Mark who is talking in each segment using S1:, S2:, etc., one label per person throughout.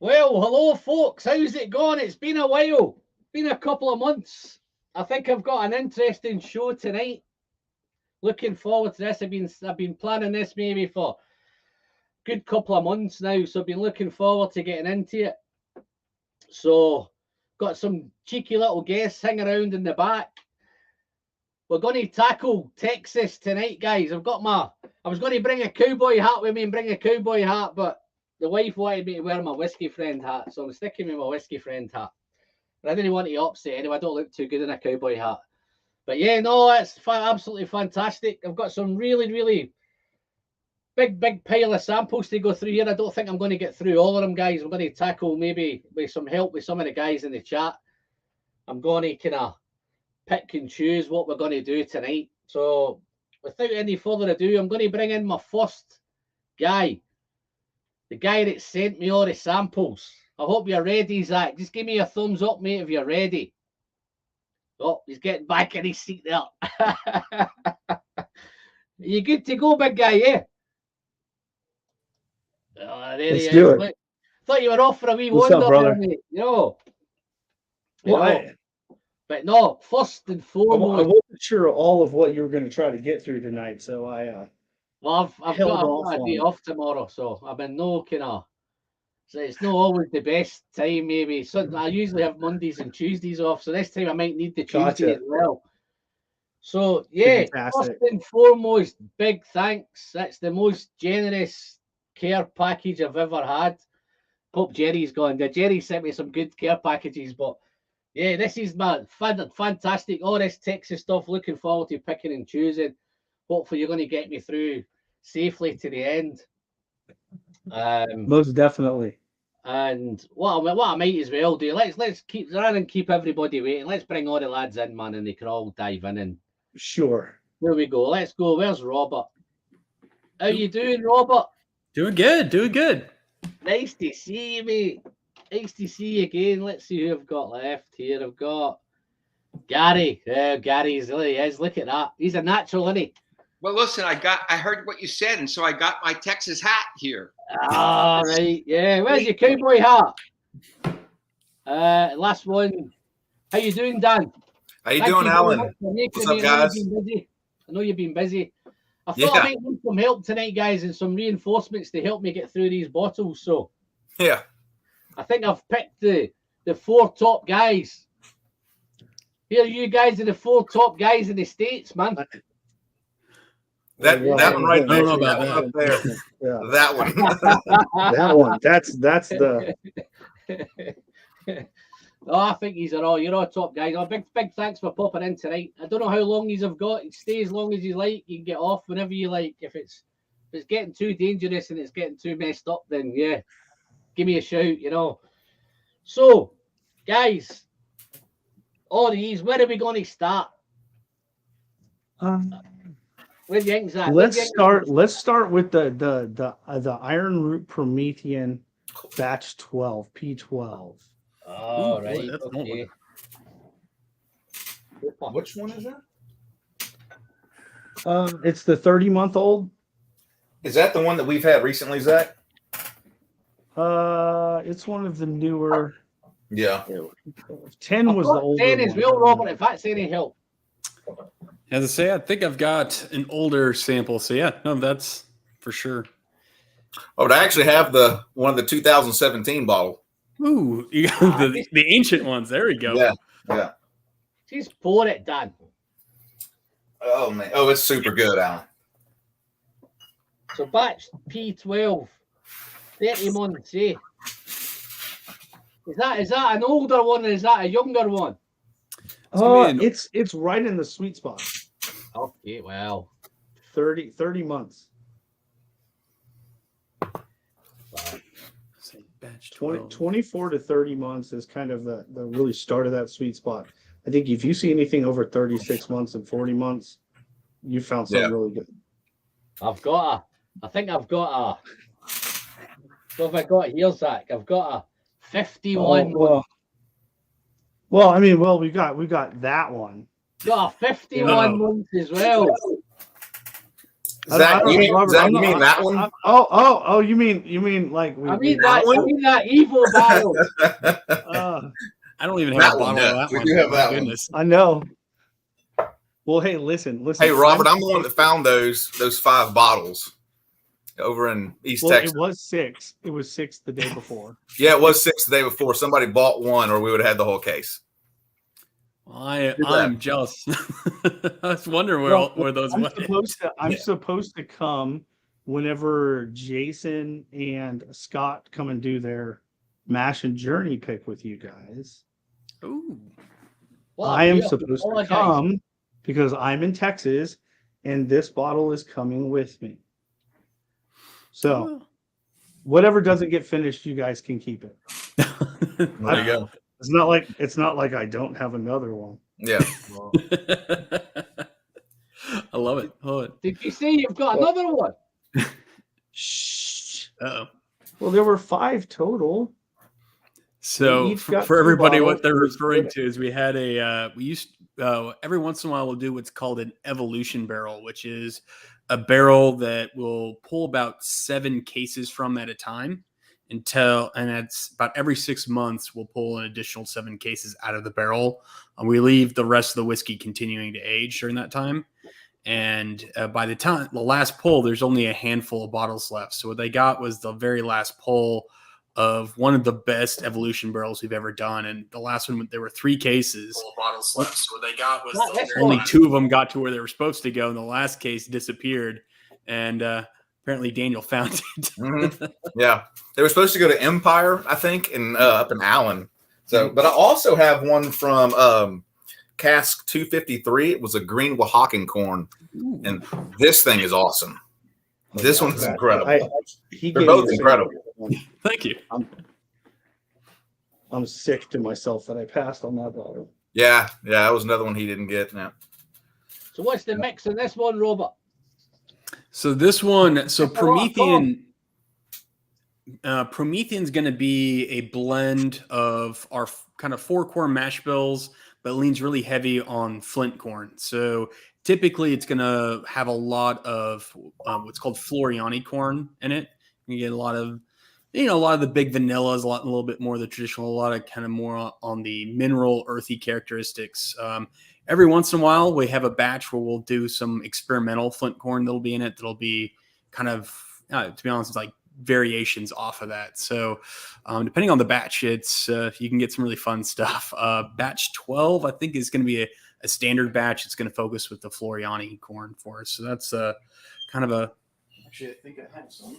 S1: Well, hello, folks. How's it going? It's been a while. Been a couple of months. I think I've got an interesting show tonight. Looking forward to this. I've been planning this maybe for a good couple of months now, so I've been looking forward to getting into it. So, got some cheeky little guests hanging around in the back. We're going to tackle Texas tonight, guys. I was going to bring a cowboy hat with me and bring a cowboy hat, but the wife wanted me to wear my whiskey friend hat, so I'm sticking with my whiskey friend hat. But I didn't want to upset anyone. I don't look too good in a cowboy hat. But yeah, no, it's absolutely fantastic. I've got some really, really big pile of samples to go through here. I don't think I'm going to get through all of them, guys. I'm going to tackle maybe with some help with some of the guys in the chat. I'm going to kind of pick and choose what we're going to do tonight. So without any further ado, I'm going to bring in my first guy, the guy that sent me all the samples. I hope you're ready, Zach. Just give me a thumbs up, mate, if you're ready. Oh, he's getting back in his seat there. You good to go, big guy, yeah? Oh, there
S2: Let's
S1: he
S2: do
S1: is.
S2: it.
S1: Look, thought you were off for a wee
S2: What's
S1: wander
S2: up, brother?
S1: there, mate. Well, but no, first and
S2: I
S1: foremost,
S2: wasn't sure all of what you were going to try to get through tonight, so
S1: well, I've
S2: held
S1: got
S2: off
S1: a day
S2: on
S1: off tomorrow, so I've been no kind of. So it's not always the best time, maybe. So I usually have Mondays and Tuesdays off, so this time I might need the Tuesday as
S2: Gotcha.
S1: well. So yeah, first
S2: Fantastic.
S1: and foremost, big thanks. That's the most generous care package I've ever had. Hope Jerry's gone. Jerry sent me some good care packages, but yeah, this is my fantastic. All this Texas stuff. Looking forward to picking and choosing. Hopefully, you're going to get me through safely to the end.
S2: Most definitely.
S1: And what I might as well do, let's keep rather than keep everybody waiting. Let's bring all the lads in, man, and they can all dive in. And
S2: Sure.
S1: here we go. Let's go. Where's Robert? How you doing, Robert?
S3: Doing good. Doing good.
S1: Nice to see you, mate. Nice to see you again. Let's see who I've got left here. I've got Gary. Gary's there he is. Look at that. He's a natural, isn't he?
S4: Well, listen, I heard what you said, and so I got my Texas hat here.
S1: Ah, right. Yeah. Where's your cowboy hat? Last one. How you doing, Dan?
S5: How you doing, Alan?
S1: What's
S5: up, guys?
S1: I know you've been busy. I thought I might need some help tonight, guys, and some reinforcements to help me get through these bottles. So
S5: yeah,
S1: I think I've picked the four top guys. Here, you guys are the four top guys in the States, man.
S5: That one right there.
S3: I don't know about
S5: that one up there.
S2: Yeah.
S5: That one.
S2: That one. That's the.
S1: Oh, I think you're all top guys. Oh, big thanks for popping in tonight. I don't know how long you've got. Stay as long as you like. You can get off whenever you like. If it's getting too dangerous and it's getting too messed up, then yeah, give me a shout. So, guys, all these. Where are we going to start? Where do you think that?
S2: Let's start with the Iron Root Promethean Batch 12 P12.
S1: All right. Okay.
S5: Which one is that?
S2: It's the 30-month-old.
S5: Is that the one that we've had recently, Zach?
S2: It's one of the newer.
S5: Yeah.
S2: 10 was the older
S1: 10 as
S2: one.
S1: well, Robert, if that's any help.
S3: As I say, I think I've got an older sample. So yeah, no, that's for sure.
S5: Oh, but I actually have one of the 2017 bottle.
S3: Ooh, you got the ancient ones. There we go.
S5: Yeah.
S1: Just pour it, Dan.
S5: Oh man. Oh, it's super good, Alan.
S1: So batch P12, 30 months, eh? Is that an older one or is that a younger one?
S2: It's right in the sweet spot.
S1: Okay, well.
S2: 30 months.
S3: Batch
S2: 24 to 30 months is kind of the really start of that sweet spot. I think if you see anything over 36 months and 40 months, you found something really good.
S1: What have I got here, Zach? I've got a 51 one.
S2: We got that one.
S1: Got a 51 months as well.
S5: Zach, you mean,
S2: Robert,
S5: Zach, you mean that one?
S2: Oh, you mean like
S1: I mean that evil barrel.
S3: I don't even have
S5: That
S3: a
S5: one,
S3: bottle
S5: yeah.
S3: of that
S5: We
S3: one.
S5: do have
S3: My
S5: that one.
S3: goodness.
S2: I know. Well, hey, listen.
S5: Hey, Robert, I'm the one that found those 5 bottles over in East Texas.
S2: It was 6. It was 6 the day before.
S5: Yeah, it was 6 the day before. Somebody bought one, or we would have had the whole case.
S3: Well, I'm jealous. I was wondering where those went.
S2: I'm supposed to come whenever Jason and Scott come and do their Mash and Journey pick with you guys.
S3: Ooh.
S1: Well,
S2: I am supposed to come because I'm in Texas, and this bottle is coming with me. So, whatever doesn't get finished, you guys can keep it.
S5: There you go.
S2: It's not like I don't have another one.
S5: Yeah.
S3: I love it.
S1: Did you say you've got another one?
S2: Shh.
S3: Uh-oh.
S2: Well, there were 5 total.
S3: So for everybody, what they're referring to is we had every once in a while we'll do what's called an evolution barrel, which is a barrel that will pull about 7 cases from at a time and that's about every 6 months we'll pull an additional 7 cases out of the barrel. And we leave the rest of the whiskey continuing to age during that time. And by the time the last pull, there's only a handful of bottles left. So what they got was the very last pull of one of the best evolution barrels we've ever done. And the last one, there were 3 cases. Bottles left. So what they got was only 2 of them got to where they were supposed to go. And the last case disappeared. And apparently Daniel found it.
S5: Mm-hmm. Yeah. They were supposed to go to Empire, I think, up in Allen. So, but I also have one from Cask 253. It was a green Oaxacan corn.
S3: Ooh.
S5: And this thing is awesome. This one's incredible.
S2: They're
S5: both incredible.
S3: Thank you.
S2: I'm sick to myself that I passed on that bottle.
S5: Yeah, that was another one he didn't get. Yeah.
S1: So what's the mix in this one, Robert?
S3: So this one, Promethean's going to be a blend of our kind of 4 corn mash bills, but leans really heavy on flint corn. So typically it's going to have a lot of what's called Floriani corn in it. You get a lot of the big vanillas, a little bit more of the traditional, a lot of kind of more on the mineral, earthy characteristics. Every once in a while, we have a batch where we'll do some experimental flint corn that'll be in it. That'll be kind of, to be honest, it's like variations off of that. So depending on the batch, it's you can get some really fun stuff. Batch 12, I think, is going to be a standard batch. It's going to focus with the Floriani corn for us. So that's kind of a. Actually, I think I have some.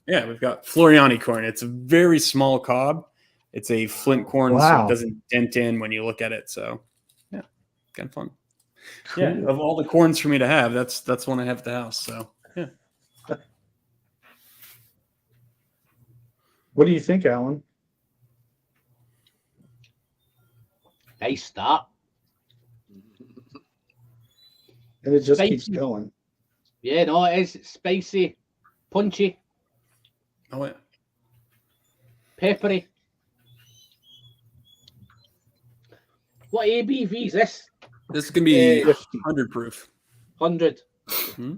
S3: Yeah, we've got Floriani corn. It's a very small cob. It's a flint corn, so it doesn't dent in when you look at it. So, yeah, kind of fun. Cool. Yeah, of all the corns for me to have, that's one I have at the house. So, yeah.
S2: What do you think, Alan?
S1: Nice start.
S2: And it just
S1: Spicy.
S2: keeps going.
S1: Yeah, no, it is spicy, punchy,
S3: Oh, yeah.
S1: peppery. What ABV is this?
S3: This is going to be 100 proof.
S1: 100.
S3: Mm-hmm.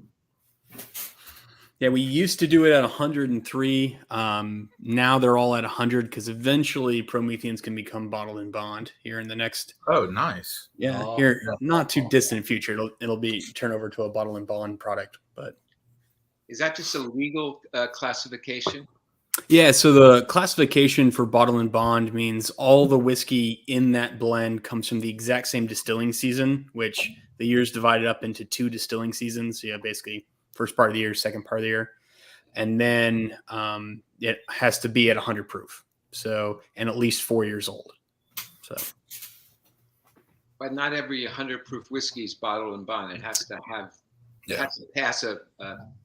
S3: Yeah, we used to do it at 103. Now they're all at 100 because eventually Prometheans can become bottled in bond here in the next.
S5: Oh, nice.
S3: Yeah, here not too distant future. It'll be turn over to a bottle and bond product. But
S4: is that just a legal classification?
S3: Yeah, so the classification for bottle and bond means all the whiskey in that blend comes from the exact same distilling season, which the year's divided up into 2 distilling seasons. So yeah, basically first part of the year, second part of the year. And then it has to be at 100 proof. So, and at least 4 years old. So.
S4: But not every 100 proof whiskey is bottled and bond. It has to have, has to pass a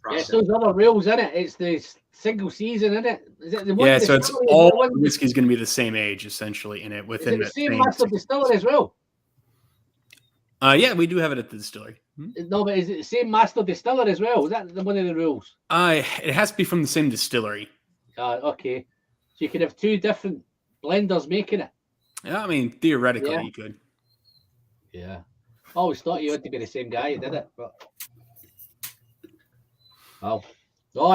S4: process.
S1: Yeah, those other rules in it. It's the single season, isn't it? Is it the one?
S3: Yeah, so it's all the whiskey is going to be the same age essentially in it within
S1: is it the same master distiller as well.
S3: Yeah, we do have it at the distillery.
S1: No, but is it the same master distiller as well? Is that one of the rules?
S3: It has to be from the same distillery.
S1: Okay. So you could have 2 different blenders making it.
S3: Yeah, I mean, theoretically you could.
S1: Yeah. always thought you had to be the same guy who did it. But oh,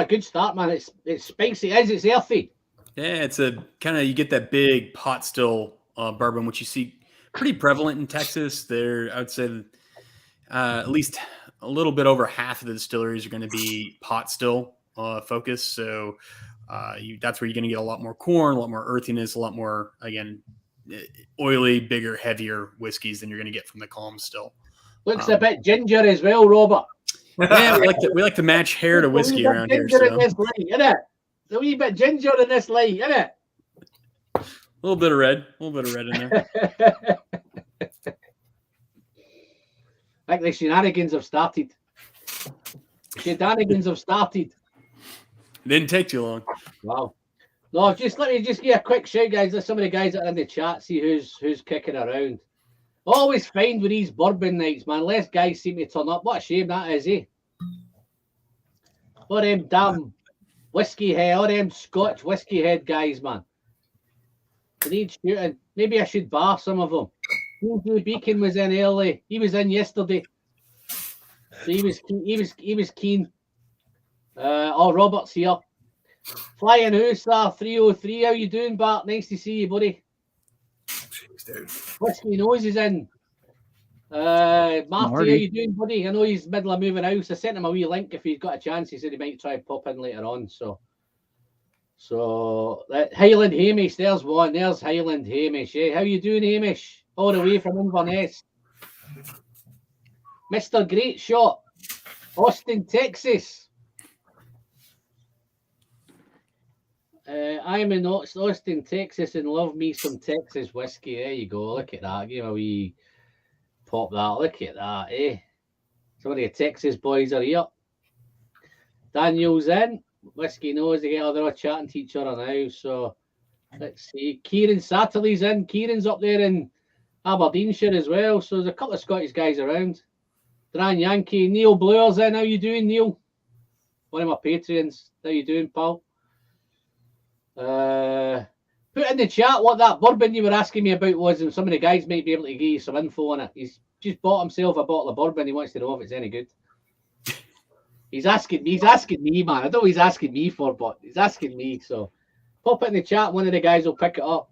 S1: good start, man. It's spicy. It's earthy.
S3: Yeah, it's a kind of, you get that big pot still bourbon, which you see pretty prevalent in Texas. There, I would say at least a little bit over half of the distilleries are going to be pot still focused. So that's where you're going to get a lot more corn, a lot more earthiness, a lot more, again, oily, bigger, heavier whiskeys than you're going to get from the calm still.
S1: Looks a bit ginger as well, Robert.
S3: Yeah, we like to match hair to whiskey around here.
S1: So.
S3: So.
S1: In this light, isn't it? A wee bit ginger in this light, isn't it?
S3: A little bit of red in there.
S1: Like the shenanigans have started. It
S3: didn't take too long.
S1: Wow. No, let me just give a quick shout, guys. There's some of the guys that are in the chat, see who's kicking around. Always find with these bourbon nights, man. Less guys seem to turn up. What a shame that is, eh? All them damn whiskey head, all them Scotch whiskey head guys, man. They need shooting. Maybe I should bar some of them. Beacon was in early. He was in yesterday. So he was keen. Robert's here. Flying Hussar 303. How you doing, Bart? Nice to see you, buddy.
S5: Jeez, dude.
S1: Whiskey Nose is in. Marty, how you doing, buddy? I know he's middle of moving house. I sent him a wee link if he's got a chance. He said he might try and pop in later on. So that Highland Hamish, there's one. There's Highland Hamish. How you doing, Hamish? All the way from Inverness. Mr. Great Shot, Austin, Texas. I'm in Austin, Texas, and love me some Texas whiskey. There you go. Look at that. Give a wee pop that. Look at that, eh? Some of the Texas boys are here. Daniel's in. Whiskey Knows. They're all chatting to each other now. So let's see. Kieran Satterley's in. Kieran's up there in Aberdeenshire as well. So there's a couple of Scottish guys around. Dran Yankee. Neil Bluer's in. How you doing, Neil? One of my Patreons. How you doing, pal? Put in the chat what that bourbon you were asking me about was, and some of the guys might be able to give you some info on it. He's just bought himself a bottle of bourbon. He wants to know if it's any good. He's asking me, man. I don't know what he's asking me for, but he's asking me. So pop it in the chat. One of the guys will pick it up.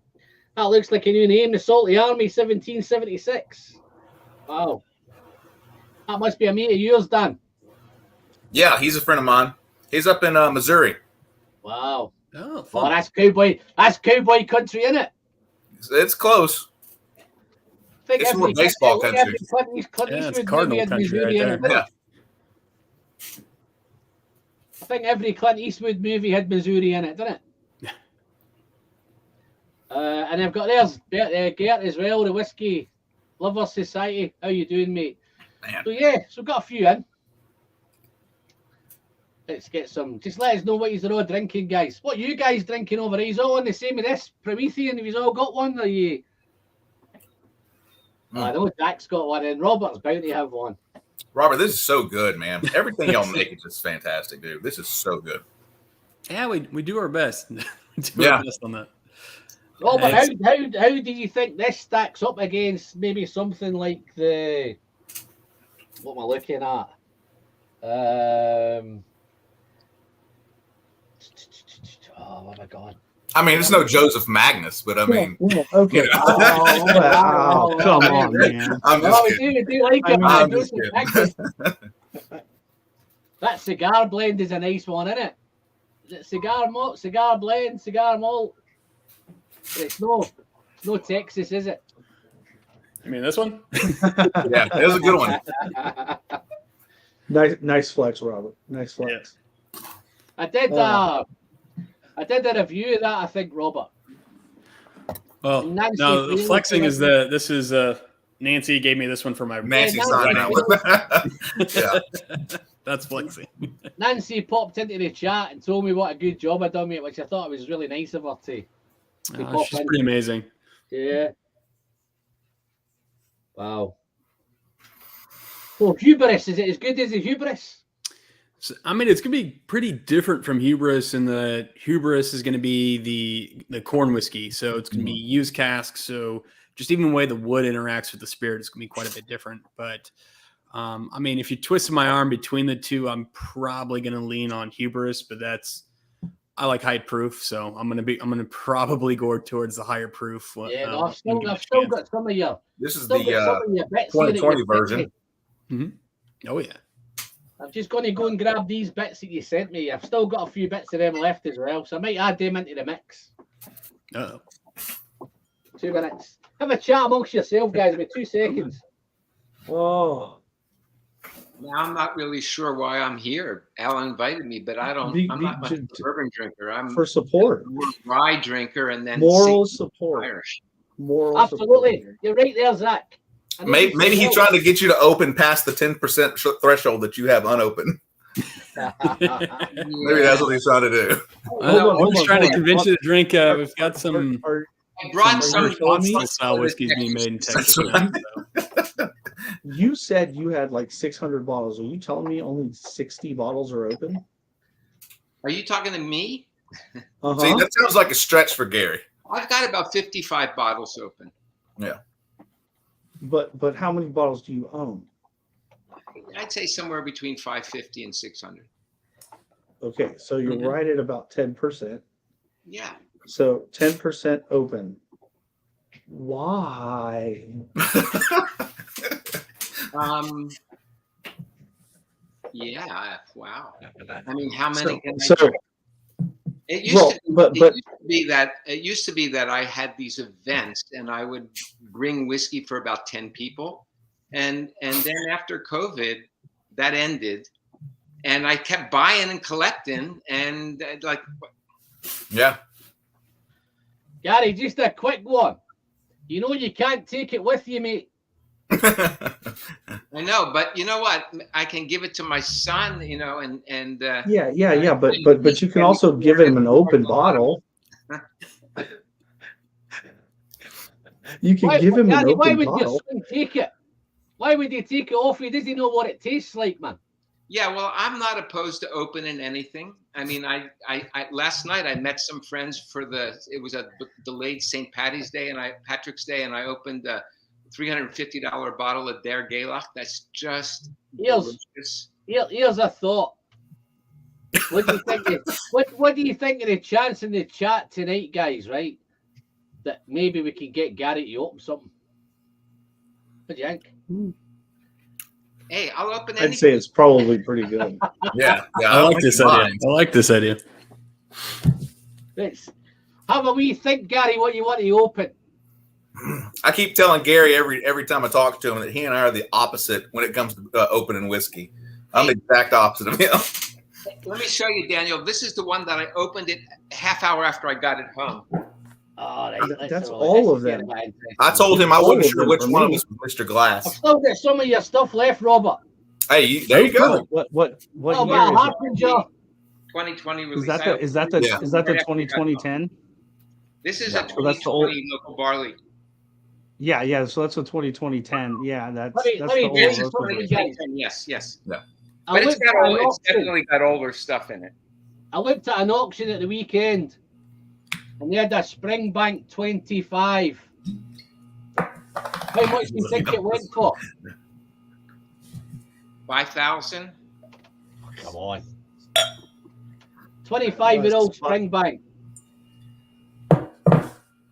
S1: That looks like a new name. The Salty Army, 1776. Wow. That must be a mate of yours, Dan.
S5: Yeah, he's a friend of mine. He's up in Missouri.
S1: Wow.
S3: Oh,
S1: well, that's cowboy country, isn't it?
S5: It's close. It's more baseball country.
S3: It's Cardinal country right there.
S5: Yeah.
S1: I think every Clint Eastwood movie had Missouri in it, didn't it? And I've got there's Gert as well, the Whiskey Lovers Society. How you doing, mate?
S5: Man.
S1: So yeah, so we've got a few in. Let's get some. Just let us know what you're all drinking, guys. What are you guys drinking over here? He's all on the same as this Promethean. Have you all got one? Are you? I know Jack's got one, and Robert's bound to have one.
S5: Robert, this is so good, man. Everything y'all make is just fantastic, dude. This is so good.
S3: Yeah, we do our best. Our best on that.
S1: Robert, how do you think this stacks up against maybe something like the? What am I looking at? Oh my God!
S5: I mean, it's no Joseph Magnus, but I mean,
S2: okay. Oh, come on, man.
S5: I'm just kidding.
S1: We do like it,
S5: I'm
S1: man.
S5: just kidding.
S1: That cigar blend is a nice one, isn't it? Is it cigar malt, cigar blend, cigar malt? But it's no Texas, is it?
S3: I mean, this one?
S5: Yeah, it was a good one.
S2: Nice flex, Robert. Nice flex.
S1: Yeah. I did a review of that, I think, Robert.
S3: Well, no, the flexing is this is Nancy gave me this one for my
S5: Nancy signed that one. Yeah.
S3: That's flexing.
S1: Nancy popped into the chat and told me what a good job I'd done, mate, which I thought was really nice of her to
S3: she's pretty amazing.
S1: Yeah. Wow. Oh, Hubris, is it as good as the Hubris?
S3: So, I mean, it's going to be pretty different from Hubris in that Hubris is going to be the corn whiskey. So it's going to be used cask. So just even the way the wood interacts with the spirit is going to be quite a bit different. But I mean, if you twisted my arm between the two, I'm probably going to lean on Hubris, but I like high proof, so I'm going to probably go towards the higher proof.
S1: Yeah, no, I've still got some of your.
S5: This is
S1: still
S5: the
S1: got some of your bits here that
S5: 2020
S1: you sent
S5: version.
S1: me.
S3: Mm-hmm. Oh yeah.
S1: I'm just going to go and grab these bits that you sent me. I've still got a few bits of them left as well, so I might add them into the mix.
S3: Uh-oh.
S1: 2 minutes. Have a chat amongst yourself, guys. With 2 seconds.
S2: Oh,
S4: Now, I'm not really sure why I'm here. Alan invited me, but I'm not much of a bourbon drinker. I'm
S2: for support,
S4: more rye drinker, and then
S2: moral
S4: single
S2: support,
S4: Irish.
S2: moral
S1: Absolutely,
S2: support.
S1: you're right there, Zach.
S5: Maybe he's trying to get you to open past the 10% threshold that you have unopened. Maybe that's what he's trying to do.
S3: I'm just trying to convince you to drink. We've got some.
S4: I brought some
S3: style whiskeys being made in Texas.
S2: You said you had like 600 bottles. Are you telling me only 60 bottles are open?
S4: Are you talking to me?
S2: Uh-huh.
S5: See, that sounds like a stretch for Gary.
S4: I've got about 55 bottles open.
S5: Yeah.
S2: But how many bottles do you own?
S4: I'd say somewhere between 550 and 600.
S2: Okay, so you're right at about 10%.
S4: Yeah.
S2: So 10% open. Why?
S4: Yeah. Wow. I mean, how many can I
S2: So
S4: drink? It used to be that I had these events and I would bring whiskey for about 10 people. And then after COVID, that ended. And I kept buying and collecting and
S5: Yeah.
S1: Gary, just a quick one. You know you can't take it with you, mate.
S4: I know, but you know what? I can give it to my son, and
S2: Yeah, but you can also give him an open bottle. You can give him an
S1: Gary, why
S2: open
S1: would
S2: bottle.
S1: your son take it? Why would he take it off you? Does he know what it tastes like, man?
S4: Yeah, well, I'm not opposed to opening anything. I mean, I last night I met some friends it was a delayed St. Patrick's Day, and I opened a $350 bottle of Dare Gaelic. That's just delicious.
S1: Here's a thought. What do you think? What do you think of the chance in the chat tonight, guys? Right, that maybe we can get Gary to open something. What do you think?
S4: Hey, I'll open anything.
S2: I'd say it's probably pretty good.
S5: Yeah.
S3: I like this idea.
S1: Let's have a wee think, Gary, what you want to open.
S5: I keep telling Gary every time I talk to him that he and I are the opposite when it comes to opening whiskey. I'm the exact opposite of him.
S4: Let me show you, Daniel. This is the one that I opened it a half hour after I got it home.
S1: Oh,
S2: that's all of them.
S5: I told him I wasn't sure which one of us was Mr. Glass.
S1: I've still got some of your stuff left, Robert.
S5: Hey, there you go.
S2: What
S1: Oh,
S2: year
S1: about
S2: is
S1: happened, Joe.
S4: 2020 release.
S2: is that the 2010?
S4: This is a
S2: So that's the old-
S4: 2020 local barley.
S2: Yeah. So that's a 2010. Yeah, that's
S1: Let me
S2: the
S1: guess.
S2: old
S4: This is
S2: local one.
S4: 2010, yes.
S5: Yeah.
S4: But it's
S1: it's
S4: definitely got older stuff in it.
S1: I looked at an auction at the weekend, and they had a Springbank 25. How much do you think it went for?
S4: 5,000.
S1: Come on. 25-year-old Springbank.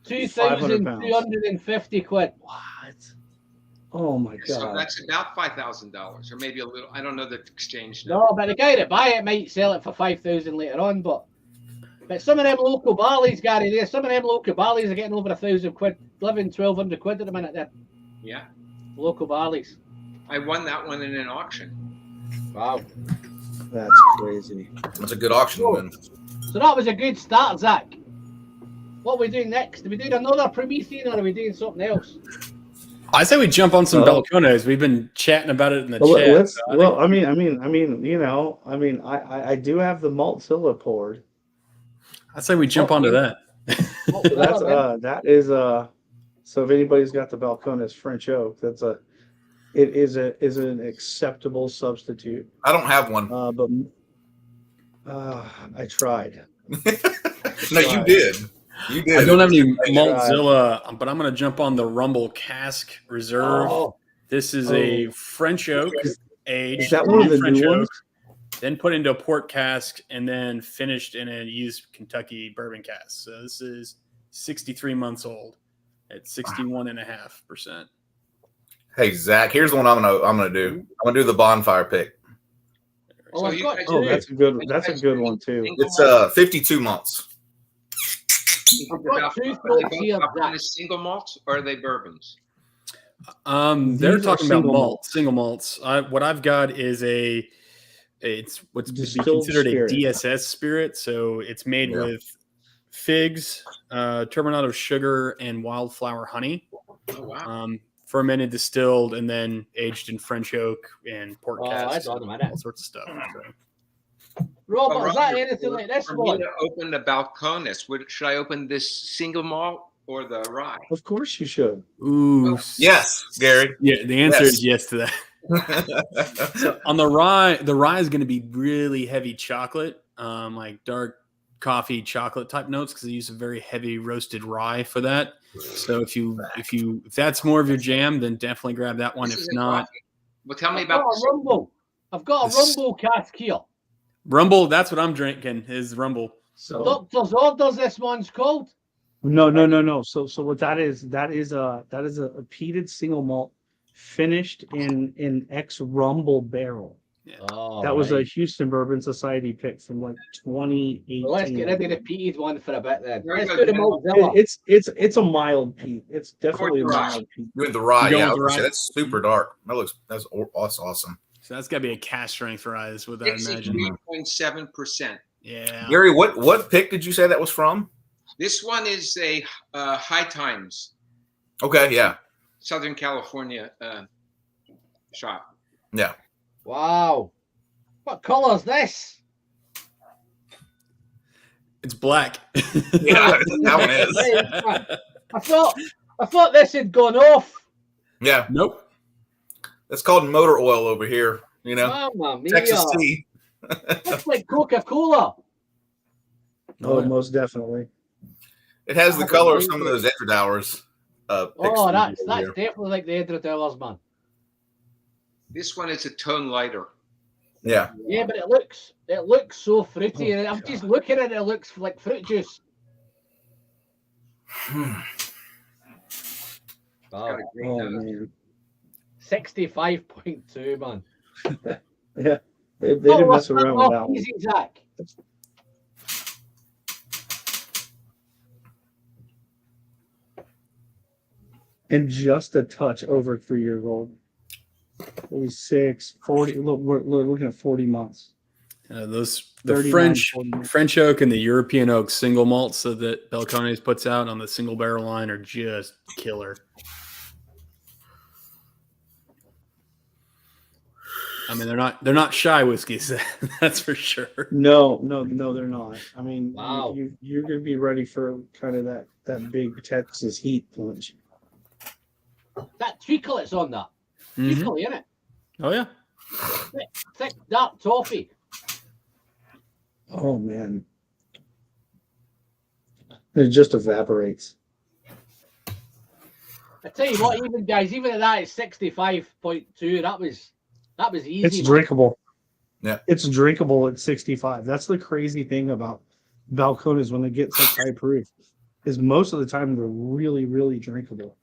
S1: 2,250 quid.
S2: What? Oh my
S4: So
S2: god.
S4: that's about $5,000, or maybe a little. I don't know the exchange.
S1: No, but the guy that buy it might sell it for 5,000 later on. But some of them local barleys, Gary, there. Some of them local barleys are getting over 1,000 quid, 1,200 quid at the minute. There,
S4: Yeah,
S1: local barleys.
S4: I won that one in an auction.
S1: Wow.
S2: That's crazy.
S5: That's a good auction win.
S1: So that was a good start, Zach. What are we doing next? Are we doing another Promethean, or are we doing something else?
S3: I say we jump on some Balcones. We've been chatting about it in the chat.
S2: I do have the Maltzilla poured.
S3: I say we jump onto that.
S2: So so if anybody's got the Balcones French oak, it is an acceptable substitute.
S5: I don't have one.
S2: But I tried.
S5: No, you did. You did.
S3: I don't have any
S5: Thank you.
S3: Maltzilla, but I'm going to jump on the Rumble Cask Reserve.
S1: Oh,
S3: This is a French oak aged.
S2: Is that one of the
S3: French
S2: new
S3: oak,
S2: ones?
S3: then put into a port cask, and then finished in a used Kentucky bourbon cask. So this is 63 months old at 61.5%.
S5: Hey Zach, here's the one I'm gonna do. I'm gonna do the bonfire pick.
S1: well,
S4: So
S1: I've
S4: you
S1: got
S4: guys-
S2: Oh,
S1: two.
S2: that's a good. That's a good one too.
S5: It's 52 months.
S1: I've got two
S4: Are they
S1: folks here.
S4: both
S1: That,
S4: single malts or are they bourbons?
S3: They're
S2: These are
S3: talking about
S2: single
S3: single malts. What I've got is it's what's to be
S2: Distilled
S3: considered
S2: spirit.
S3: a DSS spirit. So it's made
S5: Yeah.
S3: with figs, turbinado sugar, and wildflower honey.
S4: Oh wow.
S3: Fermented, distilled, and then aged in French oak and port
S1: Oh,
S3: casks,
S1: that's on a minute.
S3: all sorts of stuff. So.
S1: Robert,
S4: Oh,
S1: is that
S4: Roger,
S1: anything like this
S4: for
S1: one?
S4: me to open the Balcones, should I open this single malt or the rye?
S2: Of course you should.
S3: Ooh,
S5: Yes, Gary.
S3: Yeah, the answer
S5: Yes.
S3: is yes to that. So on the rye is going to be really heavy chocolate, like dark coffee chocolate type notes, because they use a very heavy roasted rye for that. So if that's more of your jam, then definitely grab that one.
S4: This
S3: If
S4: isn't
S3: not,
S4: coffee. Well, tell me
S1: I've
S4: about
S1: got a Rumble. I've got a
S3: This-
S1: Rumble cask here.
S3: Rumble. That's what I'm drinking. Is Rumble.
S2: So
S1: Doctor's Orders, this one's called.
S2: no. So what that is a peated single malt finished in ex Rumble barrel.
S1: Oh,
S2: That was a
S1: right.
S2: Houston Bourbon Society pick from like 2018.
S1: Well, let's get rid of the peated one for a bit then.
S4: Very
S1: Let's
S4: good,
S1: do the
S4: man.
S1: Maltzilla.
S2: It's a mild peat. It's definitely a
S4: Or dry.
S2: mild peat.
S5: With the rye,
S3: You going
S5: yeah, I
S3: with
S5: was
S3: the
S5: gonna say,
S3: rye?
S5: that's super dark. That's awesome.
S3: So that's got to be a cask strength rye, is what I imagine.
S4: 63.7%.
S3: Yeah.
S5: Gary, what pick did you say that was from?
S4: This one is a High Times,
S5: Okay, yeah,
S4: Southern California shop.
S5: yeah.
S1: Wow. What colour is this?
S3: It's black.
S5: Yeah, that one is.
S1: I thought this had gone off.
S5: Yeah,
S3: Nope.
S5: that's called motor oil over here. You know,
S1: Mamma mia.
S5: Texas tea.
S1: Looks like Coca-Cola.
S2: Oh, most definitely.
S5: It has the color of some of those Edradours.
S1: Oh, that's definitely like the Edred Hours, man.
S4: This one is a tone lighter.
S5: Yeah.
S1: Yeah, but it looks so fruity.
S2: Oh,
S1: I'm just looking at it. It looks like fruit juice.
S4: Got a great
S2: Oh
S4: nose.
S2: man.
S1: 65.2, man.
S2: Yeah. They didn't mess around with that one.
S1: Easy, Zach.
S2: And just a touch over 3 years old. 46, 40. Look, we're looking at 40 months.
S3: The
S2: 39,
S3: French
S2: 40 months.
S3: French oak and the European oak single malts that Balcones puts out on the single barrel line are just killer. I mean, they're not shy whiskeys, that's for sure.
S2: No, they're not. I mean,
S1: Wow.
S2: you're going to be ready for kind of that big Texas heat punch.
S1: That treacle it's on that.
S3: Mhm.
S1: Treacle, isn't it?
S3: Oh yeah.
S1: Thick, dark toffee.
S2: Oh man, it just evaporates.
S1: I tell you what, even at that, it's 65.2. That was easy.
S2: It's
S1: man.
S2: drinkable.
S5: Yeah.
S2: It's drinkable at 65. That's the crazy thing about Balcones when they get such high proof, is most of the time they're really, really drinkable.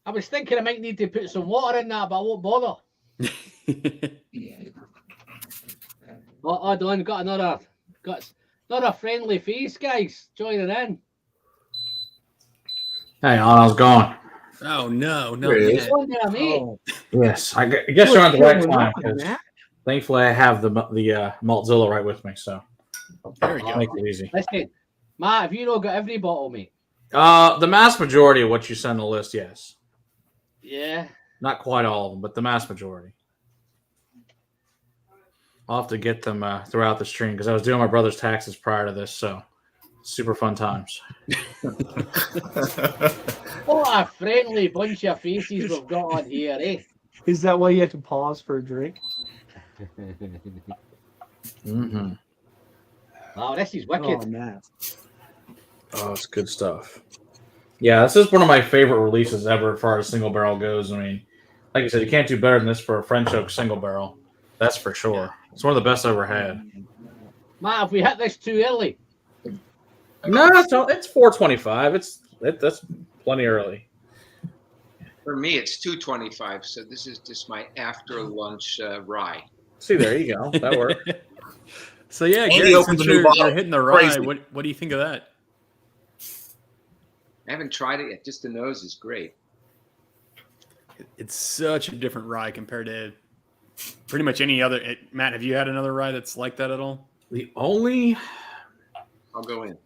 S1: I was thinking I might need to put some water in that, but I won't bother. Oh, Don, got another friendly face, guys, joining in.
S6: Hey, how's it going?
S3: Oh no,
S5: There it is.
S3: yeah.
S1: Go on there, mate.
S2: Oh,
S6: Yes, I guess you're on the right line.
S2: on
S6: 'Cause
S2: that.
S6: thankfully, I have the Maltzilla right with me, so
S3: There we go.
S6: make it easy.
S1: Listen, Matt, have you not got every bottle, mate?
S6: The mass majority of what you send the list, yes.
S1: Yeah.
S6: Not quite all of them, but the mass majority. I'll have to get them throughout the stream because I was doing my brother's taxes prior to this, so super fun times.
S1: What a friendly bunch of faces we've got on here, eh?
S2: Is that why you had to pause for a drink?
S6: Mm-hmm.
S1: Wow, this is wicked.
S2: Oh man.
S6: Oh, it's good stuff. Yeah, this is one of my favorite releases ever as far as single barrel goes. I mean, like I said, you can't do better than this for a French oak single barrel. That's for sure. It's one of the best I ever had.
S1: Matt, have we hit this too early?
S6: No, it's 425. That's plenty early.
S4: For me, it's 225. So this is just my after lunch rye.
S6: See, there you go. That worked.
S3: So yeah,
S5: Andy
S3: Gary,
S5: opened
S3: since
S5: the new
S3: you're
S5: bottle.
S3: hitting the rye,
S5: Crazy.
S3: what do you think of that?
S4: I haven't tried it yet. Just the nose is great.
S3: It's such a different rye compared to pretty much any other. Matt, have you had another rye that's like that at all?
S6: The only
S4: I'll go in.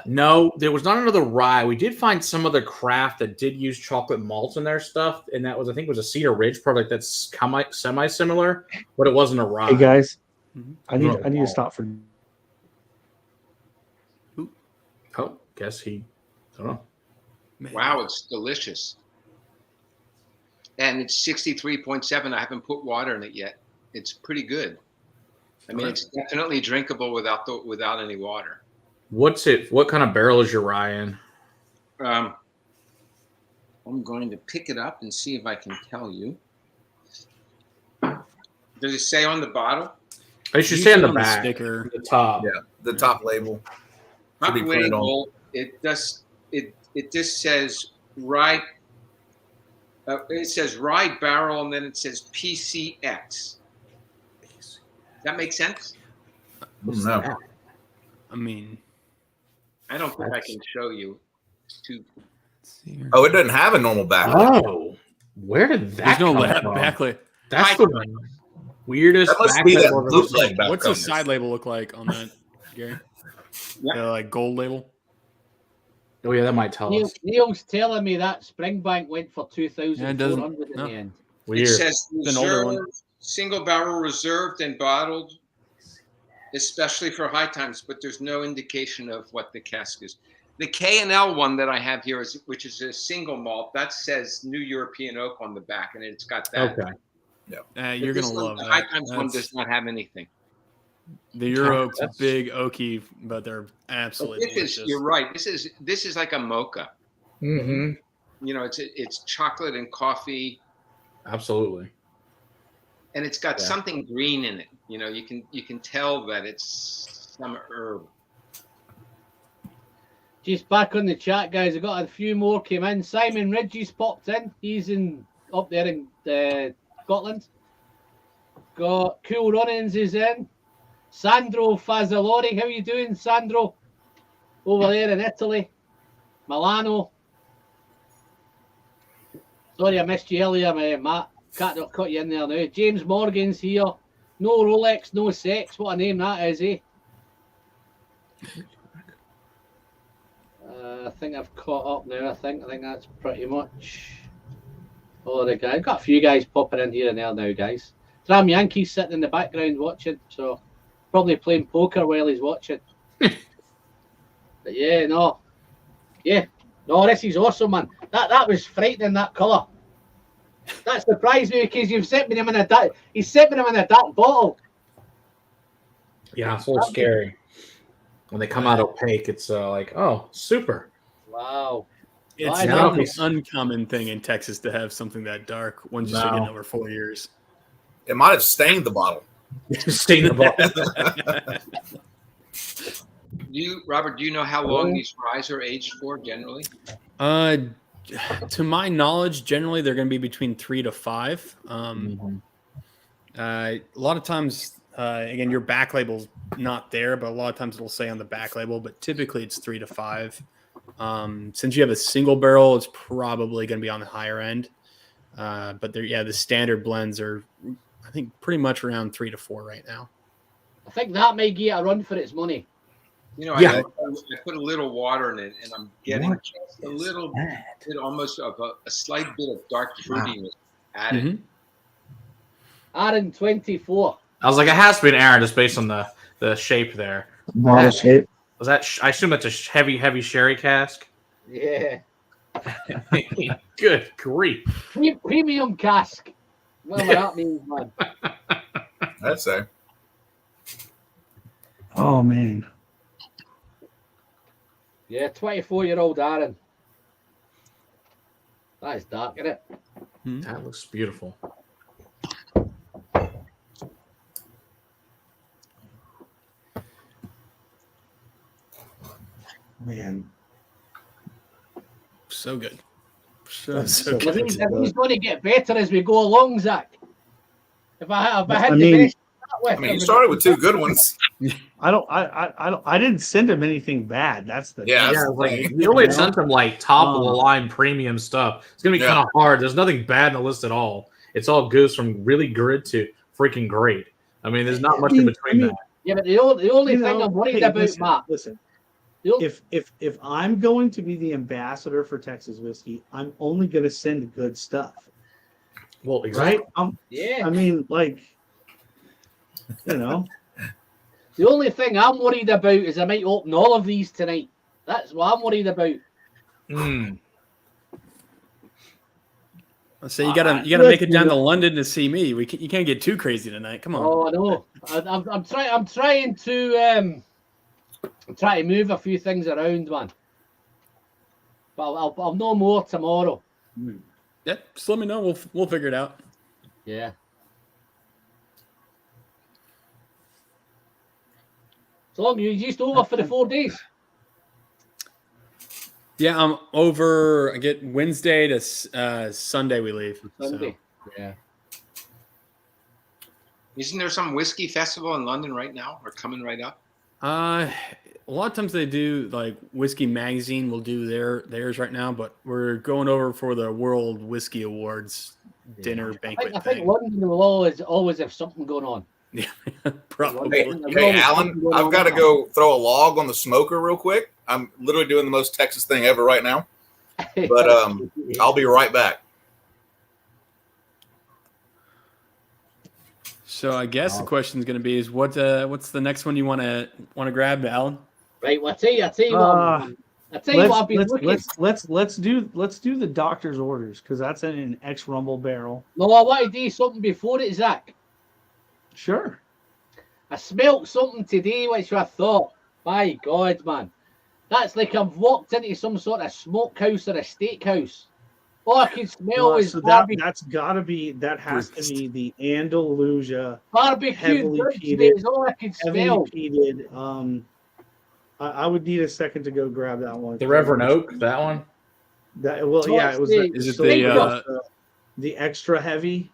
S6: No, there was not another rye. We did find some other craft that did use chocolate malts in their stuff, and that was, I think, was a Cedar Ridge product that's semi-similar, but it wasn't a rye.
S2: Hey guys,
S3: Mhm.
S2: I need to stop for.
S6: Oh, guess he. I don't know.
S3: Man.
S4: Wow, it's delicious. And it's 63.7. I haven't put water in it yet. It's pretty good. I mean, it's definitely drinkable without any water.
S6: What's it? What kind of barrel is your rye in?
S4: I'm going to pick it up and see if I can tell you. Does it say on the bottle?
S6: I should say on the
S3: Usually
S6: back,
S3: sticker.
S6: the top.
S5: Yeah, the top label. Should be
S4: Top
S5: printed on.
S4: label. It just says rye. It says rye barrel, and then it says PCX. Does that make sense?
S5: No.
S3: I mean,
S4: I don't think I can show you. It's too.
S3: let's see here.
S5: Oh, it doesn't have a normal backlight.
S6: Oh, where did that
S3: There's no
S6: come from?
S3: backlit.
S6: That's the weirdest.
S5: That must be
S6: backlit
S5: that
S6: I've ever
S5: bootleg
S6: seen.
S5: back
S3: What's the
S5: on
S3: side
S5: this.
S3: label look like on that, Gary?
S4: Yeah.
S3: The like gold label.
S6: Oh yeah, that might tell us.
S1: Neil's telling me that Springbank went for 2,400 in
S3: no.
S1: the end.
S4: It
S6: Weird.
S4: says
S3: It's an older one.
S4: reserved, single barrel reserved and bottled, especially for high times, but there's no indication of what the cask is. The K&L one that I have here, which is a single malt, that says New European Oak on the back, and it's got that.
S6: Okay.
S3: You're
S4: But
S3: gonna
S4: this one,
S3: love
S4: the
S3: that.
S4: high times one
S3: That's-
S4: does not have anything.
S3: The Euro Oak's
S6: That's-
S3: big oaky, but they're
S4: But
S3: absolutely delicious.
S4: you're right. This is like a mocha.
S6: Mm-hmm.
S4: You know, it's chocolate and coffee,
S6: Absolutely.
S4: and it's got
S6: Yeah.
S4: something green in it. You know, you can tell that it's some herb.
S1: Just back on the chat, guys. I got a few more came in. Simon Ridges popped in. He's up there in Scotland. Got Cool Runnings is in. Sandro Fazzolari, how you doing, Sandro? Over there in Italy. Milano. Sorry, I missed you earlier, Matt. Caught you in there now. James Morgan's here. No Rolex, no sex. What a name that is, eh? I think I've caught up now. I think that's pretty much all the guys. I've got a few guys popping in here and there now, guys. Tram Yankees sitting in the background watching, so probably playing poker while he's watching. But no, this is awesome, man. That was frightening. That colour. That surprised me because you've sent me them in a dark. He's sent me them in a dark bottle.
S6: Yeah, it's a little scary. When they come out opaque, it's like, oh, super.
S1: Wow.
S3: It's
S1: I
S3: not
S1: know.
S3: an uncommon thing in Texas to have something that dark. One's just getting over 4 years.
S5: It might have stained the bottle.
S6: Stain the bottle.
S4: Robert, do you know how long these ryes are aged for generally?
S3: To my knowledge, generally they're going to be between 3 to 5. A lot of times, again, your back label's not there, but a lot of times it'll say on the back label. But typically, it's 3 to 5. Since you have a single barrel, it's probably going to be on the higher end. But the standard blends are, I think, pretty much around 3 to 4 right now.
S1: I think that may get a run for its money.
S4: You know,
S6: Yeah.
S4: I put a little water in it, and I'm getting just a little bit, almost of a slight bit of dark fruitiness added.
S3: Mhm.
S1: Aaron 24.
S6: I was like, it has to be an Aaron just based on the shape there.
S2: Bottle shape.
S6: Was that? I assume that's a heavy sherry cask.
S1: Yeah.
S6: Good grief!
S1: Premium cask. Whatever that means, man.
S5: I'd say.
S2: Oh man.
S1: Yeah, 24-year-old Aaron. That is dark, isn't it?
S6: That looks beautiful.
S2: Man,
S3: So good.
S2: That's
S3: So
S2: so
S3: good.
S1: He's going to get better as we go along, Zach. If I had
S2: I
S1: the
S2: mean-
S1: best to start with,
S5: I mean, you started with two good ones.
S2: I didn't send him anything bad. That's the
S5: Yeah.
S6: Yeah,
S5: That's the
S6: like
S5: thing.
S6: we only
S2: You know?
S6: sent them like top of the line premium stuff. It's gonna be
S5: Yeah.
S6: kind of hard. There's nothing bad in the list at all. It's all goes from really good to freaking great. I mean, there's not much in between that.
S1: Yeah, but the only
S2: You
S1: thing
S2: know,
S1: I'm worried
S2: hey,
S1: about,
S2: listen,
S1: Matt.
S2: Listen,
S1: the only-
S2: if I'm going to be the ambassador for Texas whiskey, I'm only going to send good stuff,
S6: Well, exactly.
S2: right?
S1: yeah.
S2: I mean, like, you know,
S1: The only thing I'm worried about is I might open all of these tonight. That's what I'm worried about.
S3: So you gotta make it down to London to see me. You can't get too crazy tonight. Come on.
S1: Oh, I know. I'm trying to move a few things around, man. But I'll know more tomorrow.
S3: Yeah, just let me know. We'll figure it out.
S1: Yeah. So long you just over for the 4 days.
S3: Yeah, I'm over. I get Wednesday to Sunday. We leave.
S1: Sunday. Yeah.
S4: Isn't there some whiskey festival in London right now, or coming right up?
S3: A lot of times they do like Whiskey Magazine will do theirs right now, but we're going over for the World Whiskey Awards dinner banquet.
S1: I think
S3: thing.
S1: London will always have something going on.
S3: Yeah, probably.
S5: Hey, Alan, I've got to go throw a log on the smoker real quick. I'm literally doing the most Texas thing ever right now. But I'll be right back.
S3: So I guess the question is going to be: is what's the next one you want to grab, Alan?
S1: Right. Well, I tell you what. I tell you what I've been looking.
S2: let's do the doctor's orders because that's in an ex rumble barrel.
S1: No, I want to do something before it, Zach.
S2: Sure.
S1: I smelt something today which I thought, my God, man, that's like I've walked into some sort of smokehouse or a steakhouse. All I can smell is
S2: So
S1: barbecue.
S2: that has to be the Andalusia
S1: Barbecue
S2: heavily
S1: ribs,
S2: peated-
S1: mate, is all I can
S2: heavily
S1: smell.
S2: peated. I would need a second to go grab that one.
S6: The Reverend Oak, that one.
S2: It was.
S3: Is it
S2: the extra heavy?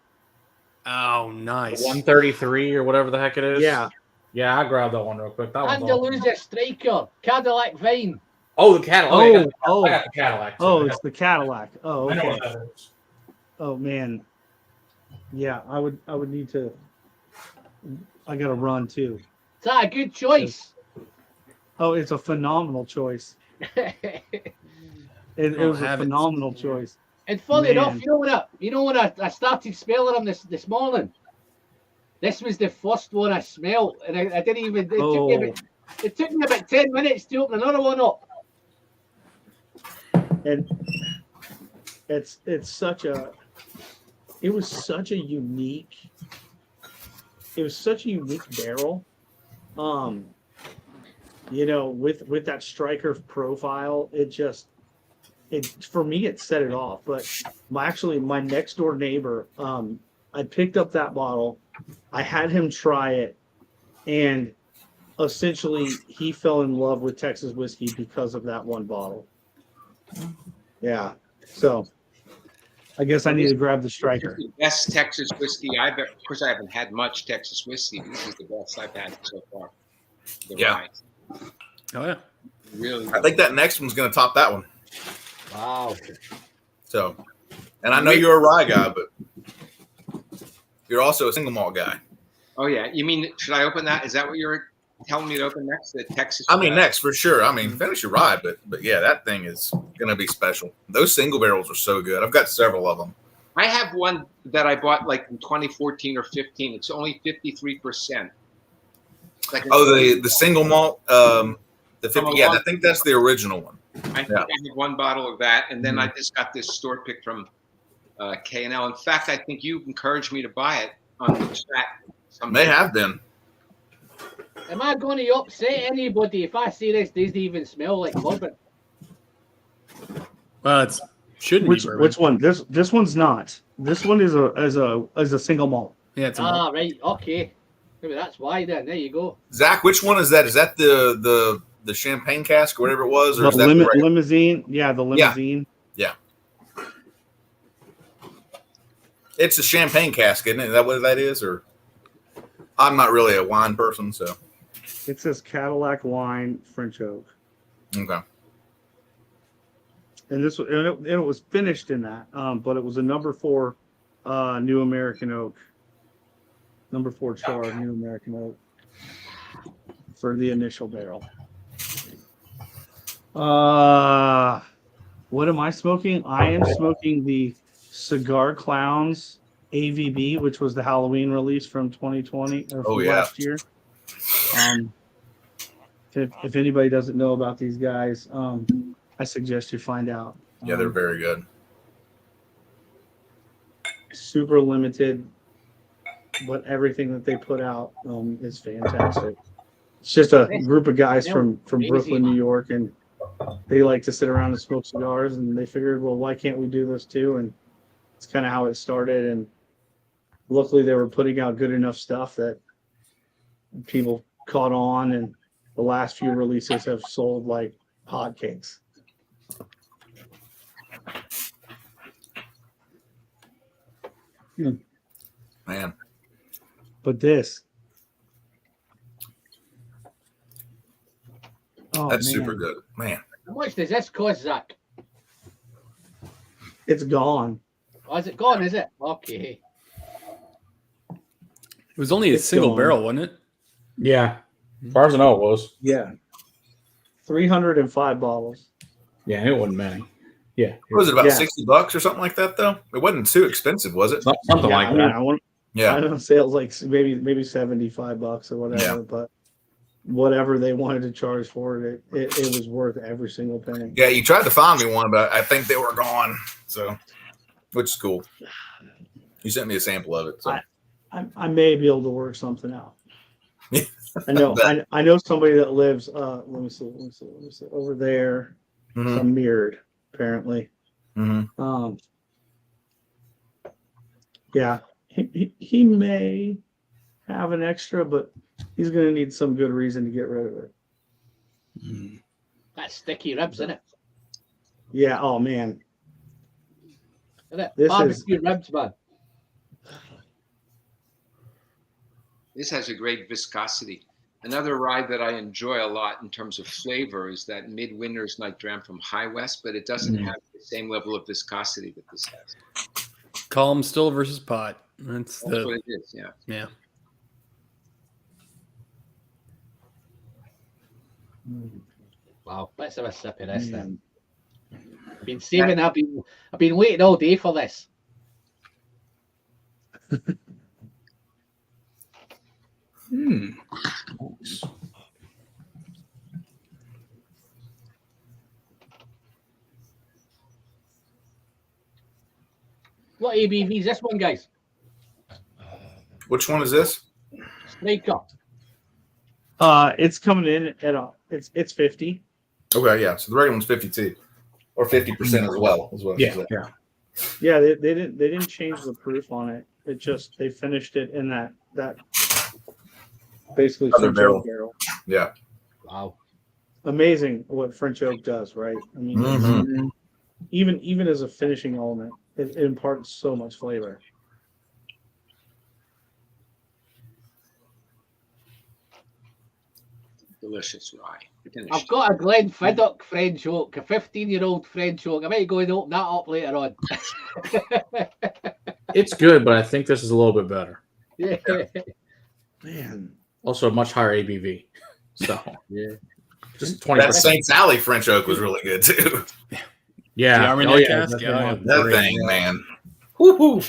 S3: Oh, nice.
S6: 133 or whatever the heck it is.
S2: Yeah.
S6: Yeah, I grabbed that one real quick. That one's awesome.
S1: Andalusia Striker, Cadillac Vine.
S6: Oh, the Cadillac.
S2: Oh,
S6: I got the Cadillac. Too.
S2: Oh, it's the Cadillac. Oh,
S6: I know
S2: okay.
S6: what that is.
S2: Oh man. Yeah, I would need to. I got to run too.
S1: Is that a good choice?
S2: Oh, it's a phenomenal choice. It was a phenomenal choice.
S1: And funny enough,
S2: Man.
S1: you know when I started smelling them this morning, this was the first one I smelled, and I didn't even. It took me about 10 minutes to open another one up.
S2: And it was such a unique barrel. With that striker profile, for me it set it off. But my next door neighbor, I picked up that bottle, I had him try it, and essentially he fell in love with Texas whiskey because of that one bottle. Yeah. So I guess I need to grab the striker.
S4: This is the best Texas whiskey I've ever. Of course, I haven't had much Texas whiskey. But this is the best I've had so far. The rye.
S3: Oh yeah.
S4: Really.
S5: I think that next one's going to top that one.
S1: Wow.
S5: So, and I know you're a rye guy, but you're also a single malt guy.
S4: Oh yeah. You mean should I open that? Is that what you're telling me to open next? The Texas.
S5: I mean, next for sure. I mean, finish your rye, but yeah, that thing is going to be special. Those single barrels are so good. I've got several of them.
S4: I have one that I bought like in 2014 or 15. It's only 53%. Like
S5: the single malt, the 50. Yeah, I think that's the original one.
S4: I think I had one bottle of that, and then I just got this store pick from K&L. In fact, I think you encouraged me to buy it on the chat.
S5: They have been.
S1: Am I going to upset anybody if I say this doesn't even smell like bourbon?
S3: Well, it shouldn't be bourbon.
S2: Which one? This one's not. This one is a single malt.
S3: Yeah, it's a malt.
S1: Right, okay. Maybe that's why then. There you go.
S5: Zach, which one is that? Is that the champagne cask or whatever it was, or
S2: The
S5: is that the regular?
S2: limousine? Yeah, the limousine.
S5: Yeah. It's a champagne cask, isn't it? Is that what that is? Or I'm not really a wine person, so.
S2: It says Cadillac wine French oak,
S5: Okay.
S2: and it was finished in that, but it was a number 4 New American oak, number 4 char New American oak for the initial barrel. What am I smoking? I am smoking the Cigar Clowns AVB, which was the Halloween release from 2020 or from last year. If anybody doesn't know about these guys, I suggest you find out.
S5: Yeah, they're very good.
S2: Super limited, but everything that they put out is fantastic. It's just a group of guys from Brooklyn, New York, and they like to sit around and smoke cigars, and they figured, well, why can't we do this too? And it's kind of how it started. And luckily they were putting out good enough stuff that people caught on, and the last few releases have sold like hotcakes.
S5: Man.
S2: But this,
S5: That's super good. Man.
S1: How much does this cost, Zach?
S2: it's gone.
S1: Oh, is it gone, is it? Okay.
S3: It was only a
S2: It's
S3: single
S2: gone.
S3: barrel, wasn't it?
S6: Yeah. As far as I know, it was.
S2: Yeah. 305 bottles.
S6: Yeah, it wasn't many. Yeah.
S5: What was it, about
S2: Yeah.
S5: $60 or something like that, though? It wasn't too expensive, was it?
S6: Something like
S2: I mean,
S6: that.
S2: I
S5: Yeah.
S2: don't know, sales like maybe $75 or whatever,
S5: Yeah.
S2: but whatever they wanted to charge for it, it was worth every single penny.
S5: Yeah, you tried to find me one, but I think they were gone. So, which is cool. You sent me a sample of it. So.
S2: I may be able to work something out.
S5: Yeah.
S2: I know somebody that lives let me see over there.
S5: Mhm.
S2: Some mirrored apparently.
S5: Mhm.
S2: Yeah, he may have an extra, but he's going to need some good reason to get rid of it.
S1: That's sticky ribs, isn't it?
S2: Yeah. Oh man.
S1: Isn't it?
S2: This
S1: Barbecue ribs, man.
S4: This has a great viscosity. Another rye that I enjoy a lot in terms of flavor is that Midwinter's Night Dram from High West, but it doesn't have the same level of viscosity that this has.
S3: Column still versus pot. That's
S4: what it is, yeah.
S3: Yeah.
S1: Wow, let's have a sip of this then. I've been saving. I've been waiting all day for this. What ABV is this one, guys?
S5: Which one is this?
S1: Striker.
S2: It's coming in at it's 50.
S5: Okay, yeah. So the regular one's 52, or 50% as well. Is what
S6: Yeah. Yeah.
S2: Yeah, they didn't change the proof on it. It just they finished it in that basically
S5: Other
S2: French
S5: barrel.
S2: oak barrel.
S5: Yeah.
S1: Wow.
S2: Amazing what French oak does, right? I mean,
S5: Mhm.
S2: even as a finishing element, it imparts so much flavor.
S4: Delicious rye. Finished.
S1: I've got a Glenfiddich French oak, a 15-year-old French oak. I might go and open that up later on.
S6: It's good, but I think this is a little bit better.
S1: Yeah.
S2: Man,
S6: Also, a much higher ABV. So,
S1: Yeah.
S6: just
S5: That
S6: 20%.
S5: St. Sally French oak was really good too.
S6: Yeah.
S3: The Armagnac cask?
S6: that's
S3: Yeah,
S6: the
S3: yeah.
S6: one.
S5: That
S6: Great.
S5: thing, man.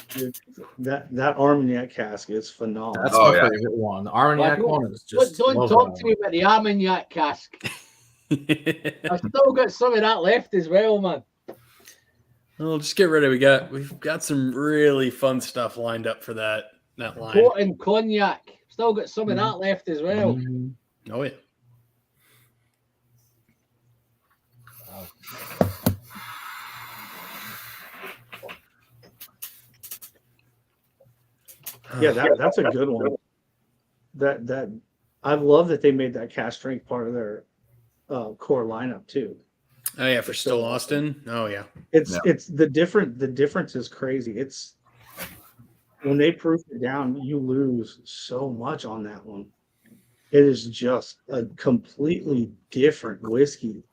S2: dude, that Armagnac cask is phenomenal.
S6: That's
S5: Oh,
S6: my
S5: yeah.
S6: favorite one. The Armagnac
S1: Well,
S6: one is just.
S1: Don't
S6: love
S1: talk
S6: that
S1: to me about the Armagnac cask. I've still got some of that left as well, man.
S3: Well, just get ready. We've got some really fun stuff lined up for that line.
S1: Port and cognac. Still got some of that left as well.
S6: one.
S3: Oh yeah.
S2: Yeah, that's a good one. That I love that they made that cask strength part of their core lineup too.
S3: Oh yeah, for Still Austin. Oh yeah.
S2: It's the difference is crazy. It's when they proof it down, you lose so much on that one. It is just a completely different whiskey.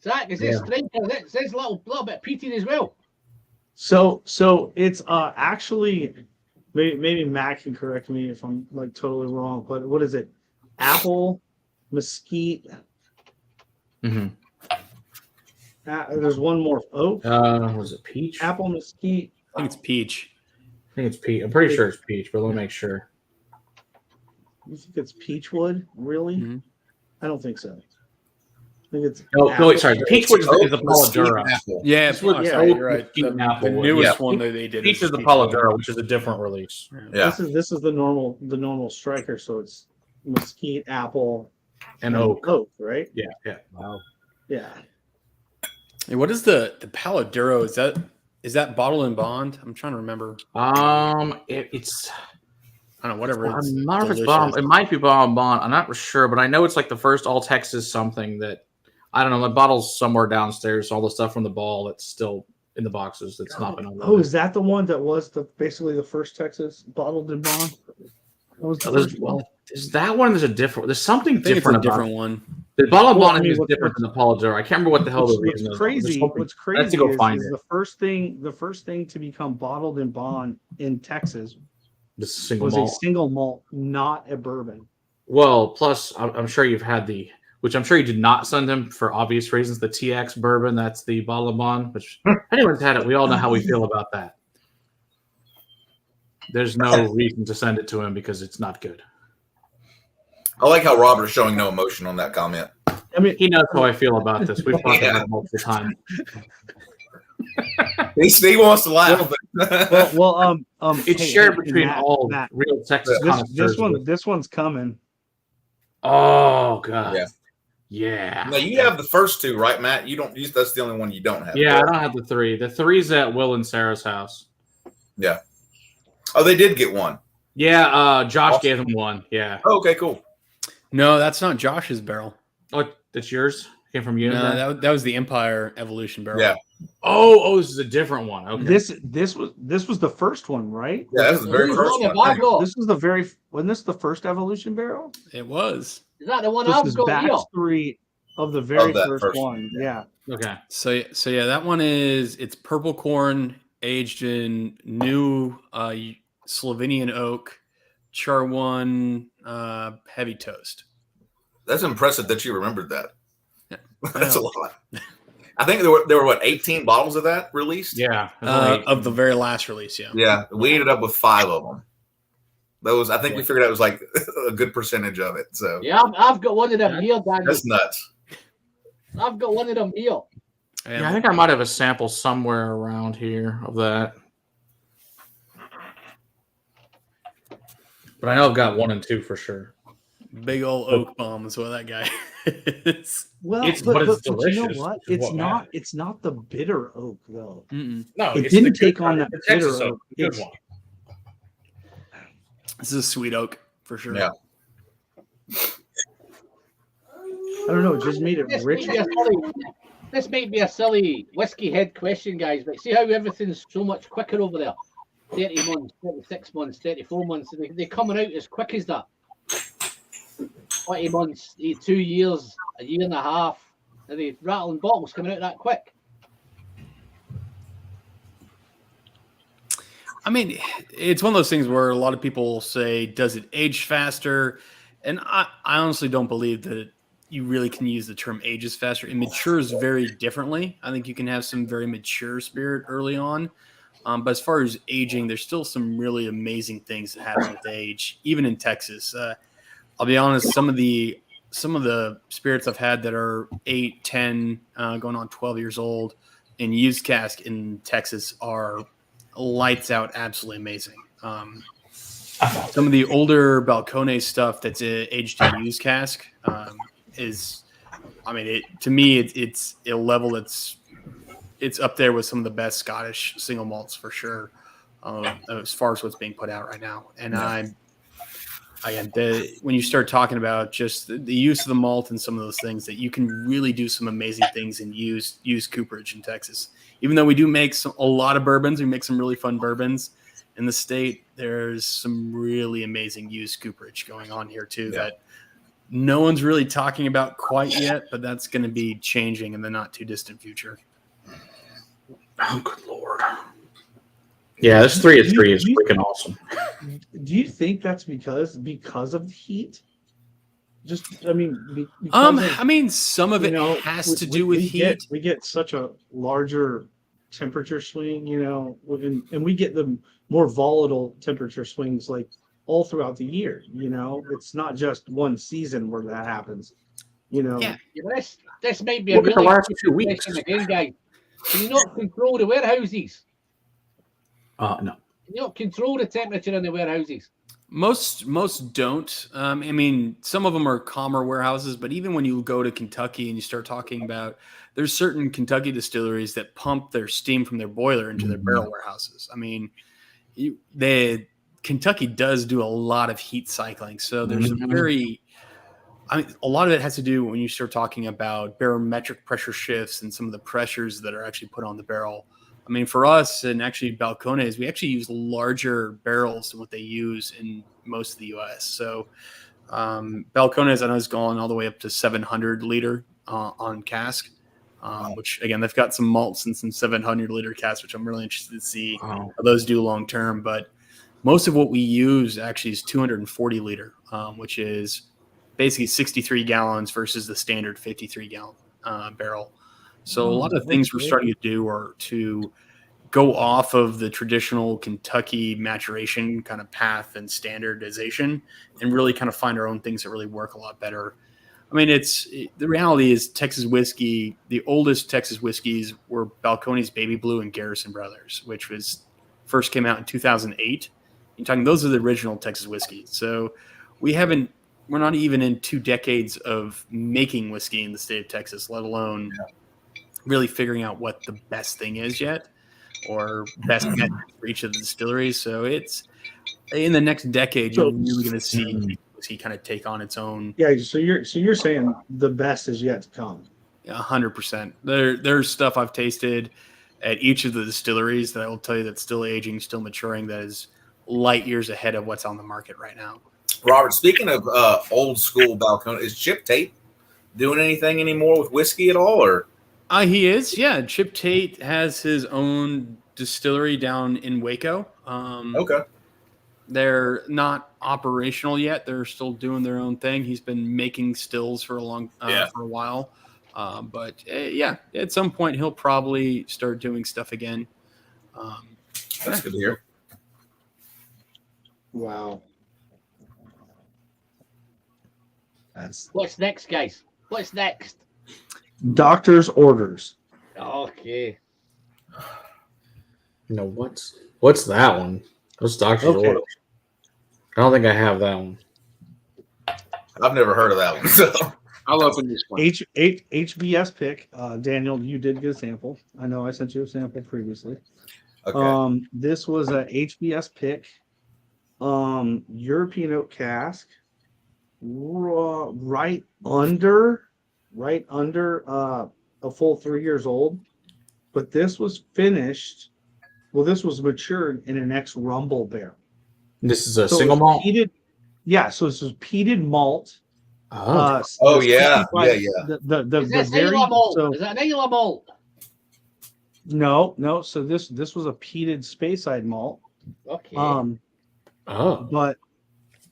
S1: Zach, is this strength? It says a little bit peated as well.
S2: So it's actually maybe Matt can correct me if I'm like totally wrong, but what is it? Apple, mesquite.
S6: Mm-hmm.
S2: There's one more. Oak.
S6: Was it peach?
S2: Apple, mesquite.
S3: I think it's peach.
S6: I think it's peach. I'm pretty sure it's peach, but let me make sure.
S2: You think it's peachwood? Really?
S3: Mm-hmm.
S2: I don't think so. I think it's
S6: No, wait, sorry. The peachwood is the
S5: Mesquite
S6: Paladura.
S5: apple.
S3: Yeah,
S6: Mesquite,
S3: sorry, you're right.
S6: mesquite and
S3: The
S6: apple.
S3: newest
S5: Yeah.
S3: one that they did.
S6: Peach is the
S3: peachwood.
S6: Paladura, which is a different release.
S5: Yeah.
S2: This is the normal striker, so it's mesquite, apple,
S6: And oak.
S2: Oak, right?
S6: Yeah. Wow.
S2: Yeah.
S3: Hey, what is the Paladuro? Is that bottle and bond? I'm trying to remember.
S6: It's.
S3: I don't know, whatever.
S6: I'm not sure if it's bottom. It might be bottom bond. I'm not sure, but I know it's like the first all Texas something that I don't know. The bottle's somewhere downstairs. All the stuff from the ball that's still in the boxes that's not been unloaded.
S2: Oh, is that the one that was basically the first Texas bottled in bond? That was the first one.
S6: Is that one? There's something
S3: I think
S6: different
S3: it's a
S6: about
S3: different one.
S6: the bottle
S2: Well,
S6: bond
S2: I mean,
S6: is different than the Paladura. I can't remember what the hell the reason is.
S2: What's crazy
S6: I have to go find
S2: is
S6: it.
S2: the first thing to become bottled in bond in Texas
S6: The single
S2: was
S6: malt.
S2: a single malt, not a bourbon.
S6: Well, plus I'm sure you've had which I'm sure you did not send him for obvious reasons. The TX bourbon, that's the bottle of bond. Which anyone's had it. We all know how we feel about that. There's no reason to send it to him because it's not good.
S5: I like how Robert's showing no emotion on that comment.
S2: I mean,
S6: He knows how I feel about this. We've talked about it multiple times.
S5: He wants to laugh.
S6: It's shared between all
S2: Matt,
S6: real Texas connoisseurs.
S2: this one's coming.
S6: Oh god.
S5: Yeah.
S6: Yeah.
S5: No, you have the first two, right, Matt? You don't. That's the only one you don't have.
S6: Yeah, I don't have the three. The three's at Will and Sarah's house.
S5: Yeah. Oh, they did get one.
S6: Yeah, Josh gave them one. Yeah.
S5: Oh, okay, cool.
S3: No, that's not Josh's barrel.
S6: Oh, that's yours? Came from you?
S3: No, that was the Empire Evolution barrel.
S5: Yeah.
S6: Oh, this is a different one. Okay.
S2: This was the first one, right?
S5: Yeah, that was the very first one.
S2: This was the wasn't this the first Evolution barrel?
S3: It was.
S1: Is that the one
S2: This
S1: I've
S2: is
S1: got
S2: batch
S1: here?
S2: 3 of the very
S5: that
S2: first
S5: first
S2: one. Yeah.
S6: Okay.
S3: So yeah, that one it's purple corn aged in new Slovenian oak, char 1 heavy toast.
S5: That's impressive that you remembered that.
S3: Yeah.
S5: That's a lot. I think there were what 18 bottles of that released.
S6: Yeah.
S3: Of the very last release, yeah.
S5: Yeah, we ended up with 5 of them. Those I think we figured out was like a good percentage of it. So
S1: Yeah, I've got one of them here, Daniel.
S5: that's nuts.
S1: I've got one of them here.
S6: Yeah, I think I might have a sample somewhere around here of that. But I know I've got 1 and 2 for sure.
S3: Big old oak bomb is what that guy is.
S2: Well,
S6: It's
S2: but
S6: delicious.
S2: you know what?
S6: is what matters.
S2: It's not the bitter oak though.
S3: Mm-mm.
S6: No,
S2: It
S6: it's the
S2: didn't
S6: good
S2: take on
S6: kind.
S2: that
S6: The Texas
S2: bitter
S6: oak,
S2: oak.
S6: the good
S2: It's-
S6: one.
S3: This is a sweet oak for sure.
S5: Yeah.
S2: I don't know. It just made it rich.
S1: This might be a silly whiskey head question, guys, but see how everything's so much quicker over there? 30 months, 36 months, 34 months. They're coming out as quick as that. 20 months, 2 years, a year and a half. Are they rattling bottles coming out that quick?
S3: I mean, it's one of those things where a lot of people say, does it age faster? And I honestly don't believe that you really can use the term ages faster. It matures very differently. I think you can have some very mature spirit early on. But as far as aging, there's still some really amazing things that happen with age, even in Texas. I'll be honest, some of the spirits I've had that are 8, 10, going on 12 years old in used cask in Texas are lights out, absolutely amazing. Some of the older Balcones stuff that's aged in used cask is, I mean, to me, it's a level it's up there with some of the best Scottish single malts for sure. as far as what's being put out right now. And when you start talking about just the use of the malt and some of those things, that you can really do some amazing things and use cooperage in Texas. Even though we do make a lot of bourbons, we make some really fun bourbons in the state. There's some really amazing used cooperage going on here too that no one's really talking about quite yet, but that's going to be changing in the not too distant future.
S6: Oh, good Lord. Yeah, this 3 of 3 is freaking awesome.
S2: Do you think that's because of the heat? Just, I mean,
S3: some of it has to do with heat.
S2: We get such a larger temperature swing, and we get the more volatile temperature swings like all throughout the year. It's not just one season where that happens.
S3: Yeah,
S1: this might be a
S6: Look at the
S1: really
S6: last 2 weeks.
S1: again, guys. Can you not control the warehouses?
S6: No.
S1: Can you not control the temperature in the warehouses?
S3: Most don't. Some of them are calmer warehouses, but even when you go to Kentucky and you start talking about, there's certain Kentucky distilleries that pump their steam from their boiler into their barrel warehouses. Kentucky does do a lot of heat cycling, so there's a lot of it has to do when you start talking about barometric pressure shifts and some of the pressures that are actually put on the barrel. For us, and actually Balcones, we actually use larger barrels than what they use in most of the U.S. So Balcones, I know, has gone all the way up to 700 liter on cask, which, again, they've got some malts and some 700 liter casks, which I'm really interested to see how those do long term. But most of what we use actually is 240 liter, which is basically 63 gallons versus the standard 53 gallon barrel. So a lot of things we're starting to do are to go off of the traditional Kentucky maturation kind of path and standardization and really kind of find our own things that really work a lot better. The reality is Texas whiskey, the oldest Texas whiskeys were Balcones Baby Blue and Garrison Brothers, which first came out in 2008. You're talking, those are the original Texas whiskeys. So we're not even in 2 decades of making whiskey in the state of Texas, let alone really figuring out what the best thing is yet, or best method for each of the distilleries. So it's in the next decade, you're really going to see whiskey kind of take on its own.
S2: Yeah. So you're saying the best is yet to come.
S3: 100%. There's stuff I've tasted at each of the distilleries that I will tell you that's still aging, still maturing, that is light years ahead of what's on the market right now.
S5: Robert, speaking of old school Balcony, is Chip Tate doing anything anymore with whiskey at all, or?
S3: He is, yeah. Chip Tate has his own distillery down in Waco.
S5: Okay.
S3: They're not operational yet. They're still doing their own thing. He's been making stills for a while. But at some point he'll probably start doing stuff again.
S5: That's good to hear.
S2: Wow.
S1: What's next, guys? What's next?
S2: Doctor's orders.
S1: Okay.
S6: No, what's that one? What's doctor's orders? I don't think I have that one.
S5: I've never heard of that one. So
S4: I'll open this one.
S2: HBS pick. Daniel, you did get a sample. I know I sent you a sample previously.
S5: okay.
S2: This was a HBS pick. European oak cask. Right under a full 3 years old, but this was finished. Well, this was matured in an ex-rumble barrel.
S6: This is a single malt.
S2: Peated, so this was peated malt.
S5: Yeah.
S1: Is that an Angela malt?
S2: No. So this was a peated Speyside malt.
S1: Okay.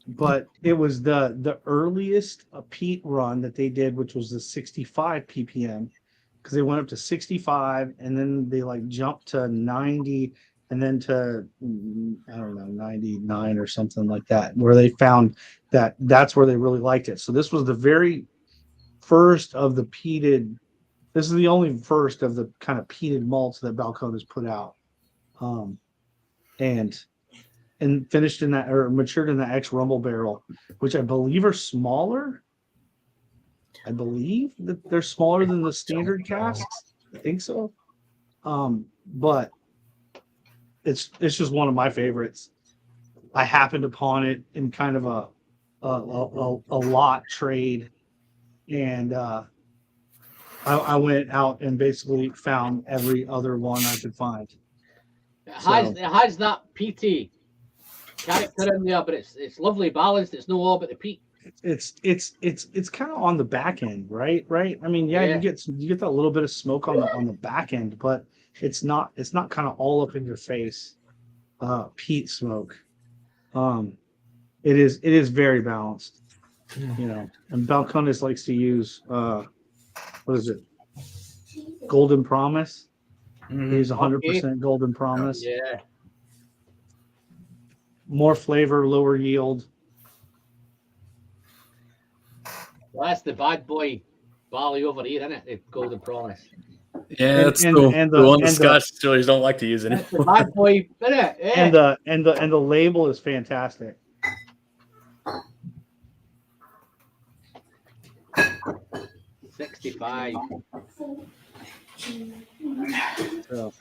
S2: But it was the earliest peat run that they did, which was the 65 ppm, because they went up to 65 and then they jumped to 90 and then to 99 or something like that, where they found that's where they really liked it. So this was the very first of the peated. This is the only first of the kind of peated malts that Balcones put out, and finished in that, or matured in that ex-rumble barrel, which I believe are smaller. I believe that they're smaller than the standard casks. I think so. But it's just one of my favorites. I happened upon it in kind of a lot trade, and I went out and basically found every other one I could find.
S1: It has that peaty character in there, but it's lovely balanced. It's no all but the peat.
S2: It's kind of on the back end, right? I mean, yeah,
S1: Yeah.
S2: you get that little bit of smoke on the back end, but it's not kind of all up in your face peat smoke. It is very balanced, you know. And Balcones likes to use what is it? Golden Promise. He's 100% Golden Promise.
S1: Yeah.
S2: More flavor, lower yield.
S1: Well, that's the bad boy barley over here, isn't it? The Golden Promise.
S3: Yeah, that's the one the Scotch distillers don't like to use it.
S1: That's the bad boy, isn't it? Yeah.
S2: And the label is fantastic.
S1: $65.
S2: So.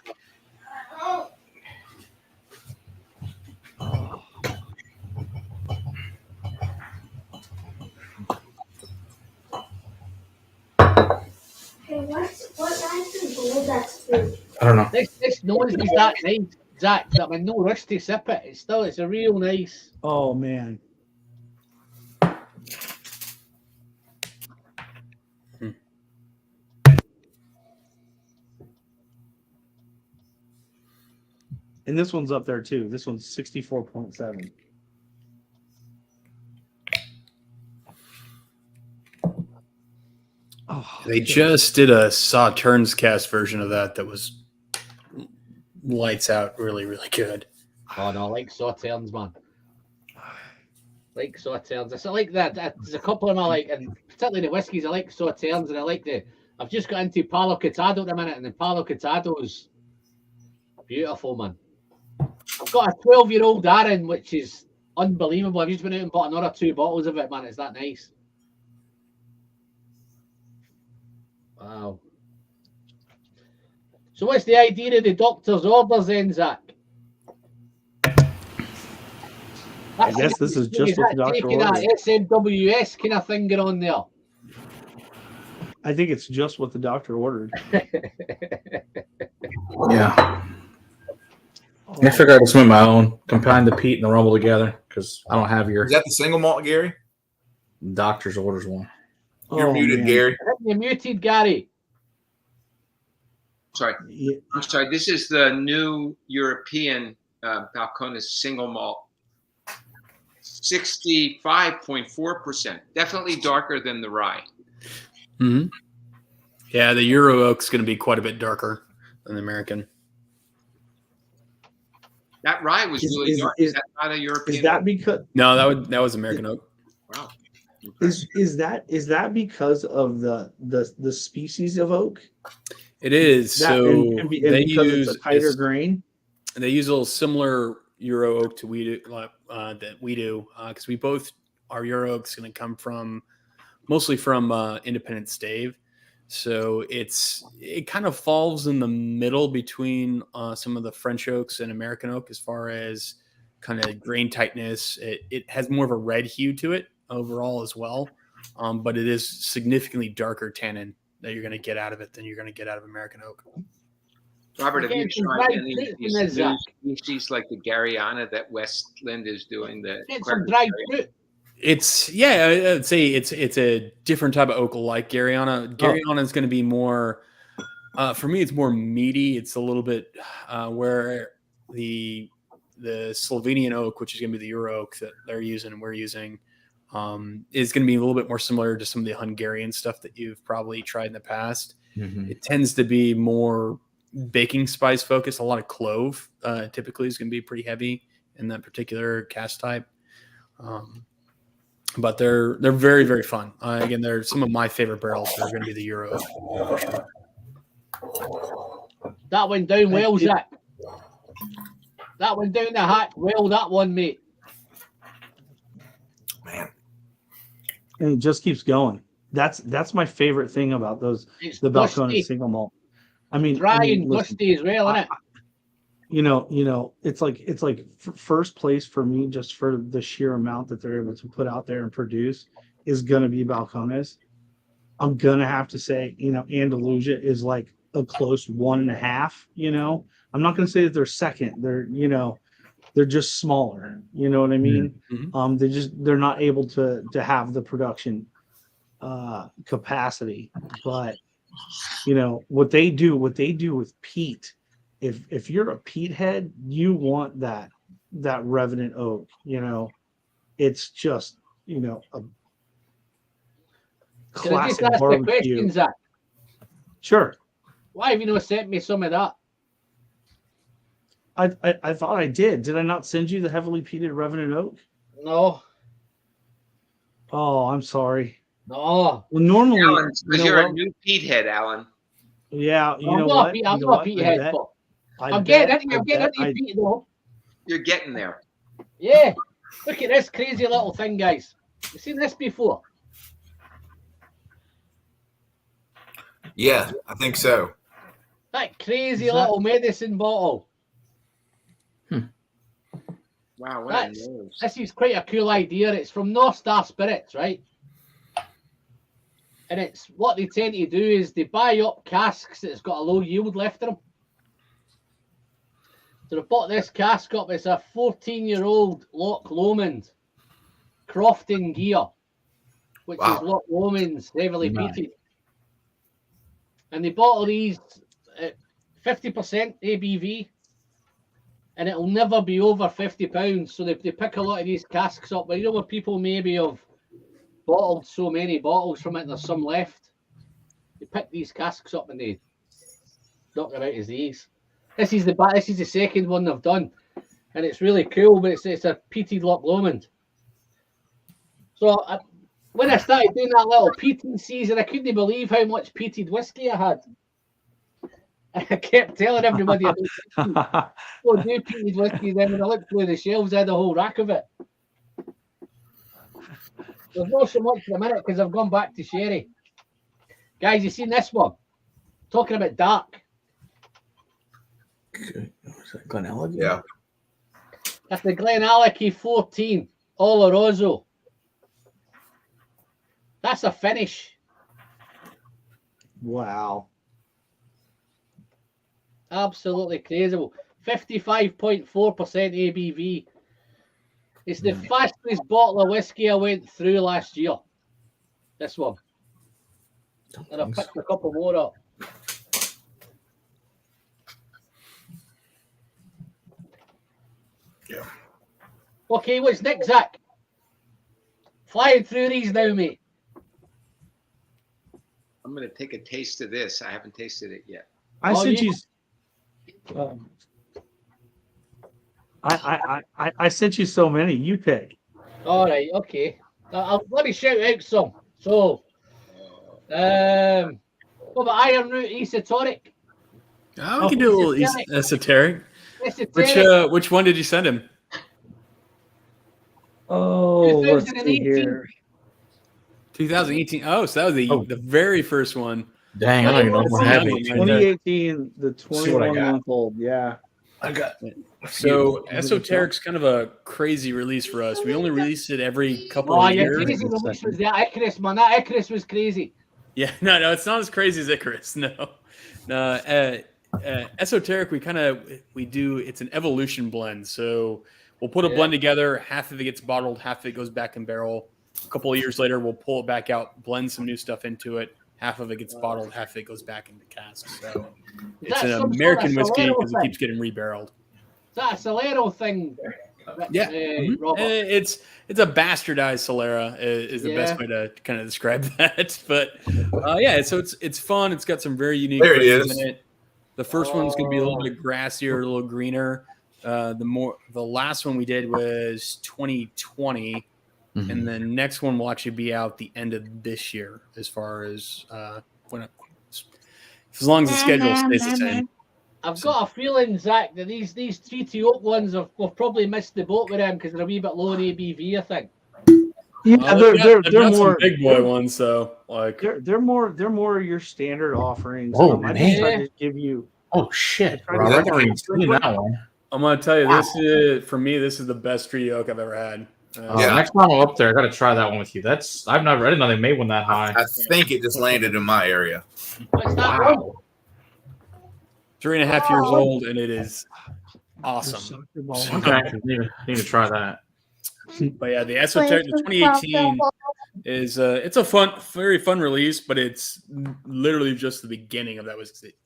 S7: Hey, what acid gold that's food?
S6: I don't know.
S1: This nose is that nice, Zach. That when no rush to sip it, it's a real nice.
S2: Oh man. And this one's up there too. This one's 64.7. Oh,
S3: They just did a Sauternes cast version of that was lights out, really, really good.
S1: Oh no, I like Sauternes, man. Like Sauternes. I like that. There's a couple of them I like, and particularly the whiskies. I like Sauternes, and I like I've just got into Palo Cortado at the minute, and the Palo Cortado's beautiful, man. I've got a 12-year-old Aaron, which is unbelievable. I've just been out and bought another 2 bottles of it, man. It's that nice. Wow. So what's the idea of the doctor's orders then, Zach?
S2: I guess this is just what the doctor ordered.
S1: That SMWS kind of thing on there.
S2: I think it's just what the doctor ordered.
S6: Yeah. I figured I'd just make my own, combine the peat and the rumble together because I don't have your
S5: Is that the single malt, Gary?
S6: doctor's orders one.
S5: You're muted,
S2: man.
S5: Gary.
S1: You're muted, Gary.
S4: Sorry.
S2: Yeah.
S4: I'm sorry. This is the new European Balcones single malt. 65.4%. Definitely darker than the rye.
S3: Mm-hmm. Yeah, the Euro Oak's going to be quite a bit darker than the American.
S4: That rye was really dark. Is that not a European?
S2: Is that because
S3: No, that was American Oak.
S4: Wow.
S2: is that because of the species of oak?
S3: It is.
S2: That,
S3: So
S2: and
S3: they
S2: because
S3: use
S2: it's a tighter grain.
S3: They use a little similar Euro Oak to we do that we do because we both our Euro Oak's going to come from mostly from Independent Stave. So it kind of falls in the middle between some of the French oaks and American oak as far as kind of grain tightness. It has more of a red hue to it overall as well, but it is significantly darker tannin that you're going to get out of it than you're going to get out of American oak.
S4: Robert, have you
S1: It's
S4: tried
S1: dried
S4: any
S1: fruit
S4: of
S1: in
S4: these
S1: there,
S4: new
S1: Zach.
S4: species like the Garyana that Westland is doing?
S1: Get some dried fruit.
S3: I'd say it's a different type of oak like Garyana. Garyana is going to be more, for me, it's more meaty. It's a little bit where the Slovenian oak, which is going to be the Euro oak that they're using and we're using, is going to be a little bit more similar to some of the Hungarian stuff that you've probably tried in the past.
S6: Mm-hmm.
S3: It tends to be more baking spice focused. A lot of clove typically is going to be pretty heavy in that particular cast type. But they're very, very fun. Again, they're some of my favorite barrels. They're going to be the Euro. For sure.
S1: That went down well, Zach. That went down the hack well, that one, mate.
S5: Man.
S2: And it just keeps going. That's my favorite thing about those
S1: It's
S2: the
S1: dusty,
S2: Balcones single malt. I mean,
S1: dry and
S2: listen,
S1: dusty as well, isn't it?
S2: it's like first place for me, just for the sheer amount that they're able to put out there and produce, is gonna be Balcones. I'm gonna have to say, Andalusia is like a close 1.5. I'm not gonna say that they're second. They're just smaller. You know what I mean?
S3: Mm-hmm.
S2: They're not able to have the production capacity. But what they do with peat. If you're a peat head, you want that Revenant oak. It's just a
S1: Can I just
S2: classic
S1: ask a
S2: barbecue.
S1: question, Zach?
S2: Sure.
S1: Why have you not sent me some of that?
S2: I thought I did. Did I not send you the heavily peated Revenant oak?
S1: No.
S2: Oh, I'm sorry.
S1: No.
S2: Well, normally,
S4: Alan, because you're a
S2: what?
S4: new Pete head, Alan.
S2: Yeah, you
S1: I'm
S2: know
S1: not
S2: what?
S1: a Pete,
S2: You
S1: I'm
S2: know
S1: not a
S2: what?
S1: Pete
S2: I
S1: head,
S2: bet-
S1: but
S2: I
S1: I'm
S2: bet-
S1: getting
S2: I bet
S1: into Pete though.
S4: You're getting there.
S1: Yeah. Look at this crazy little thing, guys. You seen this before?
S5: Yeah, I think so.
S1: That crazy
S2: Is that-
S1: little medicine bottle.
S4: Wow, what
S1: That's-
S4: a nose.
S1: This is quite a cool idea. It's from North Star Spirits, right? And it's what they tend to do is they buy up casks that's got a low yield left in them. So they bought this cask up. It's a 14-year-old Loch Lomond Crofton gear, which
S5: Wow.
S1: is Loch Lomond's heavily
S6: Nice.
S1: peated. And they bottle these at 50% ABV, and it'll never be over £50. So they pick a lot of these casks up. But where people maybe have bottled so many bottles from it, and there's some left. They pick these casks up and they knock them out as these. This is the second one they've done, and it's really cool. But it's a peated Loch Lomond. So when I started doing that little peating season, I couldn't believe how much peated whiskey I had. I kept telling everybody about new peated whiskey. Then when I looked through the shelves, I had a whole rack of it. There's not so much in a minute because I've gone back to sherry. Guys, you seen this one? Talking about dark.
S6: Is that Glenelg?
S5: Yeah.
S1: That's the Glenallachie 14 Oloroso. That's a finish.
S2: Wow.
S1: Absolutely crazy. 55.4% ABV. It's the fastest bottle of whiskey I went through last year. This one. And I picked a couple more up.
S5: Yeah.
S1: Okay, what's next, Zach? Flying through these now, mate.
S4: I'm going to take a taste of this. I haven't tasted it yet.
S2: I
S1: Oh,
S2: sent
S1: you-
S2: you. I sent you so many. You pick.
S1: All right, okay. Let me shout out some. So, what about Iron Root Esoteric?
S3: Oh, we can do a little esoteric.
S1: Esoteric.
S3: Which one did you send him?
S2: Oh, let's see
S1: 2018.
S2: here.
S3: 2018. Oh, so that was the very first one.
S6: Dang, I don't even know what
S3: Yeah,
S6: happened.
S2: 2018, the
S6: See what I got.
S2: 21-month-old. Yeah.
S6: I got
S3: So Esoteric's kind of a crazy release for us. We only released it every couple
S1: Oh,
S3: of
S1: yeah,
S3: years.
S1: crazy release was that Icarus, man. That Icarus was crazy.
S3: Yeah, no, it's not as crazy as Icarus. No, Esoteric, it's an evolution blend. So we'll put a blend together. Half of it gets bottled, half of it goes back in barrel. A couple of years later, we'll pull it back out, blend some new stuff into it. Half of it gets bottled, half of it goes back into cask. So it's
S1: That's
S3: an
S1: some sort
S3: American
S1: of
S3: whiskey
S1: Solero
S3: because it
S1: thing.
S3: keeps getting rebarreled.
S1: Is that a Solero thing?
S3: Yeah.
S1: Robert?
S3: It's a bastardized Solera is the best way to kind of describe that. But so it's fun. It's got some very unique
S5: There it
S3: flavors
S5: is.
S3: in it. The first one's going to be a little bit grassier, a little greener. The last one we did was 2020, and the next one will actually be out the end of this year. As far as as long as the schedule stays the same.
S1: I've got a feeling, Zach, that these treaty oak ones we've probably missed the boat with them because they're a wee bit low in ABV, I think.
S2: Yeah,
S3: They've
S2: they're
S3: got some
S2: more
S3: big boy ones, so like
S2: they're more your standard offerings.
S6: Oh,
S2: I
S6: man.
S2: just tried to give you
S6: Oh shit!
S2: Try
S6: Bro,
S2: to-
S6: I've never even seen that one.
S3: I'm gonna tell you, this is for me. This is the best treaty oak I've ever had.
S5: Yeah.
S6: Next time I'm up there, I gotta try that one with you. I didn't know they made one that high.
S5: I think it just landed in my area.
S1: What's that one?
S6: Wow.
S3: 3.5 years old, and it is awesome.
S6: Okay, need to try that.
S3: But yeah, the Esoteric, the 2018 is it's a very fun release, but it's literally just the beginning of that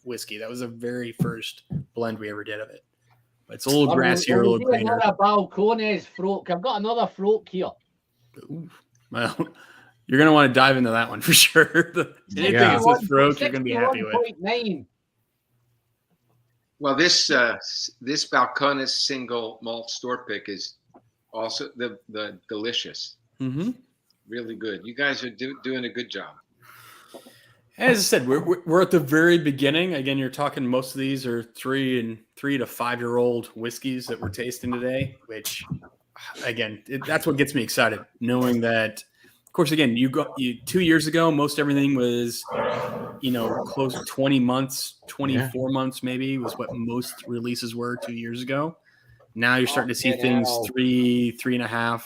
S3: whiskey. That was the very first blend we ever did of it. But it's a little grassier, a little greener.
S1: Another Balcones Froke. I've got another Froke here.
S3: Ooh, well, you're gonna want to dive into that one for sure. Anything that says Froke, you're gonna be happy with.
S1: 61.9.
S4: Well, this Balcones single malt store pick is also the delicious.
S3: Mm-hmm.
S4: Really good. You guys are doing a good job.
S3: As I said, we're at the very beginning. Again, you're talking most of these are 3 to 5 year old whiskeys that we're tasting today, which again, that's what gets me excited. Knowing that, of course, again, you 2 years ago, most everything was, close to 20 months, 24 months maybe was what most releases were 2 years ago. Now you're starting to see things 3.5.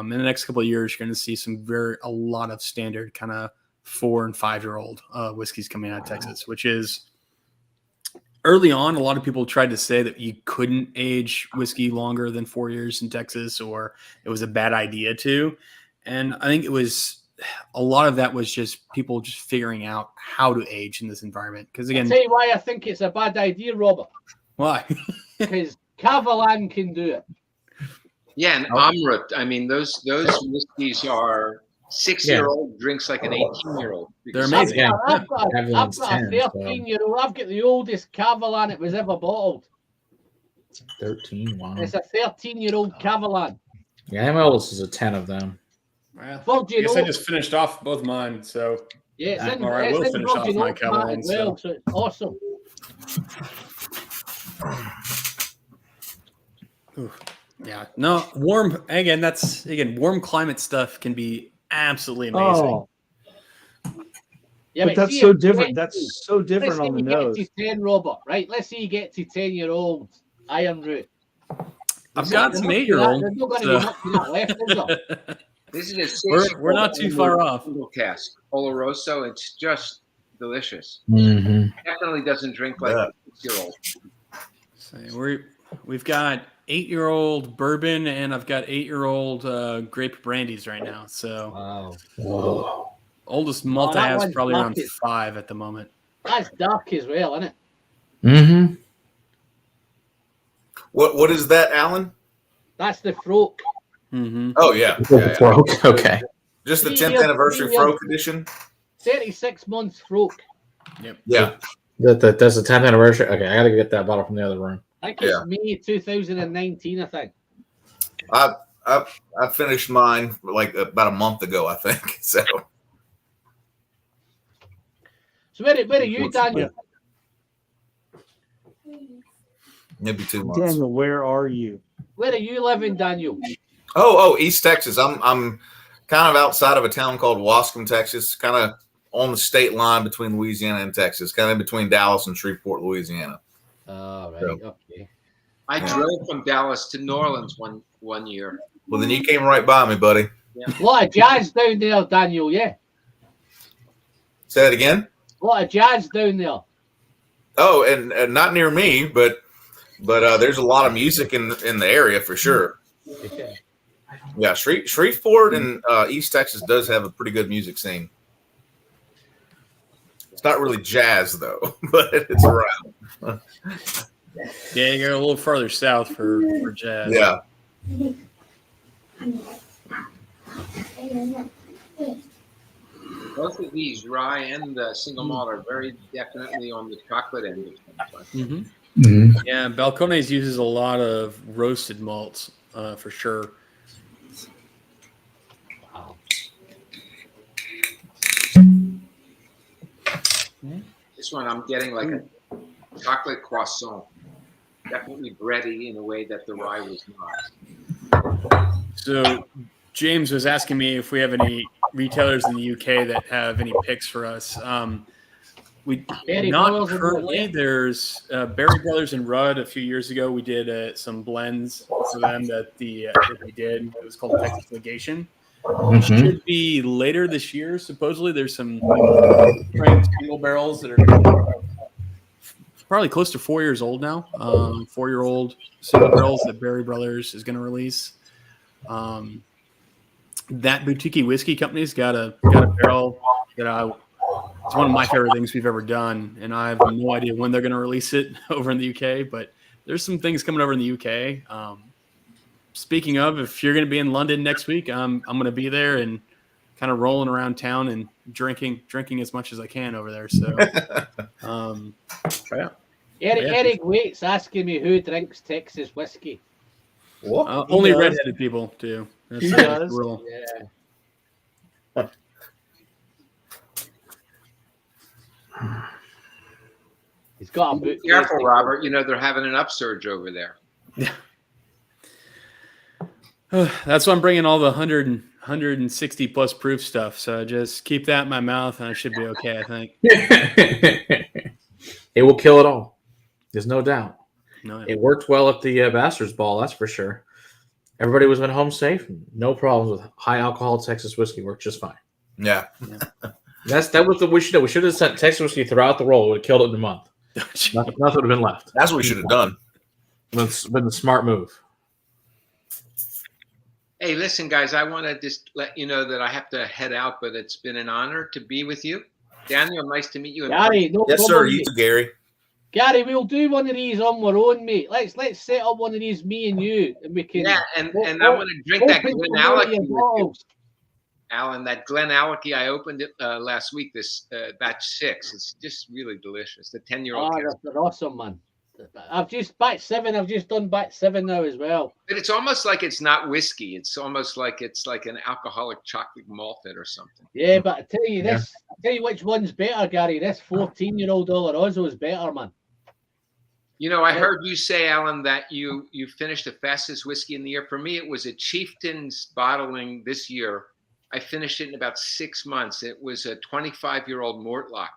S3: In the next couple of years, you're going to see a lot of standard kind of 4 and 5 year old whiskeys coming out of Texas, which is early on. A lot of people tried to say that you couldn't age whiskey longer than 4 years in Texas, or it was a bad idea to. And I think it was a lot of that was just people just figuring out how to age in this environment. Because again,
S1: I'll tell you why I think it's a bad idea, Robert.
S3: why?
S1: Because Cavalan can do it.
S4: Yeah, and Amrut. I mean, those whiskeys are 6-year-old drinks like an 18-year-old.
S3: They're amazing.
S6: Yeah.
S1: I've got a
S6: Cavalan's 10,
S1: 13-year-old. I've got the oldest Cavalan it was ever bottled.
S6: 13. Wow.
S1: It's a 13-year-old Cavalan.
S6: Yeah, my oldest is a 10 of them.
S3: Well,
S1: Virgin
S3: I guess I
S1: oak.
S3: just finished off both mine. So
S1: Yeah, it's in,
S3: All right,
S1: it's
S3: we'll
S1: in
S3: finish off
S1: Virgin
S3: my
S1: Oak, man,
S3: Cavalan,
S1: as well, so it's awesome.
S3: yeah, no, warm again. Warm climate stuff can be absolutely amazing.
S2: Oh,
S1: Yeah,
S2: but that's
S1: see
S2: so
S1: if-
S2: different. That's so
S1: Let's
S2: different
S1: say
S2: on the
S1: you get
S2: nose.
S1: to 10, Robert, right? Let's say you get to 10-year-old Iron Root.
S3: I've got some 8-year-old.
S1: There's not going to be much of that left, is there?
S4: This is a
S3: We're not too far off.
S4: single cask Oloroso. It's just delicious.
S6: Mm-hmm.
S4: Definitely doesn't drink like
S5: Yeah.
S4: a 6-year-old.
S3: So we've got 8-year-old bourbon, and I've got 8-year-old grape brandies right now. So
S1: Wow.
S6: Whoa.
S3: oldest malt
S1: that
S3: I have is
S1: one's
S3: probably around
S1: lucky.
S3: 5 at the moment.
S1: That's dark as well, isn't it?
S6: Mm-hmm.
S5: What is that, Alan?
S1: That's the Froke.
S3: Mm-hmm.
S5: Oh yeah. Yeah, yeah.
S6: Okay.
S5: Just the
S1: 3
S5: 10th
S1: years,
S5: anniversary
S1: 3 years.
S5: Froke edition.
S1: 36 months Froke.
S5: Yeah.
S6: That's the 10th anniversary. Okay, I gotta get that bottle from the other room.
S1: I think it's
S5: Yeah.
S1: May 2019, I think.
S5: I finished mine like about a month ago, I think. So
S1: So where are you, Daniel?
S5: maybe 2 months.
S2: Daniel, where are you?
S1: Where are you living, Daniel?
S5: Oh, East Texas. I'm kind of outside of a town called Wascom, Texas, kind of on the state line between Louisiana and Texas, kind of between Dallas and Shreveport, Louisiana.
S1: Oh, right.
S5: So-
S1: Okay.
S4: I drove from Dallas to New Orleans one year.
S5: Well, then you came right by me, buddy.
S1: A lot of jazz down there, Daniel, yeah?
S5: Say that again.
S1: A lot of jazz down there.
S5: Oh, and not near me, but there's a lot of music in the area for sure. Yeah, Shreveport and East Texas does have a pretty good music scene. It's not really jazz though, but it's around.
S3: Yeah, you go a little farther south for jazz.
S5: Yeah.
S4: Both of these, rye and the single malt, are very definitely on the chocolate end of things.
S3: Mm-hmm. Yeah, Balcones uses a lot of roasted malts for sure.
S1: Wow.
S4: This one, I'm getting like a chocolate croissant. Definitely bready in a way that the rye was not.
S3: So James was asking me if we have any retailers in the UK that have any picks for us. We
S1: Berry
S3: not
S1: Brothers and
S3: currently.
S1: Rudd.
S3: There's Berry Brothers and Rudd. A few years ago, we did some blends for them that we did. It was called Texas Legation. Should be later this year. Supposedly, there's some strength single barrels that are probably close to 4 years old now. 4-year-old single barrels that Berry Brothers is going to release. That boutique whiskey company's got a barrel that it's one of my favorite things we've ever done, and I have no idea when they're going to release it over in the UK. But there's some things coming over in the UK. Speaking of, if you're going to be in London next week, I'm going to be there and kind of rolling around town and drinking as much as I can over there. So, yeah.
S1: Eric Waite's asking me who drinks Texas whiskey.
S5: What?
S3: Only
S2: does.
S3: redheaded people do. That's
S2: He
S3: the
S2: does.
S3: rule.
S1: Yeah. He's got a boot.
S4: Careful, Robert. You know they're having an upsurge over there.
S3: That's why I'm bringing all the 160 plus proof stuff. So just keep that in my mouth, and I should be okay. I think.
S6: It will kill it all. There's no doubt.
S3: No,
S6: It worked well at the Bastards Ball, that's for sure. Everybody was at home safe. No problems with high alcohol Texas whiskey. Worked just fine.
S5: Yeah.
S6: That was the we should have. We should have sent Texas whiskey throughout the roll. It would have killed it in a month. Nothing would have been left.
S5: That's what we should have done.
S6: It's been the smart move.
S4: Hey, listen, guys, I want to just let you know that I have to head out, but it's been an honor to be with you. Daniel, nice to meet you.
S1: Gary, no
S5: Yes, sir.
S1: problem,
S5: You
S1: mate.
S5: too, Gary.
S1: Gary, we'll do one of these on our own, mate. Let's set up one of these, me and you, and we can.
S4: Yeah, and I want to drink that
S1: open
S4: Glen
S1: some of
S4: Alecky
S1: your
S4: with you,
S1: bottles.
S4: Alan. That Glen Alecky, I opened it last week, this batch 6. It's just really delicious. The 10-year-old cask.
S1: They're awesome, man. I've just batch 7. I've just done batch 7 now as well.
S4: But it's almost like it's not whiskey. It's almost like it's like an alcoholic chocolate malted or something.
S1: Yeah, but I tell you this, I tell you which one's better, Gary. This 14-year-old Oloroso is better, man.
S4: You know, I heard you say, Alan, that you finished the fastest whiskey in the year. For me, it was a Chieftain's bottling this year. I finished it in about 6 months. It was a 25-year-old Mortlock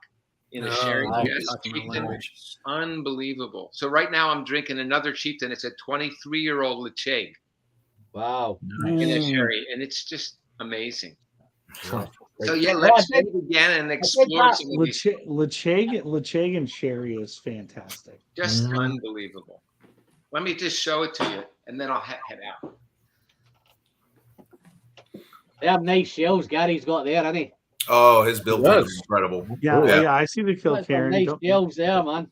S4: in a sherry cask. Chieftain. Unbelievable. So right now I'm drinking another Chieftain. It's a 23-year-old Lecheg
S1: Wow.
S4: in a sherry, and it's just amazing.
S6: Wow.
S4: So yeah, let's do it again and explore some of these.
S2: Lecheg and sherry is fantastic.
S4: Just unbelievable. Let me just show it to you, and then I'll head out.
S1: They have nice shelves Gary's got there, hasn't he?
S5: Oh, his build
S6: Yes.
S5: is incredible.
S2: Yeah,
S5: Yeah.
S2: yeah, I see the
S1: Got some
S2: Kilcairn.
S1: nice
S2: Don't-
S1: shelves there, man.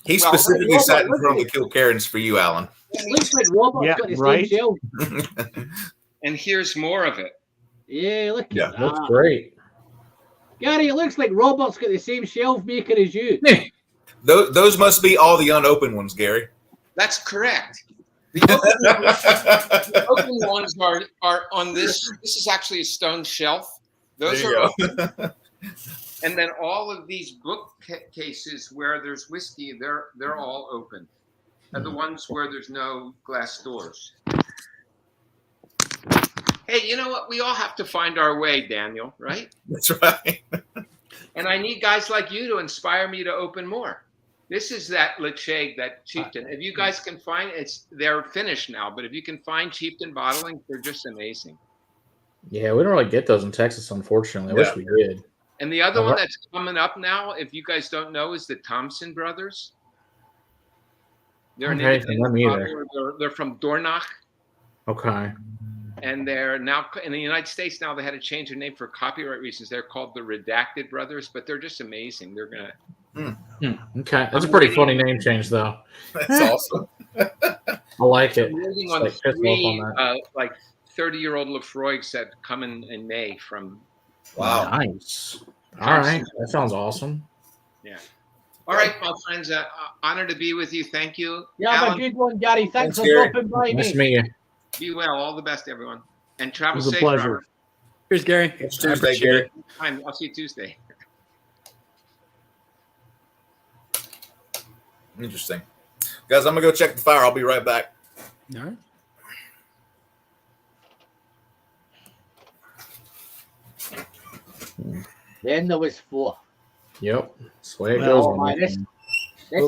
S5: He
S4: Well,
S5: specifically
S1: Robert,
S5: sat in
S1: look
S5: front of
S1: at
S5: the Kilcairns for you, Alan.
S1: It looks like Robert's
S2: Yeah,
S1: got the
S2: right.
S1: same shelf.
S4: And here's more of it.
S1: Yeah, look
S5: Yeah.
S1: at
S6: Looks
S1: that.
S6: great.
S1: Gary, it looks like Robert's got the same shelf maker as you.
S5: Those must be all the unopened ones, Gary.
S4: That's correct. The open ones are on this. This is actually a stone shelf. Those
S5: There
S4: are
S5: you go.
S4: open. And then all of these bookcases where there's whiskey, they're all open. And the ones where there's no glass doors. Hey, you know what? We all have to find our way, Daniel, right?
S5: That's right.
S4: And I need guys like you to inspire me to open more. This is that Lecheg, that Chieftain. If you guys can find they're finished now, but if you can find Chieftain bottling, they're just amazing.
S6: Yeah, we don't really get those in Texas, unfortunately. I wish we did.
S4: And the other one that's coming up now, if you guys don't know, is the Thompson Brothers. They're an
S6: Okay, from them
S4: independent
S6: either.
S4: bottler. They're from Dornach,
S6: Okay.
S4: and they're now in the United States. Now they had to change their name for copyright reasons. They're called the Redacted Brothers, but they're just amazing. They're gonna.
S6: Okay. That's a pretty funny name change, though.
S5: That's awesome.
S6: I like it.
S4: I'm waiting
S6: It's
S4: on
S6: like piss off
S4: 3
S6: on
S4: like 30-year-old Lefroy's that come in May from.
S5: Wow.
S6: Nice. All right. That sounds awesome.
S4: All right, my friends. Honor to be with you. Thank you.
S1: Yeah, have a
S4: Alan,
S1: good one, Gary. Thanks
S5: Thanks,
S1: for
S5: Gary.
S1: dropping by,
S6: Nice to
S1: mate.
S6: meet you.
S4: be well. All the best, everyone, and travel
S2: It was a
S4: safe.
S2: pleasure.
S4: Robert.
S3: Here's Gary.
S5: It's
S3: I
S5: Tuesday,
S3: appreciate
S5: Gary.
S3: it.
S4: Fine. I'll see you Tuesday.
S5: Interesting. Guys, I'm going to go check the fire. I'll be right back.
S3: All right.
S1: Then there was 4.
S6: Yep. That's the way it
S2: Well,
S6: goes.
S1: man, this is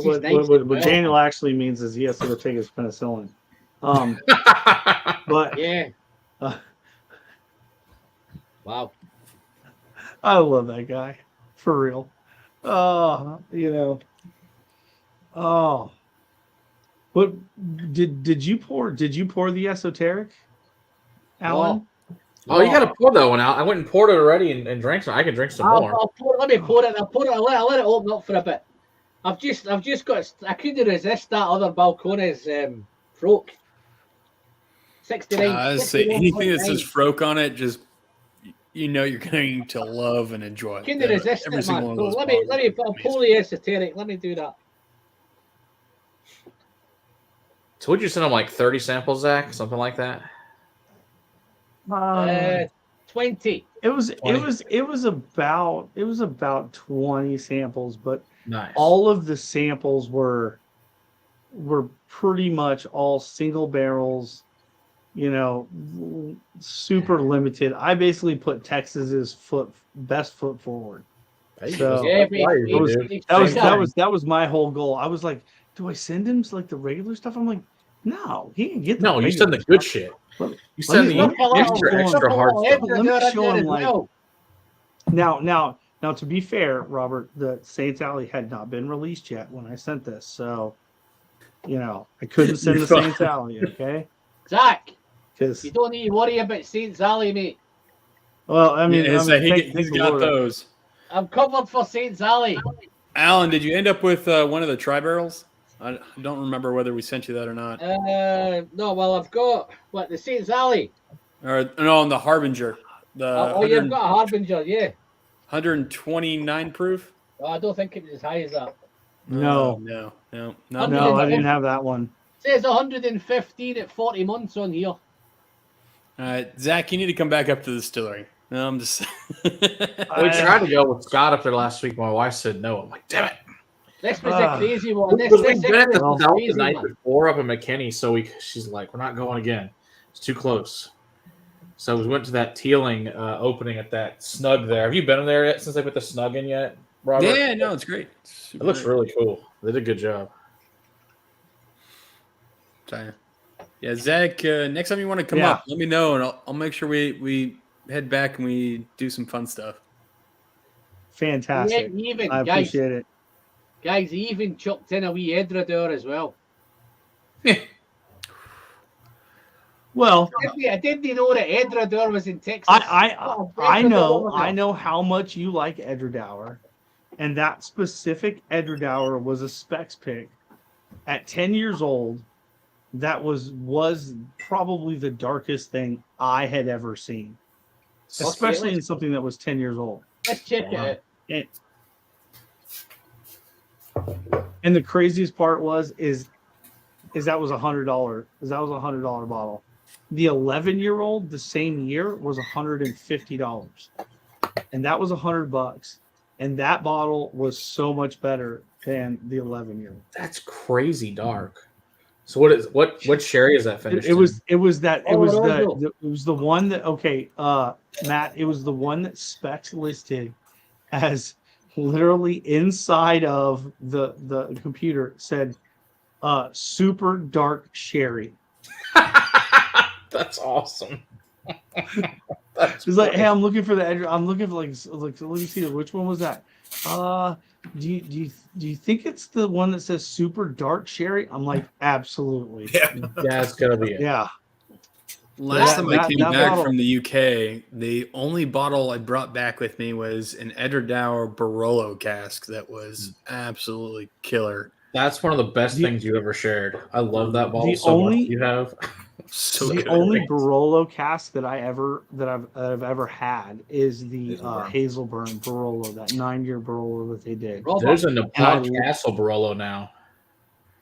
S2: What,
S1: nice.
S2: what Daniel actually means is he has to go take his penicillin. But
S1: Yeah. Wow.
S2: I love that guy for real. What did you pour the esoteric, Alan?
S6: Oh, you got to pour that one out. I went and poured it already and drank some. I can drink some more.
S1: Let me pour it. I'll let it open up for a bit. I've just got. I couldn't resist that other Balcones Froke. 69.
S3: I say anything that says Froke on it, just you're going to love and enjoy.
S1: Couldn't resist
S3: every
S1: it,
S3: single
S1: man.
S3: one of those
S1: Let me pull the esoteric. Let me do that.
S6: So would you send them like 30 samples, Zach? Something like that?
S1: 20.
S2: It was about 20 samples, but
S6: Nice.
S2: all of the samples were pretty much all single barrels, super limited. I basically put Texas's best foot forward. So
S1: Yeah,
S2: that was my whole goal. I was like, do I send him like the regular stuff? I'm like, no, he can get the
S6: No, you
S2: regular
S6: send the good
S2: stuff.
S6: shit.
S2: Let-
S6: You send the extra hard stuff.
S2: Let me show him like now. To be fair, Robert, the Saints Alley had not been released yet when I sent this, so I couldn't send the Saints Alley. Okay,
S1: Zach,
S2: because
S1: you don't need to worry about Saints Alley, mate.
S2: well, I mean,
S3: he's
S2: thank
S3: got
S2: the Lord.
S3: those.
S1: I'm covered for Saints Alley.
S3: Alan, did you end up with one of the tri barrels? I don't remember whether we sent you that or not.
S1: No, well, I've got the Saints Alley.
S3: Or no, on the Harbinger.
S1: You've got a Harbinger, yeah.
S3: 129 proof.
S1: Oh, I don't think it was as high as that.
S2: No,
S3: no.
S2: I didn't have that one.
S1: It says 115 at 40 months on here.
S3: All right, Zach, you need to come back up to the distillery. No, I'm just.
S6: We tried to go with Scott up there last week. My wife said no. I'm like, damn it.
S1: This was a crazy one.
S6: Because we've been at the
S1: was
S6: South
S1: crazy,
S6: the night
S1: man.
S6: before up in McKinney, so she's like, we're not going again. It's too close. So we went to that Teeling opening at that snug there. Have you been in there yet since they put the snug in yet, Robert?
S3: Yeah, no, it's great.
S6: It looks really cool. They did a good job.
S3: Yeah, Zach, next time you want to come up, let me know, and I'll make sure we head back and we do some fun stuff.
S2: Fantastic. I appreciate it.
S1: Guys, he even chucked in a wee Edrador as well.
S2: Well,
S1: I didn't know that Edrador was in Texas.
S2: I know how much you like Edradauer, and that specific Edradauer was a specs pick at 10 years old. That was probably the darkest thing I had ever seen, especially in something that was 10 years old.
S1: Let's check it out.
S2: And the craziest part is that was $100. That was $100 bottle. The 11-year-old the same year was $150, and that was $100. And that bottle was so much better than the 11-year-old.
S6: That's crazy dark. So what sherry is that finished?
S2: It was the one that Matt, it was the one that specs listed as literally inside of the computer said super dark sherry.
S6: That's awesome.
S2: It's like, hey, I'm looking for the edge. I'm looking for like let me see which one was that. Do you think it's the one that says super dark sherry? I'm like, absolutely.
S5: Yeah,
S6: it's gonna be it.
S2: Yeah.
S3: Last time I came back
S2: bottle
S3: from the UK, the only bottle I brought back with me was an Edradauer Barolo cask that was absolutely killer.
S6: That's one of the best things you ever shared. I love that bottle so much. You have
S2: the only Barolo cask that I've ever had is the Hazelburn Barolo, that 9-year Barolo that they did.
S6: There's a Nepal Castle Barolo now.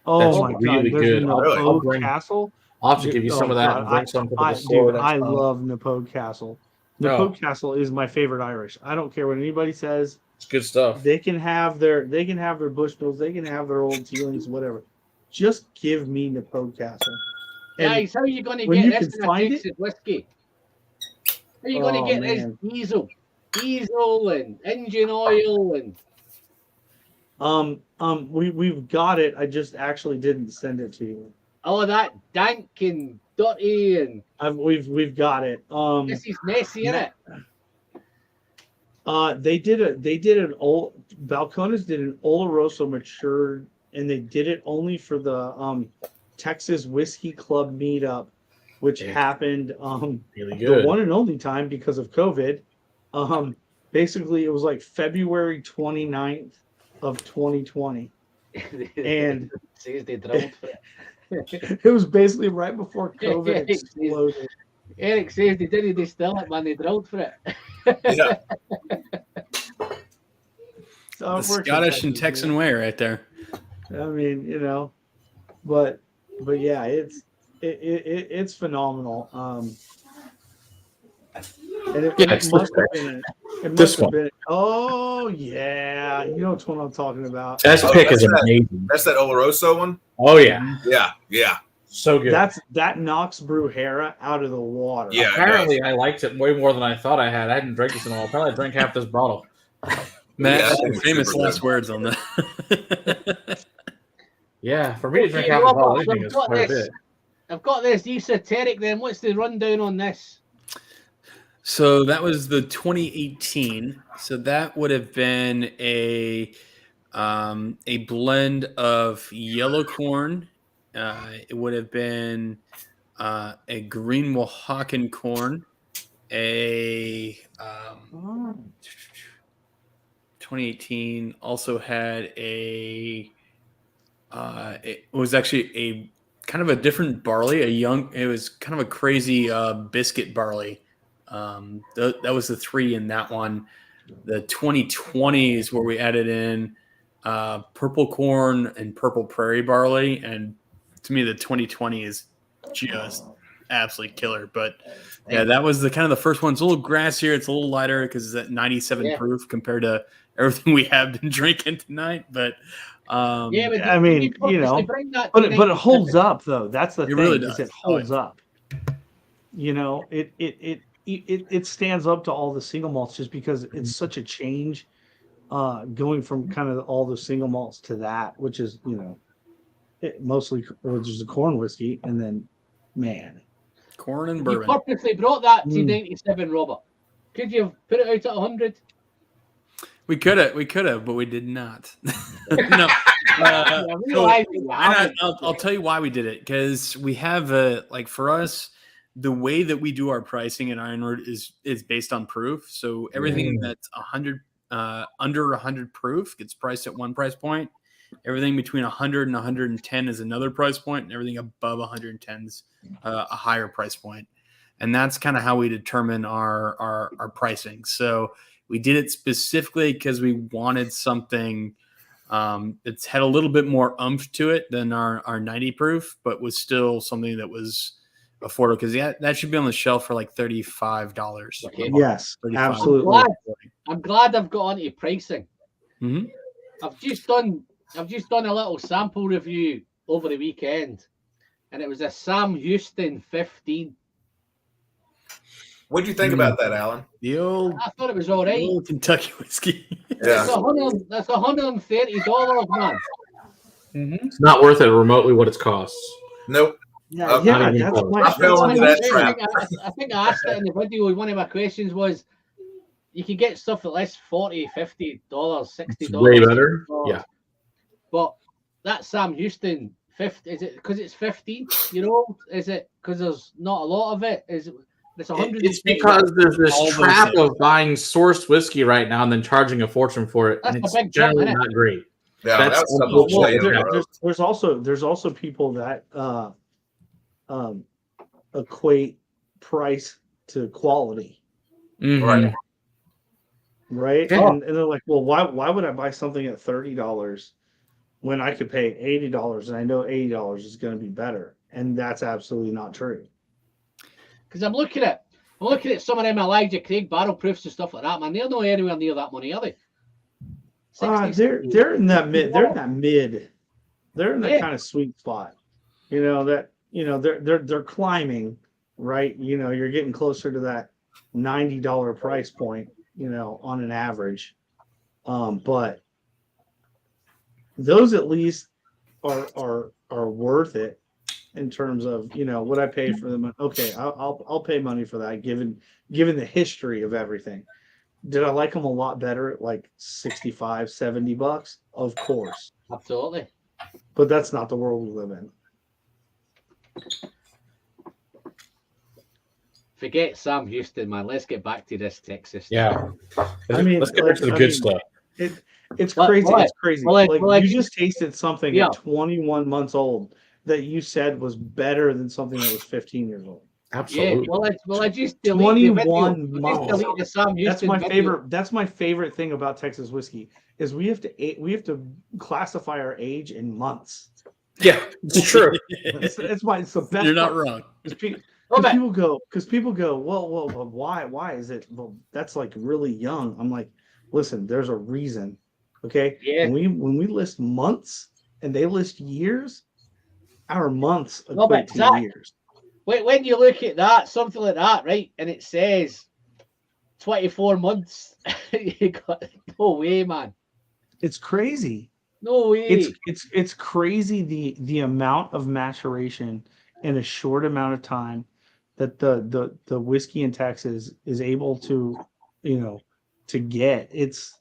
S2: Oh my
S6: really
S2: God! There's a Nepal Castle.
S6: I'll have to give you some of that and bring some to the store.
S2: Dude, I love Nepal Castle. Nepal Castle is my favorite Irish. I don't care what anybody says.
S6: It's good stuff.
S2: They can have their Bushmills, they can have their old Teelings, whatever. Just give me Nepal Castle.
S1: Guys, how are you going to get this in a Texas whiskey? How are you going to get this diesel and engine oil and
S2: We've got it. I just actually didn't send it to you.
S1: All of that dank and dirty and
S2: We've got it.
S1: this is messy,
S2: Ma-
S1: innit?
S2: They did an old Balcones did an Oloroso matured, and they did it only for the Texas Whiskey Club meetup, which happened
S6: Really good.
S2: the one and only time because of COVID. Basically, it was like February 29th of 2020, and
S1: Says they drilled for it.
S2: it was basically right before COVID exploded.
S1: Eric says they didn't distill it, man. They drilled for it.
S5: Yeah.
S2: So
S3: The
S2: we're
S3: Scottish and
S2: Kentucky,
S3: Texan way right there.
S2: I mean, but yeah, it's phenomenal. And it
S6: it's
S2: must
S6: this
S2: have been. It
S6: This
S2: must have
S6: one.
S2: been. Oh yeah, you know which one I'm talking about.
S6: This
S5: Oh,
S6: pick is
S5: that's that.
S6: amazing.
S5: That's that Oloroso one.
S6: Oh yeah,
S5: Yeah.
S6: so good.
S2: That knocks Bruhera out of the water.
S5: Yeah.
S6: Apparently, I liked it way more than I thought I had. I hadn't drank this in a while. Apparently, I drank half this bottle.
S3: Matt,
S5: Yeah,
S3: your famous
S5: super
S3: last
S5: good.
S3: words on that.
S6: Yeah, for me to drink
S1: Okay,
S6: half a bottle,
S1: Robert,
S6: anything is quite a bit.
S1: I've got this esoteric then. What's the rundown on this?
S3: So that was the 2018. So that would have been a blend of yellow corn. It would have been a green Oaxacan corn, a 2018 also had a it was actually a kind of a different barley, it was kind of a crazy biscuit barley. That was the 3 in that one. The 2020 is where we added in purple corn and purple prairie barley, and to me the 2020 is just absolutely killer. But yeah, that was the kind of the first one. It's a little grassier, it's a little lighter because it's at 97 proof compared to everything we have been drinking tonight. But
S1: but
S2: I mean, but it holds up though. That's the thing.
S3: really does.
S2: It holds up. It stands up to all the single malts just because it's such a change, going from kind of all the single malts to that, which is mostly which is a corn whiskey, and then
S3: corn and
S1: You
S3: bourbon.
S1: purposely brought that to 97, Robert. Could you have put it out at 100?
S3: We could have, but we did not. No. I'll tell you why we did it, because we have for us, the way that we do our pricing at Ironwood is based on proof. So everything that's 100 under 100 proof gets priced at one price point. Everything between 100 and 110 is another price point, and everything above 110 is a higher price point. And that's kind of how we determine our pricing. So we did it specifically because we wanted something that's had a little bit more oomph to it than our 90 proof, but was still something that was affordable, because that should be on the shelf for like $35.
S1: Okay.
S2: Yes,
S3: $35.
S2: absolutely.
S1: I'm glad I've got onto pricing.
S3: Mm-hmm.
S1: I've just done a little sample review over the weekend, and it was a Sam Houston 15.
S5: What'd you think about that, Alan?
S3: The old,
S1: I thought it was all right.
S3: old Kentucky whiskey.
S5: Yeah.
S1: That's $130, man.
S6: It's not worth it remotely what it costs.
S5: Nope.
S2: Yeah,
S6: Not even
S2: that's
S6: close.
S2: my
S5: I fell into that
S1: I
S5: trap.
S1: think I asked it in the video. One of my questions was, you can get stuff at less $40, $50, $60.
S6: Way better. Yeah.
S1: But that Sam Houston 50, is it because it's 15? Is it because there's not a lot of it? Is it? It's 100.
S6: It's because there's this
S3: All those
S6: trap
S3: things.
S6: of buying sourced whiskey right now and then charging a fortun for it, and
S1: That's
S6: it's
S1: a big jump,
S6: generally
S1: isn't it?
S6: not great.
S5: Yeah,
S6: That's
S5: that's something
S6: unfortunate.
S5: to stay in, bro.
S2: there's also people that equate price to quality,
S6: Mhm.
S2: right?
S6: Yeah.
S2: And they're like, well, why would I buy something at $30 when I could pay $80 and I know $80 is going to be better? And that's absolutely not true.
S1: Because I'm looking at some of them Elijah Craig barrel proofs and stuff like that, man. They're not anywhere near that money, are they? 60,
S2: They're in that mid. They're in that mid. They're in that
S1: Yeah.
S2: kind of sweet spot. They're climbing, right? You're getting closer to that $90 price point, on an average. But those at least are worth it in terms of, you know, what I paid for them. Okay, I'll pay money for that given the history of everything. Did I like them a lot better at like $65-$70? Of course.
S1: Absolutely.
S2: But that's not the world we live in.
S1: Forget Sam Houston, man. Let's get back to this Texas.
S6: Yeah.
S2: I mean,
S6: let's get back to the good stuff.
S2: It's
S1: Well,
S2: crazy.
S1: well,
S2: It's crazy.
S1: well,
S2: like
S1: well,
S2: you
S1: I-
S2: just tasted something
S1: Yeah.
S2: at 21 months old that you said was better than something that was 15 years old.
S6: Absolutely.
S1: Yeah. Well, I just delete
S2: 21
S1: the video.
S2: months.
S1: Just delete the Sam Houston
S2: That's my
S1: video.
S2: favorite. That's my favorite thing about Texas whiskey is we have to classify our age in months.
S6: Yeah, it's true.
S2: It's the best.
S3: You're not
S2: part.
S3: wrong.
S2: Because people go, well, why is it? Well, that's like really young. I'm like, listen, there's a reason. Okay.
S1: Yeah.
S2: When we list months and they list years, our months
S1: No, but
S2: equate to
S1: Zach,
S2: years.
S1: When you look at that, something like that, right, and it says 24 months, you got no way, man.
S2: It's crazy.
S1: No way.
S2: It's crazy the amount of maturation in a short amount of time that the whiskey in Texas is able to, you know, to get. It's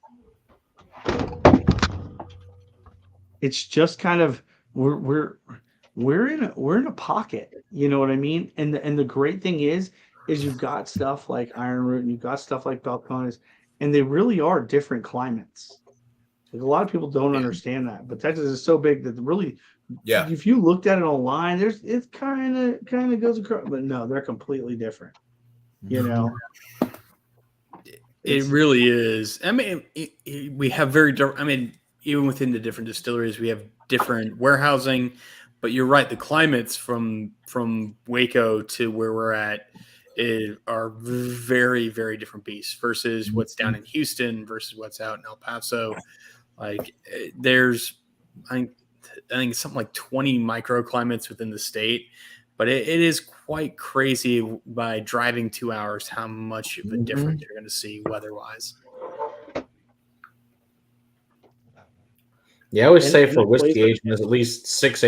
S2: just kind of we're in a pocket, you know what I mean? And the great thing is you've got stuff like Iron Root and you've got stuff like Balcones, and they really are different climates. Like a lot of people don't understand that, but Texas is so big that really, if you looked at it online, it kind of goes across, but no, they're completely different. You know,
S3: It really is. I mean, we have very different. I mean, even within the different distilleries, we have different warehousing. But you're right. The climates from Waco to where we're at are very, very different beasts versus what's down in Houston versus what's out in El Paso. Like there's, I think something like 20 microclimates within the state, but it is quite crazy by driving 2 hours how much of a difference you're going to see weather-wise.
S6: Yeah, I always say for whiskey aging, there's at least six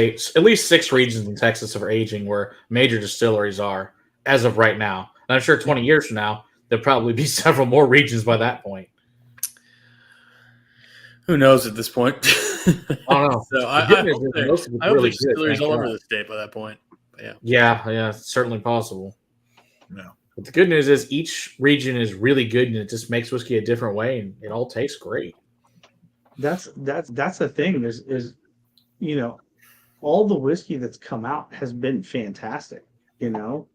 S6: regions in Texas that are aging where major distilleries are as of right now. And I'm sure 20 years from now, there'll probably be several more regions by that point.
S3: Who knows at this point?
S6: I don't know.
S3: So I hope there's distilleries all over the state by that point. But
S6: yeah, it's certainly possible.
S5: No.
S6: But the good news is each region is really good, and it just makes whiskey a different way, and it all tastes great.
S2: That's the thing is, you know, all the whiskey that's come out has been fantastic. You know,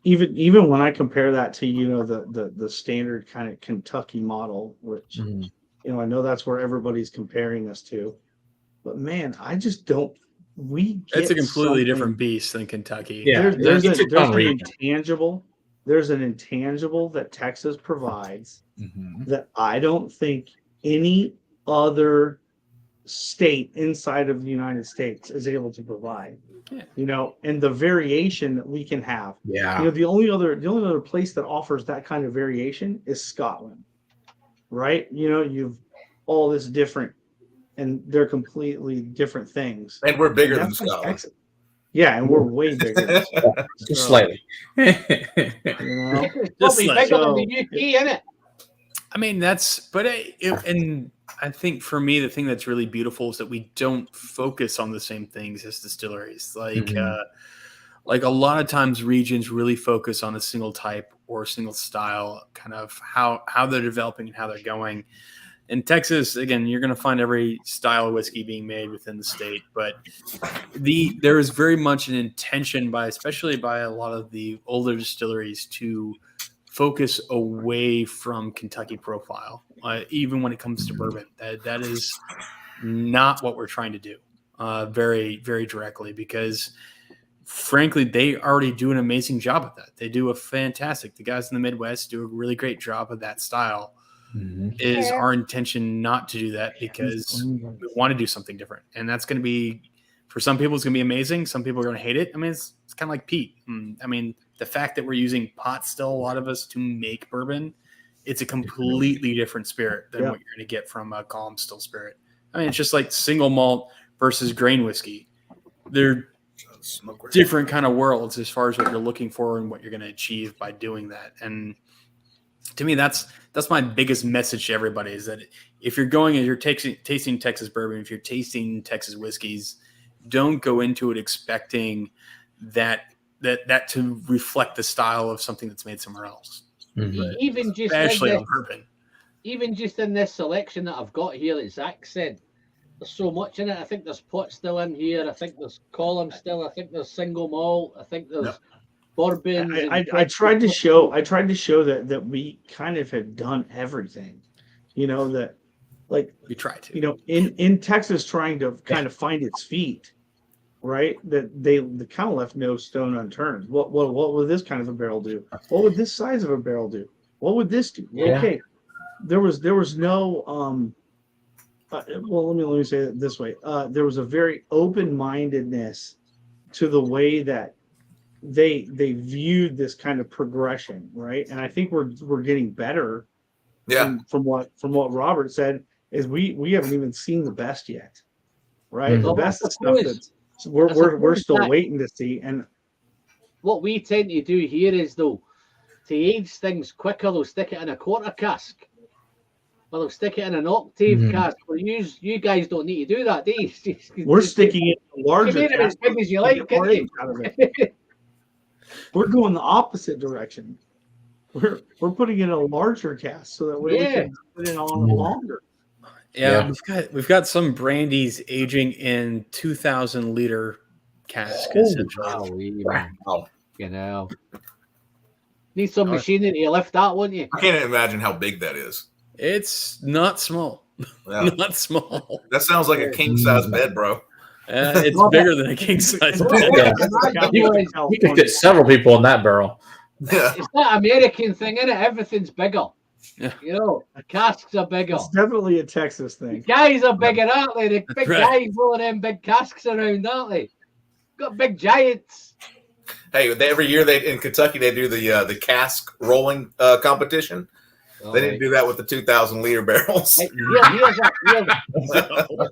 S2: even when I compare that to, you know, the standard kind of Kentucky model, which you know, I know that's where everybody's comparing us to, but man, I just don't.
S3: It's a completely different beast than Kentucky.
S6: Yeah,
S2: there's an intangible. There's an intangible that Texas provides that I don't think any other state inside of the United States is able to provide.
S3: Yeah.
S2: You know, and the variation that we can have.
S6: Yeah.
S2: You know, the only other place that offers that kind of variation is Scotland. Right? You know, you've all this different, and they're completely different things.
S5: And we're bigger than Scotland.
S2: Texas. Yeah, and we're way bigger than Scotland.
S6: Just slightly.
S2: You know?
S1: Probably bigger than the UK, isn't it?
S3: I mean, and I think for me, the thing that's really beautiful is that we don't focus on the same things as distilleries. Like a lot of times regions really focus on a single type or a single style, kind of how they're developing and how they're going. In Texas, again, you're going to find every style of whiskey being made within the state, but there is very much an intention especially by a lot of the older distilleries to focus away from Kentucky profile, even when it comes to bourbon. That is not what we're trying to do very, very directly, because frankly, they already do an amazing job at that. They do the guys in the Midwest do a really great job of that style. It is our intention not to do that because we want to do something different. And that's going to be, for some people, it's going to be amazing. Some people are going to hate it. I mean, it's kind of like peat. I mean, the fact that we're using pot still, a lot of us, to make bourbon, it's a completely different spirit than what you're going to get from a column still spirit. I mean, it's just like single malt versus grain whiskey. They're different kind of worlds as far as what you're looking for and what you're going to achieve by doing that. And to me, that's my biggest message to everybody is that if you're going and you're tasting Texas bourbon, if you're tasting Texas whiskeys, don't go into it expecting that to reflect the style of something that's made somewhere else.
S6: Mhm.
S1: Even just
S3: Especially
S1: in
S3: on bourbon.
S1: even just in this selection that I've got here, that Zach said, there's so much in it. I think there's pot still in here. I think there's column still. I think there's single malt. I think there's bourbon.
S2: I tried to show that we kind of have done everything, that like
S3: We try to.
S2: in Texas trying to kind of find its feet, right? That they kind of left no stone unturned. What would this kind of a barrel do? What would this size of a barrel do? What would this do?
S6: Yeah.
S2: Okay, there was no well, let me say it this way. There was a very open-mindedness to the way that they viewed this kind of progression, right? And I think we're getting better.
S5: Yeah.
S2: From what Robert said, is we haven't even seen the best yet, right?
S6: Mhm.
S2: The
S1: Well,
S2: best
S1: I
S2: stuff
S1: suppose-
S2: that's we're still
S1: that-
S2: waiting to see. And
S1: What we tend to do here is, though, to age things quicker, they'll stick it in a quarter cask. Or they'll stick it in an octave
S6: Mhm.
S1: cask. Well, you guys don't need to do that, do you?
S2: we're sticking it in a
S1: You
S2: larger
S1: made it as
S2: cask
S1: big as you
S2: to
S1: like,
S2: get
S1: can't
S2: more
S1: you?
S2: age out of it. We're going the opposite direction. We're putting it in a larger cask so that way we
S1: Yeah.
S2: can put it on
S6: Yeah.
S2: longer.
S3: Yeah, we've got some brandies aging in 2,000 liter casks.
S2: Oh,
S3: essentially.
S5: Wow.
S1: Need some machinery to lift that, won't you?
S5: I can't imagine how big that is.
S3: It's not small.
S5: Yeah.
S3: Not small.
S5: That sounds like a king size bed, bro.
S3: It's bigger than a king size
S1: What
S3: bed.
S1: I imagine
S6: You-
S1: is,
S6: You could fit several people in that barrel.
S5: Yeah.
S1: it's that American thing, innit? Everything's bigger.
S3: Yeah.
S1: The casks are bigger.
S2: It's definitely a Texas
S1: The
S2: thing.
S1: guys are bigger, aren't they? The big
S3: Right.
S1: guys rolling them big casks around, aren't they? Got big giants.
S5: Hey, every year in Kentucky they do the cask rolling competition. They didn't do that with the 2,000 liter barrels.
S1: Hey,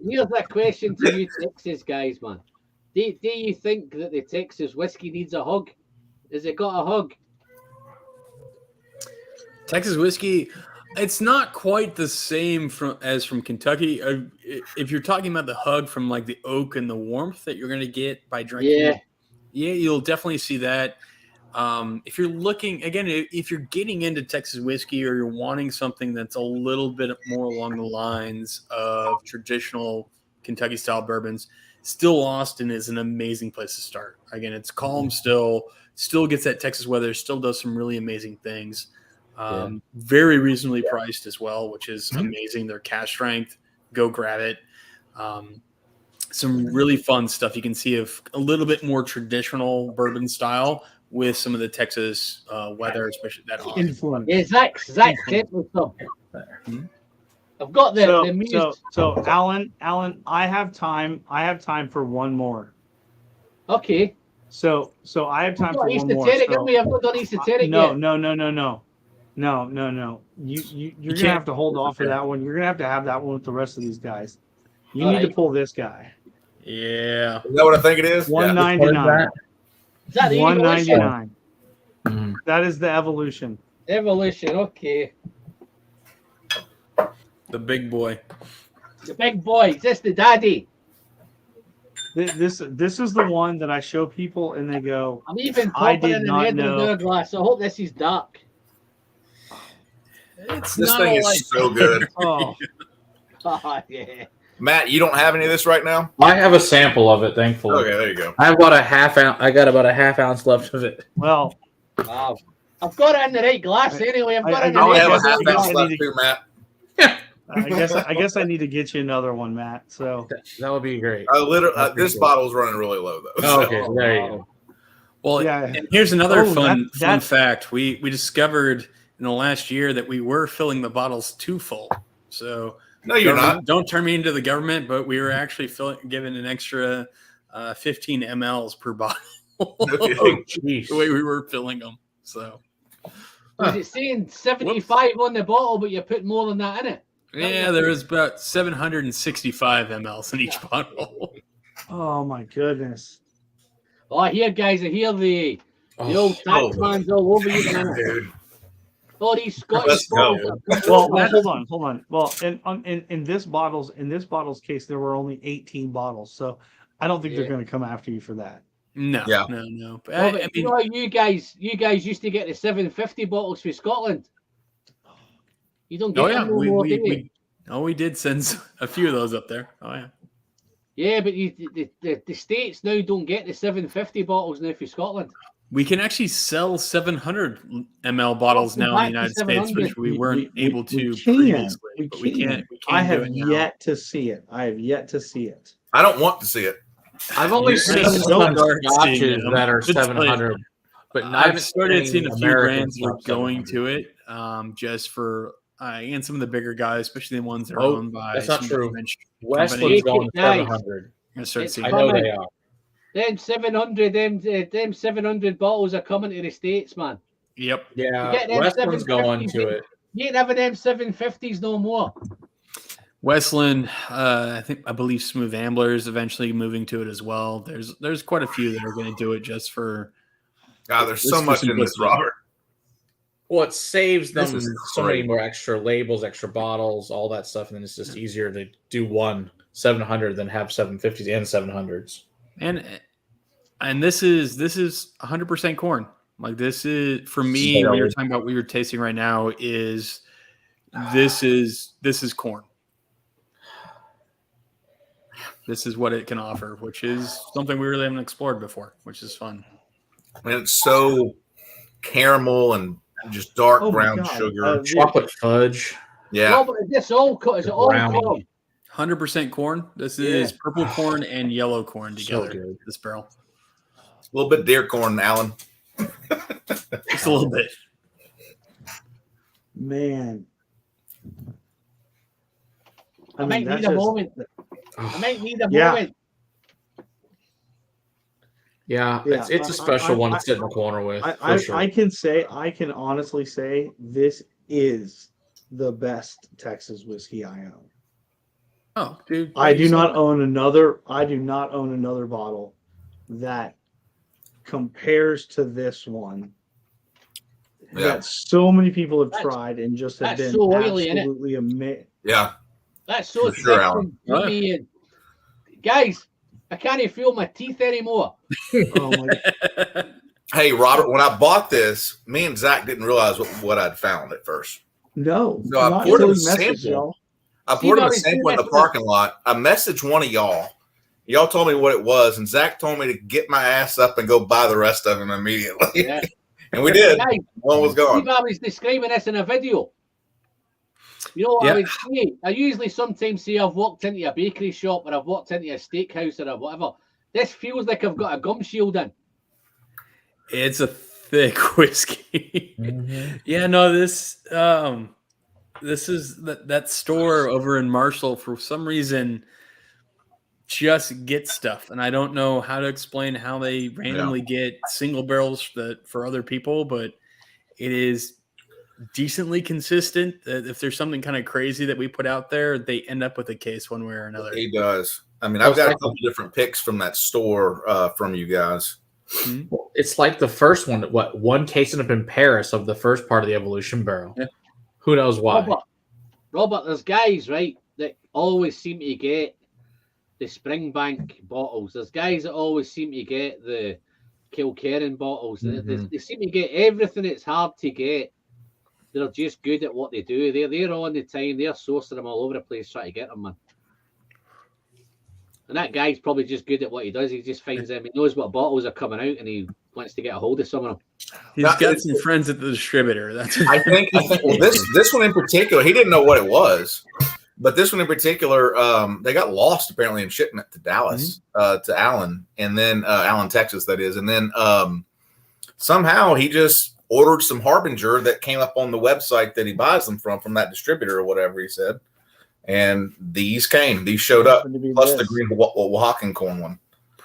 S1: here's a question to you Texas guys, man. Do you think that the Texas whiskey needs a hug? Has it got a hug?
S3: Texas whiskey, it's not quite the same as from Kentucky. If you're talking about the hug from like the oak and the warmth that you're going to get by drinking it, yeah, you'll definitely see that. If you're looking, again, if you're getting into Texas whiskey or you're wanting something that's a little bit more along the lines of traditional Kentucky style bourbons, Still Austin is an amazing place to start. Again, it's calm still gets that Texas weather, still does some really amazing things. Very reasonably priced as well, which is amazing. Their cash strength, go grab it. Some really fun stuff you can see of a little bit more traditional bourbon style with some of the Texas weather, especially that Austin.
S2: Influence.
S1: Yeah, Zach sent me some. I've got the muse.
S2: So Alan, I have time for one more.
S1: Okay.
S2: So I have time for one more.
S1: Esoteric,
S2: So,
S1: I've not done esoteric
S2: no.
S1: yet.
S2: You're gonna have to hold off for that one. You're gonna have that one with the rest of these guys. You need to pull this guy.
S3: Yeah.
S5: Is that what I think it is?
S2: $199.
S1: Is that the
S2: $199.
S6: Mhm.
S2: That is the evolution.
S1: Evolution, okay.
S3: The big boy.
S1: The big boy, is this the daddy?
S2: This is the one that I show people and they go,
S1: I'm even
S2: I
S1: popping
S2: did
S1: in the
S2: not
S1: head
S2: know.
S1: of the glass. I hope this is dark.
S3: It's
S5: This
S3: not
S5: thing
S3: like
S5: is so good.
S2: oh,
S1: Oh, yeah.
S5: Matt, you don't have any of this right now?
S6: I have a sample of it, thankfully.
S5: Okay, there you go.
S6: I have about a half ounce. I got about a half ounce left of it.
S2: well,
S1: Wow. I've got it in the right glass anyway. I've got it in the
S5: I only
S1: right
S5: have a half
S2: guess
S5: ounce
S2: I
S5: left
S2: need to-
S5: too, Matt.
S2: I guess I need to get you another one, Matt. So
S6: That would be great.
S5: This bottle's running really low though.
S6: Oh,
S5: so-
S6: okay, so there you go.
S3: Well,
S2: Yeah.
S3: and here's another
S2: Oh,
S3: fun
S2: that-
S3: fact. We discovered in the last year that we were filling the bottles too full. So
S5: No, you're
S3: government-
S5: not.
S3: Don't turn me into the government, but we were actually giving an extra 15 mLs per bottle.
S6: Oh, jeez.
S3: The way we were filling them. So
S1: Was it saying 75 on the bottle, but you put more than that in it?
S3: Yeah, there was about 765 mLs in each bottle.
S2: Oh my goodness.
S1: Oh, I hear, guys. I hear the old tax man's all over you, man.
S5: Dude.
S1: All these Scottish
S5: Let's go.
S1: bottles that come
S2: Well,
S1: over.
S2: hold on. Well, in this bottle's case, there were only 18 bottles, so I don't think they're going to come after you for that.
S3: No,
S5: Yeah.
S3: no. But
S1: Well, but
S3: I
S1: you
S3: mean,
S1: know how you guys used to get the 750 bottles for Scotland. You don't get them no more, do you?
S3: we did send a few of those up there. Oh yeah.
S1: Yeah, but the states now don't get the 750 bottles now for Scotland.
S3: We can actually sell 700 ml bottles now in the United States, which we weren't able to previously.
S2: We can't. I have yet to see it.
S5: I don't want to see it.
S6: I've only seen some scotches that are 700, but
S3: I've started seeing a few brands that are going to it, just for and some of the bigger guys, especially the ones that are owned by.
S6: That's not true.
S3: Westland's
S6: Westland's going 700. I know they are.
S1: Them 700 bottles are coming to the States, man.
S3: Yep.
S6: Yeah, Westland's going to it.
S1: You ain't having them 750s no more.
S3: Westland, I believe Smooth Amblers eventually moving to it as well. There's quite a few that are going to do it just for.
S5: God, there's so much in this, Robert.
S6: Well, it saves them so many more extra labels, extra bottles, all that stuff, and then it's just easier to do one 700 than have 750s and 700s.
S3: And this is 100% corn. Like this is for me. What you're talking about, what you're tasting right now is this is corn. This is what it can offer, which is something we really haven't explored before, which is fun.
S5: And it's so caramel and just dark brown sugar,
S6: chocolate fudge.
S5: Yeah,
S1: no, but it's all corn.
S3: 100% corn. This is purple corn and yellow corn together. So this barrel.
S5: A little bit deer corn, Alan.
S3: Just a little bit.
S2: Man,
S1: I might need a moment.
S6: Yeah, it's a special one to sit in the corner with.
S2: I can honestly say this is the best Texas whiskey I own.
S3: Oh, dude!
S2: I do not own another bottle that compares to this one.
S5: Yeah.
S2: That so many people have tried and just have been
S1: so oily,
S2: absolutely amazing.
S5: Yeah,
S1: that's so
S5: sure, Alan.
S1: Guys, I can't even feel my teeth anymore.
S2: Oh my.
S5: Hey, Robert, when I bought this, me and Zach didn't realize what I'd found at first.
S2: No,
S5: I poured him a sample. I poured him a sample in the parking lot. I messaged one of y'all. Y'all told me what it was, and Zach told me to get my ass up and go buy the rest of them immediately. Yeah. And we did.
S1: Guys,
S5: one was gone.
S1: I was describing this in a video. You know what I would say? I usually sometimes say I've walked into a bakery shop or I've walked into a steakhouse or whatever. This feels like I've got a gum shield in.
S3: It's a thick whiskey. Mm-hmm. Yeah, no, this is that store over in Marshall for some reason just get stuff, and I don't know how to explain how they randomly get single barrels for other people, but it is decently consistent. If there's something kind of crazy that we put out there, they end up with a case one way or another.
S5: He does. I mean, I've got a couple different picks from that store from you guys.
S6: Mm-hmm. It's like the first one. One case ended up in Paris of the first part of the Evolution barrel. Yeah. Who knows why?
S1: Robert, there's guys, right, that always seem to get the Springbank bottles. There's guys that always seem to get the Kilkerran bottles. Mm-hmm. They seem to get everything that's hard to get. They're just good at what they do. They're on the time. They're sourcing them all over the place trying to get them, man. And that guy's probably just good at what he does. He just finds them. He knows what bottles are coming out, and he wants to get a hold of some of them.
S3: He's got some friends at the distributor. That's
S5: I think well, this one in particular, he didn't know what it was, but this one in particular, they got lost apparently in shipment to Dallas, to Allen, and then Allen, Texas, that is, and then somehow he just ordered some Harbinger that came up on the website that he buys them from that distributor or whatever he said. And these showed up, plus the green Oaxacan corn one,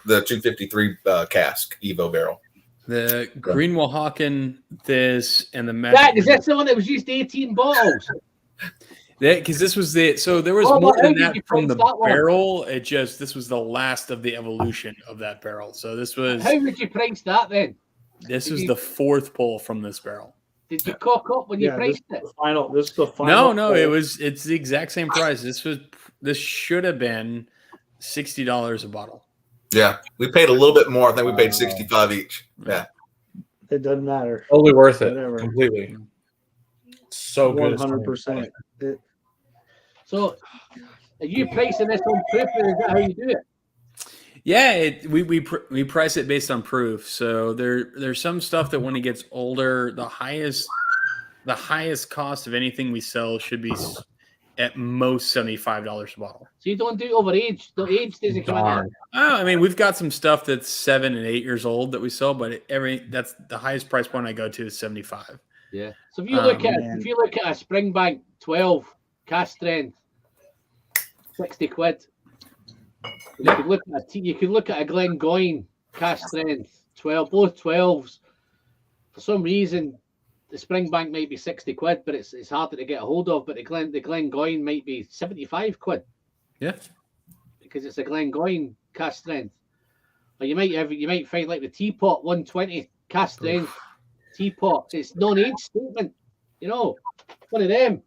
S5: the 253 cask Evo barrel.
S3: The green Oaxacan, this, and the
S1: That is that the one that was used 18 bottles?
S3: Because this was there was
S1: Oh,
S3: more
S1: but how
S3: than
S1: did
S3: that
S1: you
S3: from
S1: price
S3: the
S1: that one?
S3: barrel. This was the last of the evolution of that barrel. So this was
S1: How would you price that then?
S3: this
S1: Did
S3: was
S1: you-
S3: the fourth pull from this barrel.
S1: Did you cock up when you priced it?
S2: This is the final.
S3: No, it's the exact same price. This should have been $60 a bottle.
S5: Yeah, we paid a little bit more. I think we paid 65 each. Yeah,
S2: It doesn't matter.
S6: Totally worth it.
S2: Whatever.
S6: Completely. So good.
S2: 100%.
S1: So, are you pricing this on proof, or is that how you do it?
S3: Yeah, we price it based on proof. So there's some stuff that when it gets older, the highest cost of anything we sell should be at most $75 a bottle.
S1: So you don't do overage. The age doesn't come in.
S6: Darn.
S3: Oh, I mean, we've got some stuff that's 7 and 8 years old that we sell, but that's the highest price point I go to is 75.
S1: Yeah. So if you look at a Springbank 12 cast strength, 60 quid. You could look at a Glengoyne cast strength 12, both 12s. For some reason, the Springbank might be 60 quid, but it's harder to get a hold of. But the Glengoyne might be 75 quid.
S3: Yeah.
S1: Because it's a Glengoyne cast strength. Or you might find like the Teapot 120 cast strength teapot. It's non-age statement. One of them.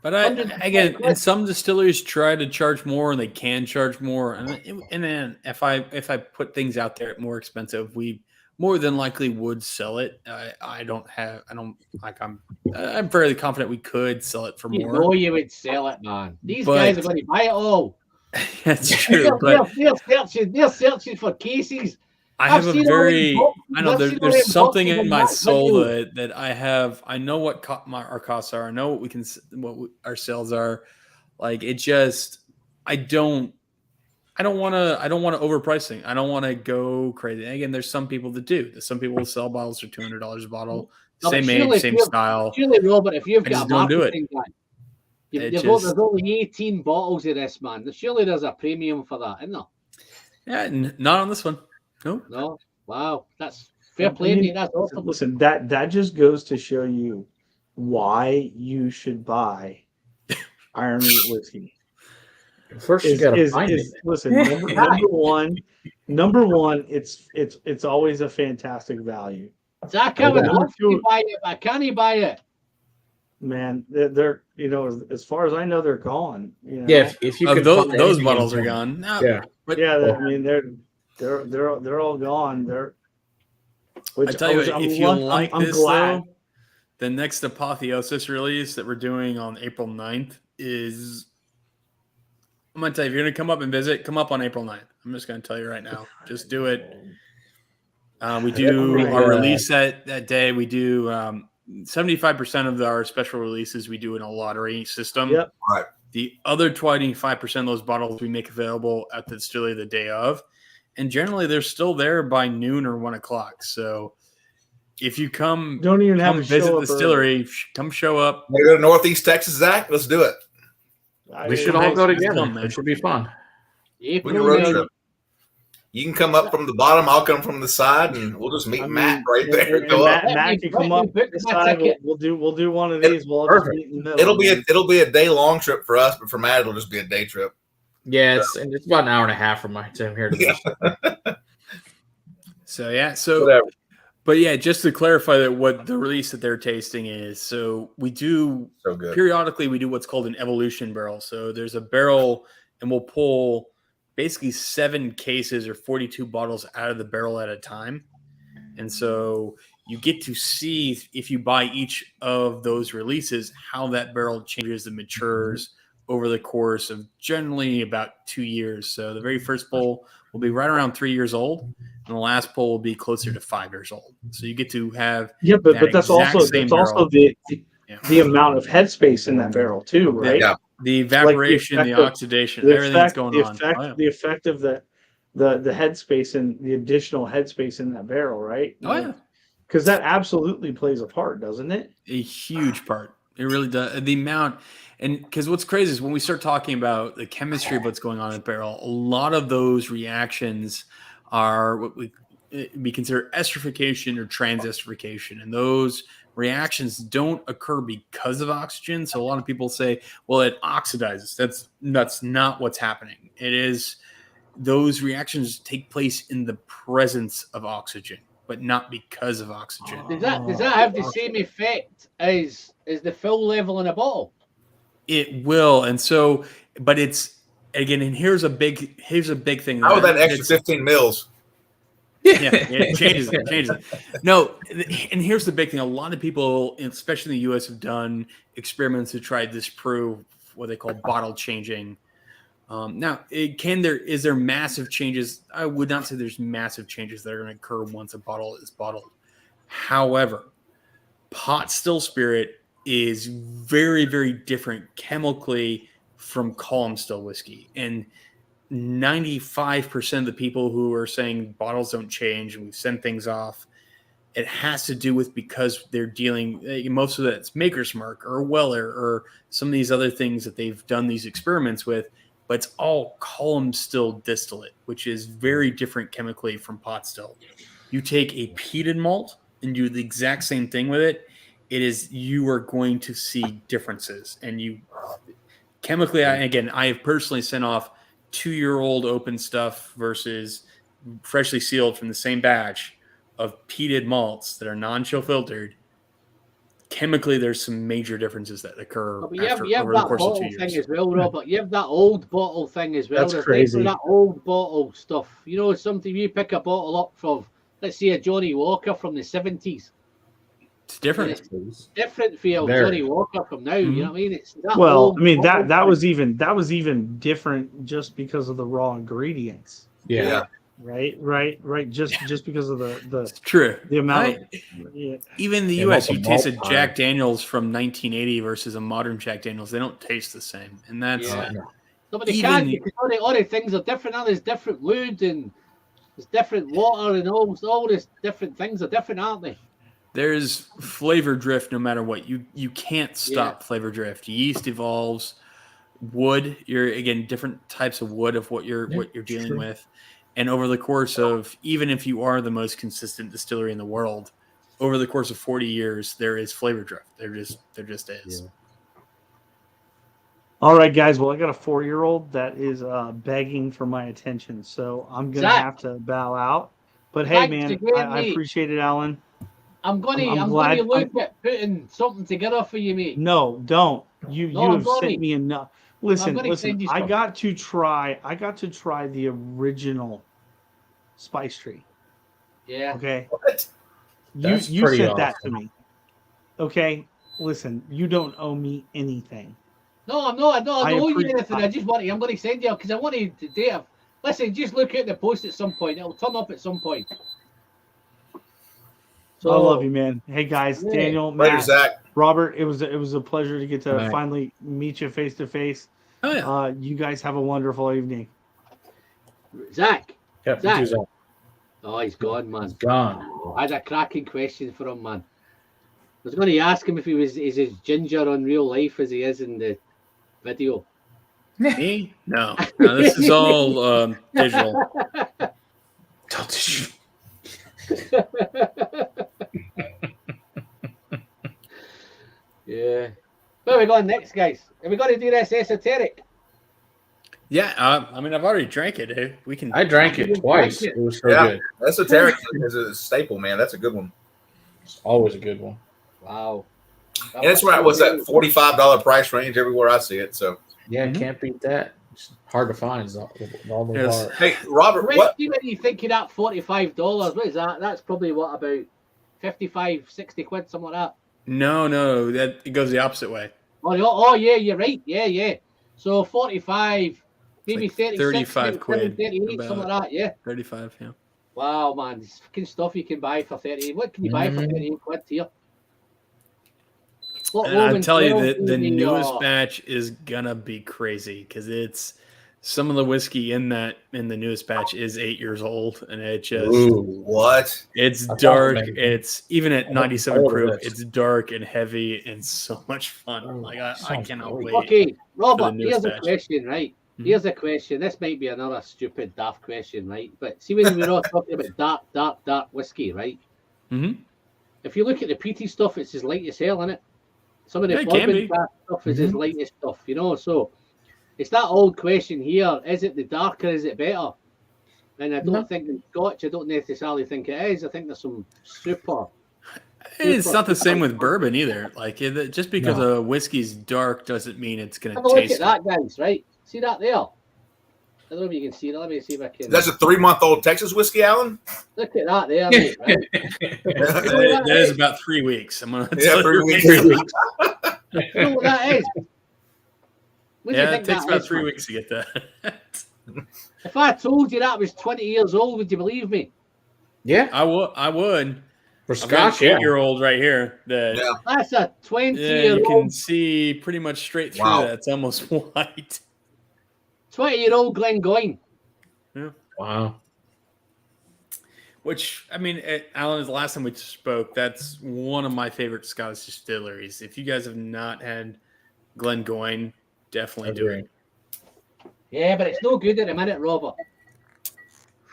S3: But again, and some distilleries try to charge more, and they can charge more. And then if I put things out there at more expensive, we more than likely would sell it. I'm fairly confident we could sell it for more.
S1: You know you would sell it, man. These guys are going to buy it all.
S3: That's true.
S1: They're searching for cases.
S3: I have a very, I know there's something in my soul that I have. I know what our costs are. I know what our sales are. Like it just, I don't want to overpricing. I don't want to go crazy. And again, there's some people that do. Some people will sell bottles for $200 a bottle, same age, same style.
S1: Surely, Robert, if you've got a marketing guy, there's only 18 bottles of this, man. Surely there's a premium for that, isn't there?
S3: Yeah, not on this one.
S1: No. Wow, that's fair play. Mate. That's awesome.
S2: Listen, that just goes to show you why you should buy Iron Root whiskey.
S6: First, you got to find it.
S2: Listen, number one, it's always a fantastic value.
S1: Zach, I would love to buy it, but can he buy it?
S2: Man, they're as far as I know, they're gone.
S6: Yeah, if you could
S3: those bottles are gone. No,
S6: yeah,
S3: but
S2: I mean they're all gone.
S3: I tell you, if you like this, though, the next Apotheosis release that we're doing on April 9th is. I'm going to tell you, if you're going to come up and visit, come up on April 9th. I'm just going to tell you right now. Just do it. We do our release that day. We do 75% of our special releases we do in a lottery system.
S2: Yep.
S5: Right.
S3: The other 25% of those bottles we make available at the distillery the day of. And generally, they're still there by noon or 1 o'clock. So if you
S2: don't even have to
S3: visit the distillery, come show up.
S5: Want to go to Northeast Texas, Zach? Let's do it.
S6: We should all go together. It should be fun.
S5: We can road trip. You can come up from the bottom. I'll come from the side, and we'll just meet Matt right there.
S2: Matt can come up this side. We'll do one of these. We'll just meet in the middle.
S5: It'll be a day long trip for us, but for Matt, it'll just be a day trip.
S6: Yeah, it's about an hour and a half from my time here to this.
S3: So
S5: whatever.
S3: But yeah, just to clarify that what the release that they're tasting is. So we do periodically we do what's called an evolution barrel. So there's a barrel and we'll pull basically 7 cases or 42 bottles out of the barrel at a time. And so you get to see if you buy each of those releases, how that barrel changes and matures over the course of generally about 2 years. So the very first pull will be right around 3 years old, and the last pull will be closer to 5 years old. So you get to have
S2: but that's also the amount of headspace in that barrel too, right?
S3: Yeah. The evaporation, the oxidation, everything's going on.
S2: The effect of the headspace and the additional headspace in that barrel, right?
S3: Oh yeah,
S2: because that absolutely plays a part, doesn't it?
S3: A huge part. It really does. The amount. And because what's crazy is when we start talking about the chemistry of what's going on in the barrel, a lot of those reactions are what we consider esterification or transesterification. And those reactions don't occur because of oxygen. So a lot of people say, well, it oxidizes. That's not what's happening. It is those reactions take place in the presence of oxygen, but not because of oxygen.
S1: Does that have the same effect as the full level in a bottle?
S3: It will, and so, but it's again, and here's a big thing.
S5: How would that extra 15 mils?
S3: Yeah, it changes it. No, and here's the big thing. A lot of people, especially in the U.S., have done experiments to try to disprove what they call bottle changing. Now, is there massive changes? I would not say there's massive changes that are going to occur once a bottle is bottled. However, pot still spirit is very, very different chemically from column still whiskey. And 95% of the people who are saying bottles don't change and we send things off, it has to do with because they're dealing, most of that's Maker's Mark or Weller or some of these other things that they've done these experiments with, but it's all column still distillate, which is very different chemically from pot still. You take a peated malt and do the exact same thing with it, you are going to see differences. And you chemically, I have personally sent off 2-year-old open stuff versus freshly sealed from the same batch of peated malts that are non-chill filtered. Chemically, there's some major differences that occur
S1: But you have
S3: over
S1: that
S3: the course of
S1: bottle
S3: 2 years.
S1: thing as well, Robert. You have that old bottle thing as well.
S2: That's
S1: There's
S2: crazy.
S1: like that old bottle stuff. You know, something you pick a bottle up from, let's say a Johnny Walker from the 70s.
S3: It's different.
S1: It's different for your
S6: Very.
S1: Johnny Walker from now. You know what I mean? It's that
S2: Well,
S1: old
S2: I mean
S1: bottle
S2: that
S1: thing.
S2: was even different just because of the raw ingredients,
S6: Yeah.
S2: right. Just because of the
S3: It's true.
S2: the amount.
S3: Even in the
S6: Yeah,
S3: U.S.,
S6: like
S3: you
S6: a
S3: taste a
S6: malt
S3: Jack Daniels from 1980 versus a modern Jack Daniels. They don't taste the same, and that's
S1: Yeah. No, but they
S3: Even
S1: can't
S3: the-
S1: because all the things are different. Now there's different wood and there's different water and all these different things are different, aren't they?
S3: there's flavor drift no matter what. You can't stop flavor drift. Yeast evolves. Wood, different types of wood of what you're dealing
S6: true.
S3: with, and over the course of, even if you are the most consistent distillery in the world, over the course of 40 years, there is flavor drift. There just is.
S6: Yeah.
S2: All right, guys. Well, I got a 4-year-old that is begging for my attention, so I'm gonna
S1: Zach.
S2: have to bow out. But hey,
S1: Thanks
S2: man,
S1: again,
S2: I
S1: mate.
S2: appreciate it, Alan.
S1: I'm gonna
S2: I'm glad-
S1: look at putting something together for you, mate.
S2: No, don't. You
S1: I'm
S2: have
S1: gonna.
S2: sent me enough. Listen,
S1: gonna send you
S2: I
S1: some.
S2: got to try the original spice tree.
S1: Yeah.
S2: Okay.
S5: What?
S6: That's
S2: You
S6: pretty
S2: sent that to
S6: awesome.
S2: me. Okay. Listen, you don't owe me anything.
S1: No, I'm not. I
S2: I
S1: don't owe you
S2: appre-
S1: anything. I just want. I'm going to send you because I wanted to do it. Listen, just look at the post at some point. It'll turn up at some point.
S2: I love you, man. Hey guys,
S1: Yeah.
S2: Daniel,
S5: Later,
S2: Matt,
S5: Zach.
S2: Robert. It was a pleasure to get to
S6: Right.
S2: finally meet you face to face.
S3: Oh yeah.
S2: You guys have a wonderful evening.
S1: Zach.
S6: Yep,
S1: Zach.
S6: he's
S1: Oh, he's gone, man.
S6: gone.
S1: I had a cracking question for him, man. I was going to ask him if is as ginger on real life as he is in the video.
S3: Me? No. This is all digital.
S1: Yeah. Where are we going next, guys? Are we going to do this esoteric?
S3: Yeah, I mean, I've already drank it. Eh? We can.
S6: I drank it twice. It was so
S5: Yeah.
S6: good.
S5: Esoteric is a staple, man. That's a good one.
S6: It's always a good one.
S1: Wow.
S5: And it's right. What's that? $45 price range everywhere I see it. So,
S6: Yeah,
S3: Mhm.
S6: can't beat that. It's hard to find. It's all the
S3: Yes.
S6: bar.
S5: hey, Robert,
S1: When
S5: what?
S1: you think of that $45, what is that? That's probably what, about 55, 60 quid, something like that.
S3: No, that it goes the opposite way.
S1: Oh yeah, you're right. Yeah. So 45, maybe
S3: Like
S1: 36,
S3: 35 quid,
S1: 38, something
S3: about.
S1: like that. Yeah.
S3: 35. Yeah.
S1: Wow, man, this fucking stuff you can buy for 30. What can you buy for
S6: Mhm.
S1: 38 quid here? What
S3: And I
S1: Roman
S3: tell you,
S1: 12
S3: the
S1: maybe,
S3: newest
S1: or-
S3: batch is gonna be crazy because it's some of the whiskey in the newest batch is 8 years old, and it just
S6: Ooh.
S5: What?
S3: it's
S6: That's
S3: dark.
S6: awesome.
S3: It's even at
S6: I'm
S3: 97
S6: looking
S3: proof.
S6: forward to this.
S3: It's dark and heavy and so much fun.
S6: Oh,
S3: Like I
S6: sounds
S3: cannot
S6: great.
S3: wait.
S1: Okay, Robert,
S3: newest
S1: here's a
S3: batch.
S1: question, right?
S3: Mhm.
S1: Here's a question. This might be another stupid, daft question, right? But see, when we're all talking about dark whiskey, right?
S3: hmm
S1: If you look at the peaty stuff, it's as light as hell, isn't it? Some of the
S3: Yeah, it can
S1: bourbon
S3: be.
S1: craft stuff is as light as stuff, you know. So it's that old question here: is it the darker? Is it better? And I don't think in Scotch, I don't necessarily think it is. I think there's some super.
S3: It's not the same with bourbon either. Like just because a whiskey's dark doesn't mean it's going
S1: Have
S3: to
S1: a look
S3: taste.
S1: at that, guys. Right? See that there? I don't know if you can see that. Let me see if I can.
S5: That's a 3-month-old Texas whiskey, Alan.
S1: Look at that there, mate. Right?
S3: That is about 3 weeks. I'm gonna
S5: Yeah,
S3: tell you
S5: 3 weeks.
S6: 3 weeks.
S1: You know what that is? When do you
S3: Yeah,
S1: think
S3: it takes
S1: that
S3: about
S1: is,
S3: 3
S1: man?
S3: weeks to get that.
S1: If I told you that was 20 years old, would you believe me?
S6: Yeah,
S3: I would.
S6: for
S3: I've got
S6: Scotch,
S3: an
S6: yeah.
S3: 8-year-old right here that
S5: Yeah.
S1: That's a
S3: yeah,
S1: 20-year-old.
S3: you can see pretty much straight through
S5: Wow.
S3: that. It's almost white.
S1: 20-year-old Glengoyne.
S6: Wow.
S3: Which, I mean, Alan, the last time we spoke, that's one of my favorite Scottish distilleries. If you guys have not had Glengoyne, definitely do it.
S1: Yeah, but it's no good at the minute, Robert.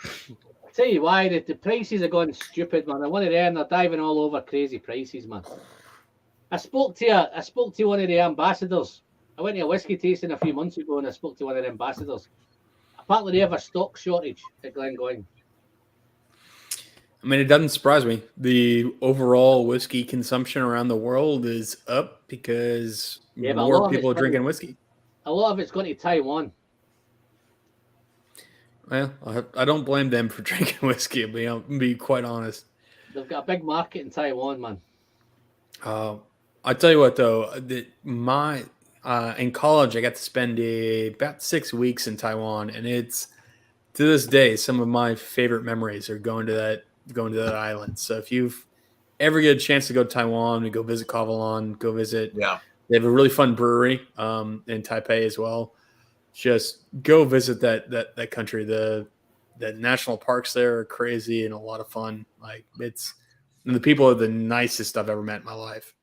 S1: I'll tell you why, the prices are going stupid, man. I one of them, they're diving all over crazy prices, man. I spoke to one of the ambassadors. I went to a whiskey tasting a few months ago and I spoke to one of the ambassadors. Apparently they have a stock shortage at Glengoyne.
S3: I mean, it doesn't surprise me. The overall whiskey consumption around the world is up because
S1: Yeah, but a lot
S3: more
S1: of
S3: people are
S1: it's
S3: drinking whiskey.
S1: A lot of it's going to Taiwan.
S3: Well, I don't blame them for drinking whiskey. I'll be quite honest.
S1: They've got a big market in Taiwan, man.
S3: I tell you what, though, in college I got to spend about 6 weeks in Taiwan, and it's to this day some of my favorite memories are going to that island. So if you've ever get a chance to go to Taiwan and go visit Kavalan, go visit.
S5: Yeah.
S3: They have a really fun brewery in Taipei as well. Just go visit that country. The national parks there are crazy and a lot of fun. Like and the people are the nicest I've ever met in my life.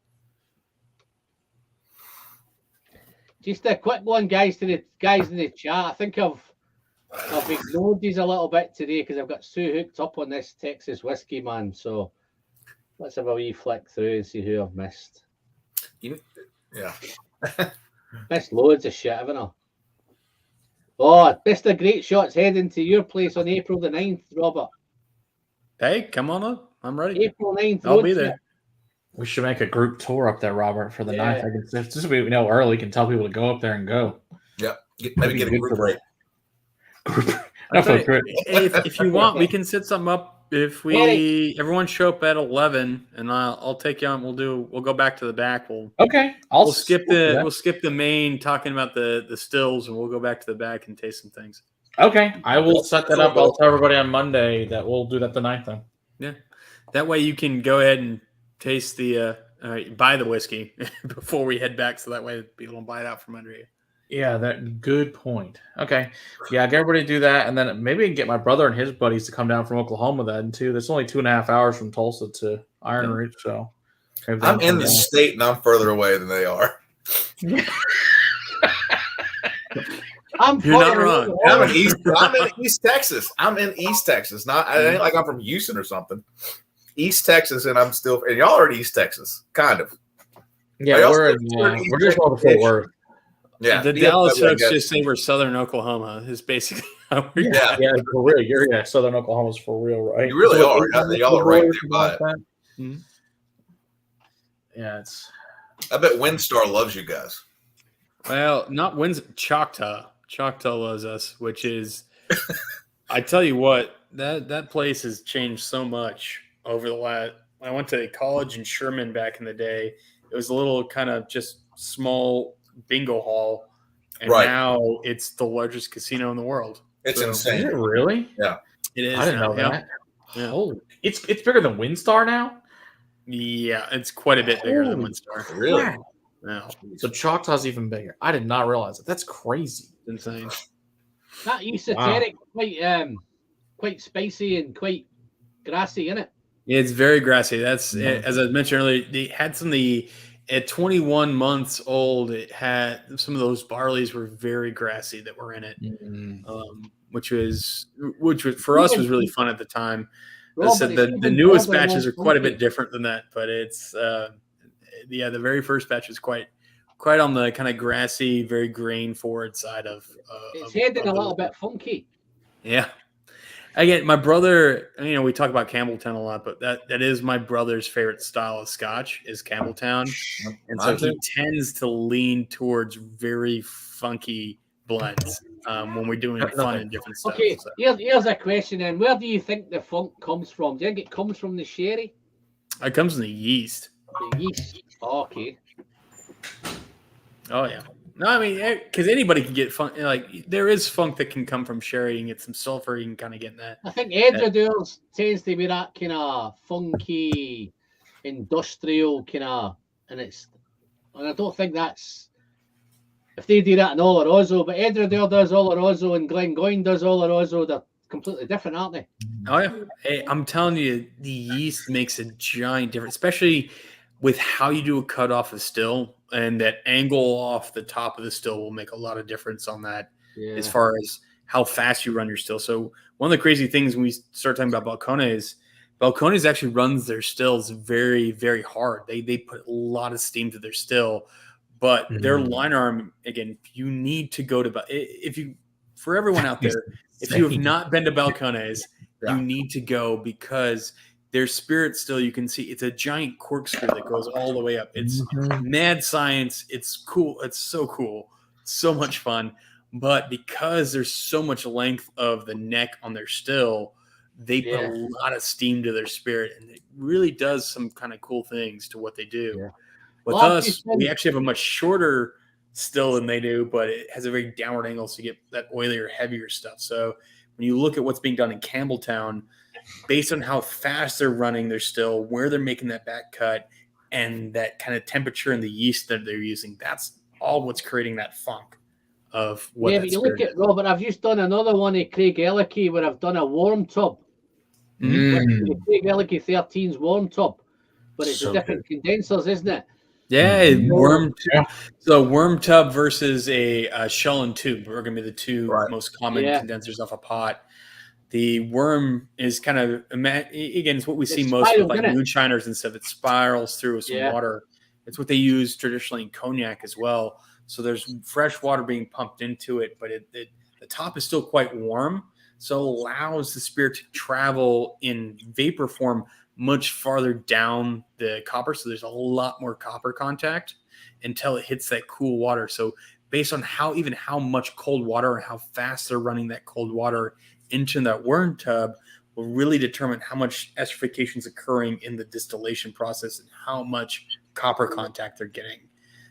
S1: Just a quick one, guys, to the guys in the chat. I think I've ignored these a little bit today because I've got so hooked up on this Texas whiskey, man. So let's have a wee flick through and see who I've missed.
S5: Yeah.
S1: Missed loads of shit, haven't I? Oh, Mr. Great Shots heading to your place on April the 9th, Robert.
S3: Hey, come on up. I'm ready.
S1: April 9th.
S3: I'll be there.
S6: We should make a group tour up there, Robert, for the
S1: Yeah.
S6: 9th. Just so we know early, can tell people to go up there and go.
S5: Yeah. Maybe get a group rate.
S3: I'll tell you, if you want, we can set something up. If everyone show up at 11, and I'll take you on. We'll go back to the back.
S6: Okay,
S3: We'll skip the main talking about the stills, and we'll go back to the back and taste some things.
S6: Okay, I will set that up. I'll tell everybody on Monday that we'll do that the 9th then.
S3: Yeah, that way you can go ahead and taste buy the whiskey before we head back, so that way people don't buy it out from under you.
S6: Yeah, that good point. Okay, yeah, get everybody to do that, and then maybe I can get my brother and his buddies to come down from Oklahoma then too. There's only 2.5 hours from Tulsa to Iron Ridge, so
S5: I'm in the state and I'm further away than they are.
S3: You're not wrong.
S5: I'm in East Texas. I'm in East Texas. I ain't like I'm from Houston or something. East Texas, and and y'all are in East Texas, kind of.
S6: Yeah, we're just over Fort Worth.
S5: Yeah,
S3: the Dallas folks just say we're Southern Oklahoma. Is basically how we're.
S6: Yeah, for real. Southern Oklahoma's for real, right?
S5: You really are. Y'all are right there by it.
S6: Mm-hmm. Yeah,
S5: I bet Windstar loves you guys.
S3: Well, not Choctaw. Choctaw loves us, which is, I tell you what, that place has changed so much over the last. I went to college in Sherman back in the day. It was a little kind of just small bingo hall, and now it's the largest casino in the world.
S5: It's insane.
S6: Is it really?
S5: Yeah,
S3: it is.
S6: I didn't know that.
S3: Yeah.
S6: Holy, it's bigger than Windstar now.
S3: Yeah, it's quite a bit bigger than Windstar.
S5: Really?
S3: Yeah.
S6: So Choctaw's even bigger. I did not realize it. That's crazy.
S3: It's insane.
S1: That esoteric, quite spicy and quite grassy, isn't it?
S3: Yeah, it's very grassy. That's as I mentioned earlier. They had at 21 months old. It had some of those barleys were very grassy that were in it, which was for us was really fun at the time.
S1: Robert,
S3: said,
S1: it's
S3: the
S1: even
S3: newest
S1: borderline
S3: batches are quite a bit
S1: funky.
S3: different than that, but it's the very first batch is quite on the kind of grassy, very grain forward side of.
S1: It's heading a
S3: the-
S1: little bit funky.
S3: Yeah. Again, my brother, we talk about Campbelltown a lot, but that is my brother's favorite style of Scotch is Campbelltown, and so
S5: Mine too.
S3: he tends to lean towards very funky blends when we're doing fun and different stuff.
S1: Okay,
S3: So.
S1: here's a question then. Where do you think the funk comes from? Do you think it comes from the sherry?
S3: It comes from the yeast.
S1: The yeast. Okay.
S3: Oh yeah. No, I mean, because anybody can get funk. Like there is funk that can come from sherry and get some sulfur. You can kind of get in that.
S1: I think Edredales tends to be that kind of funky, industrial kind of, and I don't think that's if they do that in Oloroso, but Edredale does Oloroso and Glengoyne does Oloroso. They're completely different, aren't they?
S3: Oh yeah. Hey, I'm telling you, the yeast makes a giant difference, especially with how you do a cut off a still, and that angle off the top of the still will make a lot of difference on that as far as how fast you run your still. So one of the crazy things when we start talking about Balcones actually runs their stills very, very hard. They put a lot of steam to their still, but their line arm, again, you need to go to for everyone out there, if you have not been to Balcones, you need to go because their spirit still, you can see it's a giant corkscrew that goes all the way up. It's mad science. It's cool. It's so cool. So much fun. But because there's so much length of the neck on their still, they put a lot of steam to their spirit, and it really does some kind of cool things to what they do. Yeah. With us, we actually have a much shorter still than they do, but it has a very downward angle, so you get that oilier, heavier stuff. So when you look at what's being done in Campbelltown, based on how fast they're running their still, where they're making that back cut, and that kind of temperature and the yeast that they're using, that's all what's creating that funk of what.
S1: Yeah, but you look at Robert. I've just done another one of Craig Ellicky where I've done a warm tub. The Craig Ellicky 13's warm tub, but it's a different condensers, isn't it?
S3: Yeah, So worm tub versus a shell and tube are going to be the two most common condensers off a pot. The worm is kind of, again, it's what we see most with like moonshiners and stuff. It spirals through with some water. It's what they use traditionally in cognac as well. So there's fresh water being pumped into it, but the top is still quite warm. So it allows the spirit to travel in vapor form much farther down the copper. So there's a lot more copper contact until it hits that cool water. So based on how much cold water and how fast they're running that cold water into that worm tub will really determine how much esterification is occurring in the distillation process and how much copper contact they're getting.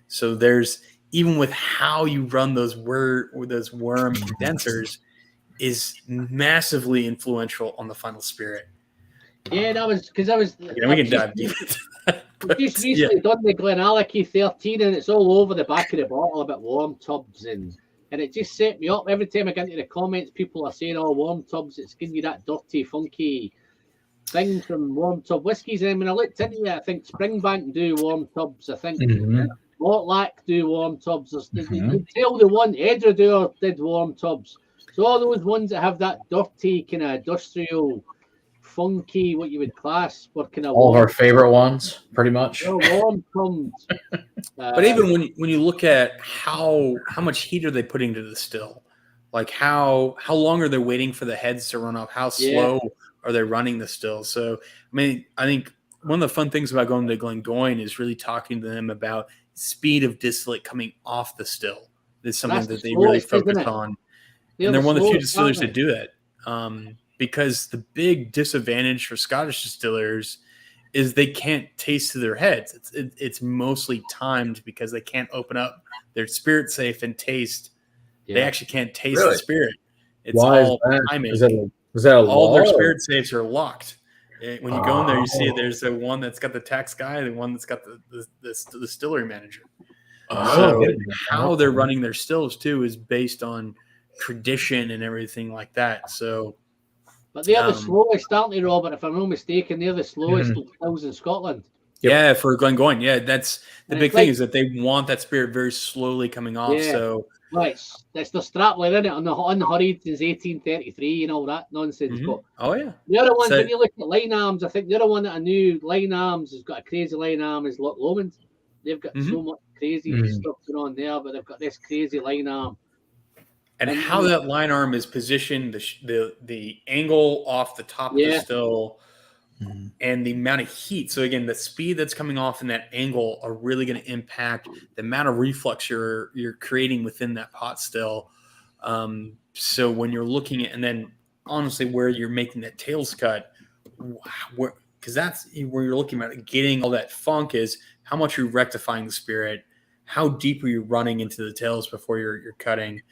S3: So there's, even with how you run those worm condensers, is massively influential on the final spirit.
S1: Yeah, that was because I was.
S3: Yeah, we can dive deep.
S1: Just recently done the Glenallachie 13, and it's all over the back of the bottle about warm tubs, and it just set me up. Every time I get into the comments, people are saying, "Oh, warm tubs, it's giving you that dirty, funky thing from warm tub whiskies." And when I looked into it, I think Springbank do warm tubs. I think Mortlack do warm tubs. You can tell the one Edredale did warm tubs. So all those ones that have that dirty kind of industrial, funky, what you would class, were kind of
S6: all of our favorite ones, pretty much.
S1: Warm tubs.
S3: But even when you look at how much heat are they putting to the still, like how long are they waiting for the heads to run off? How slow are they running the still? So I mean, I think one of the fun things about going to Glengoyne is really talking to them about speed of distillate coming off the still. It's something that they really focus on. And they're one of the few distillers that do that. Because the big disadvantage for Scottish distillers is they can't taste to their heads. It's mostly timed because they can't open up their spirit safe and taste. They actually can't taste the spirit. It's all timing. Is that all their spirit safes are locked. When you go in there, you see there's the one that's got the tax guy, the one that's got the distillery manager. So how they're running their stills too is based on tradition and everything like that. So,
S1: but they are the slowest, aren't they, Robert? If I'm not mistaken, they're the slowest stills in Scotland.
S3: Yeah, for Glengoyne. Yeah, that's the big thing is that they want that spirit very slowly coming off. So
S1: Well, it's the Strapler, isn't it? On the unhurried since 1833 and all that nonsense.
S3: Mhm.
S1: But
S3: Oh yeah.
S1: the other ones,
S3: So-
S1: when you look at line arms, I think the other one that I knew line arms has got a crazy line arm is Loch Lomond. They've got so much crazy stuff going on there, but they've got this crazy line arm.
S3: And how that line arm is positioned, the angle off the top of the still, and the amount of heat. So again, the speed that's coming off in that angle are really going to impact the amount of reflux you're creating within that pot still. So when you're looking at, and then honestly, where you're making that tails cut, because that's where you're looking at getting all that funk is how much you're rectifying the spirit, how deep are you running into the tails before you're cutting.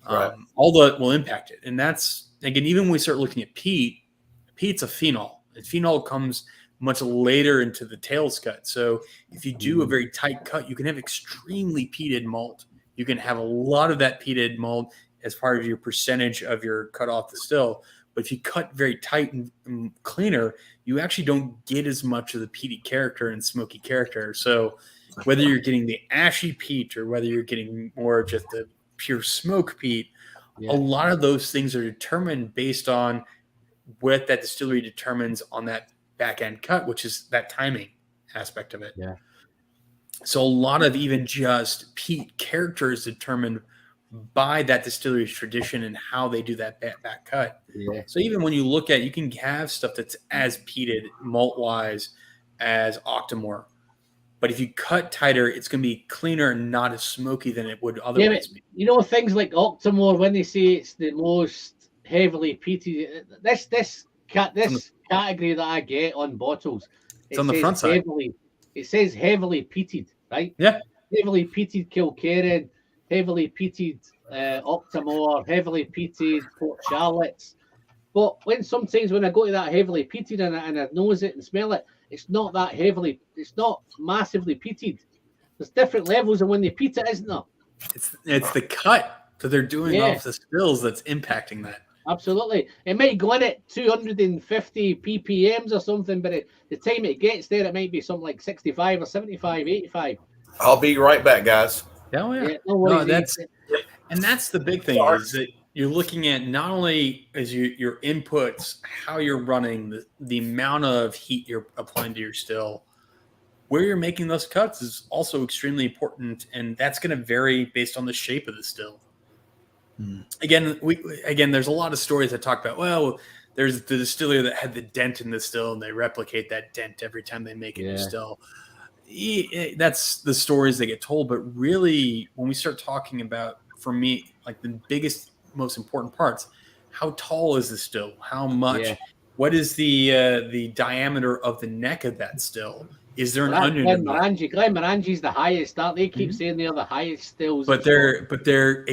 S5: Right.
S3: All that will impact it. And that's, again, even when we start looking at peat's a phenol. And phenol comes much later into the tails cut. So if you do a very tight cut, you can have extremely peated malt. You can have a lot of that peated malt as part of your percentage of your cut off the still. But if you cut very tight and cleaner, you actually don't get as much of the peaty character and smoky character. So whether you're getting the ashy peat or whether you're getting more just the pure smoke peat, a lot of those things are determined based on what that distillery determines on that back end cut, which is that timing aspect of it.
S6: Yeah.
S3: So a lot of even just peat character is determined by that distillery's tradition and how they do that back cut.
S1: Yeah.
S3: So even when you look at, you can have stuff that's as peated malt wise as Octomore, but if you cut tighter, it's going to be cleaner and not as smoky than it would otherwise be.
S1: You know, things like Octomore, when they say it's the most heavily peated, this category that I get on bottles,
S3: It's on the front side.
S1: It says heavily peated, right?
S3: Yeah.
S1: Heavily peated Kilkerran, heavily peated Octomore, heavily peated Port Charlotte's. But sometimes when I go to that heavily peated and I nose it and smell it, it's not that heavily, it's not massively peated. There's different levels of when they peat it, isn't there?
S3: It's the cut that they're doing off the stills that's impacting that.
S1: Absolutely. It might go in at 250 ppms or something, but the time it gets there, it might be something like 65 or 75, 85.
S5: I'll be right back, guys.
S3: Oh, yeah.
S1: No worries.
S3: That's the big thing is that you're looking at not only as your inputs, how you're running, the amount of heat you're applying to your still, where you're making those cuts is also extremely important, and that's going to vary based on the shape of the still. Again, there's a lot of stories that talk about, well, there's the distillery that had the dent in the still, and they replicate that dent every time they make a new still. That's the stories that get told, but really, when we start talking about, for me, like the biggest, most important parts, how tall is the still? How much? Yeah. What is the diameter of the neck of that still? Is there an onion?
S1: Glenmorangie the highest. They keep saying they're the highest stills.
S3: But they're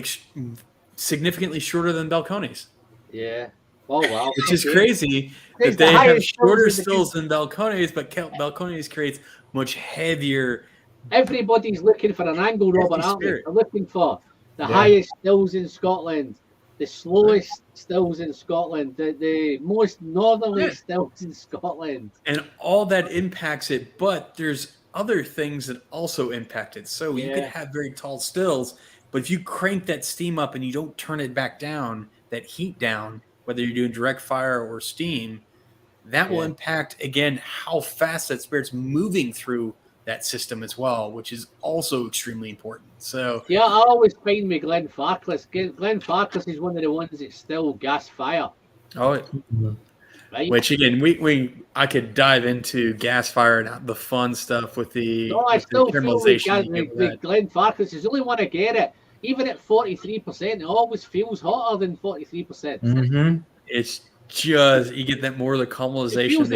S3: significantly shorter than Balcones.
S1: Yeah. Oh wow.
S3: Which is crazy that they have shorter stills than Balcones, but Balcones creates much heavier.
S1: Everybody's looking for an angle, Robert, aren't they? They're looking for the highest stills in Scotland, the slowest stills in Scotland, the most northerly stills in Scotland.
S3: And all that impacts it, but there's other things that also impact it. So you could have very tall stills, but if you crank that steam up and you don't turn it back down, that heat down, whether you're doing direct fire or steam, that will impact, again, how fast that spirit's moving through that system as well, which is also extremely important. So
S1: I always find with Glenfarclas. Glenfarclas is one of the ones that's still gas fire.
S3: Oh, right. Which again, I could dive into gas fire and the fun stuff with the. No, I still feel with
S1: Glenfarclas is the only one I get it. Even at 43%, it always feels hotter than 43%.
S6: Mm-hmm.
S3: It's just you get that more of the caramelization.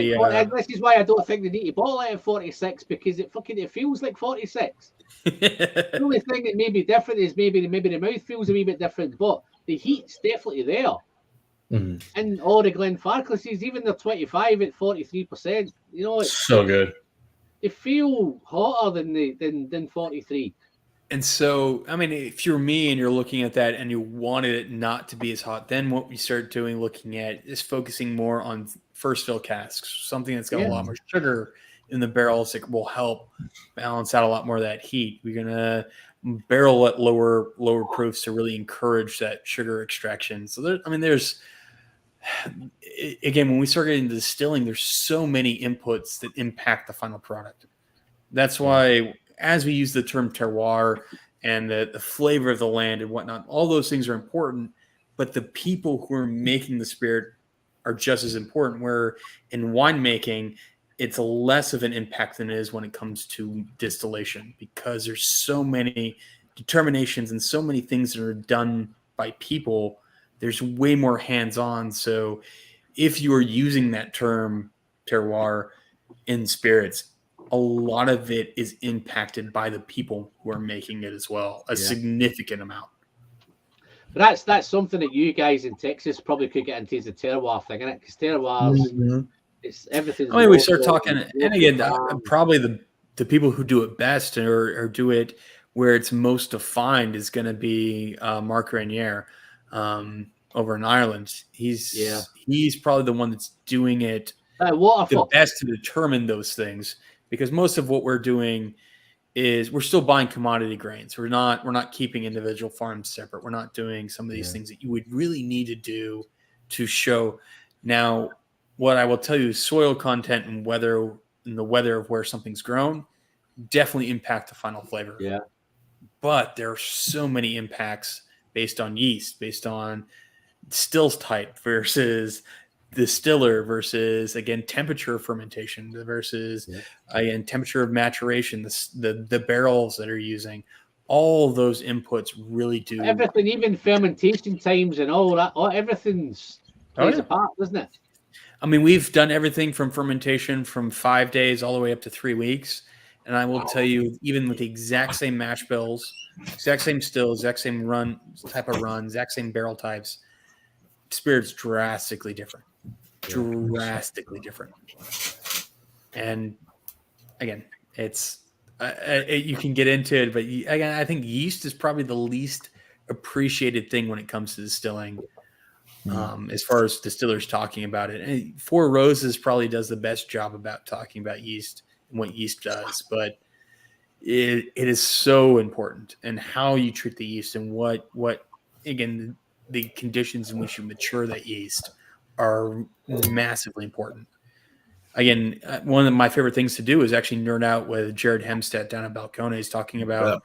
S1: This is why I don't think they need to bottle it at 46 because it feels like 46. The only thing that may be different is maybe the mouth feels a wee bit different, but the heat's definitely there. Mm-hmm. And all the Glenfarclases, even the 25 at 43%, it's
S6: so good.
S1: They feel hotter than 43.
S3: And so, I mean, if you're me and you're looking at that and you wanted it not to be as hot, then what we start doing, looking at, is focusing more on first fill casks, something that's got a lot more sugar in the barrels that will help balance out a lot more of that heat. We're going to barrel at lower proofs to really encourage that sugar extraction. So there's again, when we start getting into distilling, there's so many inputs that impact the final product. That's why, as we use the term terroir and the flavor of the land and whatnot, all those things are important, but the people who are making the spirit are just as important. Where in winemaking, it's less of an impact than it is when it comes to distillation, because there's so many determinations and so many things that are done by people. There's way more hands-on. So if you are using that term terroir in spirits, a lot of it is impacted by the people who are making it as well, a significant amount.
S1: But that's something that you guys in Texas probably could get into, the terroir thing, isn't it? Because terroirs, it's everything.
S3: I mean, we start talking, and again, probably the people who do it best or do it where it's most defined is going to be Mark Raniere over in Ireland. He's probably the one that's doing it the best to determine those things, because most of what we're doing is we're still buying commodity grains. We're not keeping individual farms separate. We're not doing some of these things that you would really need to do to show. Now, what I will tell you is soil content and the weather of where something's grown definitely impact the final flavor.
S1: Yeah.
S3: But there are so many impacts based on yeast, based on still type versus distiller versus, again, temperature of fermentation versus again, temperature of maturation, the barrels that are using. All those inputs really do
S1: everything, even fermentation times and all that. Everything's plays a part, doesn't it?
S3: I mean, we've done everything from fermentation from 5 days all the way up to 3 weeks. And I will tell you, even with the exact same mash bills, exact same stills, exact same type of run, exact same barrel types, spirit's drastically different. Drastically different. And again, it's you can get into it, but again, I think yeast is probably the least appreciated thing when it comes to distilling. As far as distillers talking about it, and Four Roses probably does the best job about talking about yeast and what yeast does, but it is so important, and how you treat the yeast and what again, the conditions in which you mature that yeast are massively important. Again, one of my favorite things to do is actually nerd out with Jared Hemstead down at Balcones. He's talking about,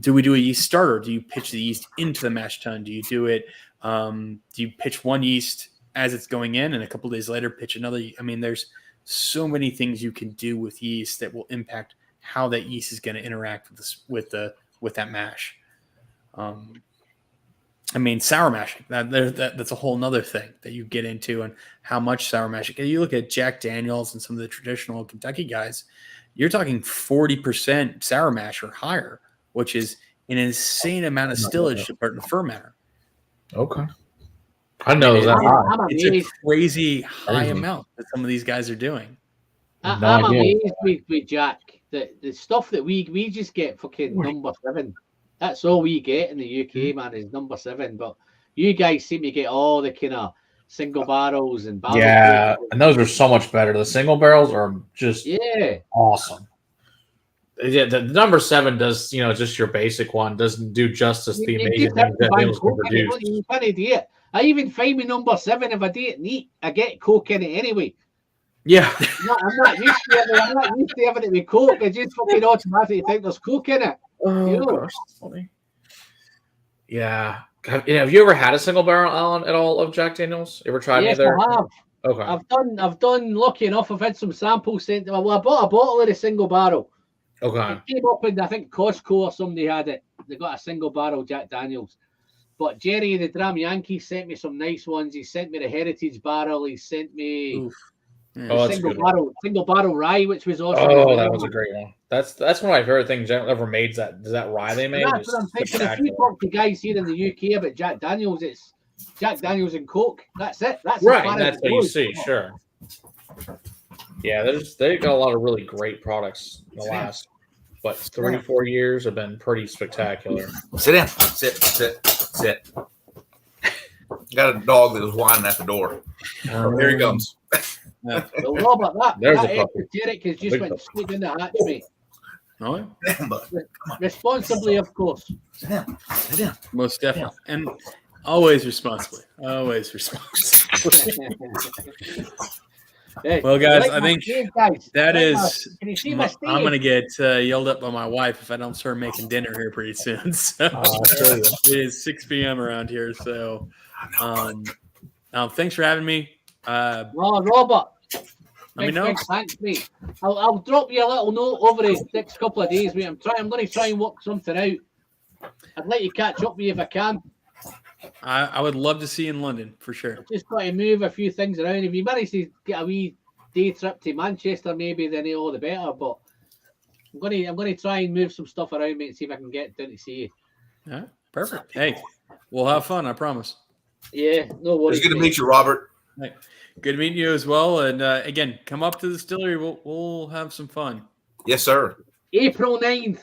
S3: do we do a yeast starter? Do you pitch the yeast into the mash tun? Do you do it? Do you pitch one yeast as it's going in and a couple of days later pitch another? I mean, there's so many things you can do with yeast that will impact how that yeast is going to interact with that mash. I mean, sour mashing, that's a whole nother thing that you get into, and how much sour mashing. You look at Jack Daniels and some of the traditional Kentucky guys, you're talking 40% sour mash or higher, which is an insane amount of stillage to put in fermenter.
S6: Okay. I know that.
S3: It's a crazy high amount that some of these guys are doing.
S1: I'm amazed with Jack. The stuff that we just get fucking number 7. That's all we get in the UK, man, is number 7. But you guys seem to get all the kind of single barrels and barrels.
S6: Yeah, and those are so much better. The single barrels are just awesome. Yeah, the number 7 does, just your basic one, doesn't do justice the amazing things that Daniels can produce.
S1: You can't do it. I even find with number 7, if I do it neat, I get Coke in it anyway.
S6: Yeah.
S1: I'm not used to having it with Coke. I just fucking automatically think there's Coke in it.
S6: Oh, gosh, that's funny. Yeah. Have you ever had a single barrel, Alan, at all of Jack Daniels? Ever tried any there?
S1: I have.
S6: Okay.
S1: I've done. Lucky enough, I've had some samples sent. Well, I bought a bottle of the single barrel.
S6: Okay.
S1: It came up in, I think, Costco or somebody had it. They got a single barrel Jack Daniels. But Jerry, the Dram Yankee, sent me some nice ones. He sent me the Heritage barrel. He sent me single barrel rye, which was awesome.
S6: Oh, that was a great one. That's one of my favorite things ever made. That rye they made.
S1: That's what I'm thinking. If you talk to guys here in the UK about Jack Daniels, it's Jack Daniels and Coke. That's it. That's
S6: right. That's what you see. Sure. Yeah, they got a lot of really great products in the last 3-4 years have been pretty spectacular.
S5: Sit down. Sit. Got a dog that was whining at the door. Here he comes.
S1: Well, about that.
S6: There's
S1: that
S6: a puppy.
S1: Derek has just went straight in the hatch, mate.
S3: Oh, yeah.
S5: Damn, bud.
S1: Responsibly, of course.
S5: Sit down. Sit down.
S3: Most definitely. And always responsibly. Always responsibly.
S1: Hey,
S3: Well, guys,
S1: like
S3: I
S1: my
S3: think
S1: Steve, guys.
S3: that
S1: Like
S3: is.
S1: can you see my
S3: I'm
S1: Steve?
S3: going to get yelled at by my wife if I don't start making dinner here pretty soon. So it is 6 p.m. around here. So thanks for having me.
S1: Oh, Robert.
S3: Let me know.
S1: Thanks, mate. I'll drop you a little note over the next couple of days, mate. I'm going to try and work something out. I'd like you to catch up with me if I can.
S3: I would love to see you in London for sure.
S1: Just got to move a few things around. If you manage to get a wee day trip to Manchester, maybe then all the better. But I'm going to try and move some stuff around, mate, and see if I can get down to see you.
S3: Yeah, perfect. Hey, we'll have fun. I promise.
S1: Yeah, no worries.
S5: It's good to meet you, Robert.
S3: Hey, good meeting you as well. And again, come up to the distillery. We'll have some fun.
S5: Yes, sir.
S1: April 9th.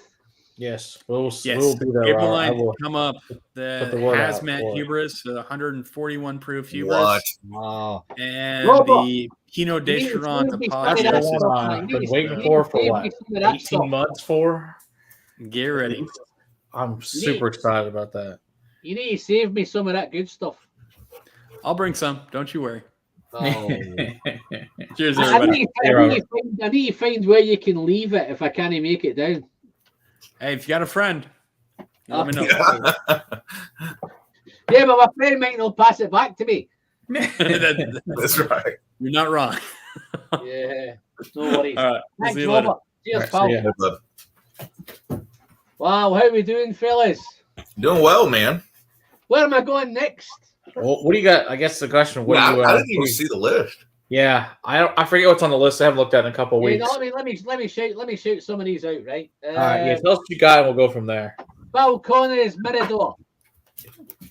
S6: Yes, we'll
S3: Yes,
S6: be there.
S3: April
S6: I
S3: 9th,
S6: will
S3: come up. The
S6: put the word out
S3: hazmat
S6: for it.
S3: hubris, the 141 proof hubris,
S5: What?
S1: Wow.
S3: and
S1: Robert,
S3: the Pinot
S1: you need to
S3: Dechirant
S1: be
S6: That's
S1: Yeah,
S6: the
S1: that's
S6: one
S1: stuff,
S6: I've
S1: man.
S6: been
S1: You
S6: waiting
S1: need
S6: for
S1: to save
S6: what?
S1: me some of that
S6: 18
S1: stuff.
S6: months for?
S3: Get ready.
S6: I'm super excited about that.
S1: You need to save me some of that good stuff.
S3: I'll bring some. Don't you worry.
S1: Oh.
S3: Cheers,
S1: I
S3: everybody.
S1: need to find where you can leave it if I can't make it down.
S3: Hey, if you got a friend, let me know.
S1: Yeah, but my friend might not pass it back to me.
S5: That's right.
S3: You're not wrong.
S1: Yeah, no worries.
S3: All right. We'll
S1: Thanks,
S3: see you later.
S1: Robert. Cheers,
S6: All right,
S1: pal.
S6: see ya.
S1: Wow, how we doing, fellas?
S5: Doing well, man.
S1: Where am I going next?
S6: Well, what do you got? I guess the question. What
S5: Yeah,
S6: do you?
S5: I didn't even see the list.
S6: Yeah, I forget what's on the list. I haven't looked at it in a couple of
S1: Yeah,
S6: weeks.
S1: no, let me shout some of these out, right?
S6: All right, yeah, tell us what you got, and we'll go from there.
S1: Bill Connor's Mirador.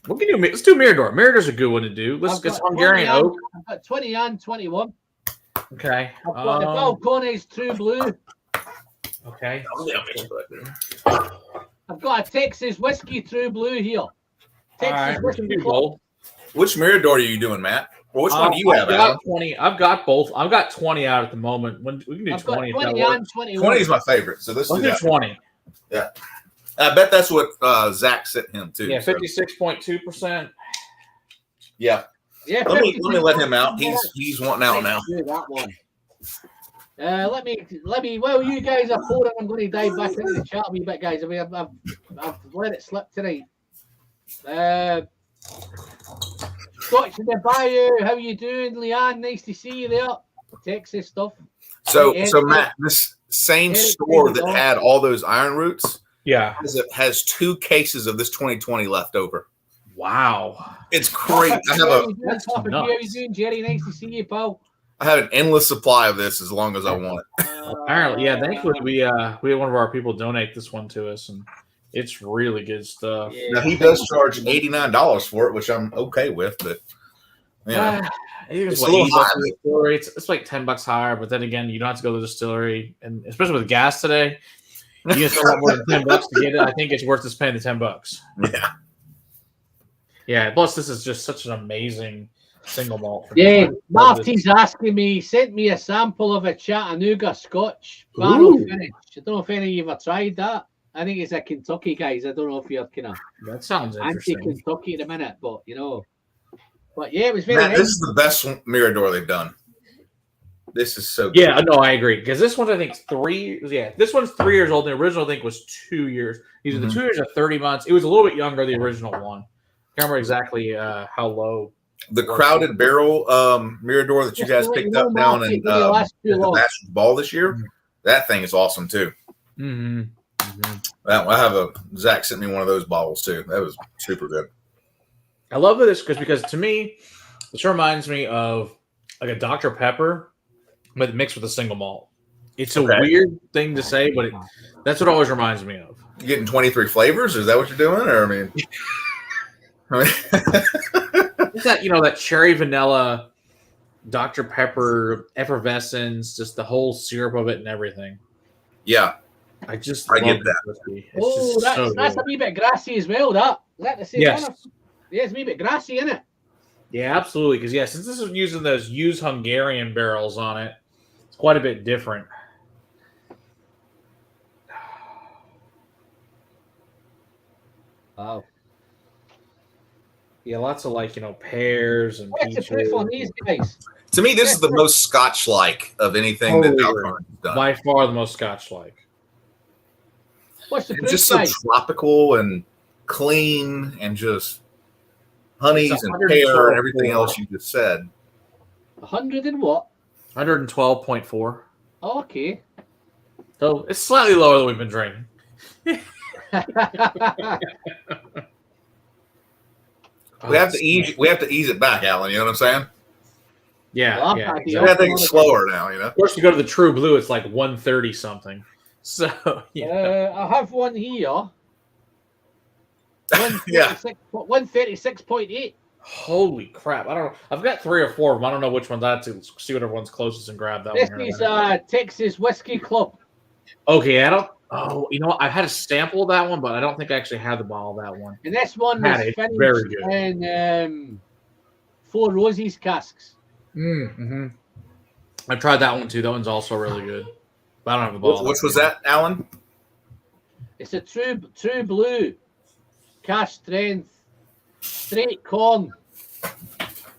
S6: We can do. Let's do Mirador. Mirador's a good one to do. Let's get Hungarian oak.
S1: I've got 20 and 21.
S6: Okay.
S1: I've got the Bill Connor's True Blue.
S6: Okay.
S1: I've got a Texas Whiskey True Blue here. Texas
S6: All right.
S1: Whiskey
S6: Two
S1: Club.
S6: gold.
S5: Which Mirador are you doing, Matt? Or which one do you have,
S6: I've
S5: Alan?
S6: got 20. I've got both. I've got 20 out at the moment. When we can do
S1: I've got
S6: 20. if
S1: 20
S6: that works.
S1: and 21.
S5: 20 is my favorite, so let's do
S6: Let's do
S5: that.
S6: 20.
S5: Yeah. I bet that's what Zach sent him, too.
S6: Yeah,
S5: so.
S6: 56.2%.
S5: Yeah.
S1: Yeah,
S5: Let me let him out. He's wanting out now.
S1: Do that one. Let me. Well, you guys are pouring. I'm going to dive back into the chat a wee bit, guys. I mean, I've let it slip tonight. Scotch in the Bayou. How you doing, Leanne? Nice to see you there. Texas stuff.
S5: So
S1: Eric,
S5: Matt, this same
S1: Eric,
S5: store
S1: Eric,
S5: that had all those iron roots
S6: Yeah.
S5: has 2 cases of this 2020 left over.
S6: Wow.
S5: It's great.
S6: That's
S1: How you
S6: nuts.
S1: doing, Jerry? Nice to see you, pal.
S5: I have an endless supply of this as long as I want it.
S6: Apparently, yeah. Thankfully, we had one of our people donate this one to us, and it's really good stuff.
S1: Yeah.
S5: Now he does charge $89 for it, which I'm okay with, but yeah,
S6: It's
S5: a little higher.
S6: distillery. It's like $10 higher, but then again, you don't have to go to the distillery, and especially with gas today, you get a lot more than $10 to get it. I think it's worth just paying the $10.
S5: yeah.
S6: Yeah. Plus, this is just such an amazing single malt.
S1: Yeah,
S6: Love this.
S1: Marty's asking me. He sent me a sample of a Chattanooga Scotch barrel finish. I don't know if any of you have tried that. I think it's a Kentucky, guys. I don't know if you're kind of
S6: That sounds interesting.
S1: anti-Kentucky in a minute, but you know. But yeah, it was very
S5: Matt,
S1: nice.
S5: this is the best Mirador they've done. This is so good.
S6: Yeah, no, I agree. Because this one's, I think, 3. Yeah, this one's 3 years old. The original, I think, was 2 years. Either the 2 years or 30 months. It was a little bit younger, the original one. Can't remember exactly how low.
S5: The crowded barrel Mirador that you guys picked up down in the Masters Ball this year, that thing is awesome too.
S6: Mm-hmm.
S5: Zach sent me one of those bottles too. That was super good.
S6: I love this because to me, this reminds me of like a Dr. Pepper, but mixed with a single malt. It's a weird thing to say, but that's what it always reminds me of.
S5: You getting 23 flavors? Is that what you're doing? Or
S6: It's that, that cherry vanilla, Dr. Pepper effervescence, just the whole syrup of it and everything.
S5: Yeah,
S6: I get
S5: that.
S6: Whiskey.
S1: Oh, that's a wee bit grassy as well. Is that the same
S6: Yes.
S1: one? Yeah, it's a wee bit grassy, isn't it?
S6: Yeah, absolutely. Because since this is using those used Hungarian barrels on it, it's quite a bit different.
S1: Wow.
S6: Yeah, lots of pears and
S1: What's the
S6: peaches.
S1: proof on these guys?
S5: To me, this is the most Scotch-like of anything that
S6: Totally
S5: Alcorn has done.
S6: By far the most Scotch-like.
S1: What's the
S5: It's
S1: proof,
S5: just so
S1: guys?
S5: tropical and clean and just honeys
S6: It's
S5: and
S6: 112
S5: pear and everything else you just said.
S1: 100 and what?
S6: 112.4.
S1: Oh, okay.
S6: So it's slightly lower than we've been drinking.
S5: We have to ease it back, Alan. You know what I'm saying?
S6: Yeah,
S1: Well, I'm
S6: yeah.
S1: happy.
S5: We have to think slower now. You know.
S6: Of course, you go to the True Blue, it's like 130 something. So
S1: I have one here.
S5: Yeah.
S1: 136.8.
S6: holy crap! I don't know. I've got 3 or 4 of them. I don't know which one that's to see whatever one's closest and grab that
S1: This
S6: one.
S1: is Texas Whiskey Club.
S6: Okay, I don't. Oh, you know what? I've had a sample of that one, but I don't think I actually had the bottle of that one.
S1: And this one
S6: Man,
S1: was
S6: it's
S1: finished
S6: very good.
S1: in Four Roses casks.
S6: Mm-hmm. I've tried that one too. That one's also really good. But I don't have the bottle.
S5: Which was that, Alan?
S1: It's a true blue, cash strength, straight corn,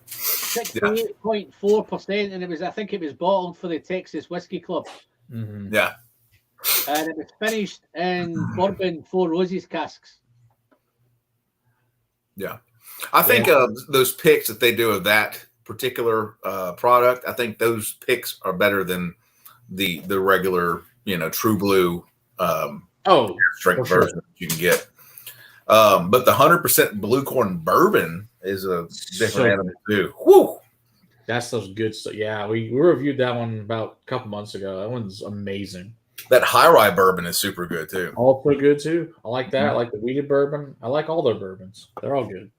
S1: 68.4%, and I think it was bottled for the Texas Whiskey Club,
S6: Mm-hmm.
S5: Yeah.
S1: and it was finished in bourbon Four Roses casks.
S5: Yeah. I think those picks that they do of that particular product, I think those picks are better than the regular, True Blue strength
S6: for
S5: version that you can get. But the 100% blue corn bourbon is a different animal too. Woo!
S6: That's those good stuff. Yeah, we reviewed that one about a couple months ago. That one's amazing.
S5: That high rye bourbon is super good too.
S6: Also good too. I like that. I like the wheated bourbon. I like all their bourbons. They're all good.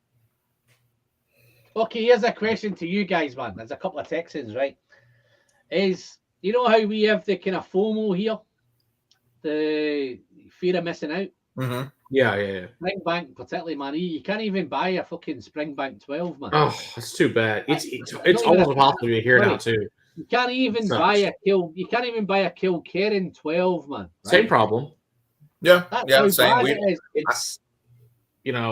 S1: Okay, here's a question to you guys, man. There's a couple of Texans, right? You know how we have the kind of FOMO here? The fear of missing out?
S5: Mm-hmm.
S6: Yeah.
S1: Springbank, particularly, man. You can't even buy a fucking Springbank 12, man.
S6: Oh, that's too bad. It's almost impossible to hear now too.
S1: You can't even buy a Kilkerran 12, man. Right?
S6: Same problem.
S5: Yeah,
S1: That's
S5: yeah,
S1: how
S5: same.
S1: bad it is.
S6: It's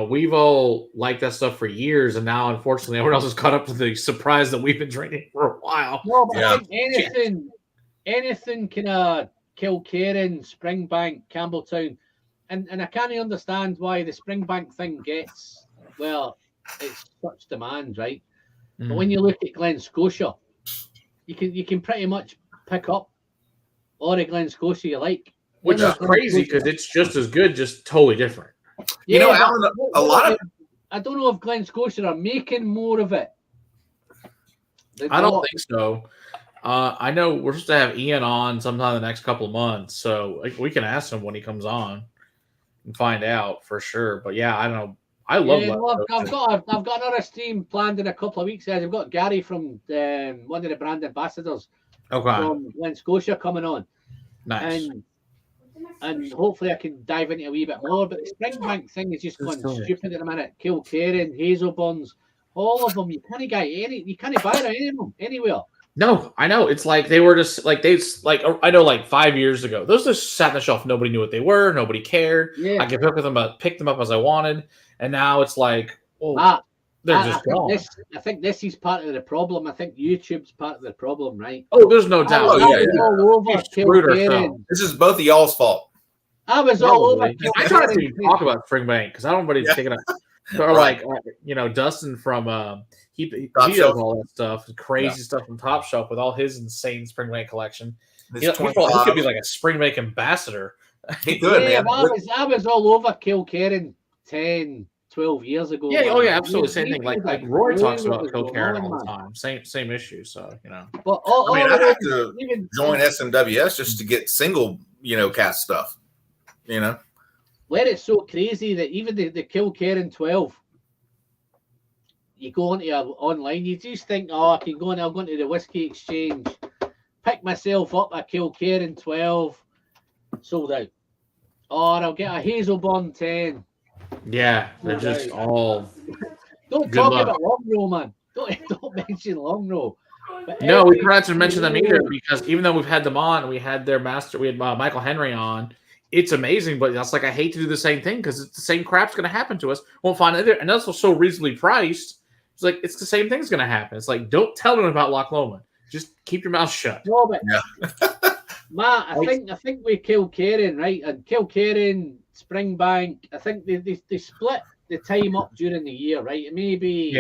S6: we've all liked that stuff for years, and now unfortunately everyone else has caught up to the surprise that we've been drinking for a while.
S1: No, but
S5: Yeah.
S1: I think anything kind of Kilkerran, Springbank, Campbelltown, and I can't understand why the Springbank thing gets, it's such demand, right? But when you look at Glen Scotia, you can pretty much pick up all the Glen Scotia you like.
S6: Which is crazy because it's just as good, just totally different.
S1: Yeah,
S5: Alan, a lot of
S1: I don't know if Glen Scotia are making more of it.
S6: I don't think so. I know we're supposed to have Ian on sometime in the next couple of months, so we can ask him when he comes on and find out for sure. But yeah, I don't know. I love that.
S1: I've got another stream planned in a couple of weeks. Guys, I've got Gary from one of the brand ambassadors from Glen Scotia coming on.
S6: Nice.
S1: And hopefully I can dive into a wee bit more. But the Springbank thing is just going stupid at the minute. Kilkerran, Hazelburns, all of them. You can't buy them anywhere.
S6: No, I know. It's like they were just I know 5 years ago. Those just sat on the shelf. Nobody knew what they were. Nobody cared.
S1: Yeah.
S6: I could pick them up as I wanted. And now it's like, they're just gone.
S1: I think this is part of the problem. I think YouTube's part of the problem, right?
S6: Oh, there's no doubt.
S1: All over Kilkerran.
S5: This is both of y'all's fault.
S1: I was all over.
S6: I try to talk about Springbank because I don't want anybody's taking it. Or Dustin from he does all that stuff, crazy stuff from Top Shelf with all his insane Springbank collection. He could be like a Springbank ambassador.
S5: He could, man.
S1: I was all over Kilkerran 10, 12 years ago.
S6: Yeah, absolutely. Same thing. Like Roy talks about Kilkerran all the time. Same issue. So
S1: But
S5: I'd have to join SMWS just to get single, cast stuff.
S1: Where it's so crazy that even the Kilkerran 12, you go onto online, you just think, I'll go into the Whiskey Exchange, pick myself up a Kilkerran 12, sold out. Or I'll get a Hazelburn 10.
S6: Yeah, they're just all.
S1: Don't talk about Long Row, man. Don't mention Long Row.
S6: No, we forgot to mention them either because even though we've had them on, we had their master, we had Michael Henry on, it's amazing, but that's like I hate to do the same thing because it's the same crap's going to happen to us. Won't find it, and that's so reasonably priced. It's like it's the same thing's going to happen. It's like don't tell them about Loch Lomond. Just keep your mouth shut.
S1: No, but
S5: Yeah.
S1: Matt, I think we Kilkerran, right? And Kilkerran, Springbank, I think they split the time up during the year, right? It may be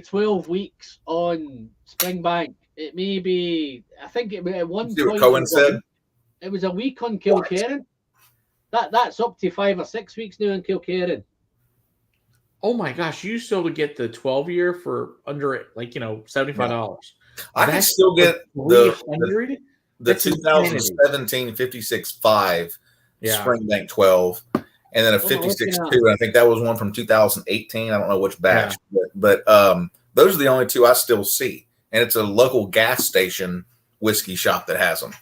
S1: 12 weeks on Springbank. It may be, I think at one
S5: See what
S1: point
S5: Cohen said?
S1: it was a week on Kilkerran. That's up to 5 or 6 weeks now on Kilkerran.
S6: Oh my gosh, you still to get the 12-year for under $75.
S5: I can still get the 2017 56.5 Springbank 12, and then a 56.2. And I think that was one from 2018. I don't know which batch, but those are the only two I still see. And it's a local gas station whiskey shop that has them.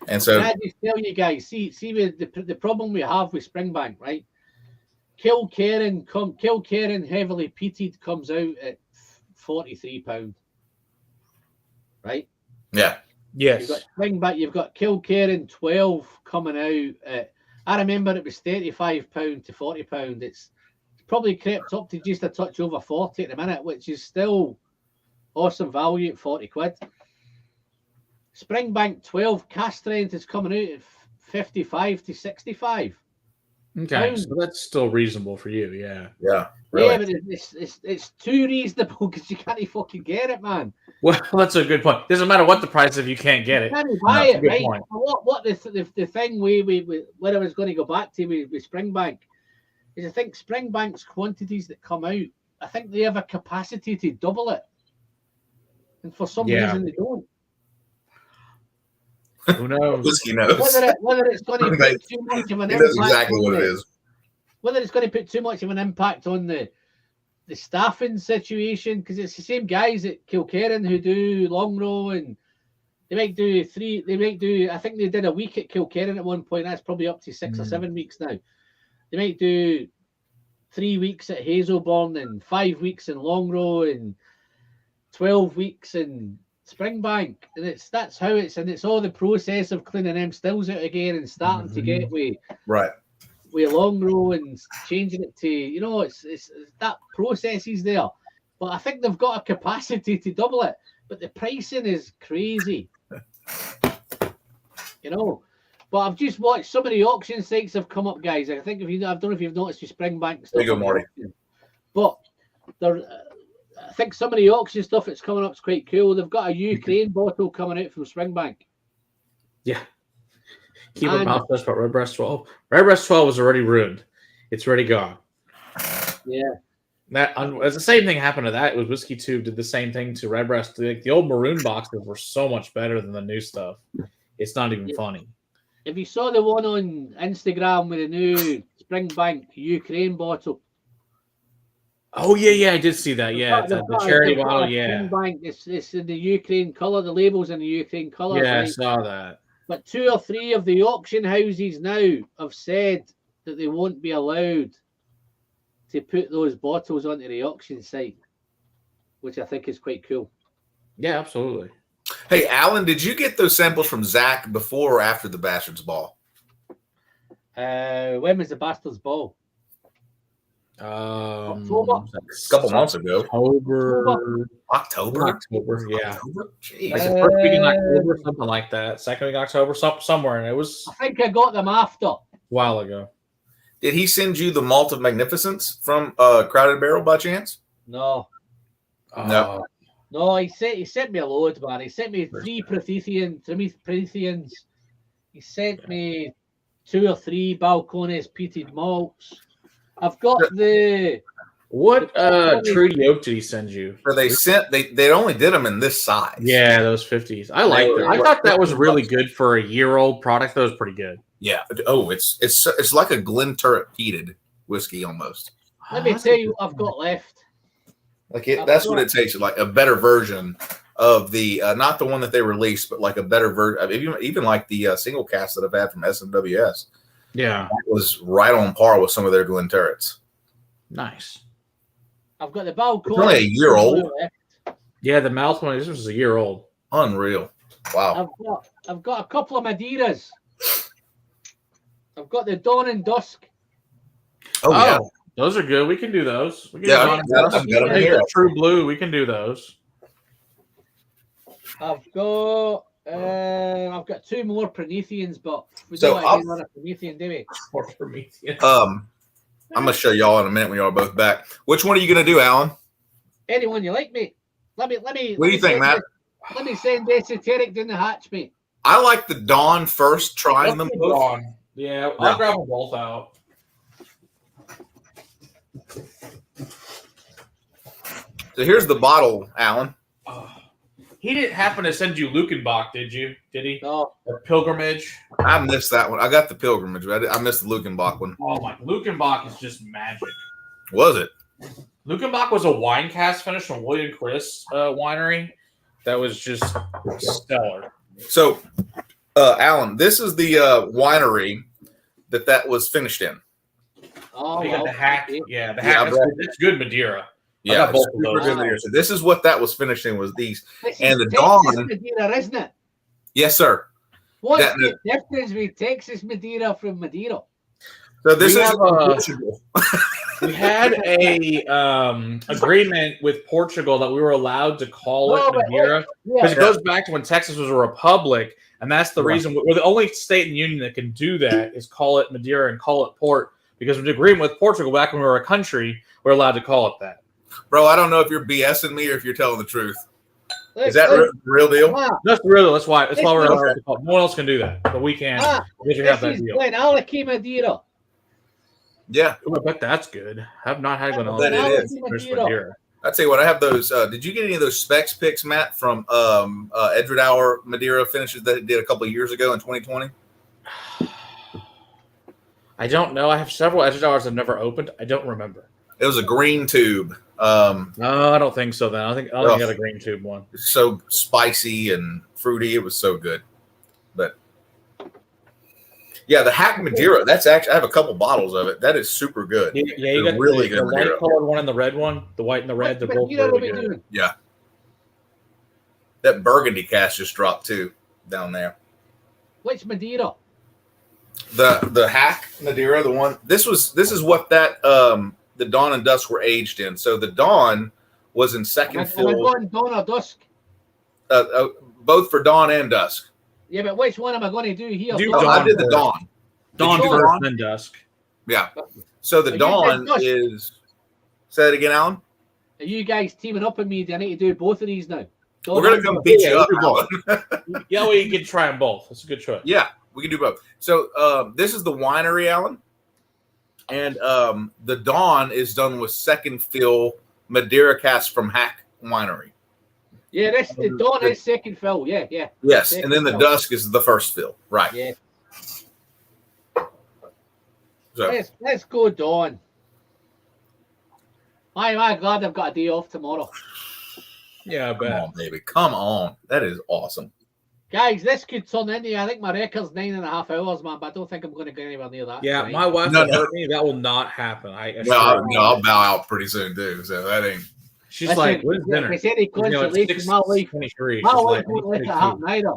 S5: And so,
S1: I just tell you guys, see the problem we have with Springbank, right? Kilkerran heavily peated comes out at £43, right?
S5: Yeah.
S6: Yes.
S1: You've got Springbank, you've got Kilkerran 12 coming out at, I remember it was £35 to £40. It's probably crept up to just a touch over 40 at the minute, which is still awesome value at 40 quid. Springbank 12 Cask strength is coming out at 55 to 65.
S6: Okay, so that's still reasonable for you, yeah.
S5: Yeah, really.
S1: Yeah, but it's too reasonable because you can't fucking get it, man.
S6: Well, that's a good point. Doesn't matter what the price if you can't get it.
S1: You can't buy it, right?
S6: Point.
S1: What the thing where I was going to go back to with Springbank is I think Springbank's quantities that come out, I think they have a capacity to double it, and for some reason they don't.
S6: Who knows?
S5: Whiskey knows.
S1: Whether it's going to put too much of an impact.
S5: That's exactly what it is.
S1: Whether it's going to put too much of an impact on the staffing situation, because it's the same guys at Kilkerran who do long row, and they might do I think they did a week at Kilkerran at one point. That's probably up to 6 or 7 weeks now. They might do 3 weeks at Hazelburn and 5 weeks in long row and 12 weeks in Springbank, and that's how it's all the process of cleaning them stills out again and starting to get with long row and changing it to it's that process is there, but I think they've got a capacity to double it, but the pricing is crazy, But I've just watched some of the auction sites have come up, guys. I think I don't know if you've noticed your Springbank stuff.
S5: There you go, Marty.
S1: But I think some of the auction stuff that's coming up is quite cool. They've got a Ukraine bottle coming out from Springbank.
S6: Yeah. Keep it mouth shut about Redbreast 12. Redbreast 12 is already ruined. It's already gone.
S1: Yeah.
S6: As the same thing happened to that. It was Whiskey Tube did the same thing to Redbreast. The old maroon boxes were so much better than the new stuff. It's not even funny.
S1: If you saw the one on Instagram with the new Springbank Ukraine bottle.
S6: Oh yeah, I did see that. Yeah, the charity bottle. Yeah,
S1: Springbank. It's in the Ukraine color. The label's in the Ukraine color.
S6: Yeah,
S1: right?
S6: I saw that.
S1: But 2 or 3 of the auction houses now have said that they won't be allowed to put those bottles onto the auction site, which I think is quite cool.
S6: Yeah, absolutely.
S5: Hey, Alan, did you get those samples from Zach before or after the Bastards Ball?
S1: When was the Bastards Ball?
S5: A couple months ago. October.
S6: Yeah.
S5: Jeez.
S6: Like the first week in October, something like that. Second week in October, somewhere, and it was.
S1: I think I got them after.
S6: A while ago.
S5: Did he send you the Malt of Magnificence from Crowded Barrel by chance?
S1: No.
S5: No.
S1: No, he sent me a load, man. He sent me 3 Prometheans. He sent me 2 or 3 Balcones peated malts. I've got the
S6: what Trudy Oak did he send you?
S5: So they only did them in this size.
S6: Yeah, those 50s. I like that. I thought that was really good for a year-old product. That was pretty good.
S5: Yeah. Oh, it's like a Glenturret peated whiskey almost.
S1: Let me tell you what I've got left.
S5: That's what it takes. Like a better version of the not the one that they released, but like a better version. Even like the single cast that I've had from SMWS.
S6: Yeah,
S5: that was right on par with some of their Glenturrets.
S6: Nice.
S1: I've got the Balcony.
S5: It's only a year old.
S6: Yeah, the mouth one. This was a year old.
S5: Unreal. Wow.
S1: I've got a couple of Madeiras. I've got the Dawn and Dusk.
S5: Oh, yeah.
S6: Those are good. We can do those. We can
S5: Yeah,
S6: do
S5: I've
S6: those.
S5: got them
S6: I think
S5: here.
S6: the True Blue. We can do those.
S1: I've got 2 more Prometheans, but we
S5: So
S1: don't want to do another Promethean, do we?
S6: Or Promethean.
S5: I'm gonna show y'all in a minute when y'all are both back. Which one are you gonna do, Alan?
S1: Anyone you like, mate. Let me.
S5: What do you think, Matt?
S1: Let me send Esoteric down the hatch, mate.
S5: I like the Dawn first, trying them both.
S6: On. Yeah, I'll grab them both out.
S5: So here's the bottle, Alan.
S6: He didn't happen to send you Lukenbach, did you? Did he?
S1: No.
S6: Or Pilgrimage?
S5: I missed that one. I got the Pilgrimage. I missed the Lukenbach one.
S6: Oh my! Lukenbach is just magic.
S5: Was it?
S6: Lukenbach was a wine cask finish from William Chris Winery. That was just stellar.
S5: So, Alan, this is the winery that was finished in.
S1: Oh,
S6: You got the hack. Yeah, the
S5: Yeah,
S6: hack. It's good Madeira. I
S5: Yeah,
S6: got both of
S5: super
S6: those.
S5: good Madeira. So this is what that was finished in, was these.
S1: This
S5: And
S1: is
S5: the
S1: Texas
S5: Dawn-
S1: Madeira, isn't it?
S5: Yes, sir.
S1: What's
S5: That-
S1: the difference with Texas Madeira from Madeira?
S5: So this
S6: We
S5: is
S6: have,
S5: Portugal.
S6: We had a agreement with Portugal that we were allowed to call it Madeira because
S1: Yeah,
S6: it goes back to when Texas was a republic, and that's the reason we're the only state in the union that can do that is call it Madeira and call it port, because of the agreement with Portugal back when we were a country, we're allowed to call it that.
S5: Bro, I don't know if you're BSing me or if you're telling the truth.
S1: Look,
S5: Is that
S1: look,
S5: real deal?
S6: That's really that's why we're
S1: It's-
S6: allowed to call it. No one else can do that, but we can. Because we have
S1: this
S6: that
S1: is
S6: deal.
S1: Glen Alaki Madeira.
S5: Yeah.
S6: Ooh, I bet that's good. I've not had one on
S5: That it is.
S6: Madeira.
S5: I'll tell you what, I have those. Did you get any of those specs picks, Matt, from Edward Hour Madeira finishes that it did a couple of years ago in 2020?
S6: I don't know. I have several edge hours I've never opened. I don't remember.
S5: It was a green tube.
S6: No, I don't think so. Then I don't think I got a green tube one.
S5: So spicy and fruity. It was so good. But yeah, the Hack Madeira. That's actually, I have a couple bottles of it. That is super good.
S6: Yeah, you
S5: They're
S6: got
S5: really
S6: the
S5: good Madeira.
S6: white colored one and the red one. The white and the red. They're
S1: What
S6: both
S1: Madeira
S6: really
S1: are we
S6: good.
S1: doing?
S5: Yeah. That Burgundy cast just dropped too down there.
S1: Which Madeira?
S5: The Hack Madeira, the one. This is what that the Dawn and Dusk were aged in. So the Dawn was in second
S1: Am I
S5: fill,
S1: going Dawn or Dusk?
S5: both for Dawn and Dusk.
S1: Yeah, but which one am I going to do here?
S6: Do
S5: Oh,
S6: Dawn
S5: I did the
S6: first.
S5: Dawn.
S6: Dawn
S5: Did you do
S6: first,
S5: Dawn?
S6: then dusk.
S5: Yeah. So the
S1: Are you
S5: Dawn
S1: guys Dusk?
S5: is. Say that again, Alan.
S1: Are you guys teaming up with me? Do I need to do both of these now? Dawn
S5: We're gonna
S1: and
S5: come
S1: Dusk.
S5: beat
S6: Yeah,
S5: you up,
S6: we do
S5: Alan.
S6: Yeah, well, you can try them both. That's a good choice.
S5: Yeah, we can do both. So this is the winery, Alan, and the Dawn is done with second fill Madeira cask from Hack Winery.
S1: Yeah, the Dawn is second fill. Yeah, yeah.
S5: Yes,
S1: Second
S5: and then the
S1: fill.
S5: Dusk is the first fill, right?
S1: Yeah.
S5: So
S1: Let's go Dawn. I'm glad I've got a day off tomorrow.
S6: Yeah, I
S5: come
S6: bet.
S5: on, baby, come on, that is awesome.
S1: Guys, this could turn into, I think my record's 9.5 hours, man, but I don't think I'm going to go anywhere near that.
S6: Yeah,
S1: tonight.
S6: my wife
S5: No,
S6: will
S5: no.
S6: hurt me. That will not happen. I assure
S5: No,
S6: you.
S5: I'll bow out pretty soon too. So that ain't.
S6: She's
S1: Listen,
S6: like, "When's dinner?"
S1: If it's any
S6: You know,
S1: consolation,
S6: it's
S1: my life
S6: 6:23.
S1: my
S6: She's
S1: life
S6: like,
S1: won't let it
S6: 22.
S1: happen either.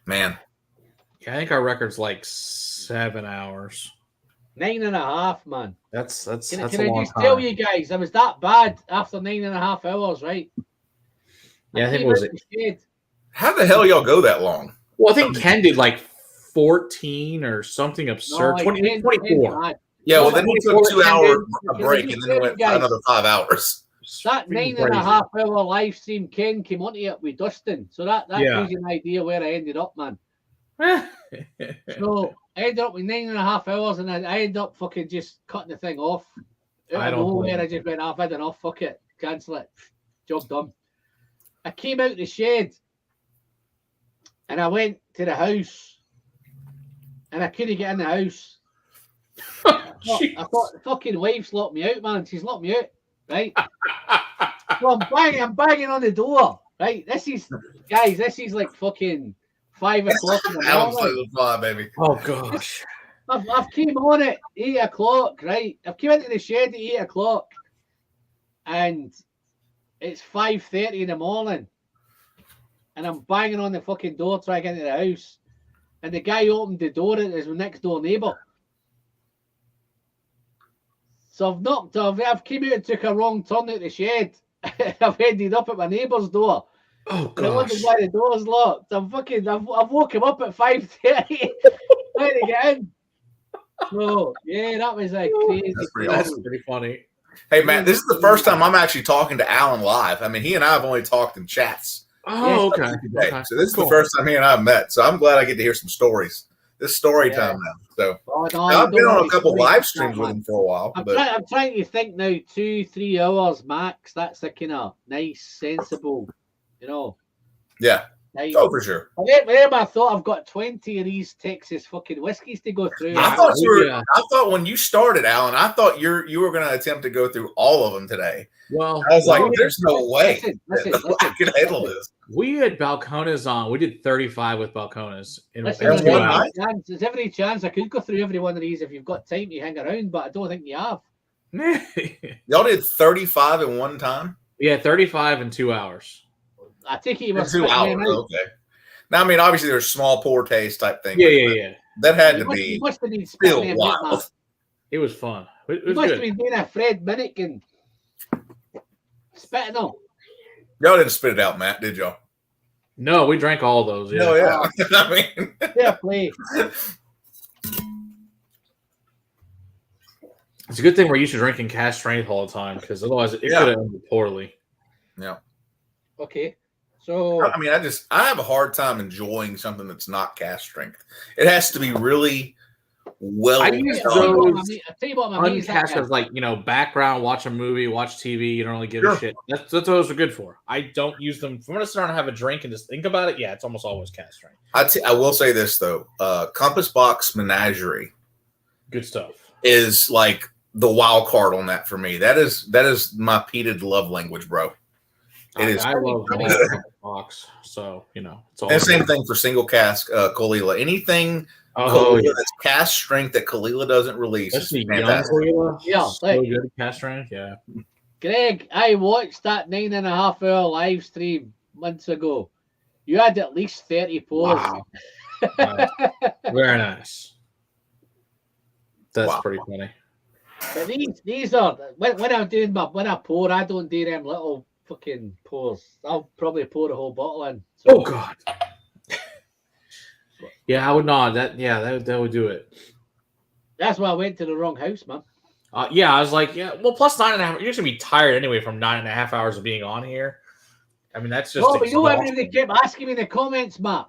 S5: Man,
S6: Yeah, I think our record's like 7 hours.
S1: 9.5, man.
S6: That's
S1: Can
S6: a
S1: I
S6: long
S1: just tell
S6: time.
S1: you guys, I was that bad after 9.5 hours, right?
S6: Yeah, I think it
S1: came
S6: was.
S1: out the shed.
S5: how the hell y'all go that long?
S6: Well, I think Ken did like 14 or something
S1: No,
S6: absurd.
S1: I
S6: 20,
S1: can't-
S6: 24.
S1: man.
S5: Yeah, well,
S1: No,
S5: then we took
S6: 24
S5: 2 hour
S1: Can I
S5: break
S1: just
S5: and
S1: tell
S5: then
S1: you
S5: went
S1: guys-
S5: another 5 hours.
S1: That
S6: Freaking
S1: 9.5 hour live stream, Ken came onto it with Dustin. So that
S6: Yeah.
S1: gives you an idea where I ended up, man.
S6: crazy.
S1: So I ended up with 9.5 hours and I ended up fucking just cutting the thing off. Out
S6: I
S1: of
S6: don't blame
S1: nowhere,
S6: you.
S1: I just went, I've had enough, fuck it, cancel it, job done. I came out the shed and I went to the house and I couldn't get in the house. I thought the fucking wife's locked me out, man. She's locked me out, right? So I'm banging on the door, right? This is like fucking 5 o'clock in the
S5: Alan's
S1: morning.
S5: like the fly, baby.
S6: Oh gosh.
S1: I've came on at 8 o'clock, right? I've came into the shed at 8 o'clock and it's 5:30 in the morning. and I'm banging on the fucking door trying to get into the house, and the guy opened the door, and it's my next door neighbour. So I've knocked. I've came out and took a wrong turn out the shed. I've ended up at my neighbour's door.
S6: Oh
S1: And I wondered
S6: gosh.
S1: why the door's locked. I've woke him up at 5:30 trying to get in. So yeah, that was a crazy.
S5: That's pretty
S6: That's
S5: awesome.
S6: pretty funny.
S5: Hey, Matt, this is the first time I'm actually talking to Alan live. I mean, he and I have only talked in chats.
S6: Oh, okay.
S5: Today.
S6: Okay.
S5: So this is
S6: Cool.
S5: the first time he and I have met. So I'm glad I get to hear some stories. This is story time now. So
S1: Oh, no,
S5: now, I've been
S1: don't
S5: on
S1: worry,
S5: a couple
S1: sorry,
S5: live
S1: it's
S5: streams
S1: not,
S5: with
S1: man.
S5: him for a while.
S1: I'm
S5: But
S1: trying to think now, 2-3 hours max. That's a kind of nice, sensible,
S5: yeah,
S1: nice.
S5: oh, for sure.
S1: There, I thought I've got 20 of these Texas fucking whiskeys to go through.
S5: I thought you were.
S6: Yeah.
S5: I thought when you started, Alan, I thought you were going to attempt to go through all of them today.
S6: Well,
S5: I was like,
S1: no,
S5: "There's no way
S1: Listen,
S5: that I can handle this."
S6: we had Balcones on. We did 35 with Balcones in
S1: Listen,
S5: And
S6: in
S1: there's
S6: 2
S5: one
S6: hours.
S5: night?
S1: there's every chance I could go through every one of these if you've got time to hang around, but I don't think you have.
S5: Y'all did 35 in one time.
S6: Yeah, 35 in 2 hours.
S1: I take it you
S5: In
S1: were
S5: 2
S1: spitting
S5: hours.
S1: them out.
S5: Okay. Now, I mean, obviously, there's small pour taste type thing.
S6: Yeah.
S5: That had
S1: You
S5: to
S1: must,
S5: be
S1: you must have been
S5: still
S1: spitting them out, man.
S5: wild.
S6: It was fun. It
S1: You
S6: was
S1: must
S6: good.
S1: have been doing a Fred Minnick and spitting them.
S5: Y'all didn't spit it out, Matt, did y'all?
S6: No, we drank all those. Yeah.
S5: No, yeah. I mean,
S1: Fair play.
S6: It's a good thing we're used to drinking cask strength all the time because otherwise it
S5: Yeah.
S6: could have ended poorly.
S5: yeah.
S1: Okay. So
S5: I mean, I have a hard time enjoying something that's not cask strength. It has to be really well
S6: I use
S1: I'll tell you what,
S6: those
S1: I'll tell you what my mate's
S6: uncast
S1: like.
S6: as like background, watch a movie, watch TV. You don't really give
S5: Sure.
S6: a shit. That's what those are good for. I don't use them. If I'm gonna sit down and have a drink and just think about it, yeah, it's almost always cask strength.
S5: I will say this though, Compass Box Menagerie
S6: Good stuff.
S5: is like the wild card on that for me. That is my peated love language, bro. It is.
S6: I love
S1: pretty
S6: all box, so it's all.
S5: And same thing for single cask Kalila. Anything
S6: Oh,
S5: Kalila
S6: yeah.
S5: that's cask strength that Kalila doesn't release is
S6: Especially young
S5: fantastic.
S6: Kalila.
S1: Yeah,
S6: So
S1: like-
S6: good at cask strength. Yeah.
S1: Greg, I watched that 9.5-hour live stream months ago. You had at least 30 pours.
S6: Wow. Nice. Very nice. That's
S5: Wow.
S6: pretty funny.
S1: But these are when I'm doing when I pour, I don't do them little fucking pours. I'll probably pour a whole bottle in. So
S6: Oh God. Yeah, I would not. That would do it.
S1: that's why I went to the wrong house, man.
S6: Yeah, I was like, yeah. Well, plus 9.5. You're just gonna be tired anyway from 9.5 hours of being on here. I mean, that's just.
S1: Oh, but you know everybody
S6: exhausting.
S1: kept asking me in the comments, Matt.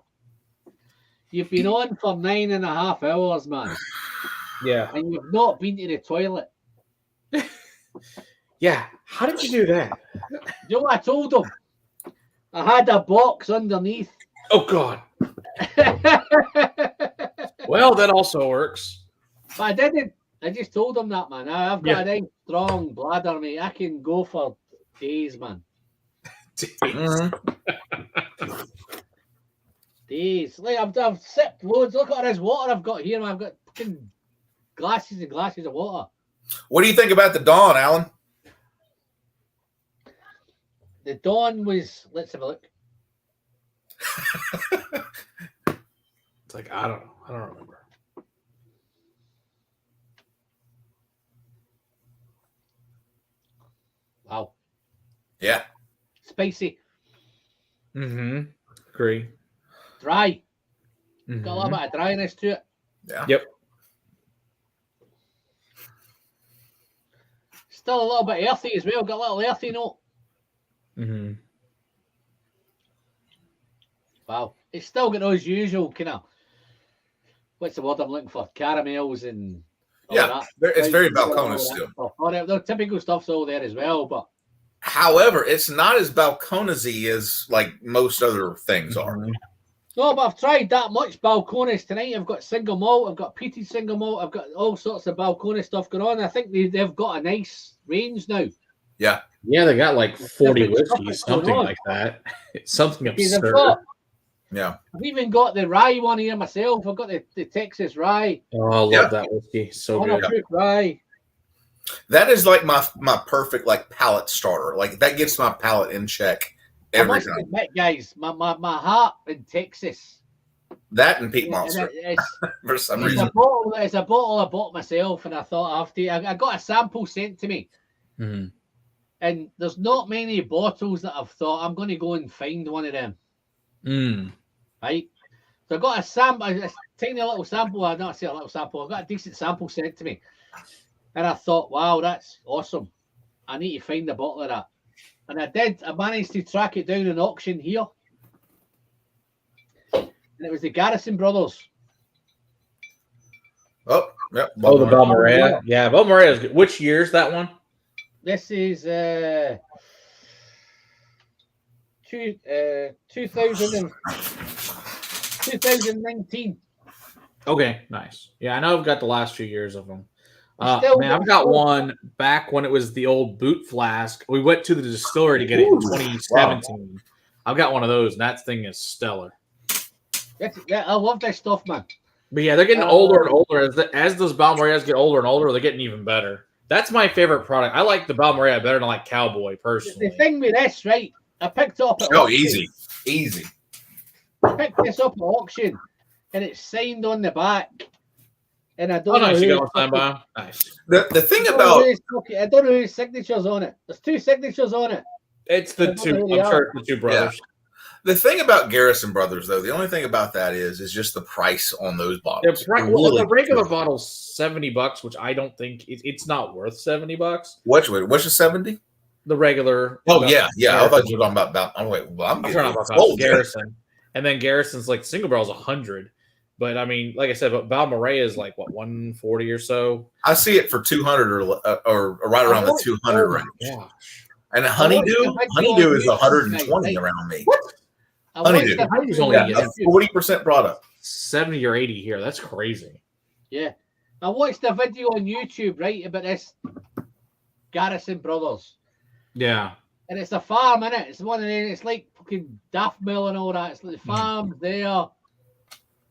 S1: You've been on for 9.5 hours, man,
S6: Yeah.
S1: and you've not been to the toilet.
S6: Yeah. How did you do that?
S1: You know what I told them? I had a box underneath.
S6: Oh God. Well, that also works.
S1: But I didn't. I just told them that, man. I've got a nice strong bladder, mate. I can go for days, man.
S5: Mhm.
S1: Days. Like I've sipped loads. Look at all this water I've got here, man. I've got fucking glasses and glasses of water.
S5: What do you think about the Dawn, Alan?
S1: The Dawn was. Let's have a look.
S6: It's like I don't remember.
S1: Wow.
S5: Yeah.
S1: Spicy.
S6: Mm-hmm. Agree.
S1: Dry.
S6: Mhm.
S1: Got a little bit of dryness to it.
S5: Yeah.
S6: Yep.
S1: Still a little bit earthy as well. Got a little earthy note.
S6: Mm-hmm.
S1: Wow. It's still got those usual kind of, what's the word I'm looking for? Caramels and all
S5: Yeah.
S1: that.
S5: It's very
S1: All
S5: Balcones
S1: that
S5: still.
S1: stuff. All the typical stuff's all there as well, but
S5: However, it's not as Balconesy as like most other things are.
S1: no, but I've tried that much Balcones tonight. I've got single malt, I've got peated single malt, I've got all sorts of Balcones stuff going on. I think they've got a nice range now.
S5: Yeah.
S6: Yeah, they got like 40
S1: Different stuff
S6: whiskeys,
S1: that's going
S6: something
S1: on.
S6: like that. It's something
S1: Because
S6: absurd.
S5: Yeah.
S1: I've even got the rye one here myself. I've got the Texas rye,
S6: Oh, I love
S5: Yeah.
S6: that whiskey. So good.
S1: proof rye.
S5: That is like my perfect like palate starter. Like that gets my palate in check
S1: I
S5: every
S1: must
S5: time.
S1: admit, guys, my heart in Texas.
S5: That and Peak
S1: And
S5: Monster
S1: it's
S5: for some
S1: it's
S5: reason.
S1: a bottle I bought myself, and I thought I have to. I got a sample sent to me,
S6: Mhm.
S1: and there's not many bottles that I've thought I'm going to go and find one of them.
S6: Mm.
S1: Right. So I got a sample, a tiny little sample. I not say a little sample. I got a decent sample sent to me, and I thought, wow, that's awesome. I need to find a bottle of that, and I did. I managed to track it down in auction here, and it was the Garrison Brothers.
S5: Oh, yep.
S6: Oh, the
S5: Baltimore.
S6: Balmorea. Yeah, Balmorea is good. Which year's that one?
S1: This is 2019.
S6: Okay, nice. Yeah, I know I've got the last few years of them.
S1: Still
S6: Man, I've got one back when it was the old boot flask. We went to the distillery to get it in 2017. I've got one of those, and that thing is stellar.
S1: Yeah, I love this stuff, man.
S6: But yeah, they're getting older and older. As those Balmoreas get older and older, they're getting even better. That's my favorite product. I like the Balmorea better than I like Cowboy, personally.
S1: The thing with this, right? I picked it up at
S5: Oh,
S1: auction.
S5: easy.
S1: I picked this up at auction, and it's signed on the back. And I don't
S6: Oh,
S1: know
S6: nice. You
S1: who
S6: got one signed by? Nice.
S5: The thing
S1: I
S5: about
S1: don't know whose signature's on it. There's two signatures on it.
S6: It's the
S1: I don't know
S6: two.
S1: who they
S6: I'm sure it's the two brothers.
S5: the thing about Garrison Brothers, though, the only thing about that is just the price on those
S6: The,
S5: bottles.
S6: the regular bottle's $70, which I don't think it's not worth $70.
S5: Which was 70?
S6: The regular.
S5: Oh yeah. I thought you were
S6: Garrison.
S5: talking about. Oh wait, well I'm
S6: I'm
S5: getting
S6: talking about
S5: sold.
S6: Garrison, and then Garrison's like single barrel's 100. But I mean, like I said, but Balmorea is like what 140 or so.
S5: I see it for 200 or right around the 200 range.
S6: Yeah.
S5: And a honeydew is 120 around me. Honeydew.
S6: Honeydew's only
S5: 40% product.
S6: 70 or 80 here. That's crazy.
S1: Yeah. I watched a video on YouTube, right, about this Garrison Brothers.
S6: Yeah.
S1: And it's a farm, innit? It's one of them, it's like fucking Daft Mill and all that. It's like the farm there.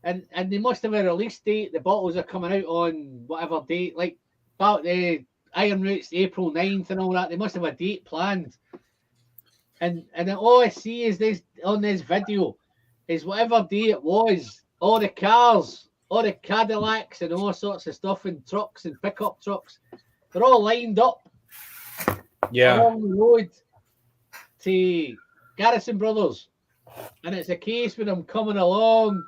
S1: And they must have a release date. The bottles are coming out on whatever date, like about the Iron Roots April 9th and all that. They must have a date planned. And then all I see is this on this video is whatever day it was, all the cars, all the Cadillacs and all sorts of stuff and trucks and pickup trucks, they're all lined up along the road to Garrison Brothers. And it's a case with them coming along,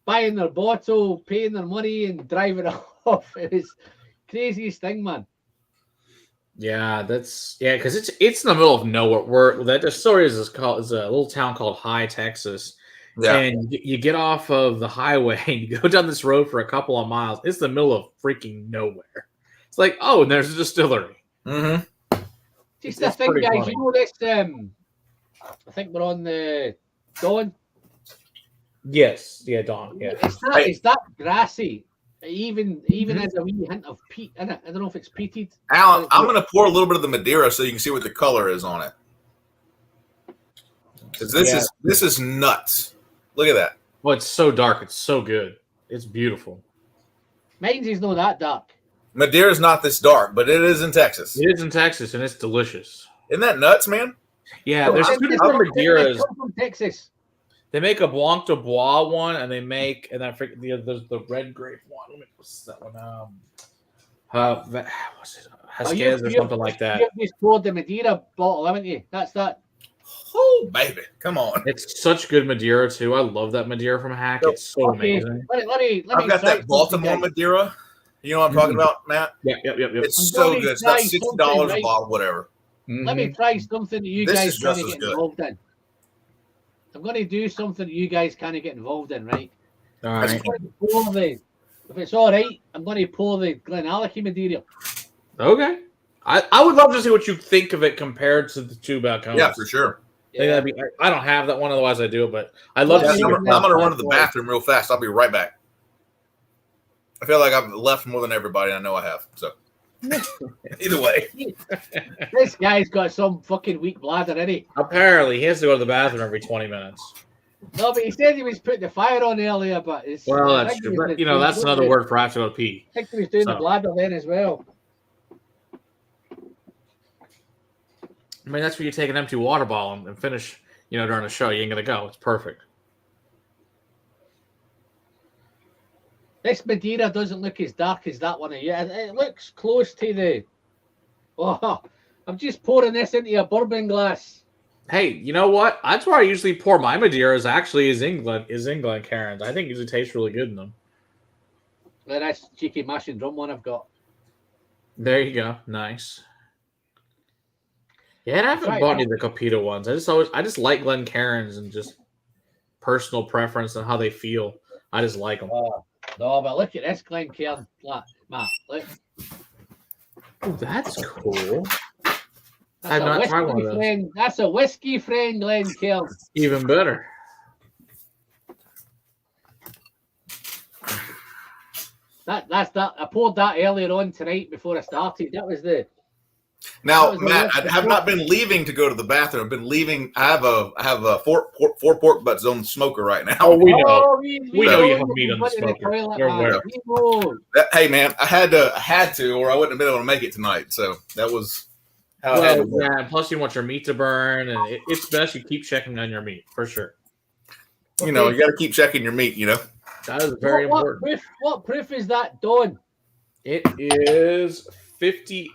S1: buying their bottle, paying their money, and driving off. It was craziest thing, man.
S6: Yeah, because it's in the middle of nowhere. Where that distillery is a little town called High, Texas.
S5: Yeah.
S6: And you get off of the highway and you go down this road for a couple of miles. It's the middle of freaking nowhere. It's like, oh, and there's a distillery.
S5: Mm-hmm.
S1: Just the thing, guys, funny. You know this, I think we're on the Dawn.
S6: Yes, yeah, Dawn. Yeah.
S1: It's that grassy. Even as a wee hint of peat in it. I don't know if it's peated.
S5: Alan, I'm going to pour a little bit of the Madeira so you can see what the color is on it. Because this is nuts. Look at that.
S6: Well, it's so dark. It's so good. It's beautiful.
S1: Mine's is not that dark.
S5: Madeira's not this dark, but it is in Texas.
S6: It is in Texas, and it's delicious.
S5: Isn't that nuts, man?
S6: Yeah, there's two different Madeiras.
S1: From Texas.
S6: They make a Blanc de Bois one, and there's the red grape one. What's that one? What's it? Hesquez or something like that.
S1: You've just poured the Madeira bottle, haven't you? That's that.
S5: Oh, baby. Come on.
S6: It's such good Madeira, too. I love that Madeira from Hack. It's so amazing.
S1: Let me
S5: I've got that Baltimore Madeira. You know what I'm talking about, Matt?
S6: Yep.
S5: It's so good. It's about $60 a bottle, whatever.
S1: Let me try something that you guys kind of get involved in. I'm going to do something that you guys kind of get involved in, right?
S6: All right.
S1: If it's all right, I'm going to pour the Glenallachie Madeira.
S6: Okay. I would love to see what you think of it compared to the two Balcones.
S5: Yeah, for sure.
S6: Yeah. I don't have that one, otherwise I do it, but I love to see
S5: I'm going to run to the bathroom real fast. I'll be right back. I feel like I've left more than everybody. I know I have. So either way.
S1: This guy's got some fucking weak bladder, isn't he?
S6: Apparently, he has to go to the bathroom every 20 minutes.
S1: No, but he said he was putting the fire on earlier, but it's...
S6: Well, that's true. But, that's another word for I have to go pee.
S1: I think he was doing the bladder then as well.
S6: I mean, that's where you take an empty water bottle and finish during the show, you ain't gonna go. It's perfect.
S1: This Madeira doesn't look as dark as that one. It looks close to the. Oh, I'm just pouring this into a bourbon glass.
S6: Hey, you know what? That's where I usually pour my Madeiras. Actually, is England Karen's. I think it usually tastes really good in them.
S1: That's cheeky mash and drum one I've got.
S6: There you go. Nice. Yeah, and I haven't bought any of the Copita ones. I just like Glencairns and just personal preference and how they feel. I just like them.
S1: Oh, no, but look at this Glencairn. Matt, look.
S6: Oh, that's cool.
S1: That's
S6: I've not tried one of those.
S1: Friend. That's a whiskey friend, Glencairn.
S6: Even better.
S1: That's that. I poured that earlier on tonight before I started. That was the.
S5: Now, Matt, I have not been leaving to go to the bathroom. I've been leaving. I have a four pork butts on the smoker right now.
S6: Oh, we know.
S1: Oh,
S6: We know you have meat on the smoker.
S5: Hey, man, I had to, or I wouldn't have been able to make it tonight. So that was how I had to work.
S6: Yeah, and plus you want your meat to burn, and it's best you keep checking on your meat for sure.
S5: You got to keep checking your meat.
S6: That is very important.
S1: What proof is that, Don?
S6: It is 58%.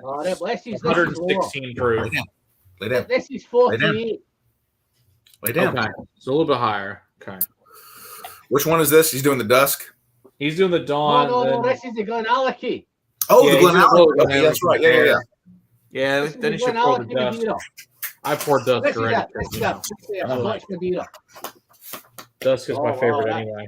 S1: Oh, this is
S6: 116 proof.
S5: Lay down.
S1: This is 48.
S5: Lay down.
S6: Okay, it's a little bit higher. Okay.
S5: Which one is this? He's doing the dusk.
S6: He's doing the dawn.
S1: No, this is the Glenallachie.
S5: Oh,
S6: Yeah,
S5: the Glenallachie. Okay,
S6: Glenallachie.
S5: that's right. Yeah.
S6: Yeah, then you should pour the dust. I poured dust
S1: This
S6: already.
S1: is a Scotch Madeira.
S6: Dusk is my favorite anyway.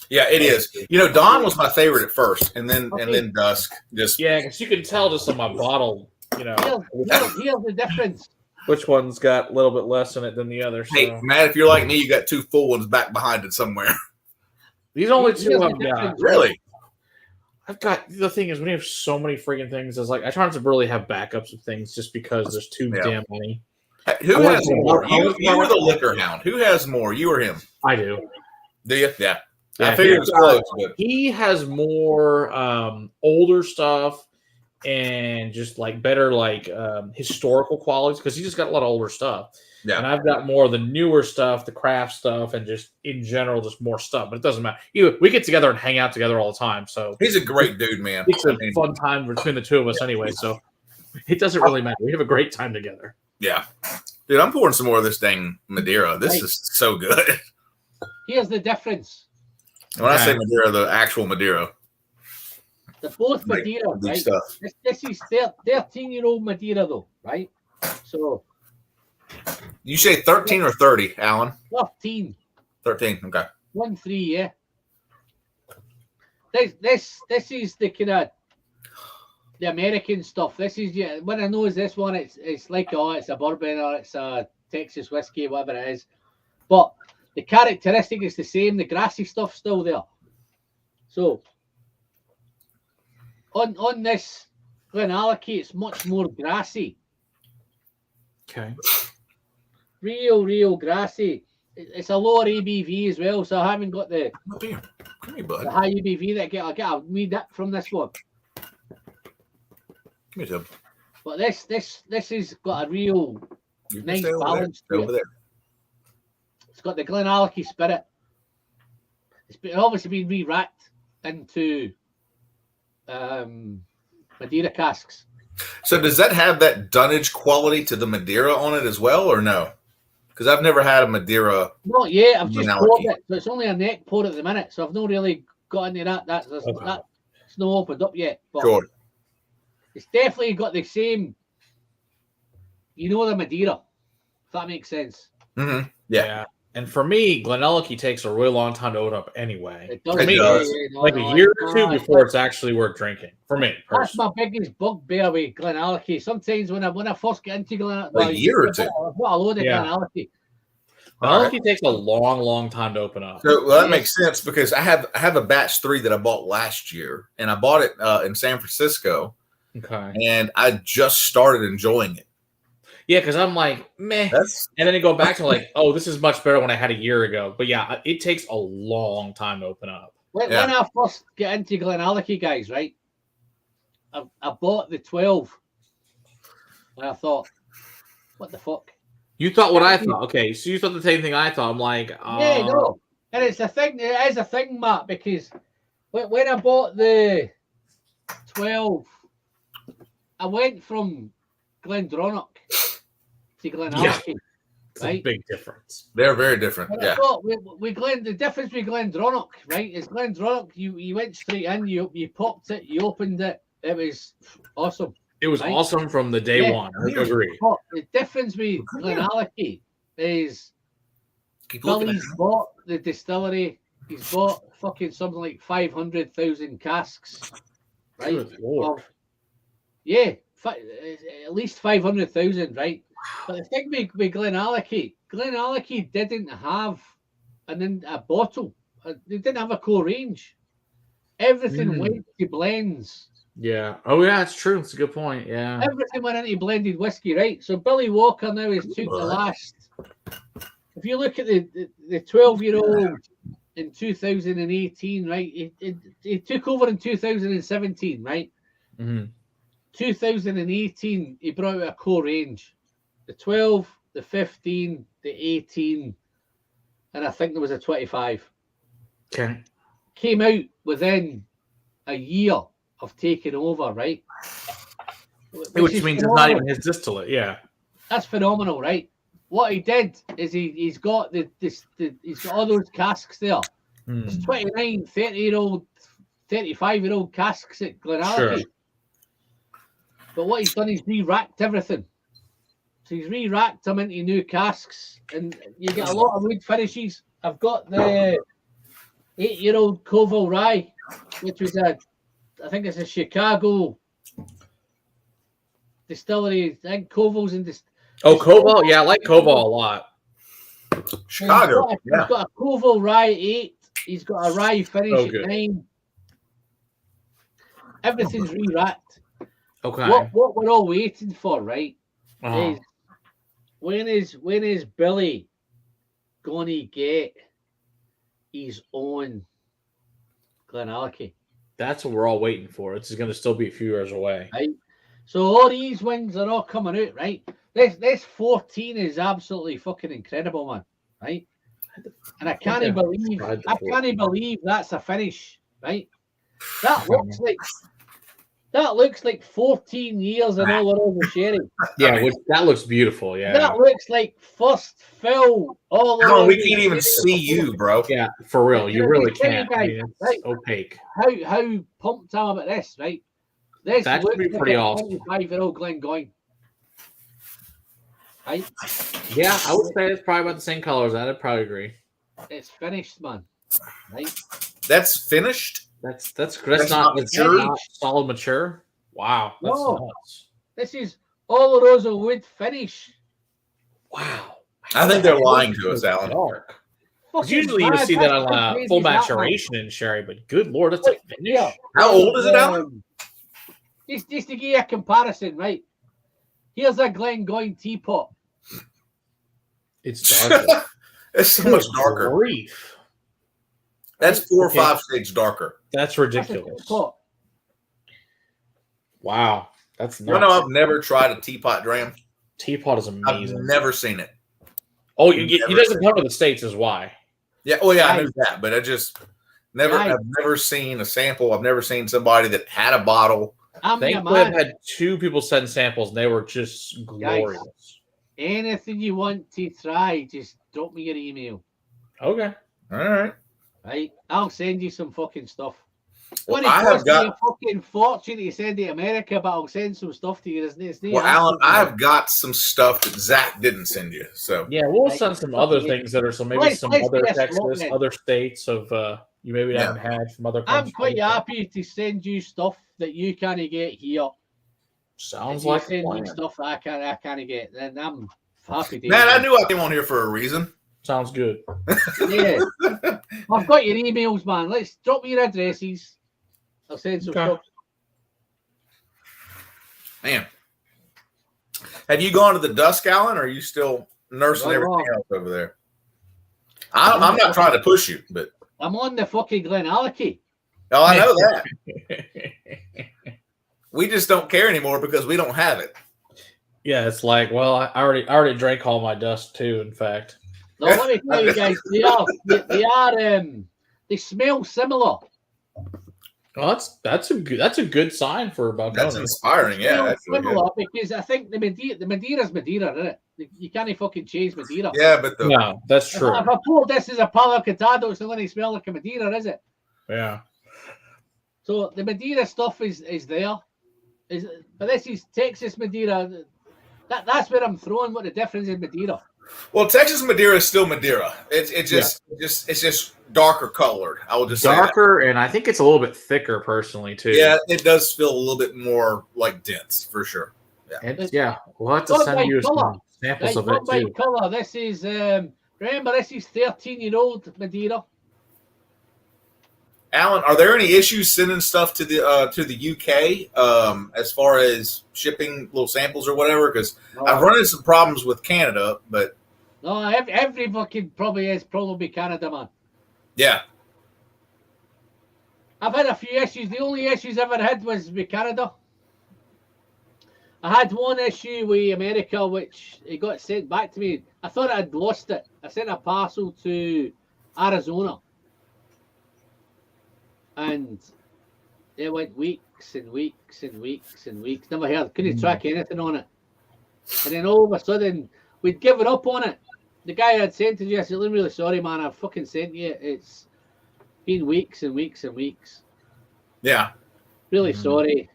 S5: Yeah, it is. Dawn was my favorite at first, and then Dusk.
S6: Yeah, because you can tell just on my bottle,
S1: Here's the difference.
S6: which one's got a little bit less in it than the other. So.
S5: Hey, Matt, if you're like me, you got two full ones back behind it somewhere.
S6: These only two I've got.
S5: Really?
S6: I've got the thing is when you have so many freaking things, it's like I try not to really have backups of things just because there's too damn many.
S5: Who has more? You were the liquor hound. Who has more? You or him?
S6: I do.
S5: Do you? Yeah. I figured it was close. But.
S6: He has more older stuff and just like better historical qualities because he just got a lot of older stuff.
S5: Yeah.
S6: And I've got more of the newer stuff, the craft stuff, and just in general, just more stuff. But it doesn't matter. We get together and hang out together all the time. So
S5: he's a great dude, man.
S6: It's a fun time between the two of us anyway. So it doesn't really matter. We have a great time together.
S5: Yeah. Dude, I'm pouring some more of this dang Madeira. This is so good.
S1: Here's the difference.
S5: When I say Madeira, the actual Madeira.
S1: The both Madeira, right?
S5: Stuff.
S1: This is 13-year-old Madeira, though, right? So.
S5: You say 13 or 30, Alan?
S1: 13.
S5: 13, okay.
S1: 1-3, yeah. This is the kind of the American stuff. This is when I know is this one. It's like it's a bourbon or it's a Texas whiskey, whatever it is. But the characteristic is the same. The grassy stuff's still there. So on this Glenallachie, it's much more grassy.
S6: Okay.
S1: Real grassy. It's a lower ABV as well, so I haven't got the high ABV that I get a wee dip from this one.
S5: Me too.
S1: But this has got a real nice balance to it. It's got the Glenallachie spirit. It's obviously been re-racked into Madeira casks.
S5: So does that have that dunnage quality to the Madeira on it as well, or no? Because I've never had a Madeira.
S1: Not yet. I've just poured it. So it's only a neck pour at the minute. So I've not really got into that. That's not opened up yet. But
S5: sure.
S1: It's definitely got the same, the Madeira, if that makes sense.
S5: Mm-hmm. Yeah.
S6: And for me, Glenallachie takes a really long time to open up anyway.
S1: It does.
S6: For me, a year or two before it's actually worth drinking. For me,
S1: that's my biggest bugbear with Glenallachie. Sometimes when I first get into Glenallachie,
S5: a year or two,
S1: I've got a load of Glenallachie.
S6: Glenallachie takes a long time to open up.
S5: So that makes sense because I have a batch 3 that I bought last year, and I bought it in San Francisco.
S6: Okay.
S5: And I just started enjoying it.
S6: Yeah, because I'm like, meh. And then you go back to like, oh, this is much better when I had a year ago. But yeah, it takes a long time to open up.
S1: When I first get into Glenallachie, guys, right? I bought the 12. And I thought, what the fuck?
S6: You thought what I thought. Okay, so you thought the same thing I thought. I'm like,
S1: Yeah, no. And it's a thing. It is a thing, Matt, because when I bought the 12, I went from Glendronach to Glenallachie.
S6: it's
S1: right?
S6: a big difference.
S5: They're very different.
S1: But
S5: Yeah.
S1: I thought the difference with Glendronach, right, is Glendronach, you went straight in, you popped it, you opened it. It was awesome.
S6: It was
S1: Right.
S6: awesome from the day
S1: Yeah.
S6: one. I agree.
S1: But the difference with Glenallachie is
S5: Keep looking at
S1: Billy's bought the distillery. He's bought fucking something like 500,000 casks, right?
S6: Good Lord.
S1: Yeah, at least 500,000, right? But the thing with Glenallachie didn't have a bottle. They didn't have a core range. Everything went to blends.
S6: Yeah. Oh, yeah, it's true. It's a good point. Yeah.
S1: Everything went into blended whiskey, right? So Billy Walker now has took the last. If you look at the 12-year-old in 2018, right? He took over in 2017, right?
S6: Mm-hmm.
S1: 2018, he brought out a core range. The 12, the 15, the 18, and I think there was a 25.
S6: Okay.
S1: Came out within a year of taking over, right?
S6: Which
S1: is
S6: means it's not even his distillate. Yeah.
S1: That's phenomenal, right? What he did is he's got he's got all those casks there. There's 29, 30-year-old, 35-year-old casks at Glenallachie.
S6: Sure.
S1: But what he's done is re-racked everything. So he's re-racked them into new casks, and you get a lot of wood finishes. I've got the 8-year-old Koval Rye, which was I think it's a Chicago distillery. I think Koval's in this.
S6: Oh, Koval? Yeah, I like Koval a lot.
S5: Chicago.
S1: He's got a Koval Rye 8. He's got a Rye finish at 9. Everything's re-racked.
S6: Okay.
S1: What we're all waiting for, right? Is when is Billy gonna get his own Glenallachie?
S6: That's what we're all waiting for. It's going to still be a few years away.
S1: Right. So all these wings are all coming out, right? This 14 is absolutely fucking incredible, man. Right? And I can't believe that's a finish, right? That looks like 14 years in Oloroso sherry.
S6: Yeah, that looks beautiful. Yeah.
S1: That looks like first fill all
S5: No, we can't even see you, bro.
S6: Yeah, for real. You really
S1: Tell you
S6: can't.
S1: guys,
S6: I mean, it's
S1: right?
S6: opaque.
S1: How pumped I'm about this, right? This
S6: That should be
S1: looks
S6: pretty
S1: like a
S6: awesome.
S1: 25-year-old Glengoyne. Right?
S6: Yeah, I would say it's probably about the same color as that. I'd probably agree.
S1: It's finished, man. Right?
S5: That's finished.
S6: That's
S5: not mature?
S6: solid mature. Wow, that's
S1: No.
S6: nuts.
S1: This is Oloroso wood finish.
S6: Wow.
S5: I think they're lying to us, Alan.
S6: Dark.
S1: Fucking
S6: Usually you
S1: mad.
S6: see that
S1: How
S6: on
S1: crazy
S6: full
S1: is that, man?
S6: maturation in sherry, but good lord, that's a finish.
S1: Yeah.
S5: How old is it, Alan?
S1: Just to give you a comparison, right? Here's a Glengoyne teapot.
S6: It's darker.
S5: It's so much darker.
S6: Grief.
S5: That's 4 or
S6: Okay.
S5: 5 shades darker.
S6: That's
S1: That's a
S6: ridiculous.
S1: teapot.
S6: Wow, that's
S5: You
S6: nuts.
S5: know, I've never tried a teapot dram.
S6: Teapot is
S5: I've
S6: amazing.
S5: never seen it.
S6: Oh, he
S5: never
S6: doesn't
S5: seen
S6: come to the States, is why.
S5: Yeah, well, yeah, I
S1: Right.
S5: knew that, but I just never.
S1: Right.
S5: I've never seen a sample. I've never seen somebody that had a bottle.
S1: I'm your
S6: Thankfully, I've
S1: man.
S6: had 2 people send samples, and they were just glorious.
S1: Anything you want to try, just drop me your email.
S6: Okay.
S5: All right.
S1: Right? I'll send you some fucking stuff.
S5: Well,
S1: Well,
S5: I
S1: it
S5: have
S1: costs me
S5: got.
S1: a fucking fortune to send to America, but I'll send some stuff to you. It's
S5: Well, Alan, I have got some stuff that Zach didn't send you. So
S6: Yeah, we'll
S1: Like,
S6: send some
S1: fucking
S6: other
S1: yeah.
S6: things that are maybe
S1: Let's
S6: some
S1: get
S6: other
S1: this
S6: Texas,
S1: rolling.
S6: other states of you maybe
S5: Yeah.
S6: haven't had from other
S1: I'm
S6: countries.
S1: quite happy to send you stuff that you can't get here.
S6: Sounds
S1: If you
S6: like a
S1: send me
S6: plan.
S1: stuff that I can't get, then I'm happy to.
S5: man, I knew I came on here for a reason.
S6: Sounds good.
S1: Yeah. I've got your emails, man. Let's drop me your addresses. I'll send some
S6: Okay.
S1: stuff.
S5: Man, have you gone to the dusk, Alan, or are you still nursing
S1: Right
S5: everything
S1: on.
S5: else over there? I'm not trying to push you, but
S1: I'm on the fucking Glenallachie.
S5: oh, I know that. We just don't care anymore because we don't have it.
S6: Yeah, it's like, well, I already drank all my dust too. In fact,
S1: No, let me tell you guys, they smell similar.
S6: well, that's a good sign for a buck
S5: That's
S6: owner.
S5: inspiring.
S1: They
S5: Yeah,
S1: smell
S5: actually, yeah.
S1: similar because I think the Madeira's Madeira, isn't it? You can't fucking change Madeira.
S5: Yeah, but the
S6: No, that's
S1: If
S6: true.
S1: I pour this as a Palo Cortado, it's not going to smell like a Madeira, is it?
S6: Yeah.
S1: So the Madeira stuff is there. But this is Texas Madeira. That's where I'm throwing what the difference is Madeira.
S5: well, Texas Madeira is still Madeira. It's just darker colored. I will just say that.
S6: Darker, and I think it's a little bit thicker personally too.
S5: Yeah, it does feel a little bit more like dense for sure.
S6: Yeah. We'll have to
S1: Not
S6: send
S1: by
S6: you
S1: colour.
S6: some samples
S1: Right,
S6: of
S1: not
S6: it
S1: by
S6: too.
S1: colour. This is remember this is 13-year-old Madeira.
S5: Alan, are there any issues sending stuff to the UK as far as shipping little samples or whatever? Because I've run into some problems with Canada, but
S1: No, every fucking probably Canada, man.
S5: yeah,
S1: I've had a few issues. The only issues I ever had was with Canada. I had one issue with America, which it got sent back to me. I thought I'd lost it. I sent a parcel to Arizona. And it went weeks and weeks and weeks and weeks. Never heard. Couldn't track anything on it. And then all of a sudden, we'd given up on it. The guy had sent it to you. I said, I'm really sorry, man. I fucking sent you. It's been weeks and weeks and weeks.
S5: yeah.
S1: Really sorry.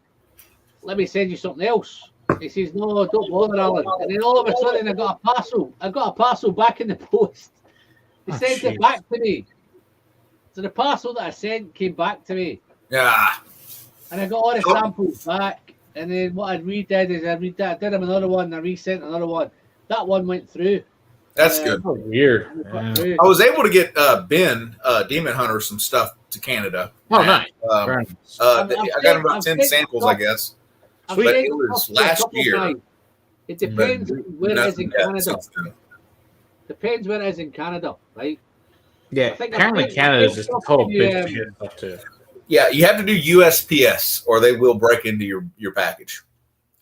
S1: Let me send you something else. He says, no, don't bother, Alan. And then all of a sudden, I got a parcel. I got a parcel back in the post. They sent it back to me. So the parcel that I sent came back to me.
S5: Yeah.
S1: And I got all the samples back. And then what I redid is I did him another one. I resent another one. That one went through.
S5: That's good.
S6: Oh, weird. Yeah.
S1: Through.
S5: I was able to get Ben Demon Hunter some stuff to Canada.
S6: Oh, nice.
S5: I got him about 10 samples, I guess.
S1: I've
S5: But
S1: sent
S5: it was
S1: stuff to a
S5: last
S1: couple of
S5: year.
S1: guys. It depends where it is in Canada.
S5: since then.
S1: Depends where it is in Canada, right?
S6: Yeah,
S1: I think
S6: apparently
S1: I've
S6: Canada is
S1: sent
S6: just a
S1: stuff
S6: total
S1: to,
S6: bitch of shit stuff too.
S5: Yeah, you have to do USPS or they will break into your package.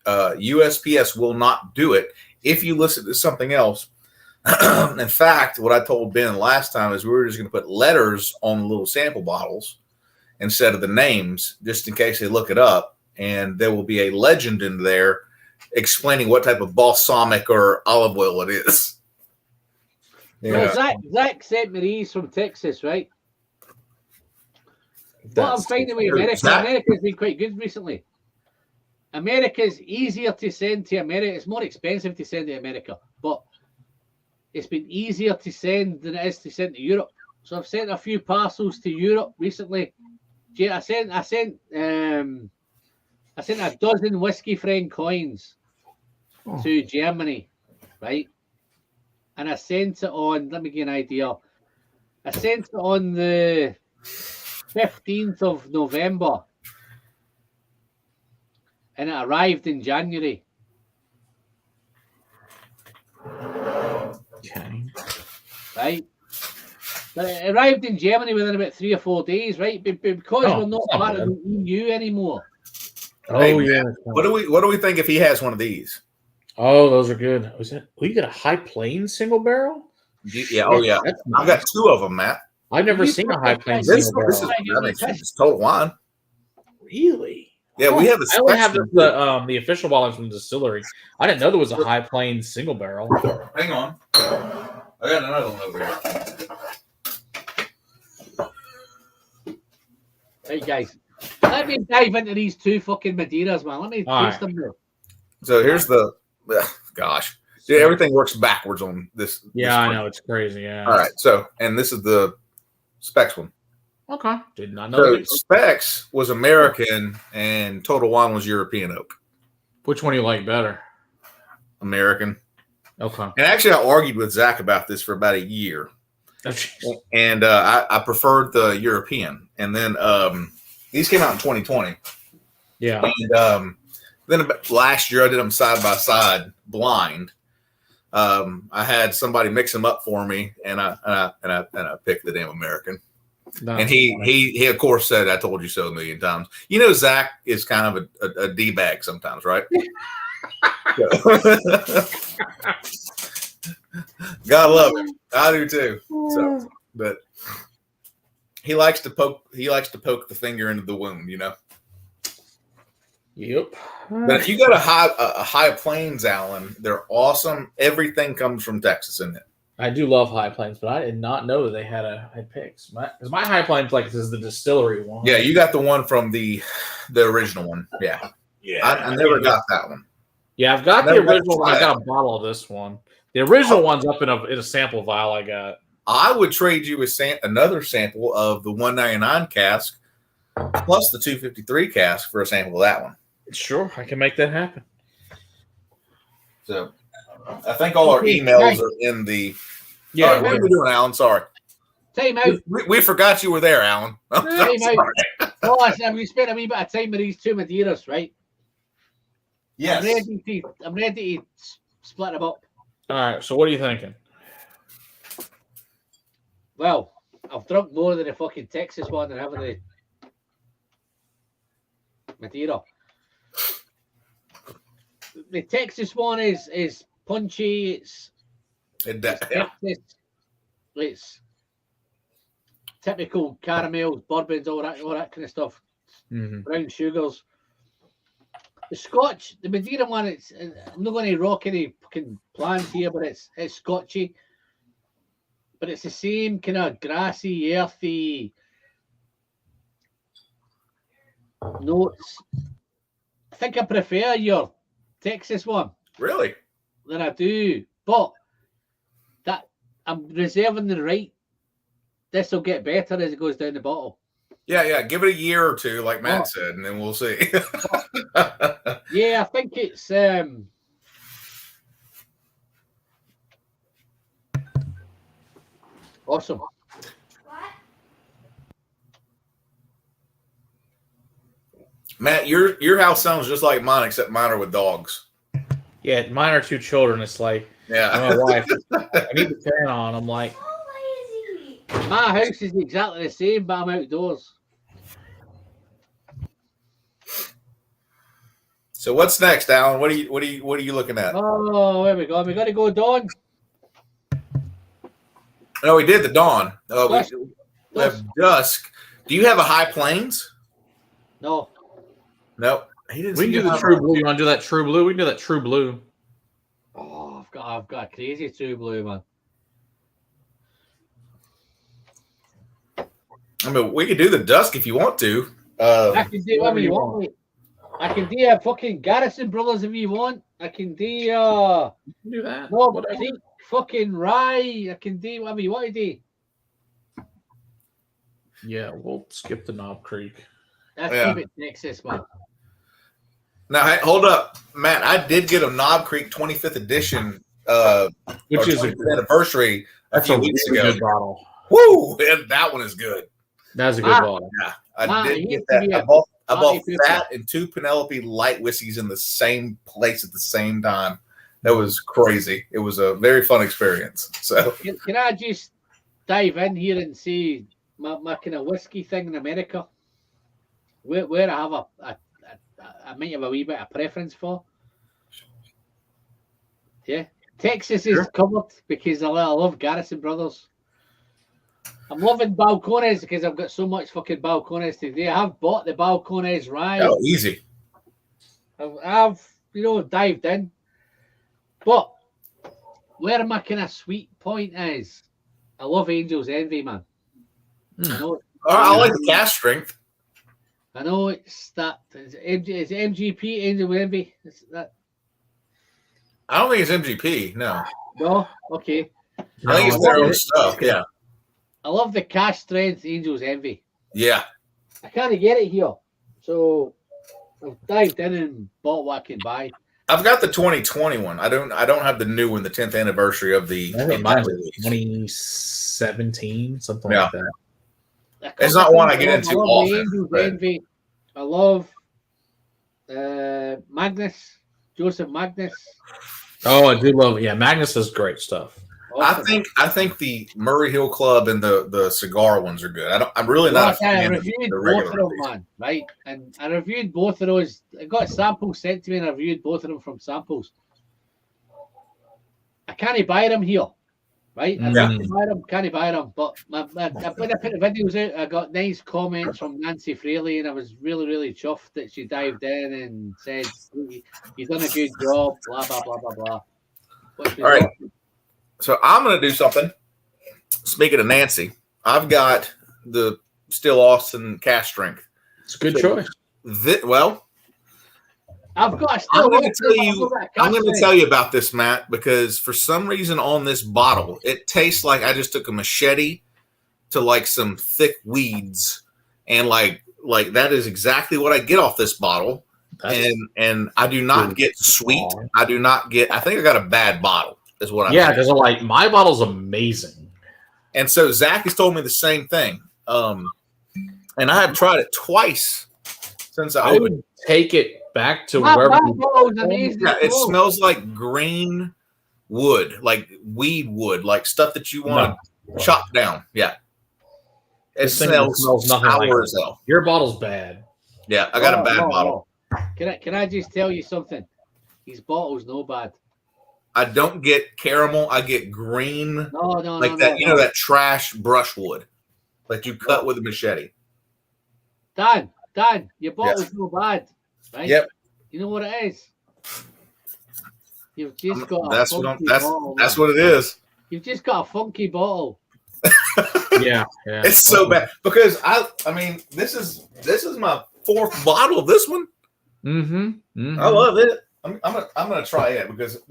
S5: USPS will not do it if you listen to something else. In fact, what I told Ben last time is we were just going to put letters on the little sample bottles instead of the names, just in case they look it up. And there will be a legend in there explaining what type of balsamic or olive oil it is.
S1: Well, Zach sent me these from Texas, right? What I'm finding with America's been quite good recently. America's easier to send to America. It's more expensive to send to America, but it's been easier to send than it is to send to Europe. So I've sent a few parcels to Europe recently. I sent a dozen Whiskey Friend coins to Germany, right? And I sent it on, let me give you an idea. I sent it on the 15th of November. And it arrived in January.
S6: Okay.
S1: Right? But it arrived in Germany within about 3 or 4 days, right? Because we're not part of the EU anymore.
S6: Oh,
S5: Hey,
S6: yeah.
S5: What do we think if he has one of these?
S6: Oh, those are good. Was it? Oh, you got a High Plains single barrel?
S5: Yeah. Oh, yeah.
S6: That's
S5: I've got 2 of them, Matt.
S6: I've never
S1: You
S6: seen
S1: put
S6: a High
S1: that
S6: Plains
S1: back.
S5: This
S6: single
S5: is,
S6: barrel.
S5: I mean, it's total wine.
S6: Really?
S5: Yeah, we have a
S6: I only have
S5: special.
S6: the official bottles from the distillery. I didn't know there was a High Plains single barrel.
S5: Hang on. I got another one over here.
S1: Right, guys. Let me dive into these 2 fucking Madeiras, man. Let me
S6: All
S1: taste them now.
S5: So here's the gosh. Dude, everything works backwards on this.
S6: Yeah, I
S5: this
S6: know. It's crazy. Yeah.
S5: All right. So, and this is the Specs one.
S6: Okay. Did not know.
S5: So
S6: that.
S5: Specs was American and Total Wine was European oak.
S6: Which one do you like better?
S5: American.
S6: Okay.
S5: And actually, I argued with Zach about this for about a year.
S6: Oh, jeez.
S5: And I preferred the European. And then these came out in 2020.
S6: Yeah.
S5: And then about last year, I did them side by side, blind. I had somebody mix them up for me, and I picked the damn American.
S6: That's
S5: And he
S6: funny.
S5: of course said, "I told you so" a million times. You know, Zach is kind of a d bag sometimes, right? Gotta love him. I do too. So, but he likes to poke the finger into the wound, you know.
S6: Yep.
S5: But if you go to high plains, Alan, they're awesome. Everything comes from Texas in it.
S6: I do love High Plains, but I did not know that they had picks. Because my High Plains, like, this is the distillery one.
S5: Yeah, you got the one from the original one. Yeah. I never got that one.
S6: Yeah, I've got the original one. I got a bottle of this one. The original one's up in a sample vial I got.
S5: I would trade you another sample of the 199 cask plus the 253 cask for a sample of that one.
S6: Sure, I can make that happen.
S5: So I think all our emails are in the.
S6: Yeah,
S5: what are we doing, Alan? Sorry.
S1: Time out.
S5: We forgot you were there, Alan.
S1: Time out. Oh, we spent a wee bit of time with these two Madeiras, right?
S5: Yes.
S1: I'm ready to split them up.
S6: All right, so what are you thinking?
S1: Well, I've drunk more than the fucking Texas one than having the Madeira. The Texas one is punchy. It's typical caramels, bourbons, all that kind of stuff.
S6: Mm-hmm.
S1: Brown sugars. The Scotch, the Madeira one, I'm not going to rock any fucking plans here, but it's Scotchy. But it's the same kind of grassy, earthy notes. I think I prefer your Texas one.
S5: Really?
S1: Than I do. But that I'm reserving the right. This will get better as it goes down the bottle.
S5: Yeah. Give it a year or two, like Matt said, and then we'll see.
S1: Yeah, I think it's awesome.
S5: Matt, your house sounds just like mine, except mine are with dogs.
S6: Yeah, mine are two children. It's like, my wife, I need the fan on. I'm like,
S1: my house is exactly the same, but I'm outdoors.
S5: So what's next, Alan? What are you looking at?
S1: Oh, there we go. We got to go Dawn.
S5: No, we did the Dawn. We have Dusk. Do you have a High Plains?
S1: No.
S5: Nope. He didn't.
S6: We can do the True Blue. You want to do that True Blue? We can do that True Blue.
S1: Oh, I've got a crazy True Blue, man.
S5: I mean, we could do the Dusk if you want to.
S1: I can do whatever you want. Mate. I can do a fucking Garrison Brothers if you want. I can do
S6: do that.
S1: Knob Creek fucking Rye. I can do whatever you want to do.
S6: Yeah, we'll skip the Knob Creek.
S1: Let's keep it Texas, man.
S5: Now, hold up, Matt. I did get a Knob Creek 25th edition,
S6: which is
S5: an anniversary a few weeks ago.
S6: Good bottle.
S5: Woo! And that one is good.
S6: That's a good bottle.
S5: Yeah, I did get that. I bought that and two Penelope light whiskeys in the same place at the same time. That was crazy. It was a very fun experience. So,
S1: can I just dive in here and say my kind of whiskey thing in America, where I have I might have a wee bit of preference for. Yeah, Texas is covered because I love Garrison Brothers. I'm loving Balcones because I've got so much fucking Balcones today. I've bought the Balcones Rye.
S5: Oh, easy.
S1: I've dived in. But where my kind of sweet point is, I love Angel's Envy, man.
S5: I like the cask strength.
S1: I know it's that. It's MGP Angel's Envy. It's that.
S5: I don't think it's MGP. No.
S1: No. Okay.
S5: I think it's their own stuff. Yeah.
S1: I love the cash strength Angel's Envy.
S5: Yeah.
S1: I can't get it here, so I've dived in and bought what I can buy.
S5: I've got the 2021. I don't have the new one, the 10th anniversary of the.
S6: I think mine was 2017, something like that.
S5: It's not one I get into often.
S1: Angel's Envy. I love Magnus, Joseph Magnus.
S6: Oh, I do love. Yeah, Magnus is great stuff.
S1: Awesome.
S5: I think the Murray Hill Club and the cigar ones are good. I'm really not a
S1: Like, I
S5: fan of
S1: reviewed
S5: the
S1: both
S5: regular
S1: of them,
S5: release.
S1: man. Right, and I reviewed both of those. I got samples sent to me, and I reviewed both of them from samples. I can't buy them here, right? I
S5: Yeah.
S1: tried to buy them, can't buy them. But when I put the videos out, I got nice comments from Nancy Fraley, and I was really, really chuffed that she dived in and said, "You've done a good job." Blah blah blah blah blah. Which was
S5: All right.
S1: awesome.
S5: So I'm going to do something. Speaking of Nancy, I've got the Still Austin Cask Strength.
S6: It's a good choice.
S5: Well,
S1: I've got.
S5: I'm going to tell you about this, Matt, because for some reason on this bottle, it tastes like I just took a machete to like some thick weeds, and like that is exactly what I get off this bottle. And I do not get sweet. I do not get. I think I got a bad bottle. Is what I'm saying.
S6: Because like my bottle's amazing.
S5: And so Zach has told me the same thing. And I have tried it twice since I
S6: I
S5: opened.
S6: would take it back to
S1: My
S6: wherever.
S1: bottle was amazing.
S5: Yeah, it
S1: too.
S5: smells like green wood, like weed wood, like stuff that you want to chop down. Yeah. It
S6: This thing
S5: smells
S6: nothing like
S5: sour
S6: it.
S5: as hell.
S6: Your bottle's bad.
S5: Yeah, I got a bad bottle.
S1: Can I just tell you something? These bottles no bad.
S5: I don't get caramel. I get green,
S1: No,
S5: like that. You know that trash brushwood, like you cut with a machete.
S1: Dan, your bottle's no bad, right?
S5: Yep.
S1: You know what it is? You've just got
S5: That's
S1: a
S5: what
S1: funky
S5: that's
S1: bottle.
S5: that's
S1: man.
S5: what it is.
S1: You've just got a funky bottle.
S6: Yeah.
S5: It's so bad because I mean this is my fourth bottle of this one.
S6: Mm-hmm.
S5: I love it. I'm gonna try it because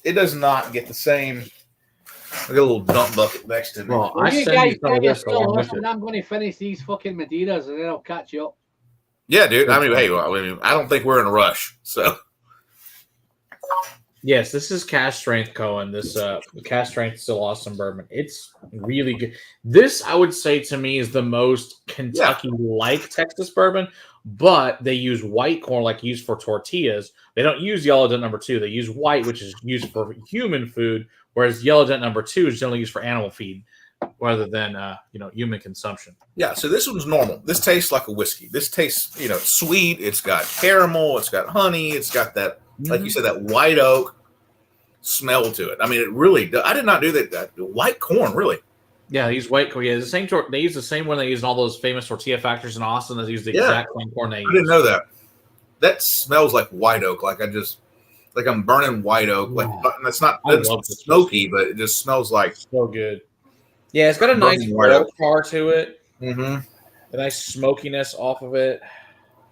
S5: it does not get the same. I got a little dump bucket next to me.
S6: Well,
S1: Well,
S6: I
S1: you
S6: send
S1: guys
S6: you some of
S1: get your
S6: this along with
S1: still
S6: it.
S1: I'm going to finish these fucking Madeiras and then I'll catch you up.
S5: Yeah, dude. I mean, hey, I don't think we're in a rush. So
S6: Yes, this is Cask Strength Cohen. This Cask Strength Still Austin bourbon. It's really good. This, I would say, to me, is the most Kentucky-like Texas bourbon, but they use white corn like used for tortillas. They don't use yellow dent number 2. They use white, which is used for human food, whereas yellow dent number 2 is generally used for animal feed rather than human consumption.
S5: yeah, so this one's normal. This tastes like a whiskey. This tastes, sweet. It's got caramel. It's got honey. It's got that, like you said, that white oak smell to it. I mean, it really does. I did not do that white corn, really.
S6: Yeah, they use white corn. Yeah, they use the same one they use in all those famous tortilla factories in Austin. They use the exact same corn they
S5: I
S6: use.
S5: didn't know that. That smells like white oak. Like I'm burning white oak. Like that's not
S6: I love this
S5: smoky, but it just smells like
S6: So good. Yeah, it's got a nice
S5: White oak.
S6: char to it.
S5: mm-hmm.
S6: A nice smokiness off of it.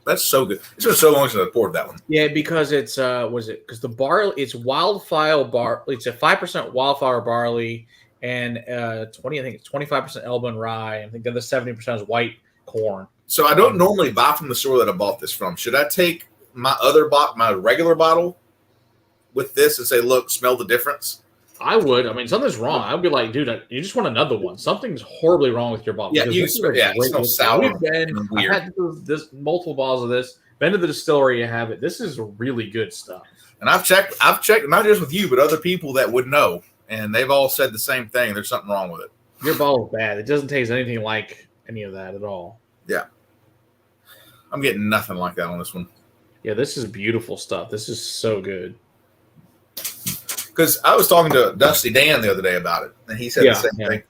S5: That's so good. It's been so long since I poured that one.
S6: Yeah, because it's because the barley, it's wildfire bar. It's a 5% wildfire barley and 25% Elbin rye. I think the other 70% is white corn.
S5: So I don't normally buy from the store that I bought this from. Should I take my my regular bottle with this and say, look, smell the difference?
S6: I would. I mean, something's wrong. I'd be like, dude, you just want another one. Something's horribly wrong with your bottle.
S5: Yeah,
S6: Because
S5: it smells sour and
S6: I've
S5: weird.
S6: had this multiple bottles of this. Been to the distillery, you have it. This is really good stuff.
S5: And I've checked not just with you, but other people that would know. And they've all said the same thing. There's something wrong with it.
S6: Your bottle's bad. It doesn't taste anything like any of that at all.
S5: Yeah. I'm getting nothing like that on this one.
S6: Yeah, this is beautiful stuff. This is so good.
S5: Because I was talking to Dusty Dan the other day about it, and he said the same thing.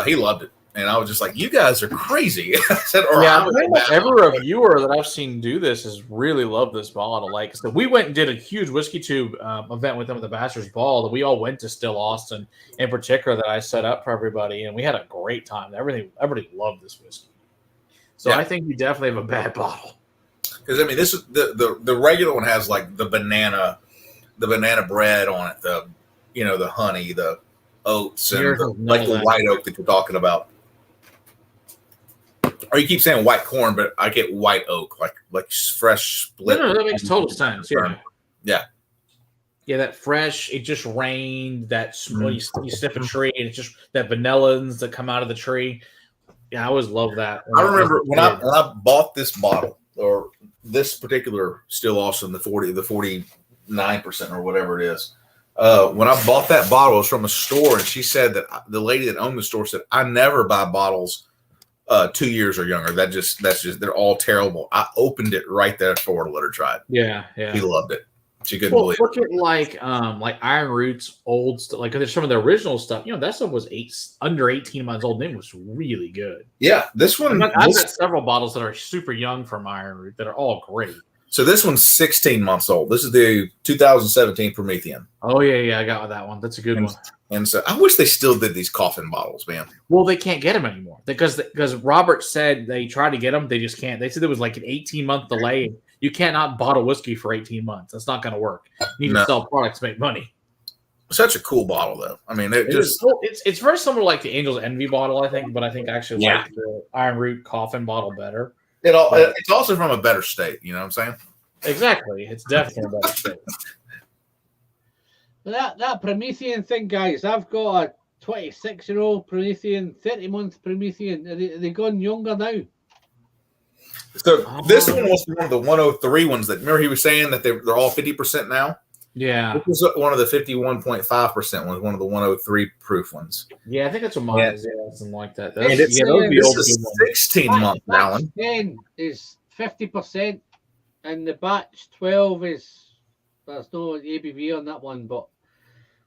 S5: He loved it. And I was just like, you guys are crazy. I said,
S6: Every reviewer that I've seen do this has really loved this bottle. Like, so we went and did a huge Whiskey Tube event with them at the Bachelor's Ball that we all went to Still Austin in particular that I set up for everybody. And we had a great time. Everybody loved this whiskey. So I think you definitely have a bad bottle.
S5: Because, I mean, this is the regular one has like the banana bread on it, the honey, the oats, and the white oak that you're talking about. Or you keep saying white corn, but I get white oak, like fresh split.
S6: No, that makes total sense.
S5: Yeah.
S6: Yeah, that fresh, it just rained, when you sniff a tree, and it's just that vanillins that come out of the tree. Yeah, I always love that.
S5: I remember when I bought this bottle, or this particular Still Austin, the 49% or whatever it is, When I bought that bottle, it was from a store, and she said that the lady that owned the store said, "I never buy bottles 2 years or younger. That's just they're all terrible." I opened it right there for her to let her try it.
S6: Yeah.
S5: She loved it. She couldn't believe
S6: Look
S5: it.
S6: at like Iron Root's old stuff. Like there's some of the original stuff. That stuff was under 18 months old. And it was really good.
S5: Yeah, this one.
S6: I've got several bottles that are super young from Iron Root that are all great.
S5: So this one's 16 months old. This is the 2017 Promethean.
S6: Oh yeah, I got that one. That's a good one.
S5: And so I wish they still did these coffin bottles, man.
S6: Well, they can't get them anymore because Robert said they tried to get them, they just can't. They said there was like an 18-month delay. You cannot bottle whiskey for 18 months. That's not going to work. You need to sell products to make money.
S5: Such a cool bottle, though. I mean,
S6: it's very similar like the Angel's Envy bottle, I think, but I think actually like the Iron Root coffin bottle better.
S5: It's also from a better state. You know what I'm saying?
S6: Exactly. It's definitely a better state.
S1: That Promethean thing, guys. I've got a 26-year-old Promethean, 30-month Promethean. Are they gone younger now?
S5: So this one was one of the 103 ones that remember he was saying that they're all 50% now.
S6: Yeah,
S5: this was one of the 51.5% ones, one of the 103 proof ones.
S6: Yeah, I think that's what mine is. Yeah, something like that.
S5: And this is 16 months, Alan.
S1: 10 is 50%, and the batch 12 is there's no ABV on that one, but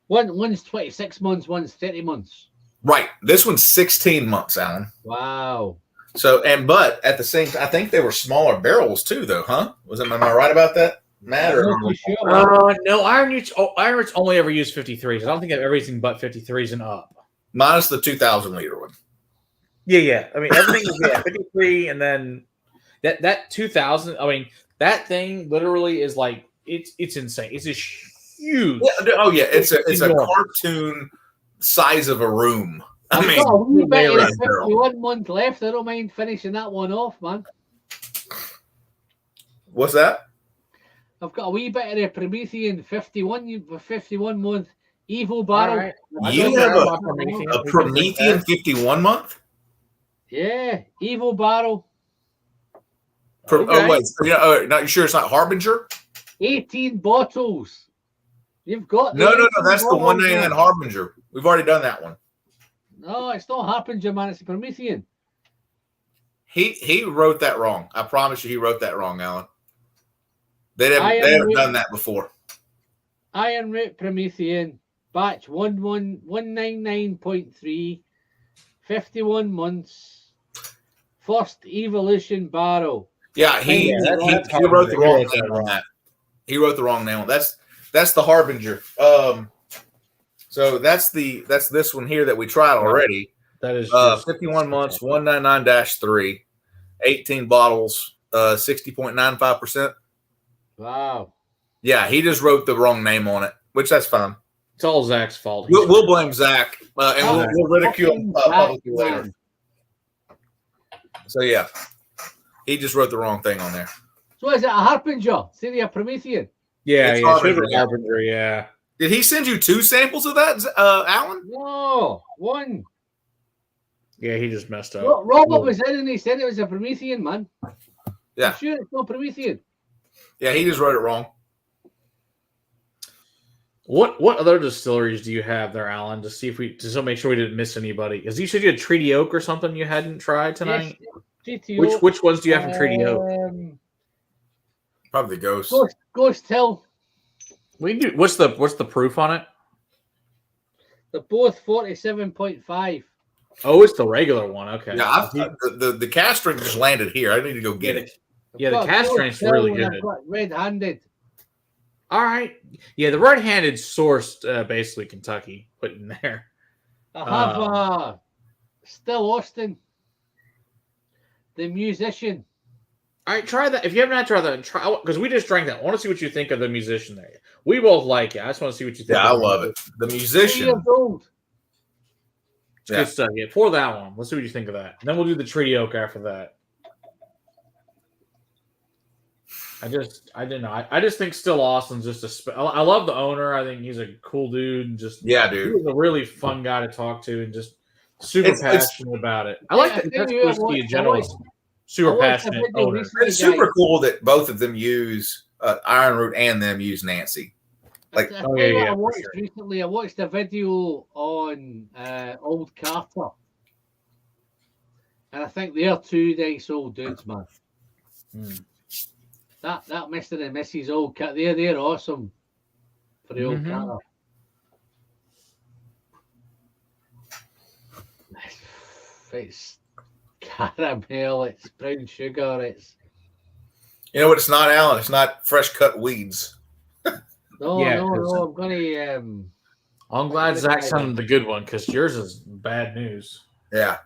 S1: one's 26 months, one's 30 months.
S5: Right. This one's 16 months, Alan.
S1: Wow.
S5: So but at the same time, I think they were smaller barrels too, though, huh? Am I right about that?
S6: No, Iron Root's only ever used 53s. I don't think I've ever seen but 53s and up.
S5: Minus the 2,000 liter one.
S6: Yeah. I mean, everything is 53, and then that 2,000. I mean, that thing literally is like it's insane. It's a huge.
S5: Yeah, oh yeah, it's a cartoon size of a room. I mean,
S1: we bet 51 months left. I don't mind finishing that one off, man.
S5: What's that?
S1: I've got a wee bit of the Promethean 51 month Evo barrel.
S5: Right. You have a Promethean 51 month?
S1: Yeah, Evo barrel.
S5: Oh wait, not sure it's not Harbinger?
S1: 18 bottles. You've got
S5: no. That's the 199 Harbinger. We've already done that one.
S1: No, it's not Harbinger, man. It's a Promethean.
S5: He wrote that wrong. I promise you, he wrote that wrong, Alan. They haven't done that before.
S1: Iron Root Promethean batch 199.3, 51 months, first evolution barrel.
S5: Yeah, he wrote the wrong name on that. He wrote the wrong name on that. That's the Harbinger. So that's this one here that we tried already.
S6: That is
S5: 51 months, 199-3, 18 bottles, 60.95%.
S1: Wow.
S5: Yeah, he just wrote the wrong name on it, which that's fine.
S6: It's all Zach's fault.
S5: We'll blame Zach, and we'll ridicule him publicly later. So yeah, he just wrote the wrong thing on there.
S1: So is it a Harbinger? Say a Promethean?
S6: Yeah,
S5: it's
S6: Harbinger, yeah.
S5: Did he send you 2 samples of that, Alan?
S1: No, 1.
S6: Yeah, he just messed up.
S1: Robert was in and he said it was a Promethean, man.
S5: Yeah.
S1: I'm sure it's not Promethean.
S5: Yeah, he just wrote it wrong.
S6: What other distilleries do you have there, Alan? To make sure we didn't miss anybody. Because you said you had Treaty Oak or something you hadn't tried tonight.
S1: Yes,
S6: which ones do you have from Treaty Oak?
S5: Probably Ghost.
S1: Ghost Hill.
S6: We do. What's the proof on it?
S1: They're both 47.5.
S6: Oh, it's the regular one. Okay.
S5: Yeah, the cask strength just landed here. I need to go get it.
S6: Yeah, the cask strength's really good.
S1: Red-handed.
S6: All right. Yeah, the red-handed sourced basically Kentucky put in there.
S1: I have Still Austin, the musician.
S6: All right, try that. If you haven't had tried that, try because we just drank that. I want to see what you think of the musician there. We both like it. I just want to see what you think.
S5: Yeah, I love it. The musician.
S1: 2 years old.
S6: It's good stuff. Yeah, pour that one. Let's see what you think of that. And then we'll do the Treaty Oak after that. I didn't know. I just think Still Austin's just I love the owner. I think he's a cool dude. And just
S5: yeah, dude.
S6: He was a really fun guy to talk to and just super passionate about it. I like that whiskey in general. Super passionate owner.
S5: It's super cool that both of them use Iron Root and them use Nancy. Like,
S1: I
S6: Oh,
S1: tell you
S6: yeah,
S1: what
S6: yeah,
S1: I
S6: for
S1: watched
S6: sure.
S1: recently. I watched a video on Old Carter, and I think they're two nice old dudes, man.
S6: Mm.
S1: That Mr. and Mrs. Old Carter, they're awesome for the Old
S6: Mhm.
S1: Carter. It's caramel, it's brown sugar, it's
S5: you know what? It's not, Alan. It's not fresh cut weeds.
S1: no,
S6: Yeah,
S1: no,
S6: 'cause-
S1: no. I'm gonna
S6: I'm glad Zach sounded the good one because yours is bad news.
S5: Yeah.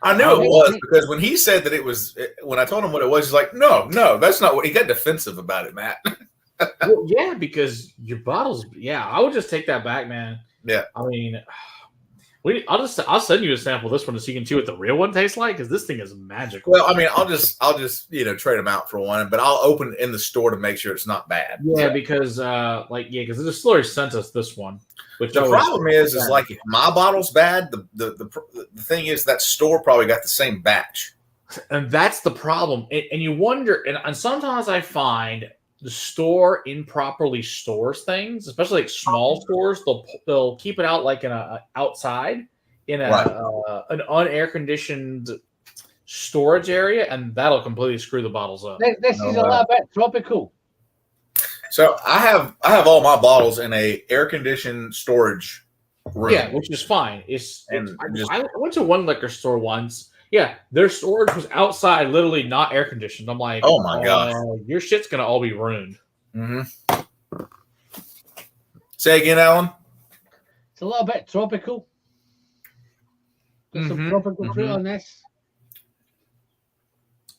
S5: I knew
S1: Oh,
S5: it was
S1: hey.
S5: because when he said that it was, when I told him what it was, he's like, no, that's not what. He got defensive about it, Matt.
S6: Well, yeah, because your bottles. Yeah, I would just take that back, man.
S5: Yeah.
S6: I mean, I'll send you a sample of this one so you can see what the real one tastes like because this thing is magical.
S5: Well, I mean, I'll just trade them out for one, but I'll open it in the store to make sure it's not bad.
S6: Yeah, because because the distillery sent us this one. Which
S5: The problem is like if my bottle's bad, the thing is that store probably got the same batch.
S6: and that's the problem. And you wonder, and sometimes I find the store improperly stores things, especially like small stores. They'll keep it out like in a outside in an unair conditioned storage area, and that'll completely screw the bottles up.
S1: this is a little bit tropical.
S5: So I have all my bottles in a air conditioned storage room.
S6: Yeah, which is fine. I went to one liquor store once. Yeah, their storage was outside, literally not air conditioned. I'm like,
S5: Oh my gosh.
S6: your shit's gonna all be ruined.
S5: Mm-hmm. Say again, Alan.
S1: It's a little bit tropical. Got some
S6: Mhm,
S1: tropical fruit
S6: mhm.
S1: on this.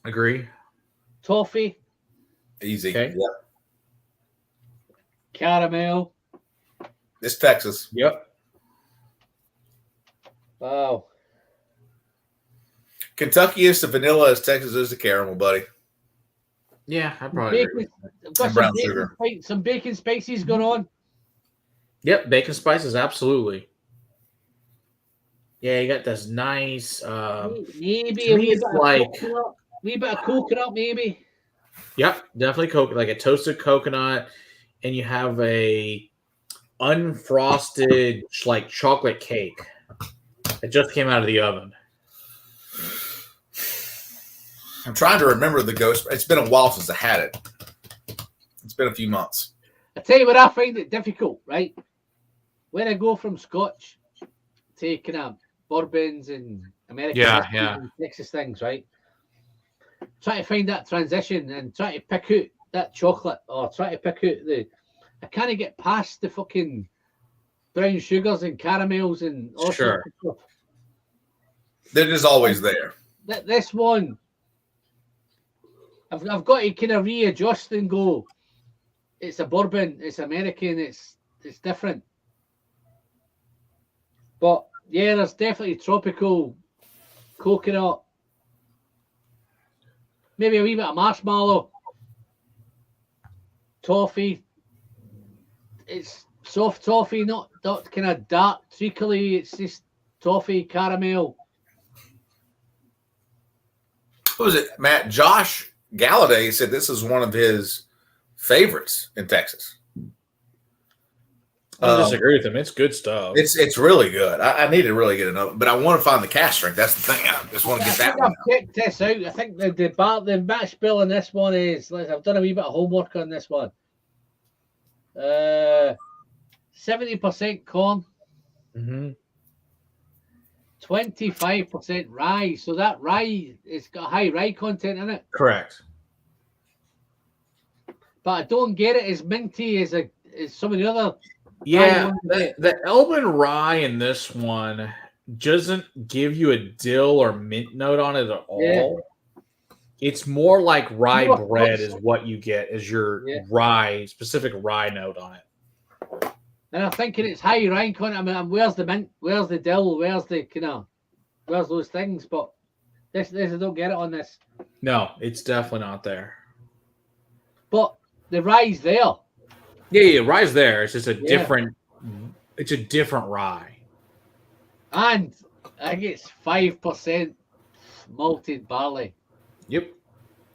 S6: Agree.
S1: Toffee,
S5: Easy.
S6: Okay.
S5: Yeah.
S1: caramel.
S5: It's Texas.
S6: Yep.
S1: Wow.
S5: Kentucky is the vanilla as Texas is the caramel, buddy.
S6: Yeah, I probably agree.
S1: Bacon, I've got
S5: And brown
S1: some
S5: sugar.
S1: some bacon spices going on.
S6: Yep, bacon spices, absolutely. Yeah, you got this nice.
S1: Maybe
S6: to
S1: a
S6: me
S1: wee
S6: it's
S1: bit
S6: like-
S1: of coconut. Wee bit of coconut, maybe.
S6: Yep, definitely like a toasted coconut, and you have a unfrosted like chocolate cake that just came out of the oven.
S5: I'm trying to remember the ghost. It's been a while since I had it. It's been a few months.
S1: I tell you what, I find it difficult, right? When I go from Scotch to kind of bourbons and American
S6: Yeah,
S1: whiskeys
S6: yeah.
S1: and Texas things, right? Try to find that transition and try to pick out that chocolate or try to pick out I can't get past the fucking brown sugars and caramels and all
S6: Sure.
S1: sorts of stuff.
S5: They're just always there.
S1: This one, I've got to kind of readjust and go. It's a bourbon. It's American. It's different. But yeah, there's definitely tropical coconut. Maybe a wee bit of marshmallow, toffee. It's soft toffee, not kind of dark treacly. It's just toffee, caramel.
S5: What was it, Matt? Josh Galladay said this is one of his favorites in Texas.
S6: I don't disagree with him. It's good stuff.
S5: It's really good. I need to really get another, but I want to find the cask strength. That's the thing. I just want to get that one.
S1: I've checked this out. I think the match bill on this one is. I've done a wee bit of homework on this one. 70% corn,
S6: Mm-hmm.
S1: 25% rye. So that rye, it's got high rye content in it.
S6: Correct.
S1: But I don't get it as minty as some of the other.
S6: Yeah,
S1: Rye
S6: the Elban rye in this one doesn't give you a dill or mint note on it at all.
S1: Yeah.
S6: It's more like rye
S1: More
S6: bread
S1: close.
S6: is what you get as your
S1: Yeah.
S6: rye, specific rye note on it.
S1: And I'm thinking it's high rye content. I mean, where's the mint? Where's the dill? Where's those things? But this I don't get it on this.
S6: No, it's definitely not there.
S1: But the rye's there.
S6: Yeah, rye's there. It's just a
S1: Yeah.
S6: different. It's a different rye.
S1: And I think it's 5% malted barley.
S6: Yep.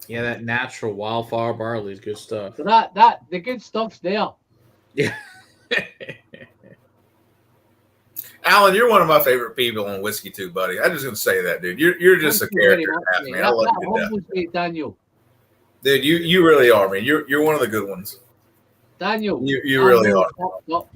S6: Yeah, that natural wildflower barley is good stuff.
S1: So that the good stuff's there.
S6: Yeah.
S5: Alan, you're one of my favorite people on whiskey too, buddy. I'm just gonna say that, dude. You're just
S1: Thank
S5: a
S1: you very
S5: character,
S1: much,
S5: half,
S1: mate.
S5: man. I love
S1: That
S5: you to death.
S1: humbles me, Daniel.
S5: Dude, you really are, man. You're one of the good ones.
S1: Daniel,
S5: You really are.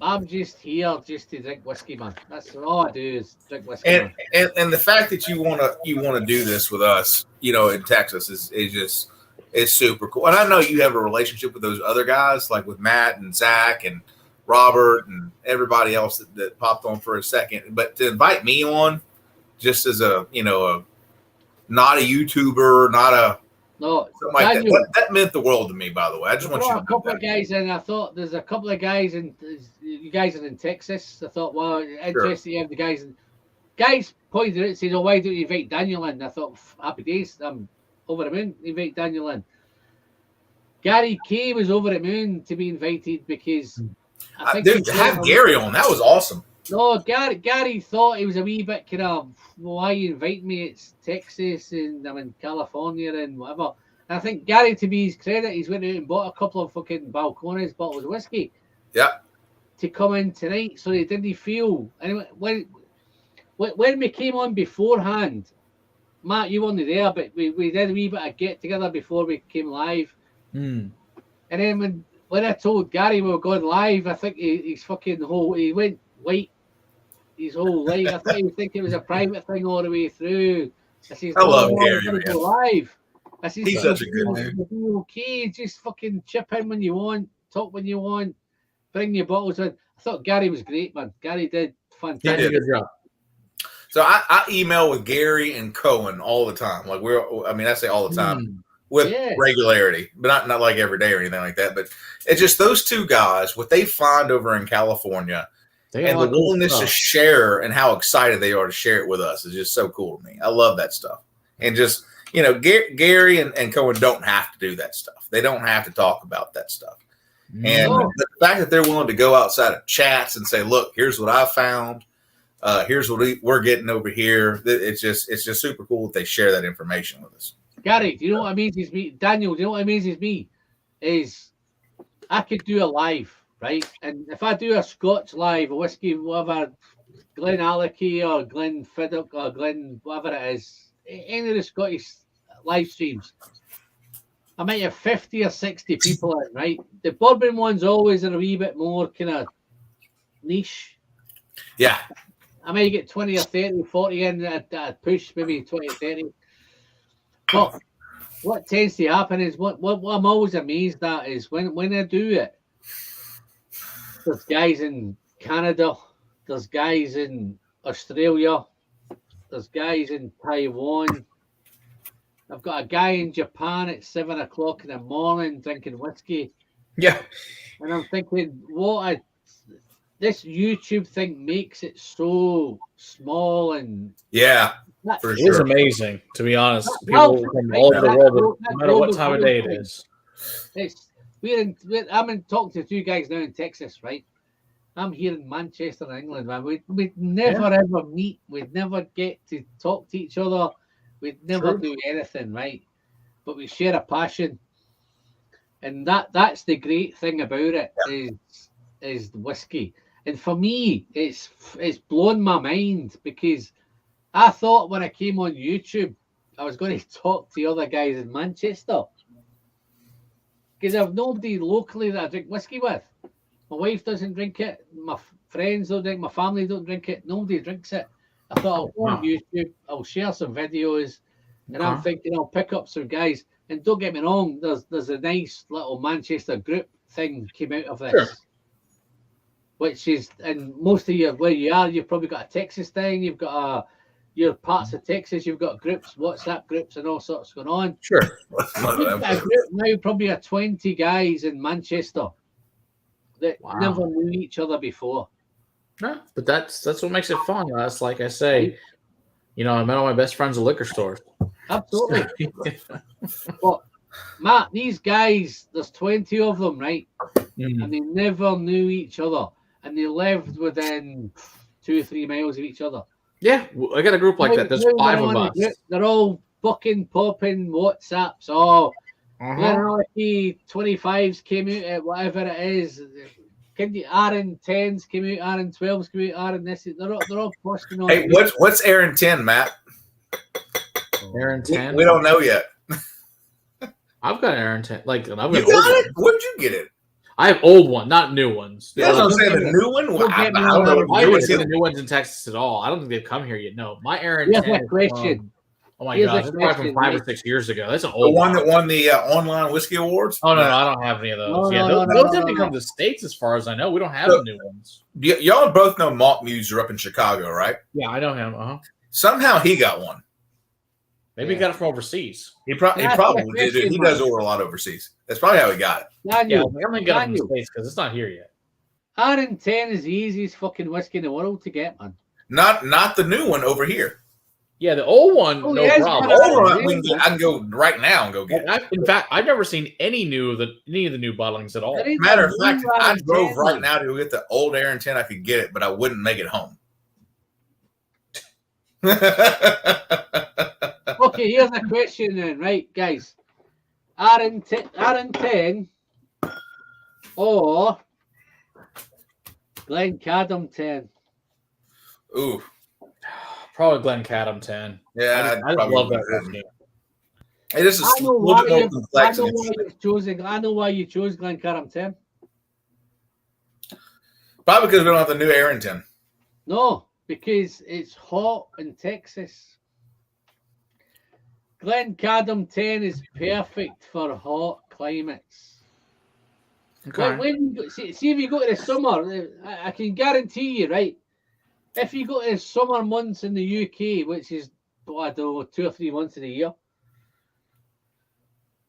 S1: I'm just here just to drink whiskey, man. That's all I do is drink whiskey,
S5: And
S1: man.
S5: and the fact that you wanna do this with us, in Texas is super cool. And I know you have a relationship with those other guys, like with Matt and Zach and Robert and everybody else that popped on for a second. But to invite me on, just as a not a YouTuber, not a
S1: No,
S5: something like
S1: Daniel,
S5: that meant the world to me. By the way, I just want you to
S1: a
S5: know
S1: couple of
S5: that.
S1: guys in. I thought there's a couple of guys in. You guys are in Texas. I thought, well, interesting to have the guys. Guys pointed out, said, "Oh, why don't you invite Daniel in?" I thought, happy days. I'm over the moon. Invite Daniel in. Gary Kay was over the moon to be invited because I think
S5: Dude, to have Gary on, that was awesome.
S1: No, Gary thought he was a wee bit kind of, why you invite me? It's Texas and I'm in California and whatever. And I think Gary, to be his credit, he's went out and bought a couple of fucking Balcones bottles of whiskey.
S5: Yeah.
S1: To come in tonight, so he didn't feel. And when we came on beforehand, Matt, you weren't there, but we did a wee bit of get together before we came live.
S6: Mm.
S1: And then when I told Gary we were going live, I think he went white. His whole life. I thought he would think it was a private thing all the way through.
S5: I love Gary,
S1: I'm gonna
S5: man.
S1: go live. I said,
S5: He's such a good dude.
S1: Be okay, just fucking chip in when you want, talk when you want, bring your bottles in. I thought Gary was great, man. Gary did fantastic.
S6: He did a good job.
S5: So I email with Gary and Cohen all the time. Like I say all the time with regularity, but not like every day or anything like that. But it's just those two guys, what they find over in California. And the willingness to share and how excited they are to share it with us is just so cool to me. I love that stuff. And just, Gary and Cohen don't have to do that stuff. They don't have to talk about that stuff. And the fact that they're willing to go outside of chats and say, look, here's what I found. Here's what we're getting over here. It's just super cool that they share that information with us.
S1: Gary, do you know what amazes me? Daniel, do you know what amazes me? Is I could do a live. Right, and if I do a Scotch live, a whiskey, whatever, Glen Alecky or Glen Fiddock or Glen whatever it is, any of the Scottish live streams, I might have 50 or 60 people in. Right, the bourbon ones always are a wee bit more kind of niche.
S5: Yeah,
S1: I might get 20 or 30, 40 in at push, maybe 20 or 30. But what tends to happen is what I'm always amazed at is when I do it. There's guys in Canada, there's guys in Australia, there's guys in Taiwan. I've got a guy in Japan at 7 o'clock in the morning drinking whiskey.
S6: Yeah.
S1: And I'm thinking, this YouTube thing makes it so small and
S6: for sure. It is amazing, to be honest. People from all over the world, no matter what time of day it is.
S1: I'm talking to two guys now in Texas, right? I'm here in Manchester, England, man. We'd never ever meet. We'd never get to talk to each other. We'd never do anything, right? But we share a passion, and that's the great thing about it is the whiskey. And for me, it's blown my mind because I thought when I came on YouTube, I was going to talk to other guys in Manchester. Because I've nobody locally that I drink whiskey with. My wife doesn't drink it. My friends don't drink. My family don't drink it. Nobody drinks it. I thought I'll go on YouTube. I'll share some videos, and I'm thinking I'll pick up some guys. And don't get me wrong. There's a nice little Manchester group thing came out of this, which is, and most of you where you are, you've probably got a Texas thing. You've got your parts of Texas, you've got groups, WhatsApp groups, and all sorts going on.
S6: Sure.
S1: We've got a group now, probably 20 guys in Manchester that never knew each other before.
S6: No, but that's what makes it fun. That's like I say, I met all my best friends at liquor stores.
S1: Absolutely. But Matt, these guys, there's 20 of them, right? And they never knew each other, and they lived within 2 or 3 miles of each other.
S6: Yeah, I got a group like that. There's 5 of us.
S1: They're all fucking popping WhatsApps. Glen Alecky 25s came out at whatever it is. can you RN10s came out, RN12s came out, RN this? They're all posting on.
S5: Hey, what's Aaron 10, Matt?
S6: Aaron 10.
S5: We don't know yet.
S6: I've got Aaron 10. Like, I've got
S5: You got it? Where'd you get it?
S6: I have old one, not new ones.
S5: Yeah, I'm saying the new one.
S1: Don't get me
S5: I don't know.
S1: wrong.
S6: I
S5: What
S6: haven't
S5: you
S6: seen
S5: get.
S6: the new ones in Texas at all. I don't think they've come here yet. No, my Aaron
S1: Here's
S6: 10
S1: a
S6: is
S1: question.
S6: from, oh my
S1: Here's a
S6: gosh, it's probably
S1: question,
S6: from 5 or
S1: right?
S6: 6 years ago. That's an
S5: The
S6: old
S5: one that won the online whiskey awards?
S6: Oh no, I don't have any of those.
S1: No,
S6: Yeah,
S1: no,
S6: those,
S1: no,
S6: those
S1: no,
S6: didn't
S1: no.
S6: come to the States as far as I know. We don't have
S5: So-
S6: the new ones.
S5: Y'all both know Malt Muser up in Chicago, right?
S6: Yeah, I know him.
S5: Somehow he got one.
S6: Maybe he got it from overseas.
S5: He
S1: That's
S5: probably
S1: the
S5: did.
S1: question,
S5: He does
S1: man.
S5: order a lot overseas. That's probably how he got it.
S6: Yeah,
S1: Daniel,
S6: I'm gonna get it from the
S1: Daniel,
S6: States because it's not here yet.
S1: RN10 is the easiest fucking whiskey in the world to get, man.
S5: Not the new one over here.
S6: Yeah, the old one,
S1: Oh,
S6: no
S1: yes,
S6: problem.
S1: but
S5: Old one,
S1: yeah.
S5: I can go right now and go get it.
S6: In fact, I've never seen any of the new bottlings at all.
S1: There is
S5: Matter
S1: a
S5: of fact,
S1: new
S5: if I
S1: RN10,
S5: drove right
S1: man.
S5: now to go get the old Aaron 10, I could get it, but I wouldn't make it home.
S1: Okay, here's a question then, right, guys? RN10 or Glencadam 10?
S5: Ooh,
S6: Probably Glencadam 10.
S5: yeah,
S6: I just
S5: probably
S6: love that
S5: would.
S6: whiskey.
S5: It is a
S1: I know
S5: little
S1: why
S5: bit more
S1: you
S5: complex. and
S1: I know why you chose Glencadam 10.
S5: Probably because we don't have the new Aaron 10.
S1: No, because it's hot in Texas. Glencadam 10 is perfect for hot climates. When you go, see if you go to the summer, I can guarantee you, right? If you go to the summer months in the UK, which is, I don't know, 2 or 3 months in a year,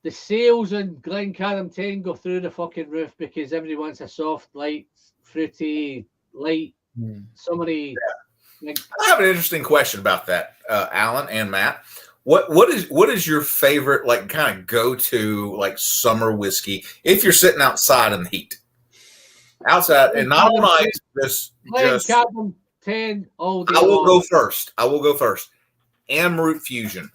S1: the sales on Glencadam 10 go through the fucking roof because everyone wants a soft, light, fruity, light, summery. Like,
S5: I have an interesting question about that, Alan and Matt. What is your favorite, like, kind of go to, like, summer whiskey if you're sitting outside in the heat? Outside and not all night. Just
S1: Glencadam 10 all day
S5: I will
S1: long.
S5: go first. Amroot Fusion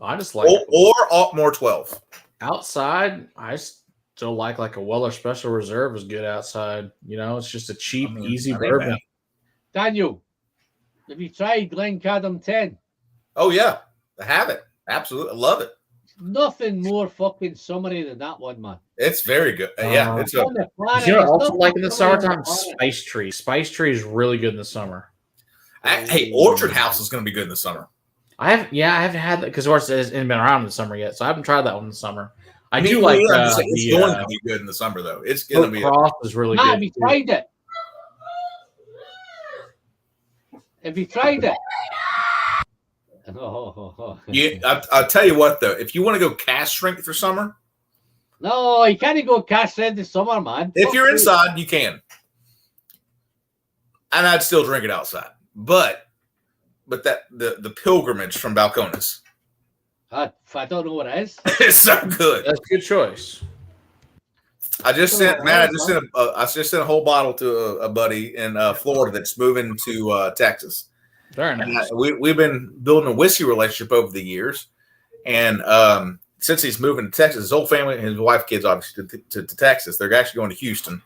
S6: I just like
S5: or Altmore 12.
S6: outside. I still like a Weller Special Reserve is good outside. You know, it's just a cheap, easy bourbon.
S5: man.
S1: Daniel, have you tried Glencadam 10?
S5: Oh yeah, I have it. Absolutely, I love it.
S1: Nothing more fucking summery than that one, man.
S5: It's very good. Yeah, it's a.
S1: On the planet,
S6: You know,
S1: it's
S6: also
S1: nothing
S6: like in the
S1: summery on
S6: summertime,
S1: the planet.
S6: Spice Tree. Spice Tree is really good in the summer.
S5: Hey, Orchard House is going to be good in the summer.
S6: I haven't had that because Orchard hasn't been around in the summer yet, so I haven't tried that one in the summer. I
S5: mean,
S6: do like
S5: I'm just saying, it's going
S6: the
S5: to be good in the summer, though. It's going to be.
S6: Cross is really
S1: Matt,
S6: good.
S1: have you
S6: too.
S1: tried it? Have you tried it?
S5: I'll tell you what, though. If you want to go cask strength for summer,
S1: No, you can't go cash red this summer, man.
S5: if
S1: Fuck
S5: you're
S1: you.
S5: inside, you can. And I'd still drink it outside. But that the pilgrimage from Balcones.
S1: I don't know what it is.
S5: It's so good.
S6: That's a good choice.
S5: I just sent a whole bottle to a buddy in Florida that's moving to Texas.
S6: Very nice.
S5: And we've been building a whiskey relationship over the years, and since he's moving to Texas, his whole family, his wife, kids, obviously to Texas. They're actually going to Houston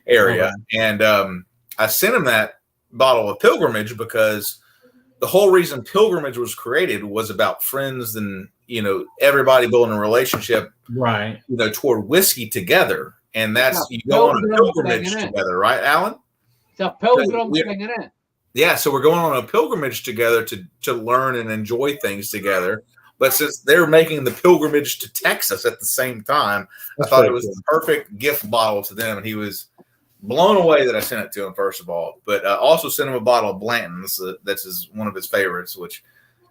S5: area, and I sent him that bottle of Pilgrimage because the whole reason Pilgrimage was created was about friends and everybody building a relationship,
S6: Right.
S5: toward whiskey together, and that's
S1: Yeah,
S5: you go on a
S1: pilgrim
S5: pilgrimage
S1: thing, innit?
S5: together, right, Alan?
S1: It's a pilgrim
S5: Yeah.
S1: thing, isn't it?
S5: Yeah, so we're going on a pilgrimage together to learn and enjoy things together. But since they're making the pilgrimage to Texas at the same time, I thought it was the perfect gift bottle to them, and he was blown away that I sent it to him, first of all. But I also sent him a bottle of Blanton's. That's one of his favorites, which,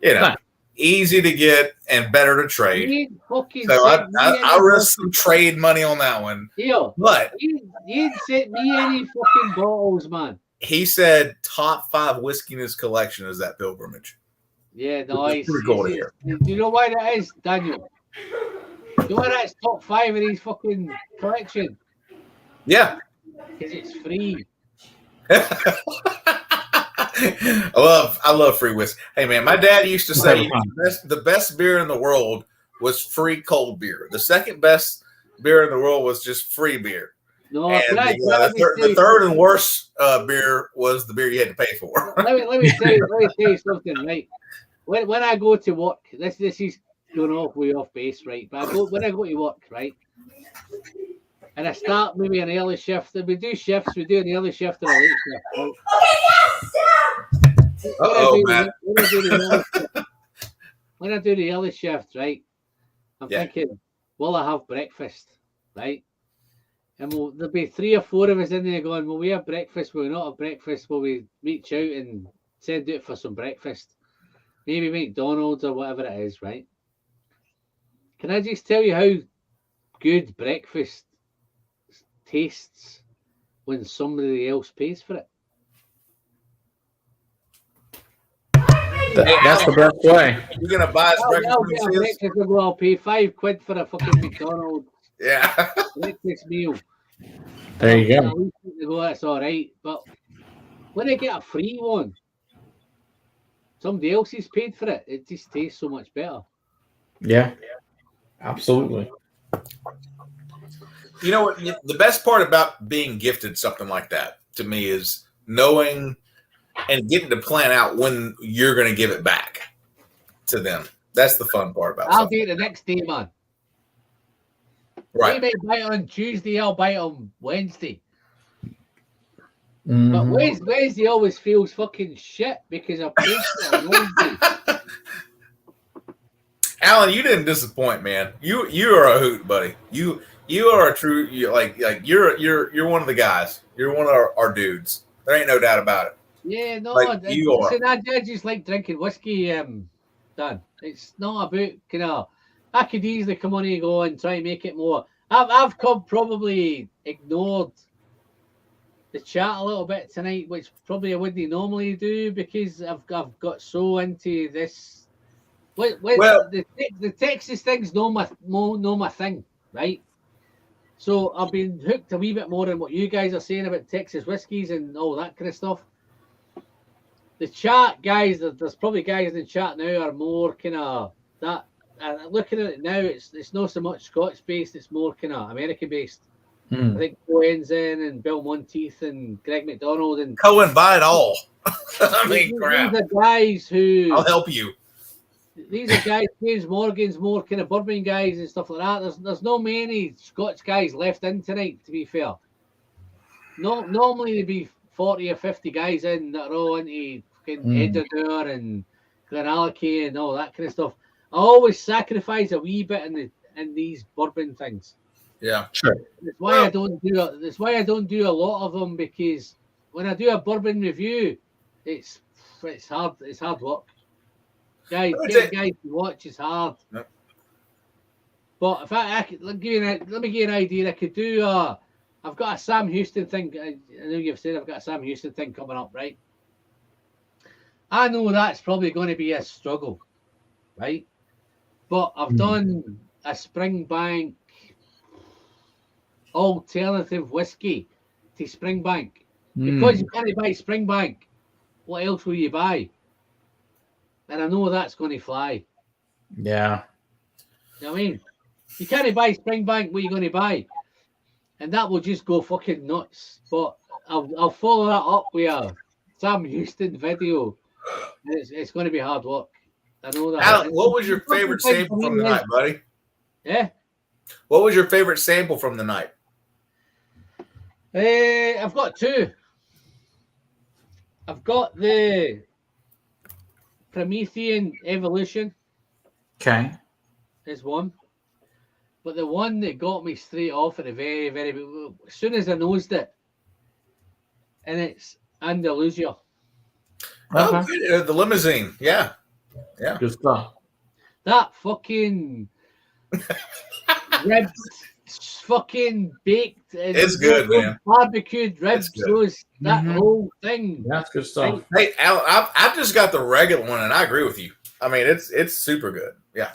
S6: Nice.
S5: easy to get and better to trade.
S1: You ain't fucking
S5: So
S1: sent me
S5: I
S1: any
S5: risked some trade money on that one.
S1: Yo,
S5: But
S1: you ain't sent me any fucking bottles, man.
S5: he said top 5 whiskey in his collection is that Pilgrimage.
S1: Yeah, nice.
S5: pretty cool to hear.
S1: Do you know why that is, Daniel? Do you know why that's top 5 in his fucking collection?
S5: Yeah.
S1: Because it's free.
S5: I love free whiskey. Hey man, my dad used to say the best beer in the world was free cold beer. The second best beer in the world was just free beer.
S1: No,
S5: And the third and worst beer was the beer you had to pay for.
S1: let me tell you something, right? When I go to work, this is going way off base, right? But when I go to work, right, and I start maybe an early shift, and we do shifts, we do an early shift and a late shift. Right? When I do the early shift, right, I'm thinking, will I have breakfast, right? And there'll be 3 or 4 of us in there going, will we have breakfast? Will we not have breakfast? Will we reach out and send out for some breakfast? Maybe McDonald's or whatever it is, right? Can I just tell you how good breakfast tastes when somebody else pays for it?
S6: That's the best way.
S5: You're going to buy us breakfast?
S1: I'll pay £5 for a fucking McDonald's breakfast meal.
S6: There you go.
S1: That's all right. But when I get a free one, somebody else has paid for it. It just tastes so much better.
S6: Yeah, absolutely.
S5: You know what? The best part about being gifted something like that to me is knowing and getting to plan out when you're going to give it back to them. That's the fun part about it.
S1: I'll do it the next day, man.
S5: Right.
S1: They might buy it on Tuesday, I'll buy it on Wednesday.
S6: Mm-hmm.
S1: But Wednesday always feels fucking shit because I paid for it on Wednesday.
S5: Alan, you didn't disappoint, man. You are a hoot, buddy. You are a true you're one of the guys. You're one of our dudes. There ain't no doubt about it.
S1: Yeah, no,
S5: you are.
S1: I just like drinking whiskey. Dan, it's not about I could easily come on and go and try and make it more. I've probably ignored the chat a little bit tonight, which probably I wouldn't normally do because I've got so into this. The Texas thing's no my thing, right? So I've been hooked a wee bit more on what you guys are saying about Texas whiskies and all that kind of stuff. The chat guys, there's probably guys in the chat now are more kind of that. Looking at it now, it's not so much Scotch based; it's more kind of American based. I think Cohen's in and Bill Monteith and Greg McDonald and
S5: Cohen buy it all. I mean, crap.
S1: These are guys who
S5: I'll help you.
S1: These are guys. James Morgan's more kind of bourbon guys and stuff like that. There's no many Scotch guys left in tonight. To be fair, normally there'd be 40 or 50 guys in that are all into Edinburgh and Glenallachie and all that kind of stuff. I always sacrifice a wee bit in these bourbon things.
S5: Yeah,
S6: sure.
S1: That's why I don't do a lot of them, because when I do a bourbon review, it's hard. It's hard work. Guys, getting guys to watch is hard. Yep. But if I could let me give you an idea. I could do. I've got a Sam Houston thing. I know you've said I've got a Sam Houston thing coming up, right? I know that's probably going to be a struggle, right? But I've done a Springbank alternative whiskey to Springbank. Because you can't buy Springbank, what else will you buy? And I know that's going to fly.
S6: Yeah.
S1: You know what I mean? You can't buy Springbank, what are you going to buy? And that will just go fucking nuts. But I'll follow that up with a Sam Houston video. It's going to be hard work. I know that.
S5: Alan, what was your favorite sample from the night, buddy?
S1: Yeah.
S5: What was your favorite sample from the night?
S1: I've got 2. I've got the Promethean Evolution.
S6: Okay.
S1: Is one. But the one that got me straight off at the very, very, as soon as I nosed it, and it's Andalusia.
S5: Oh, good. The limousine. Yeah. Yeah.
S6: Good stuff.
S1: That fucking ribs, fucking baked.
S5: It's good, man.
S1: Barbecued ribs, that whole thing.
S6: That's good stuff.
S5: Hey, Alan, I've just got the regular one, and I agree with you. I mean, it's super good. Yeah.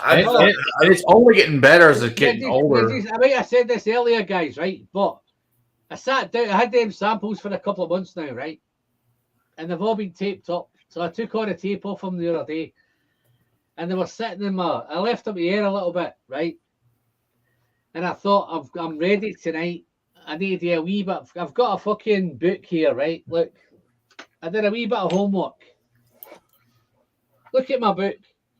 S6: It's only getting better as it's getting older.
S1: I said this earlier, guys, right? But I sat down, I had them samples for a couple of months now, right? And they've all been taped up. So I took all the tape off them the other day. And they were sitting in I left up the air a little bit, right? and I thought I'm ready tonight. I need to do a wee bit. I've got a fucking book here, right? Look, I did a wee bit of homework. Look at my book,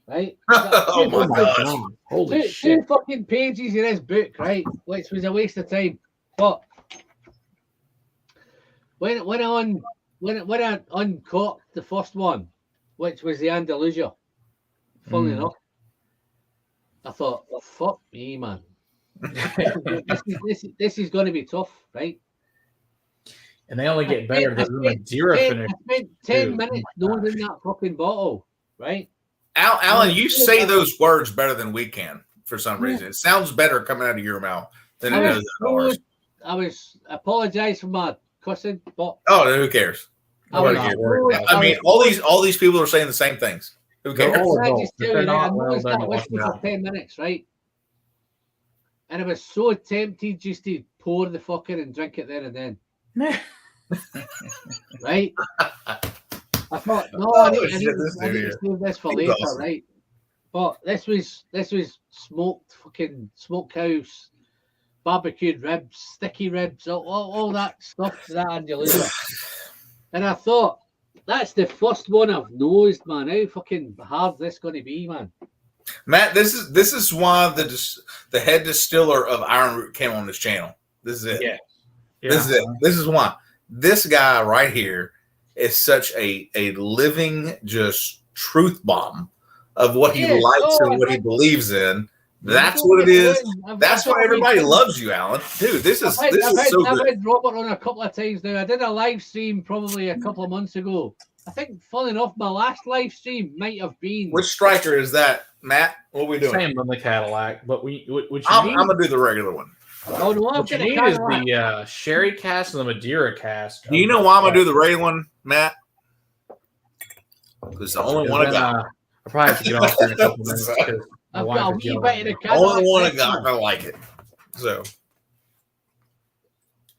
S1: right?
S5: Oh my gosh.
S6: Holy
S1: Two
S6: shit.
S1: fucking pages in this book, right? Which was a waste of time. But when I uncorked the first one, which was the Andalusia, funnily enough, I thought, well, fuck me, man. this is going to be tough, right?
S6: And they only get better than the Madeira finish.
S1: I spent 10 minutes knowing that fucking bottle, right?
S5: Alan, you say those words better than we can for some reason. It sounds better coming out of your mouth than it does ours.
S1: I apologize for my cussing, but
S5: oh, who cares? Nobody cares. I mean, all these people are saying the same things. Who cares?
S1: I just tell you, I noticed that whiskey for 10 minutes, right? And I was so tempted just to pour the fucking and drink it there and then. Right? I thought, no, I need to save this for later, awesome. Right? But this was smoked house, barbecued ribs, sticky ribs, all that stuff, that Andalusia. And I thought, that's the first one I've nosed, man. How fucking hard this going to be, man?
S5: Matt, this is why the head distiller of Iron Root came on this channel. This is it.
S6: Yeah.
S5: This is it. This is why. This guy right here is such a living just truth bomb of what he likes and what he believes in. That's what it is. That's why everybody loves you, Alan. Dude, this is so good.
S1: I've had Robert on a couple of times now. I did a live stream probably a couple of months ago. I think, funny enough, my last live stream might have been.
S5: Which striker is that, Matt? What are we doing?
S6: Same on the Cadillac, but
S5: I'm gonna do the regular one.
S1: Oh no,
S6: what you need is the sherry cask and the Madeira cask.
S5: Do you know why I'm gonna do the regular one, Matt? Because the only one I got.
S6: I probably have to get off here in a couple minutes because
S1: I've got a wee bit of the Cadillac.
S5: Only one I got. I like it. So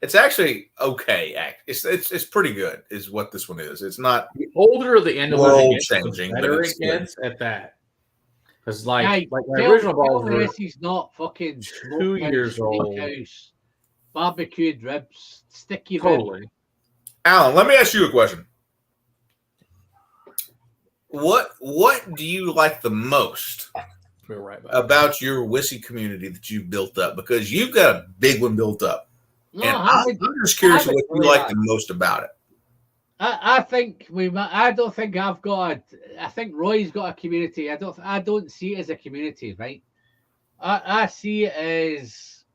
S5: it's actually okay. It's pretty good. Is what this one is. It's not
S6: the older the Andalusia gets,
S5: changing,
S6: the better it gets at that. Because like my original balls were
S1: is not fucking
S6: 2 years old.
S1: House, barbecued ribs, sticky
S6: totally.
S1: Ribs.
S5: Alan, let me ask you a question. What do you like the most about your whiskey community that you've built up? Because you've got a big one built up. No, and I'm just curious what you like the most about it.
S1: I think I don't think I've got. I think Roy's got a community. I don't see it as a community, right? I see it as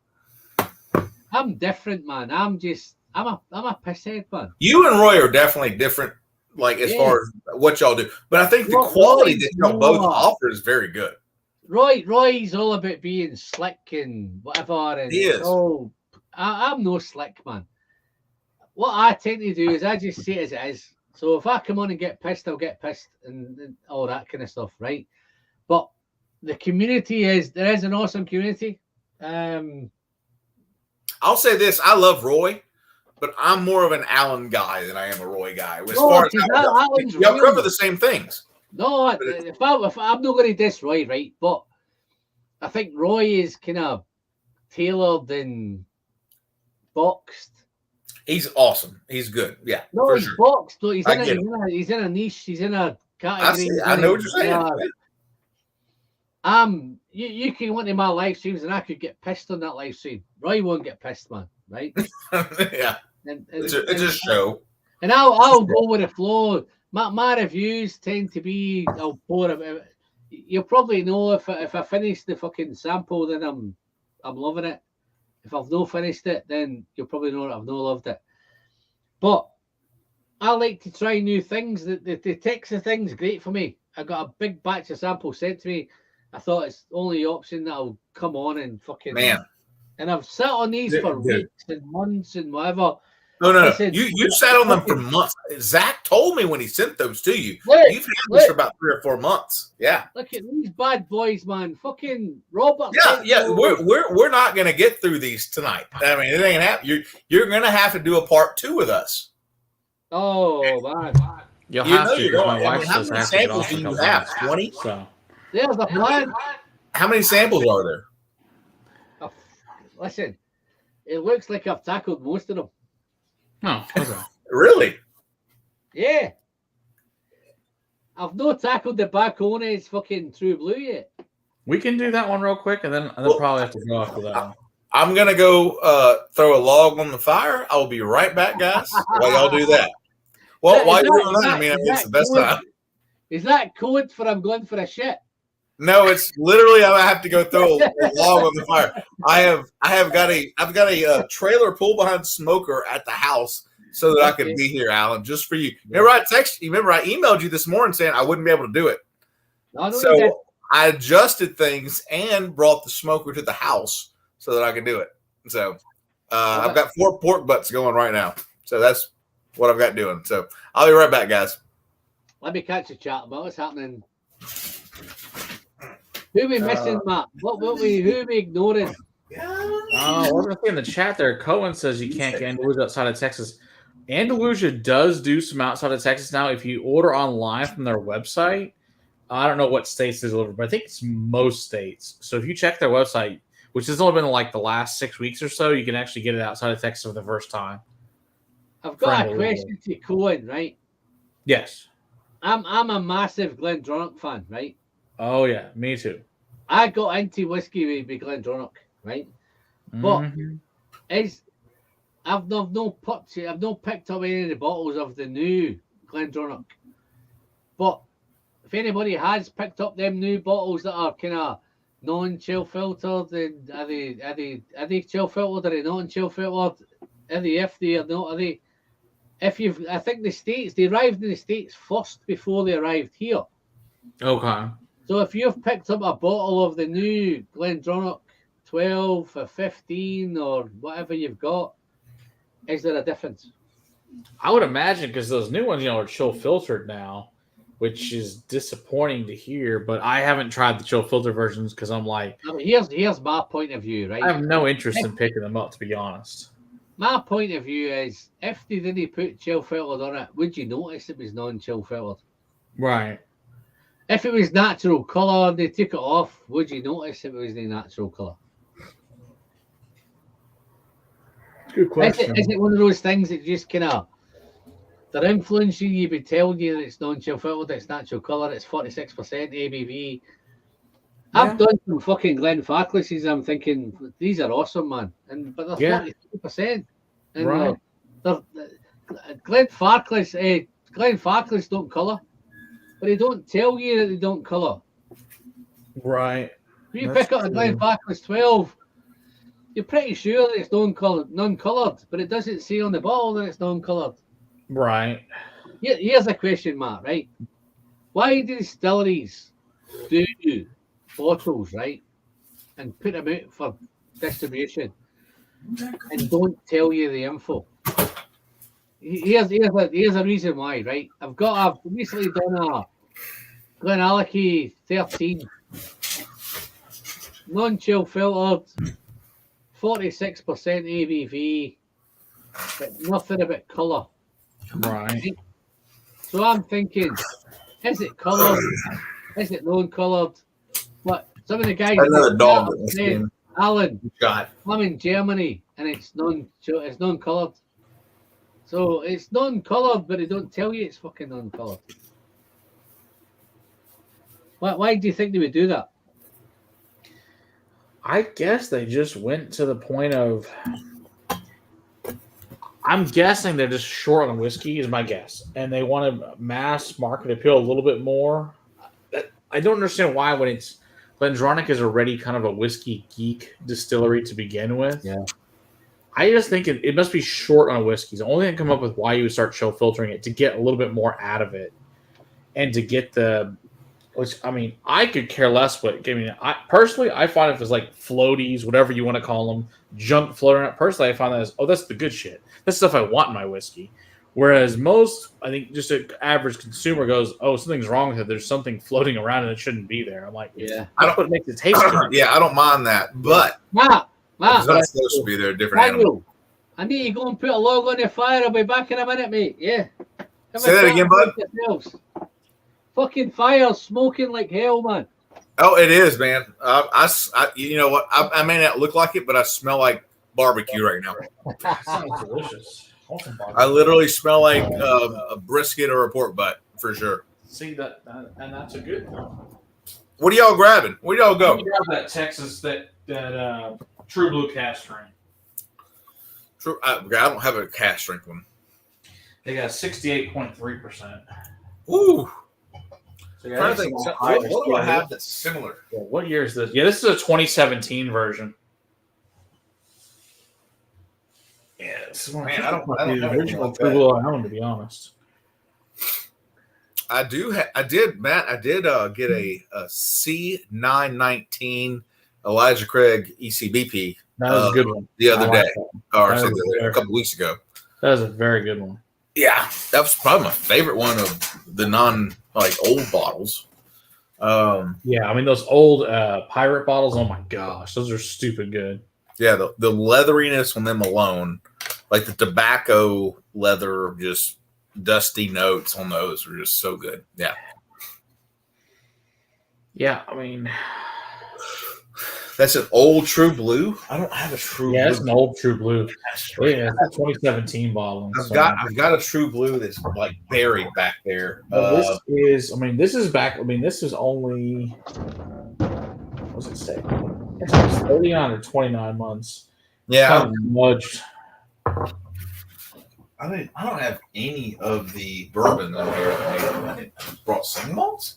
S1: I'm different, man. I'm a pisshead, man.
S5: You and Roy are definitely different, like as far as what y'all do. But I think the quality that y'all both offer is very good.
S1: Roy's all about being slick and whatever. And
S5: he is.
S1: Oh, I'm no slick, man. What I tend to do is I just say it as it is. So if I come on and get pissed, I'll get pissed and all that kind of stuff, right? But the community there is an awesome community.
S5: I'll say this: I love Roy, but I'm more of an Alan guy than I am a Roy guy. As far as y'all cover the same things.
S1: No, if I'm not going to diss Roy, right? But I think Roy is kind of tailored and boxed.
S5: He's awesome. He's good. Yeah.
S1: No, he's boxed. But he's in a niche. He's in a category.
S5: I know what you're saying.
S1: You can go into my live streams and I could get pissed on that live stream. Roy won't get pissed, man. Right?
S5: Yeah. It's a show.
S1: And I'll go with the flow. My reviews tend to be I'll pour it. You'll probably know if I finish the fucking sample, then I'm loving it. If I've not finished it, then you'll probably know that I've not loved it. But I like to try new things. The Texan thing's great for me. I got a big batch of samples sent to me. I thought it's the only option that I'll come on and fucking...
S5: Man.
S1: And I've sat on these for weeks and months and whatever.
S5: No. You sat on them for months. Zach told me when he sent those to you. You've had this for about 3 or 4 months. Yeah.
S1: Look at these bad boys, man. Fucking Robert.
S5: Yeah. We're not gonna get through these tonight. I mean, it ain't happening. You're gonna have to do a part 2 with us.
S1: Oh man.
S6: You'll have to. My wife
S5: how many samples do you have? 20?
S6: So
S1: there's the plan.
S5: How many samples are there?
S1: listen, it looks like I've tackled most of them.
S6: Oh, okay.
S5: Really?
S1: Yeah. I've not tackled the Bacones fucking True Blue yet.
S6: We can do that one real quick, and then probably have to go after that one.
S5: I'm gonna go throw a log on the fire. I will be right back, guys. While y'all do that. Well, while you're doing that, I mean, it's the best time.
S1: Is that code for I'm going for a shit?
S5: No, it's literally I have to go throw a log on the fire. I've got a trailer pull behind smoker at the house so that I can be here, Alan, just for you. Remember I emailed you this morning saying I wouldn't be able to do it. So I adjusted things and brought the smoker to the house so that I can do it. So I've got 4 pork butts going right now. So that's what I've got doing. So I'll be right back, guys.
S1: Let me catch a chat about what's happening. Who are we missing, Matt? Who are we ignoring?
S6: We're going to see in the chat there. Cohen says you can't get Andalusia outside of Texas. Andalusia does do some outside of Texas now. If you order online from their website, I don't know what states they deliver, but I think it's most states. So if you check their website, which has only been like the last 6 weeks or so, you can actually get it outside of Texas for the first time.
S1: I've got a question to Cohen, right?
S6: Yes.
S1: I'm a massive Glendronach fan, right?
S6: Oh yeah, me too.
S1: I got into whiskey with Glendronach, right? But I've not picked up any of the bottles of the new Glendronach. But if anybody has picked up them new bottles that are kind of non-chill filtered, then are they chill filtered? Are they non-chill filtered? Are they if they are not? Are they? I think the States, they arrived in the States first before they arrived here.
S6: Okay.
S1: So if you've picked up a bottle of the new Glendronach 12 or 15 or whatever you've got, is there a difference?
S6: I would imagine because those new ones, are chill filtered now, which is disappointing to hear. But I haven't tried the chill filter versions because I'm like,
S1: here's my point of view, right?
S6: I have no interest in picking them up, to be honest.
S1: My point of view is, if they didn't put chill filtered on it, would you notice it was non-chill filtered?
S6: Right.
S1: If it was natural colour and they took it off, would you notice it was the natural colour?
S6: Good question.
S1: Is it one of those things that just kind of, they're influencing you by telling you that it's non-chill filtered, it's natural colour, it's 46% ABV. I've done some fucking Glenfarclas's. I'm thinking these are awesome, man, but they're 43%. And
S6: right.
S1: Glenfarclas don't colour, but they don't tell you that they don't colour.
S6: Right.
S1: If you pick up a Glenfarclas 12, you're pretty sure that it's non-coloured, but it doesn't say on the bottle that it's non-coloured.
S6: Right.
S1: Here's a question, Matt. Right? Why do distilleries do bottles, right, and put them out for distribution and don't tell you the info? Here's a reason why, right? I've recently done a Glenallachie 13 non-chill filtered, 46% ABV, but nothing about colour.
S6: Right.
S1: So I'm thinking, is it coloured? Is it non-coloured? But some of the guys
S5: another dog
S1: saying, Alan,
S5: God.
S1: I'm in Germany and it's non-coloured. So it's non-coloured, but they don't tell you it's fucking non-coloured. Why do you think they would do that?
S6: I guess they just went to the point of, I'm guessing they're just short on whiskey is my guess. And they want to mass market appeal a little bit more. I don't understand why when it's Glendronach is already kind of a whiskey geek distillery to begin with.
S1: Yeah.
S6: I just think it must be short on whiskeys. The only thing I come up with why you would start chill filtering it to get a little bit more out of it, and to get which I mean, I could care less what. I mean, I find if it's like floaties, whatever you want to call them, junk floating. Personally, I find that that's the good shit. That's stuff I want in my whiskey. Whereas most, I think, just an average consumer goes, "Oh, something's wrong with it. There's something floating around and it shouldn't be there." I'm like,
S1: yeah,
S6: that's what makes it taste good.
S5: Yeah, I don't mind that, but
S1: Matt,
S5: it's not supposed to be there. Different animal.
S1: I need to go and put a log on the fire. I'll be back in a minute, mate. Yeah.
S5: Say that again, bud.
S1: Fucking fire, smoking like hell, man.
S5: Oh, it is, man. You know what? I may not look like it, but I smell like barbecue right now.
S6: Sounds delicious.
S5: I literally smell like a brisket or a pork butt for sure.
S6: See that, and that's a good one.
S5: What are y'all grabbing? Where y'all go?
S6: Grab that Texas, that True Blue cask strength.
S5: True. I don't have a cask strength one.
S6: They got 68.3%.
S5: Ooh.
S6: So
S5: Trying to think, what do I have that's similar?
S6: What year is this? Yeah, this is a 2017 version. Yeah, this is one
S5: Man, I don't
S6: the
S5: have anything
S6: original
S5: like
S6: True
S5: that.
S6: Blue Island, to be honest.
S5: I did, Matt. I did get a C919 Elijah Craig ECBP
S6: That was a good one.
S5: the other day, or
S6: That
S5: say
S6: was
S5: a couple weeks ago.
S6: That was a very good one.
S5: Yeah, that was probably my favorite one of the old bottles.
S6: Yeah, I mean those old pirate bottles. Oh my gosh, those are stupid good.
S5: Yeah, the leatheriness on them alone, like the tobacco leather, just dusty notes on those were just so good. Yeah.
S6: Yeah, I mean,
S5: That's an old True Blue. I don't have a True
S6: yeah,
S5: Blue.
S6: it's an old True Blue.
S5: That's
S6: Yeah, it's a 2017 bottle.
S5: I've got a True Blue that's like buried back there.
S6: This is only, what does it say? It's 39 or 29 months.
S5: Yeah,
S6: Kind of smudged.
S5: I don't have any of the bourbon on here. I brought single malts.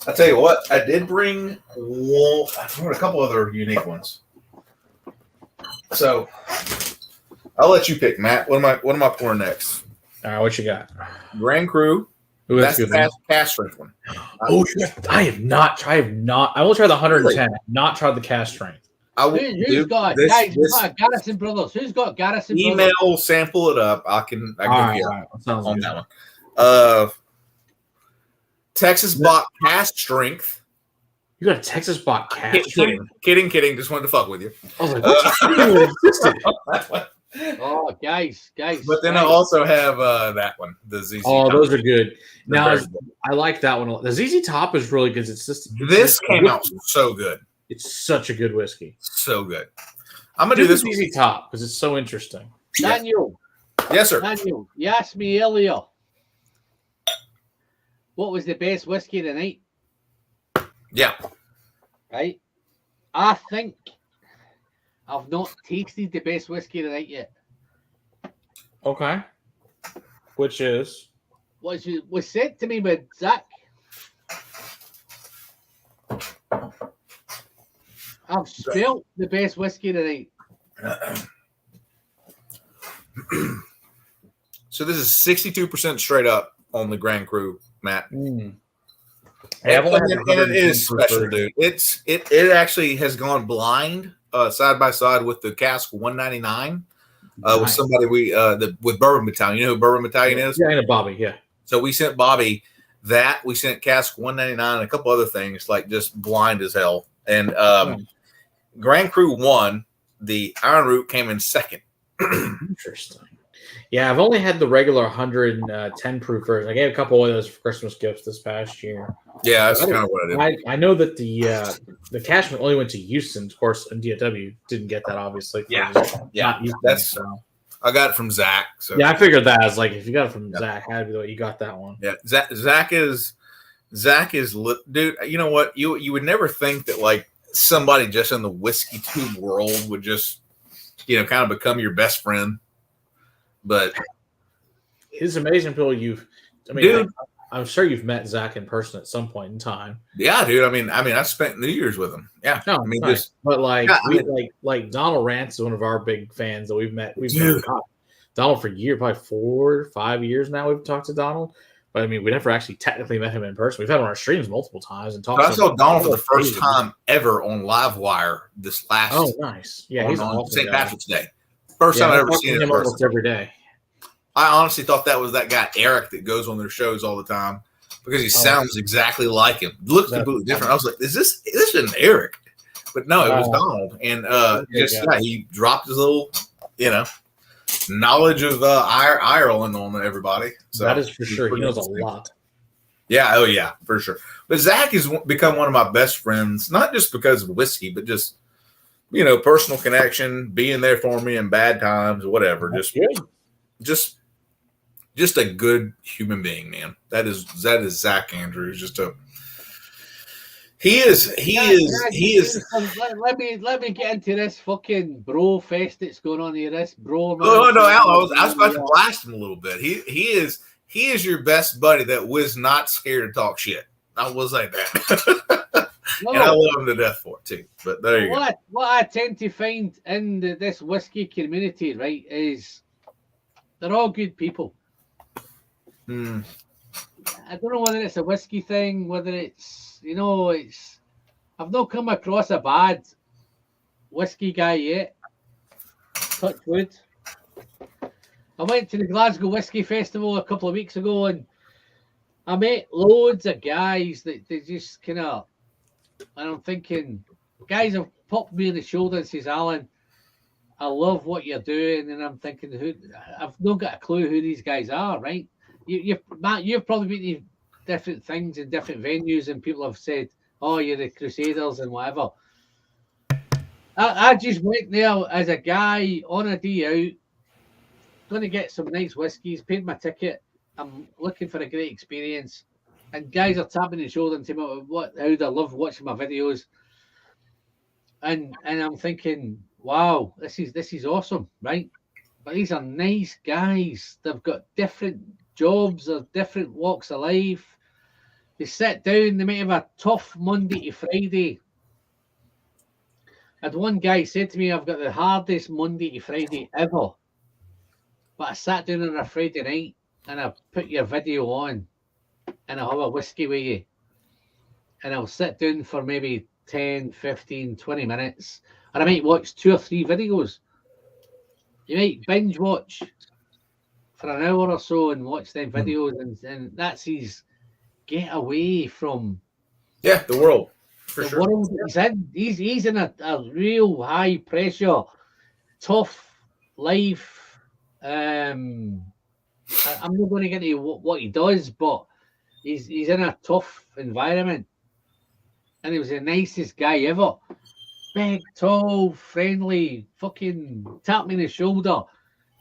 S5: I tell you what, I did bring one. I brought a couple other unique ones. So I'll let you pick, Matt. What am I pouring next?
S6: All right, what you got?
S5: Grand Cru.
S6: Ooh,
S5: That's
S6: good.
S5: the cask strength one.
S6: Oh, I have not. I will try the 110. I've not tried the cask strength.
S5: I will
S1: Who's got
S5: this,
S1: guys?
S5: this
S1: Garrison Brothers. Who's got Garrison
S5: email
S1: Brothers?
S5: sample it up. I can
S6: All
S5: give
S6: right,
S5: you
S6: all right. Sounds
S5: on
S6: good.
S5: that one. Texas bought cask strength.
S6: You got a Texas bot cask?
S5: Kidding. Just wanted to fuck with you.
S6: I was like, what? I didn't even know it existed.
S1: Oh, guys.
S5: But then I also have that one, the ZZ.
S6: Oh,
S5: Top.
S6: those are good.
S5: They're
S6: Now,
S5: very good.
S6: I like that one. The ZZ Top is really good. It's just
S5: This came out so good.
S6: It's such a good whiskey.
S5: So good. I'm gonna do this.
S6: ZZ Top because it's so interesting.
S1: Daniel,
S5: Yes, sir.
S1: Daniel, you asked me earlier what was the best whiskey of the night,
S5: Yeah.
S1: right? I think I've not tasted the best whiskey of the night yet.
S6: Okay. Which is?
S1: Was said to me by Zach. I've smelt the best whiskey of the night.
S5: So this is 62% straight up on the Grand Cru, Matt.
S6: Mm.
S5: And it is special, dude. It actually has gone blind side by side with the Cask 199 with somebody with Bourbon Battalion. You know who Bourbon Battalion is?
S6: Yeah, I know Bobby. Yeah.
S5: So we sent Bobby that. We sent Cask 199 and a couple other things, like just blind as hell. And Grand Cru won. The Iron Root came in second.
S6: Interesting. Yeah, I've only had the regular 110 proof version. I gave a couple of those for Christmas gifts this past year.
S5: Yeah, that's kind of what I did.
S6: I know that the Cashman only went to Houston, of course, and DFW didn't get that, obviously.
S5: Yeah.
S6: Not Houston,
S5: That's
S6: so.
S5: I got it from Zach. So
S6: Yeah, I figured that. I was like, if you got it from Zach, had to be the way you got that one.
S5: yeah, Zach is dude. You know what? You would never think that like somebody just in the whiskey tube world would just kind of become your best friend. But
S6: It's amazing, Bill.
S5: Dude.
S6: I'm sure you've met Zach in person at some point in time.
S5: yeah, dude. I mean, I spent New Year's with him. Yeah,
S6: No,
S5: I mean,
S6: nice.
S5: just
S6: But like,
S5: Yeah, I
S6: like Donald Rance is one of our big fans that we've met. We've
S5: Dude.
S6: met Donald for years, probably 4 or 5 years now. We've talked to Donald, but I mean, we never actually technically met him in person. We've had him on our streams multiple times and talked.
S5: I
S6: to
S5: saw
S6: him.
S5: Donald for the first time ever on Livewire this last
S6: Oh, nice. Yeah, he's
S5: on
S6: awesome
S5: St.
S6: guy.
S5: Patrick's Day. First time
S6: I
S5: I ever
S6: talk to
S5: seen him in
S6: him
S5: person.
S6: almost every day.
S5: I honestly thought that was that guy Eric that goes on their shows all the time because he sounds exactly like him. Looks completely different. I was like, this isn't Eric? But no, it was Donald. And he dropped his little, knowledge of Ireland on everybody. So
S6: That is for sure. He knows a lot.
S5: Yeah, oh yeah, for sure. But Zach has become one of my best friends, not just because of whiskey, but just personal connection, being there for me in bad times, whatever. Just a good human being, man. That is Zach Andrews. He is.
S1: Let me get into this fucking bro fest that's going on here. This bro.
S5: Oh no, Al, I was about to blast him a little bit. He is your best buddy that was not scared to talk shit. I will say that. And I love him to death for it too. But there you go.
S1: What I tend to find in this whiskey community, right, is they're all good people. I don't know whether it's a whiskey thing, whether it's I've not come across a bad whiskey guy yet. Touch wood. I went to the Glasgow Whiskey Festival a couple of weeks ago and I met loads of guys that they just kind of, and I'm thinking, guys have popped me on the shoulder and says, Alan, I love what you're doing. And I'm thinking, I've not got a clue who these guys are, right? Matt, you've probably been to different things in different venues and people have said, oh, you're the Crusaders and whatever. I just went there as a guy on a day out, going to get some nice whiskies, paid my ticket. I'm looking for a great experience. And guys are tapping the shoulder and telling me how they love watching my videos. And I'm thinking, wow, this is awesome, right? But these are nice guys. They've got different jobs or different walks of life. They sit down, they might have a tough Monday to Friday. I had one guy said to me, I've got the hardest Monday to Friday ever. But I sat down on a Friday night and I put your video on and I'll have a whiskey with you. And I'll sit down for maybe 10, 15, 20 minutes. And I might watch 2 or 3 videos. You might binge watch for an hour or so and watch them videos. And that's his get away from
S5: the world. For
S1: the
S5: sure.
S1: world he's in. He's in a real high pressure, tough life. I'm not going to get into what he does, but he's in a tough environment. And he was the nicest guy ever. Big, tall, friendly, fucking tapped me on the shoulder.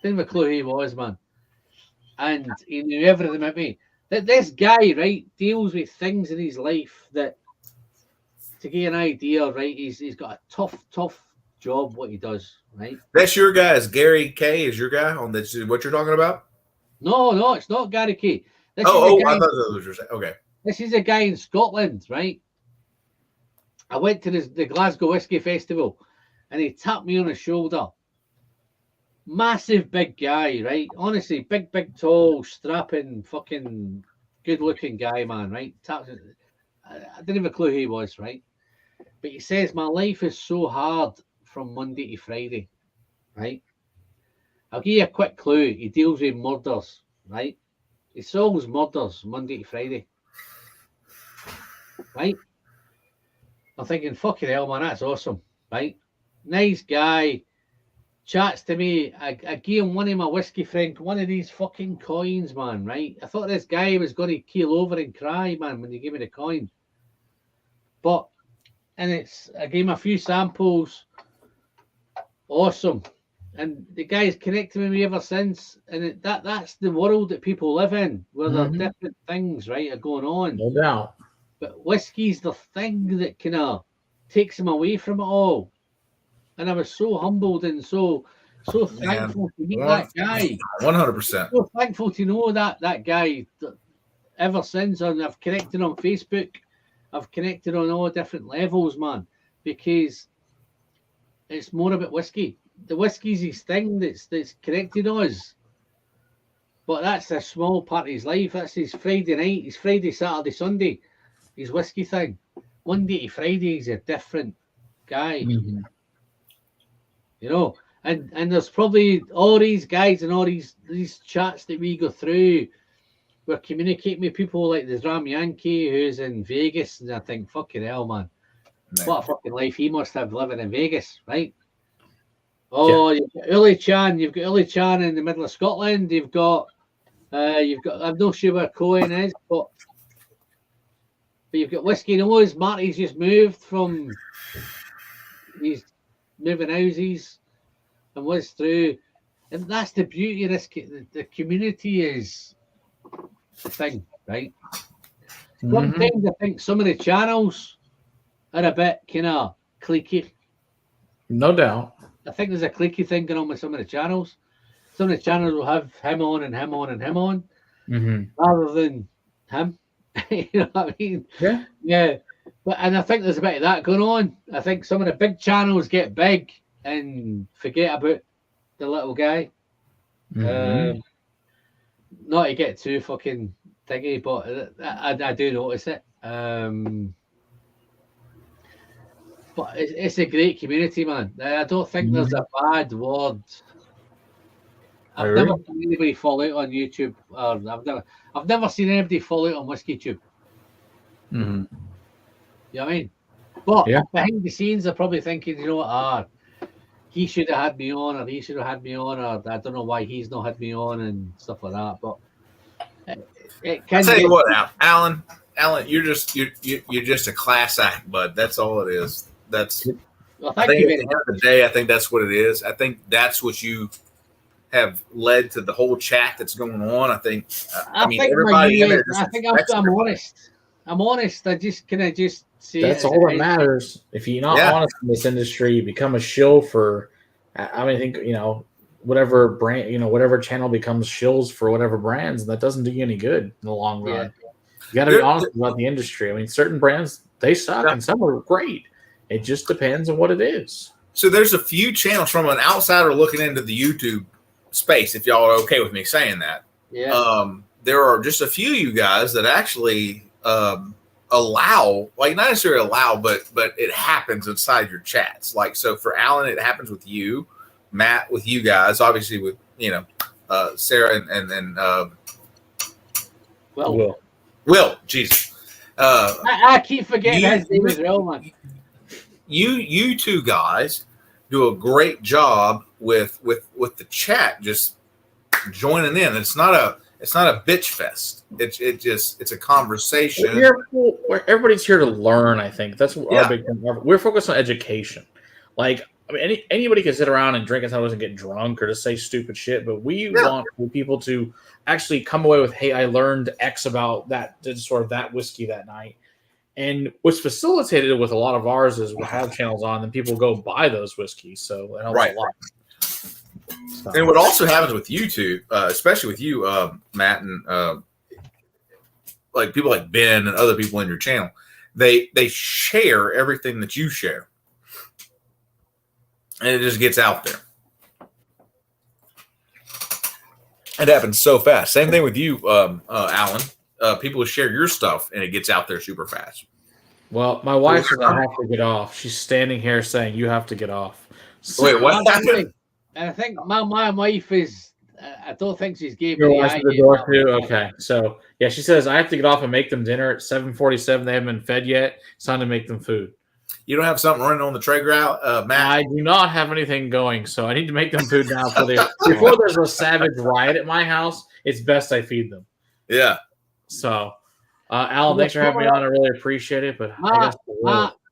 S1: Didn't have a clue who he was, man. And he knew everything about me. This guy, right, deals with things in his life that, to get an idea, right, he's got a tough job, what he does, right?
S5: That's your guy. Is Gary K is your guy on this? What you're talking about?
S1: No, it's not Gary K.
S5: I thought that was your okay.
S1: This is a guy in Scotland, right? I went to the Glasgow Whiskey Festival and he tapped me on the shoulder. Massive big guy, right? Honestly, big, tall, strapping, fucking good-looking guy, man, right? I didn't have a clue who he was, right? But he says, my life is so hard from Monday to Friday, right? I'll give you a quick clue. He deals with murders, right? He solves murders Monday to Friday, right? I'm thinking, fucking hell, man, that's awesome, right? Nice guy. Chats to me. I gave him one of my whiskey friend, one of these fucking coins, man, right? I thought this guy was going to keel over and cry, man, when he gave me the coin. But, I gave him a few samples. Awesome. And the guy's connected with me ever since. And that's the world that people live in, where there are different things, right, are going on.
S6: No doubt.
S1: But whiskey's the thing that kind of takes him away from it all. And I was so humbled and so thankful to meet that guy.
S5: 100%.
S1: So thankful to know that guy ever since. And I've connected on Facebook. I've connected on all different levels, man, because it's more about whiskey. The whiskey's his thing that's connected us. But that's a small part of his life. That's his Friday night, his Friday, Saturday, Sunday, his whiskey thing. Monday to Friday, he's a different guy.
S6: Mm-hmm.
S1: You know, and there's probably all these guys and all these chats that we go through. We're communicating with people like the Ram Yankee who's in Vegas, and I think, fucking hell, man, what a fucking life he must have living in Vegas, right? Oh, yeah. You've got Uli Chan in the middle of Scotland. You've got I'm not sure where Cohen is, but But you've got Whiskey Nose. Marty's just moved from. He's moving houses and was through. And that's the beauty of this. The community is the thing, right? Sometimes I think some of the channels are a bit kind of cliquey.
S6: No doubt.
S1: I think there's a cliquey thing going on with some of the channels. Some of the channels will have him on and him on and him on, rather than him. You know what I mean?
S6: Yeah.
S1: Yeah. And I think there's a bit of that going on. I think some of the big channels get big and forget about the little guy. Not to get too fucking thingy, but I do notice it. But it's a great community, man. I don't think there's a bad word. I've never seen anybody fall out on YouTube, or I've never seen anybody fall out on Whiskey Tube. You know what I mean? But behind the scenes, they're probably thinking, you know what, he should have had me on, or he should have had me on, or I don't know why he's not had me on, and stuff like that. But it can.
S5: I'll tell you what, Alan, you're just a class act, bud. That's all it is. That's.
S1: Well,
S5: I think at the end of the day, I think that's what it is. I think that's what you have led to the whole chat that's going on. I think. I mean, everybody in there.
S1: I think I'm honest. I'm honest. I just say
S6: that's all that matters. If you're not honest in this industry, you become a shill for. I mean, I think whatever brand, whatever channel becomes shills for whatever brands, and that doesn't do you any good in the long run. You got to be honest about the industry. I mean, certain brands they suck, and some are great. It just depends on what it is.
S5: So there's a few channels from an outsider looking into the YouTube space. If y'all are okay with me saying that, there are just a few of you guys that actually allow, like not necessarily allow, but it happens inside your chats. Like so, for Alan, it happens with you, Matt, with you guys, obviously with Sarah and Will. Jesus,
S1: I keep forgetting his name as well, man.
S5: You two guys do a great job with the chat, just joining in. It's not a bitch fest. It's a conversation.
S6: Everybody's here to learn. I think that's our big thing. We're focused on education. Like I mean, anybody can sit around and drink and get drunk or just say stupid shit, but we want people to actually come away with, hey, I learned X about that whiskey that night. And what's facilitated with a lot of ours is we'll have channels on and people go buy those whiskeys. So it helps a lot. So.
S5: And what also happens with you two, especially with you, Matt, and like people like Ben and other people in your channel, they share everything that you share. And it just gets out there. It happens so fast. Same thing with you, Alan. People will share your stuff and it gets out there super fast.
S6: Well, my wife says I have to get off. She's standing here saying you have to get off.
S5: So, wait, what happened?
S1: I think my wife is. I don't think she's gave
S6: me
S1: the
S6: door too. Okay, so yeah, she says I have to get off and make them dinner at 7:47. They haven't been fed yet. It's time to make them food.
S5: You don't have something running on the Traeger out, Matt?
S6: I do not have anything going, so I need to make them food now. Before there's a savage riot at my house, it's best I feed them.
S5: Yeah.
S6: So, Alan, thanks for having me on. I really appreciate it. But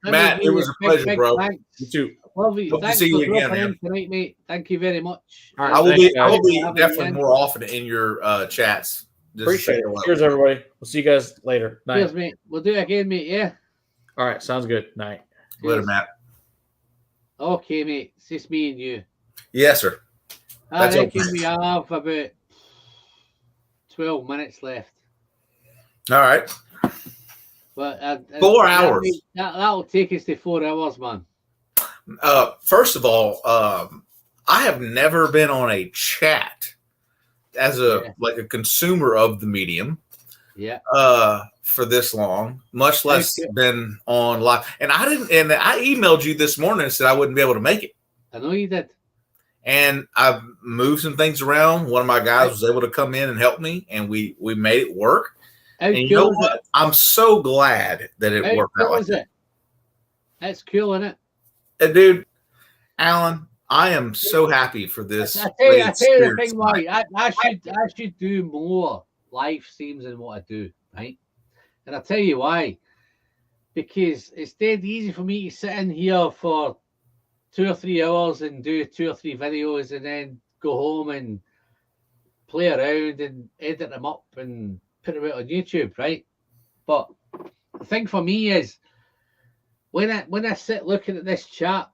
S5: Matt, it was a pleasure, bro.
S1: Thanks.
S6: You too.
S1: Love you.
S5: Hope to see you again, man.
S1: Tonight, mate. Thank you very much.
S6: All right,
S5: I will be definitely more often in your chats.
S6: Just appreciate it. Cheers, everybody. We'll see you guys later. Night.
S1: Cheers, mate. We'll do it again, mate. Yeah.
S6: All right. Sounds good. Night.
S5: Later, Matt.
S1: Okay, mate. It's just me and you.
S5: Yes, sir.
S1: I reckon we have about 12 minutes left.
S5: All right.
S1: But
S5: 4 hours.
S1: That'll take us to 4 hours, man.
S5: First of all, I have never been on a chat as a consumer of the medium.
S1: Yeah.
S5: For this long, much less been on live. And I emailed you this morning and said I wouldn't be able to make it.
S1: I know you did.
S5: And I've moved some things around. One of my guys was able to come in and help me, and we made it work. And you know what? I'm so glad that it worked out like that.
S1: That's cool, isn't it?
S5: Dude, Alan, I am so happy for this.
S1: I tell you the thing, why I should do more live streams than what I do, right? And I'll tell you why. because it's dead easy for me to sit in here for 2 or 3 hours and do 2 or 3 videos and then go home and play around and edit them up and put them out on YouTube, right? But the thing for me is when I sit looking at this chat,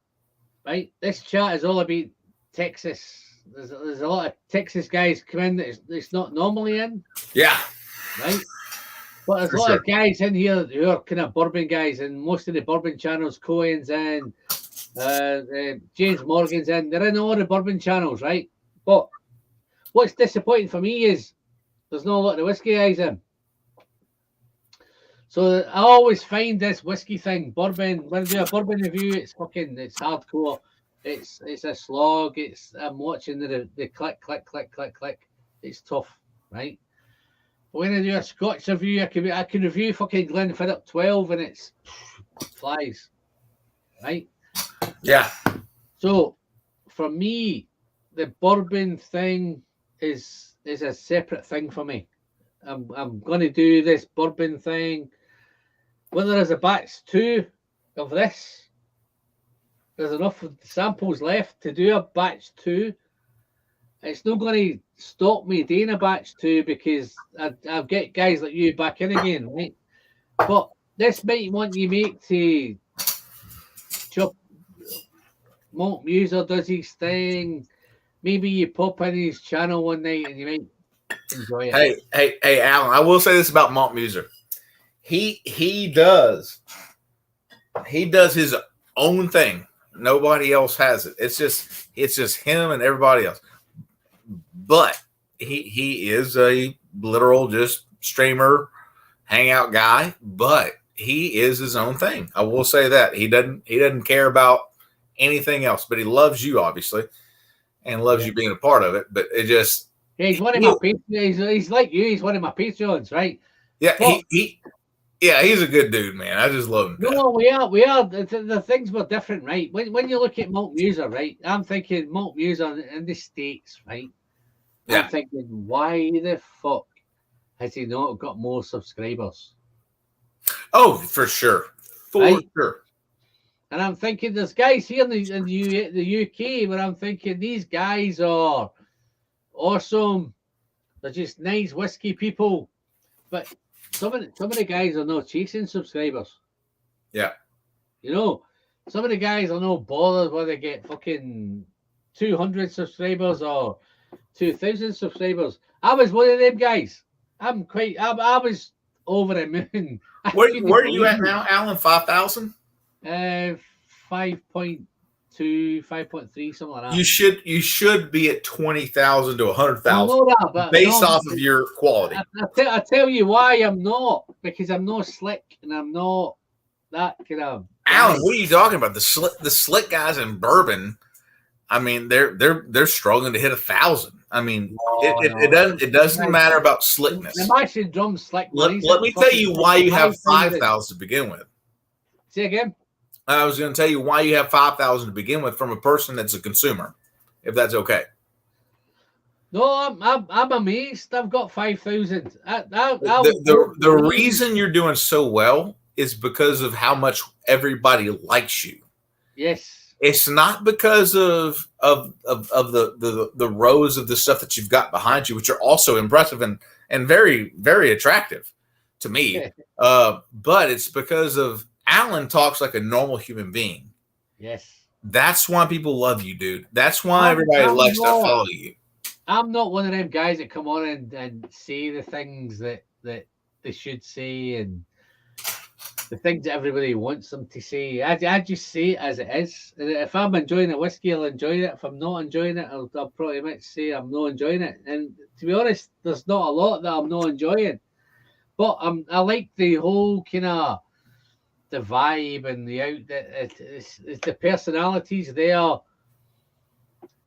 S1: right? This chat is all about Texas. There's a lot of Texas guys come in that it's not normally in.
S5: Yeah.
S1: Right? But there's a lot of guys in here who are kind of bourbon guys, and most of the bourbon channels, Cohen's in, James Morgan's in. They're in all the bourbon channels, right? But what's disappointing for me is there's not a lot of whiskey guys in. So I always find this whiskey thing, bourbon. When I do a bourbon review, it's hardcore. It's a slog. I'm watching the click. It's tough, right? But when I do a Scotch review, I can review fucking Glenfiddich 12 and it's flies, right?
S5: Yeah.
S1: So for me, the bourbon thing is a separate thing for me. I'm going to do this bourbon thing. Whether there's a batch 2 of this, there's enough samples left to do a batch 2. It's not going to stop me doing a batch 2 because I'll get guys like you back in again, right? But this might want you make to chop. Malt Muser does his thing. Maybe you pop in his channel one night and you might enjoy it.
S5: Hey, Alan, I will say this about Malt Muser. He does his own thing. Nobody else has it. It's just him and everybody else. But he is a literal just streamer, hangout guy. But he is his own thing. I will say that he doesn't care about anything else. But he loves you obviously, and loves you being a part of it. But it just
S1: he's one of my patrons. He's like you. He's one of my patrons, right?
S5: Yeah, but, he's a good dude, man. I just love him.
S1: No, we are. The things were different, right? When you look at Malt Muser, right? I'm thinking Malt Muser in the States, right? Yeah. I'm thinking, why the fuck has he not got more subscribers?
S5: Oh, for sure. For sure.
S1: And I'm thinking there's guys here in the UK where I'm thinking these guys are awesome. They're just nice whiskey people. But some of the guys are not chasing subscribers.
S5: Yeah.
S1: You know, some of the guys are not bothered whether they get fucking 200 subscribers or 2,000 subscribers. I was one of them guys. I was over the moon.
S5: Where are you at now, Alan? 5,000?
S1: 5.2, 5.3, something like that.
S5: You should be at 20,000 to 100,000 based off of your quality.
S1: I tell you why I'm not, because I'm not slick and I'm not that kind of.
S5: Alan, what are you talking about? The slick guys in bourbon. I mean, they're struggling to hit 1,000. I mean, it doesn't matter about slickness.
S1: I'm actually drum slick.
S5: Let me tell you why you have 5,000 to begin with.
S1: Say again.
S5: I was going to tell you why you have 5,000 to begin with from a person that's a consumer, if that's okay.
S1: No, I'm amazed. I've got 5,000.
S5: The reason you're doing so well is because of how much everybody likes you.
S1: Yes.
S5: It's not because of the rows of the stuff that you've got behind you, which are also impressive and very, very attractive to me. But it's because of Alan talks like a normal human being.
S1: Yes.
S5: That's why people love you, dude. That's why everybody likes to follow you.
S1: I'm not one of them guys that come on and say the things that they should say and the things that everybody wants them to say. I just say it as it is. If I'm enjoying a whiskey, I'll enjoy it. If I'm not enjoying it, I'll probably might say I'm not enjoying it. And to be honest, there's not a lot that I'm not enjoying. But I like the whole kind of the vibe and it's the personalities there.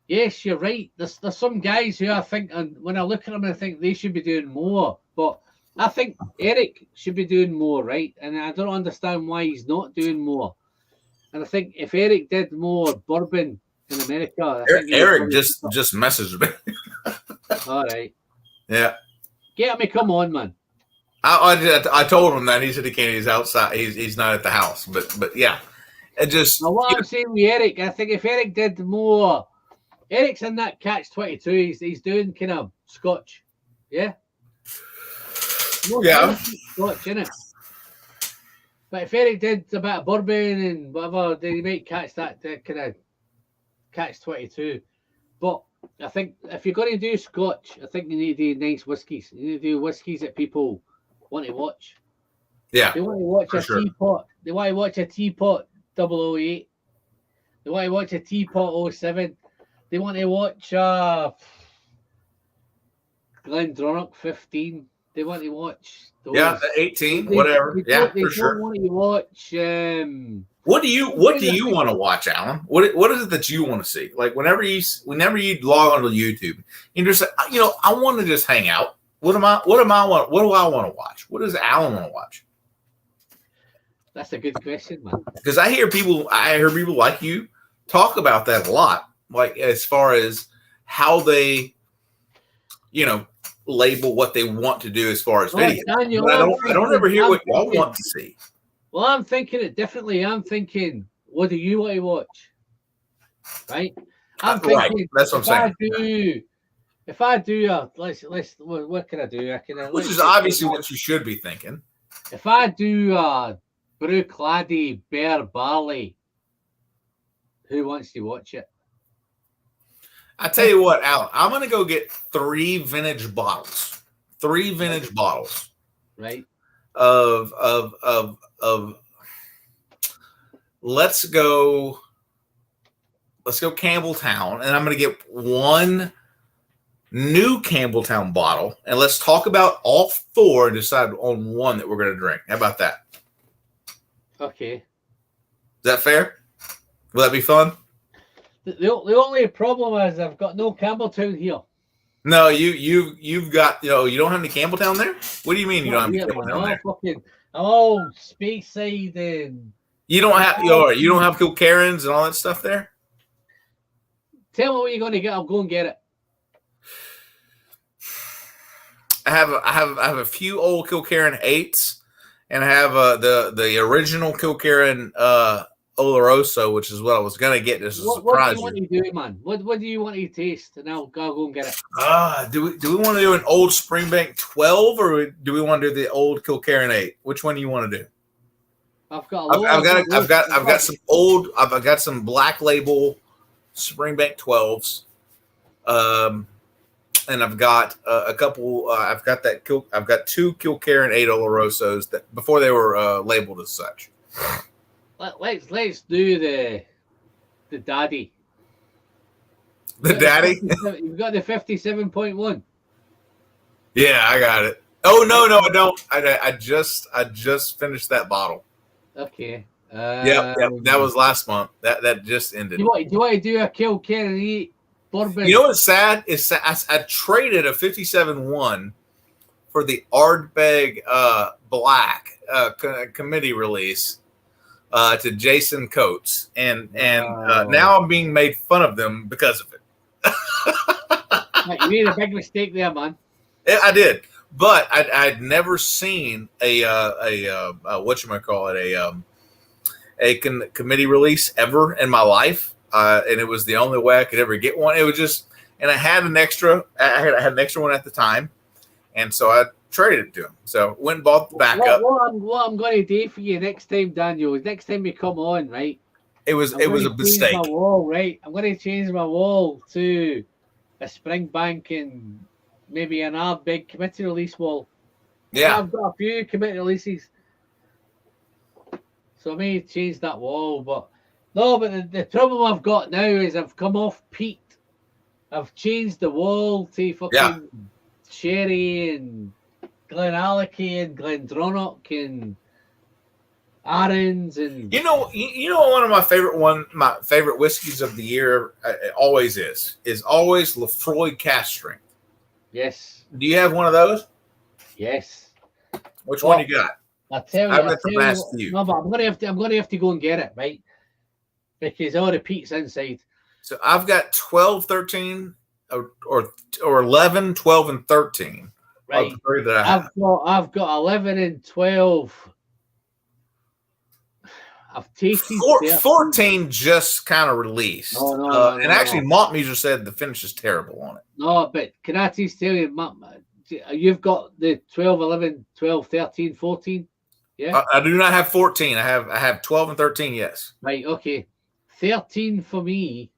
S1: Yes, you're right. There's some guys who I think, and when I look at them, I think they should be doing more. But I think Eric should be doing more, right? And I don't understand why he's not doing more. And I think if Eric did more bourbon in America,
S5: Eric just messaged me.
S1: All right.
S5: Yeah.
S1: Get me, come on, man.
S5: I told him that. He said he can't. He's outside. He's not at the house. But yeah, it just.
S1: Now, what I'm saying with Eric, I think if Eric did more, Eric's in that catch-22. He's doing kind of Scotch, yeah.
S5: Yeah.
S1: Scotch, innit? But if Eric did a bit of bourbon and whatever, then he might catch that kind of catch-22. But I think if you're going to do Scotch, I think you need to do nice whiskies. You need to do whiskies that people want to watch.
S5: Yeah.
S1: They want to watch a
S5: sure.
S1: teapot. They want to watch a teapot 008. They want to watch a teapot 07. They want to watch Glendronach 15. They want to watch those.
S5: Yeah, 18, whatever.
S1: They
S5: Yeah,
S1: they
S5: for sure.
S1: don't want to watch.
S5: What do you want to watch, Alan? What is it that you want to see? Like whenever you log onto YouTube, you just say, I want to just hang out. What do I want to watch? What does Alan want to watch?
S1: That's a good question, man.
S5: Because I hear people like you talk about that a lot, like as far as how they, label what they want to do as far as video.
S1: Daniel,
S5: I don't ever hear what y'all want to see.
S1: Well, I'm thinking it differently. I'm thinking, what do you want to watch? Right? I'm thinking,
S5: right. That's what I'm saying.
S1: If I do, let's what can I do?
S5: Which is obviously what you should be thinking.
S1: If I do Brew Claddy Bear Barley, who wants to watch it?
S5: I tell you what, Alan, I'm going to go get 3 vintage bottles. 3 vintage bottles.
S1: Right.
S5: Of let's go Campbelltown, and I'm going to get 1 new Campbelltown bottle, and let's talk about all 4 and decide on one that we're going to drink. How about that?
S1: Okay.
S5: Is that fair? Will that be fun?
S1: The only problem is I've got no Campbelltown here.
S5: No, you've got you don't have any Campbelltown there? What do you mean you don't have any Campbelltown there?
S1: I'm all Speyside and
S5: You don't have Kilkerrans and all that stuff there?
S1: Tell me what you're going to get. I'll go and get it.
S5: I have a few old Kilkerran 8s, and I have the original Kilkerran Oloroso, which is what I was gonna get. This is a surprise.
S1: What do you want to do, man? What do you want to taste? And I'll go and get it.
S5: Do we want to do an old Springbank 12 or do we want to do the old Kilkerran 8? Which one do you want to do? I've got some Black Label Springbank 12s. And I've got a couple. I've got 2 Kilkerran 8 Olorosos that before they were labeled as such.
S1: Let's do the daddy.
S5: The daddy.
S1: You've got the 57.1.
S5: Yeah, I got it. Oh no, I don't. I just finished that bottle.
S1: Okay.
S5: Yep. That was last month. That just ended.
S1: Do you want to do a Kilkerran 8 bourbon?
S5: You know what's sad? I traded a 57.1 for the Ardbeg Black committee release to Jason Coates, and now I'm being made fun of them because of it.
S1: You made a big mistake there, man.
S5: I did, but I'd never seen a committee release ever in my life, and it was the only way I could ever get one. It was just, and I had an extra. I had an extra one at the time, and so I traded it to him. So went and bought the backup.
S1: What I'm going to do for you next time, Daniel, is next time we come on, right?
S5: It was a mistake.
S1: My wall, right? I'm going to change my wall to a Springbank and maybe an big committee release wall.
S5: Yeah,
S1: I've got a few committee releases, so I may change that wall. But the problem I've got now is I've come off peat. I've changed the wall to fucking Sherry and Glenallachie and Glendronach and Aaron's and
S5: one of my favorite whiskeys of the year always is Lefroy Cask Strength.
S1: Yes.
S5: Do you have one of those?
S1: Yes.
S5: One you got?
S1: I tell you, no, but I'm gonna have to go and get it, right? Because all the peat's inside.
S5: So I've got 12, 13, or 11, 12, and 13.
S1: Right.
S5: of the three that I have.
S1: I've got 11 and 12. I've tasted
S5: 14 just kind of released. And actually, Malt Muser said the finish is terrible on it.
S1: No, but can I just tell you, you've got the 12, 11, 12, 13, 14? Yeah?
S5: I do not have 14. I have 12 and 13, yes.
S1: Right, okay. 13 for me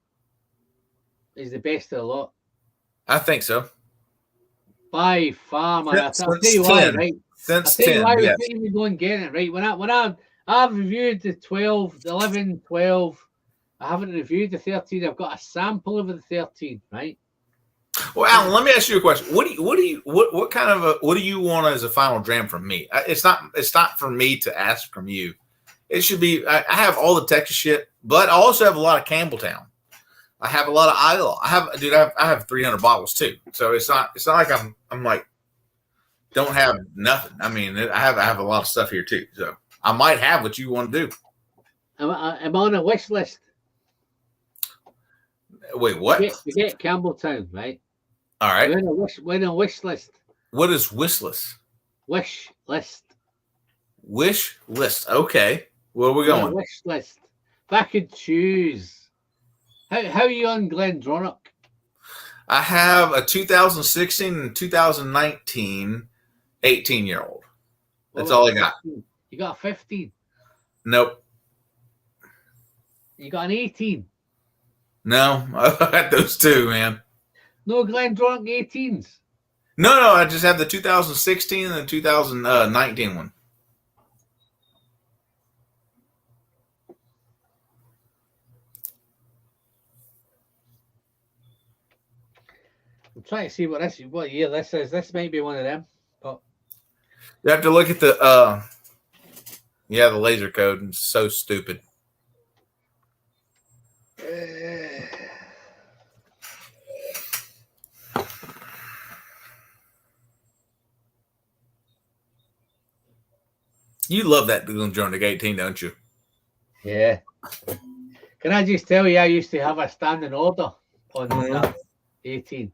S1: is the best of the lot.
S5: I think so.
S1: By far, man. I'll tell
S5: Since
S1: you why,
S5: 10.
S1: right?
S5: Since
S1: I'll tell you
S5: 10,
S1: why
S5: yes.
S1: we didn't even go and get it, right? When I've reviewed the 12, the 11, 12. I haven't reviewed the 13. I've got a sample of the 13, right?
S5: Well, Alan, let me ask you a question. What do you want as a final dram from me? It's not for me to ask from you. It should be. I have all the Texas shit, but I also have a lot of Campbelltown. I have a lot of Isla. I have 300 bottles too. So it's not like I'm like don't have nothing. I mean, I have a lot of stuff here too. So I might have what you want to do.
S1: I'm on a wish list.
S5: Wait, what?
S1: We get Campbelltown, right?
S5: All right.
S1: We're in a wish list.
S5: What is wishless?
S1: Wish list.
S5: Wish list. Okay. Where are we going?
S1: Wish list. If I could choose. How are you on Glendronach?
S5: I have a 2016 and 2019 18-year-old. That's all I got.
S1: You got a 15?
S5: Nope.
S1: You got an 18?
S5: No, I got those two, man.
S1: No Glendronach 18s?
S5: No, I just have the 2016 and the 2019 one.
S1: I'm trying to see what year this is. This might be one of them. But
S5: You have to look at the the laser code. It's so stupid. You love that Glendronach 18, don't you?
S1: yeah. Can I just tell you, I used to have a standing order on that 18.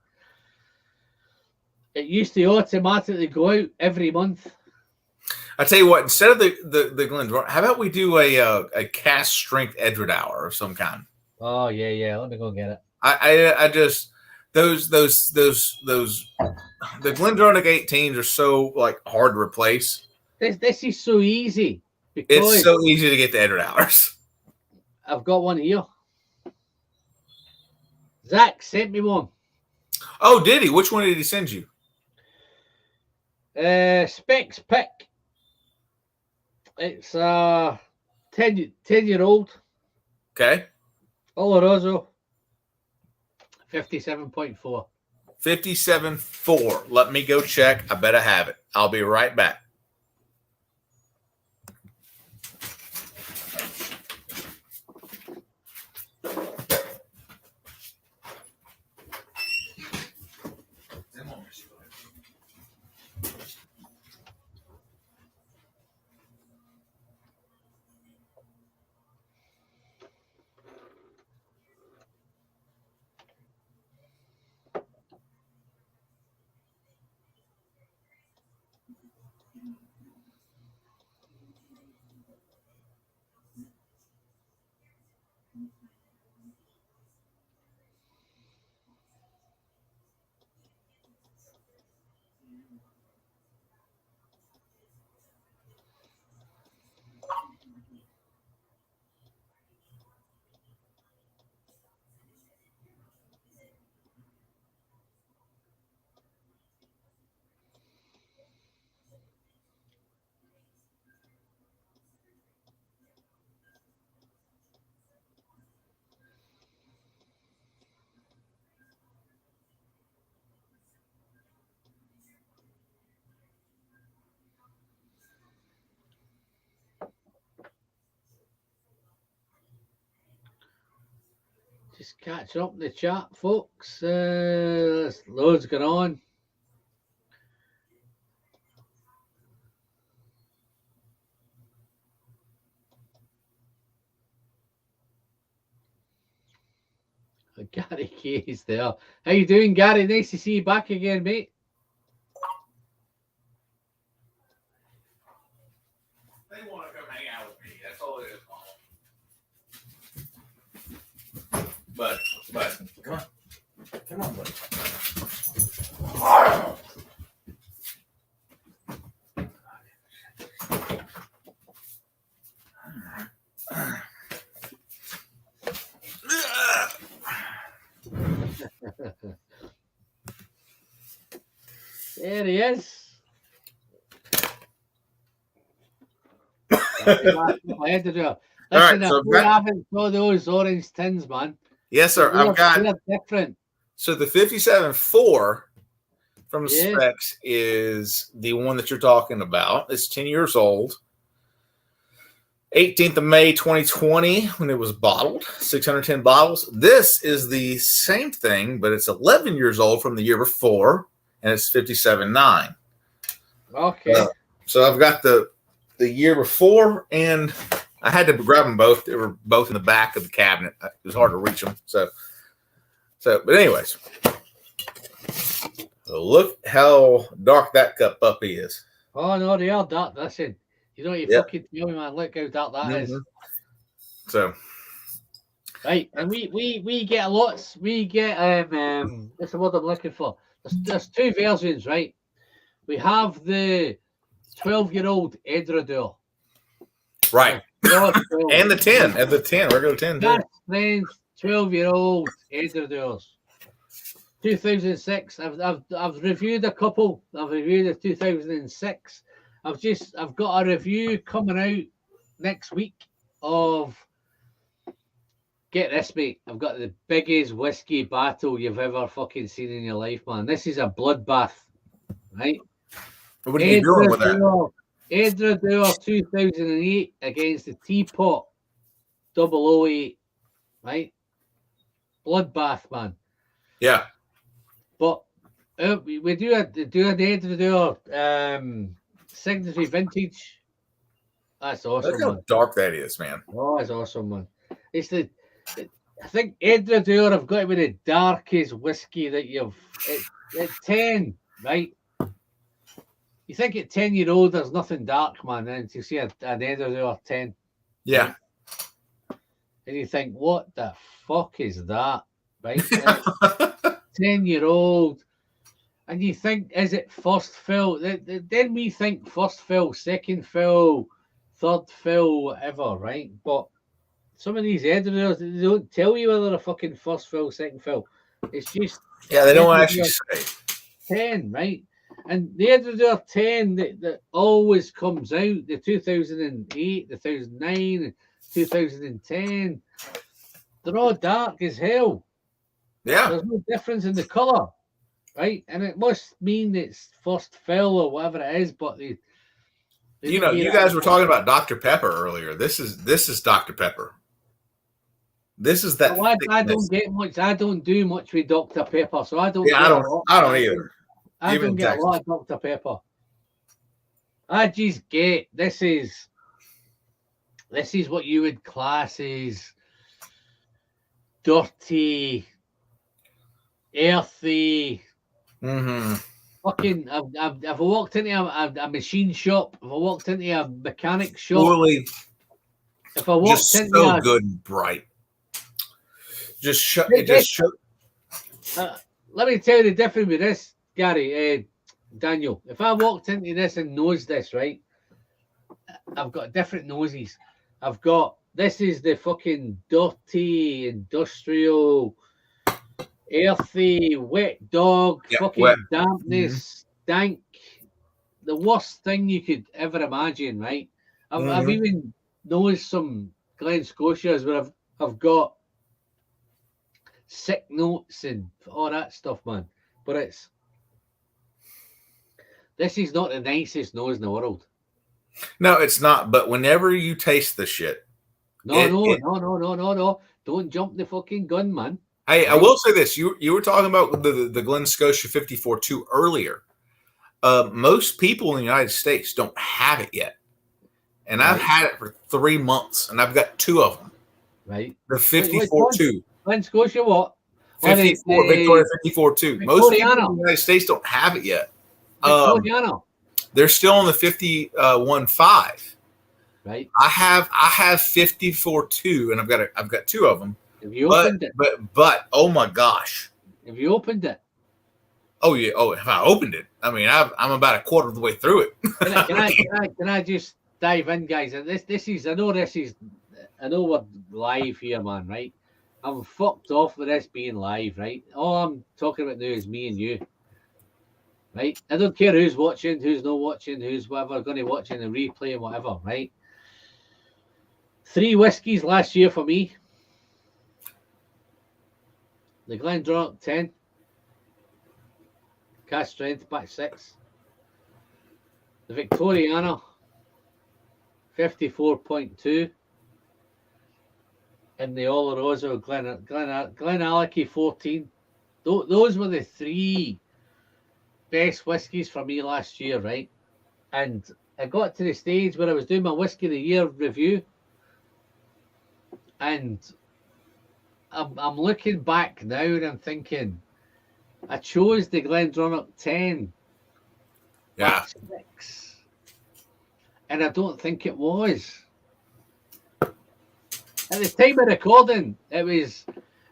S1: It used to automatically go out every month.
S5: I tell you what, instead of the Glendronach, how about we do a cask strength Edward hour of some kind?
S1: Oh yeah. Let me go get it.
S5: I just those the Glendronach 18s are so like hard to replace.
S1: This is so easy because
S5: It's so easy to get the Edward hours.
S1: I've got one here. Zach sent me one.
S5: Oh, did he? Which one did he send you?
S1: Specs Pick. It's 10-year-old
S5: Okay.
S1: Oloroso. 57.4.
S5: 57.4. Let me go check. I bet I have it. I'll be right back.
S1: Just catch up in the chat, folks. There's loads going on. Gary K is there. How you doing, Gary? Nice to see you back again, mate. There he is. Listen,
S5: right, so
S1: if we haven't saw those orange tins, man.
S5: Yes, sir. I've got
S1: They're different.
S5: so the 57.4 from the
S1: Yeah.
S5: specs is the one that you're talking about. It's 10 years old. 18th of May 2020 when it was bottled, 610 bottles. This is the same thing, but it's 11 years old from the year before, and it's 57.9.
S1: Okay.
S5: So I've got the year before, and I had to grab them both. They were both in the back of the cabinet. It was hard to reach them. So, but anyways, look how dark that cup puppy is.
S1: Oh no, they are dark. Listen, you don't even fucking tell me, man. Look how dark that is.
S5: So,
S1: right, and we get lots. We get what's the word I'm looking for? There's two versions, right? We have the 12-year-old Edrador.
S5: Right. And the 10, regular 10.
S1: That's Friends 12-year-old Edradors. 2006. I've reviewed a couple. I've reviewed the 2006. I've got a review coming out next week of, get this, mate. I've got the biggest whiskey battle you've ever fucking seen in your life, man. This is a bloodbath, right?
S5: What are you doing with that?
S1: Edrador 2008 against the Teapot 008, right? Bloodbath, man.
S5: Yeah.
S1: But we do an Edrador Signatory Vintage. That's awesome.
S5: Look how
S1: man.
S5: dark that is, man.
S1: Oh, it's awesome, man. I think Edrador have got to be the darkest whiskey that you've at 10, right? You think at 10-year-old there's nothing dark, man, and you see an Edrador 10.
S5: Yeah.
S1: And you think, what the fuck is that? Right? 10-year-old. And you think, is it first fill? Then we think first fill, second fill, third fill, whatever, right? But some of these editors, they don't tell you whether they're fucking first fill, second fill. It's just
S5: they don't actually say
S1: 10, right? And the Edrador 10 that always comes out, the 2008, the 2009, 2010, they're all dark as hell.
S5: Yeah.
S1: There's no difference in the colour, right? And it must mean it's first fill or whatever it is, but they
S5: you guys were talking about Dr. Pepper earlier. This is Dr. Pepper. This is that.
S1: Well, I don't get much. I don't do much with Dr. Pepper, so I don't.
S5: Yeah, I don't either.
S1: I don't get a lot of Dr. Pepper. I just get this is what you would class as dirty, earthy.
S5: Mm-hmm.
S1: Fucking, if I walked into a machine shop, if I walked into a mechanic shop,
S5: Really,
S1: if I walked
S5: just
S1: into
S5: so good and bright. Just shut. It just shut.
S1: Let me tell you the difference with this, Gary, Daniel. If I walked into this and knows this, right? I've got different noses. I've got, this is the fucking dirty, industrial, earthy, wet dog, fucking
S5: wet.
S1: dampness, stank. The worst thing you could ever imagine, right? I've even noticed some Glen Scotias where I've got sick notes and all that stuff, man. But this is not the nicest nose in the world.
S5: No, it's not. But whenever you taste the shit,
S1: no. Don't jump the fucking gun, man.
S5: Hey, I will say this: you were talking about the Glen Scotia 54-2 earlier. Most people in the United States don't have it yet, and I've had it for 3 months, and I've got 2 of them.
S1: Right.
S5: The 54-2.
S1: Glen Scotia, what?
S5: 54, Victoria 54-2. Most people in the United States don't have it yet. They're still on the 51-5.
S1: Right.
S5: I have 54-2, and I've got 2 of them.
S1: Have you opened it?
S5: But oh my gosh.
S1: Have you opened it?
S5: Oh yeah. Oh, if I opened it, I mean, I'm about a quarter of the way through it.
S1: Can I just dive in, guys? And I know we're live here, man. Right? I'm fucked off with this being live, right? All I'm talking about now is me and you. right? I don't care who's watching, who's not watching, who's whatever going to watch in the replay and whatever, right? 3 whiskies last year for me. The Glendronach 10. Cask strength back 6. The Victoriana 54.2. And the Oloroso Glenallachie 14. Those were the 3 best whiskies for me last year, right? And I got to the stage where I was doing my Whiskey of the Year review, and I'm looking back now and I'm thinking, I chose the Glendronach 10.
S5: Yeah.
S1: 6, and I don't think it was. At the time of recording, it was.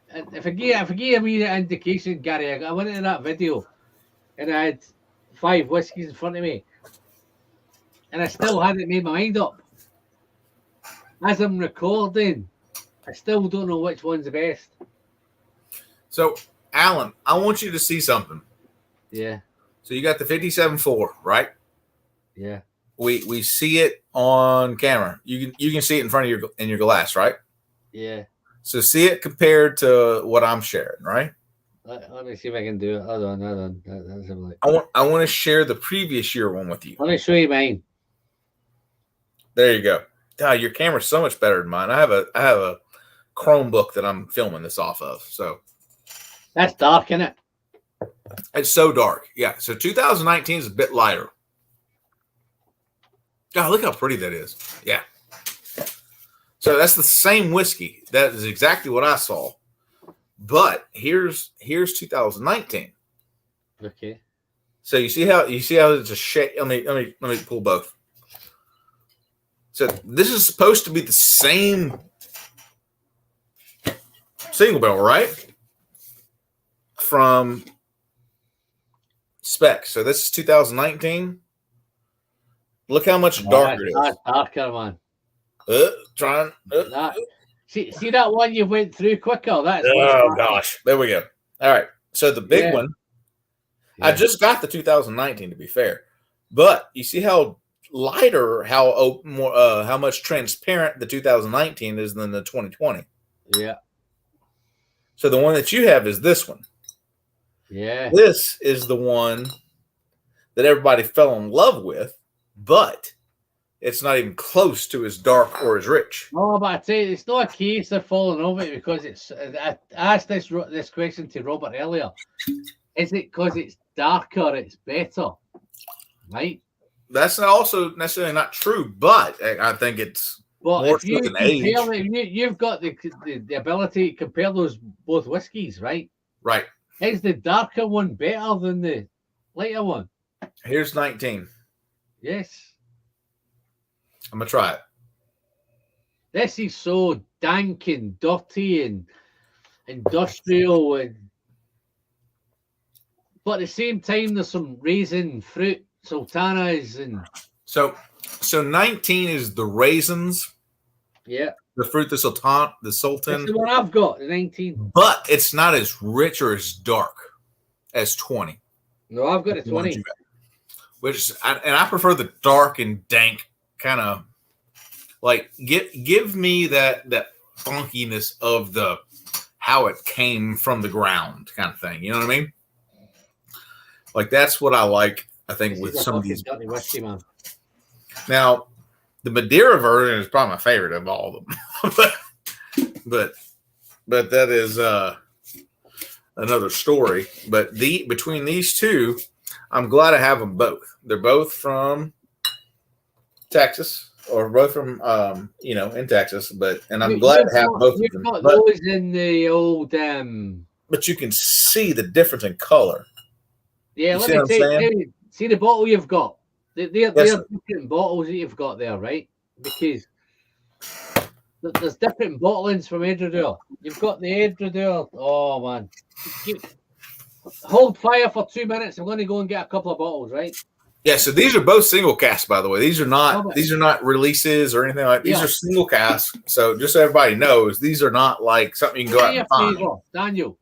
S1: If I give me the indication, Gary, I went into that video and I had 5 whiskies in front of me, and I still hadn't made my mind up. As I'm recording, I still don't know which one's the best.
S5: So, Alan, I want you to see something.
S1: Yeah.
S5: So you got the 57.4, right?
S1: Yeah.
S5: We see it on camera. You can see it in front of your glass, right?
S1: Yeah.
S5: So see it compared to what I'm sharing, right?
S1: Let me see if I can do it. Hold on. That's like...
S5: I want to share the previous year one with you.
S1: Let me show you mine.
S5: There you go. God, your camera's so much better than mine. I have a Chromebook that I'm filming this off of. So
S1: that's dark, isn't it?
S5: It's so dark. Yeah. So 2019 is a bit lighter. God, look how pretty that is. Yeah. So that's the same whiskey. That is exactly what I saw. But here's 2019.
S1: Okay.
S5: So you see how it's a shade. Let me pull both. So this is supposed to be the same single barrel, right? From spec. So this is 2019. Look how much darker it is.
S1: That's darker, man. See that one you went through quicker? That's
S5: oh gosh. There we go. All right. So the big one.
S1: Yeah.
S5: I just got the 2019 to be fair. But you see how lighter, how much transparent the 2019 is than the 2020.
S1: Yeah.
S5: So the one that you have is this one.
S1: Yeah.
S5: This is the one that everybody fell in love with, but it's not even close to as dark or as rich.
S1: No, but I tell you, it's not a case of falling over it because it's. I asked this question to Robert earlier. Is it because it's darker, it's better, right?
S5: That's also necessarily not true, but I think it's more
S1: if you
S5: than age.
S1: You've got the ability to compare those both whiskies, right?
S5: Right.
S1: Is the darker one better than the lighter one?
S5: Here's 19.
S1: Yes.
S5: I'm gonna try it.
S1: This is so dank and dirty and industrial, but at the same time, there's some raisin fruit, sultanas, and
S5: so 19 is the raisins.
S1: Yeah.
S5: The fruit, the sultan.
S1: That's the one I've got, the 19.
S5: But it's not as rich or as dark as 20.
S1: No, I've got a 20.
S5: I prefer the dark and dank kind of like give me that funkiness of the how it came from the ground kind of thing. You know what I mean? Like that's what I like. I think with some of these.
S1: Whiskey, man.
S5: Now, the Madeira version is probably my favorite of all of them, but that is another story. But between these two, I'm glad I have them both. They're both from Texas, or both from in Texas. And I'm glad to have both of them.
S1: Got those in the old.
S5: But you can see the difference in color.
S1: Yeah, let me see the bottle you've got. They're different bottles that you've got there, right? Because there's different bottlings from Edredale. You've got the Edredale. Oh man, hold fire for 2 minutes. I'm going to go and get a couple of bottles, right?
S5: Yeah. So these are both single casks, by the way. These are not releases or anything like. These are single casks. So just so everybody knows, these are not like something you can go out and find.
S1: Daniel.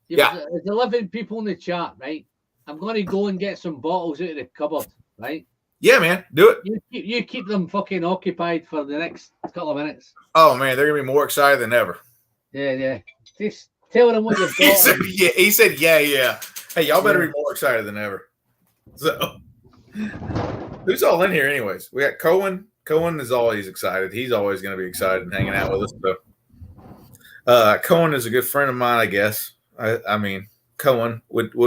S5: There's
S1: 11 people in the chat, right? I'm going to go and get some bottles out of the cupboard, right?
S5: Yeah, man, do it.
S1: You keep them fucking occupied for the next couple of minutes.
S5: Oh man, they're gonna be more excited than ever.
S1: Yeah. Just tell them what you've
S5: He
S1: got.
S5: said, yeah. He said, yeah. Hey, y'all better be more excited than ever. So, who's all in here, anyways? We got Cohen. Cohen is always excited. He's always going to be excited and hanging out with us. So, Cohen is a good friend of mine, I guess. I mean, Cohen,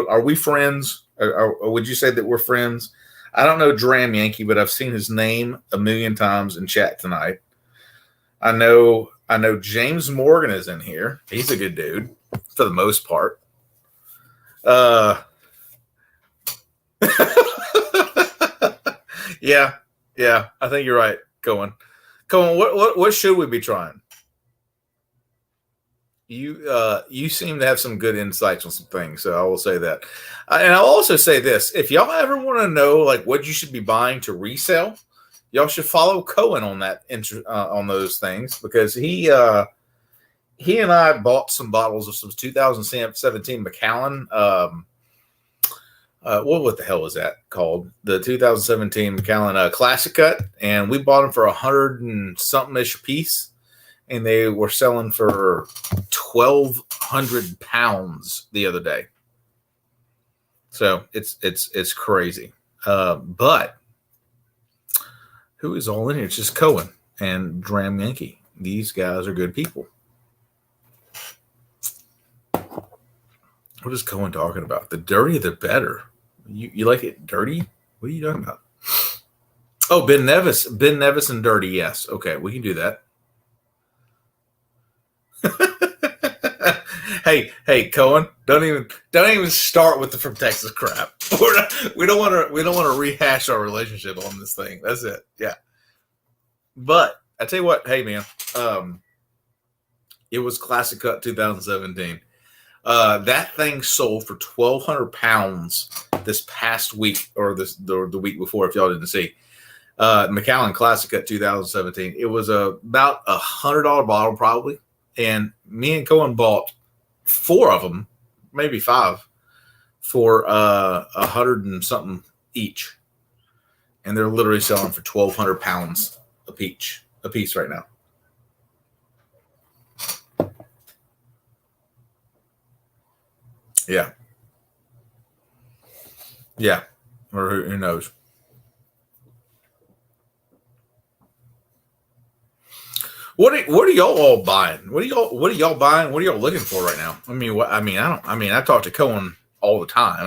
S5: are we friends? Or would you say that we're friends? I don't know Dram Yankee, but I've seen his name a million times in chat tonight. I know James Morgan is in here. He's a good dude for the most part. Yeah, I think you're right, Cohen. Cohen, what should we be trying? You seem to have some good insights on some things, so I will say that. And I'll also say this: if y'all ever want to know like what you should be buying to resell, y'all should follow Cohen on that on those things, because he and I bought some bottles of some 2017 Macallan. What the hell was that called? The 2017 Macallan Classic Cut, and we bought them for $100 and something ish a piece, and they were selling for 1,200 pounds the other day. So it's crazy. But who is all in here? It's just Cohen and Dram Yankee. These guys are good people. What is Cohen talking about? The dirtier, the better. You like it dirty? What are you talking about? Oh, Ben Nevis and dirty. Yes. Okay, we can do that. Hey, Cohen, don't even start with the from Texas crap. We don't want to rehash our relationship on this thing. That's it. Yeah. But I tell you what, hey man, it was Classic Cut 2017. That thing sold for 1,200 pounds this past week, or the week before, if y'all didn't see. Macallan Classic Cut 2017. It was about $100 bottle probably, and me and Cohen bought 4 of them, maybe 5, for $100 and something each, and they're literally selling for 1,200 pounds a piece right now. Yeah, or who knows? What are y'all all buying? What are y'all buying? What are y'all looking for right now? I talk to Cohen all the time.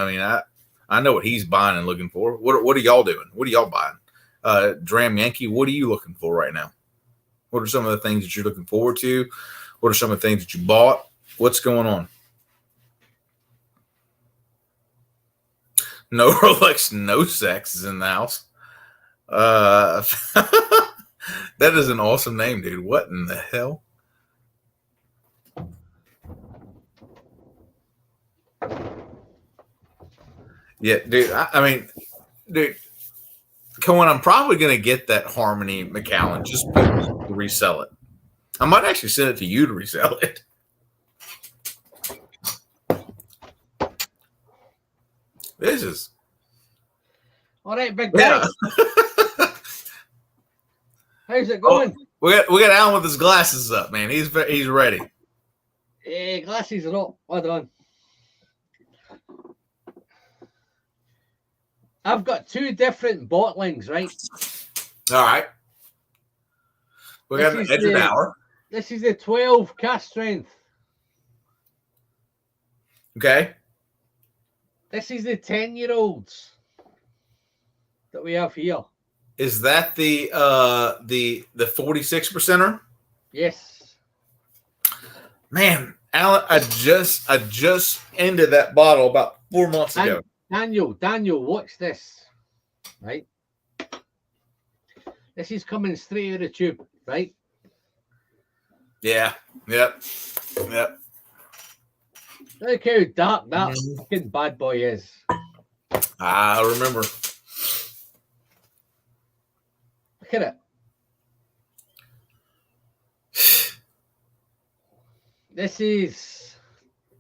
S5: I know what he's buying and looking for. What are y'all doing? What are y'all buying? Dram Yankee, what are you looking for right now? What are some of the things that you're looking forward to? What are some of the things that you bought? What's going on? No Rolex, no sex is in the house. That is an awesome name, dude. What in the hell? Yeah, dude. Dude, Cohen, I'm probably going to get that Harmony Macallan just to resell it. I might actually send it to you to resell it. This is
S1: all right, big guy.
S5: Yeah.
S1: How's it going?
S5: We got Alan with his glasses up, man. He's ready.
S1: Glasses are up. Hold on. I've got 2 different bottlings, right?
S5: All right. We got an edge of an hour.
S1: This is the 12 cast strength.
S5: Okay.
S1: This is the 10-year-olds that we have here.
S5: Is that the 46%er?
S1: Yes.
S5: Man, Alan, I just ended that bottle about 4 months ago.
S1: Daniel, watch this. Right? This is coming straight out of the tube, right?
S5: Yeah. Yep.
S1: Look how dark that fucking bad boy is.
S5: I remember.
S1: Look at it. This is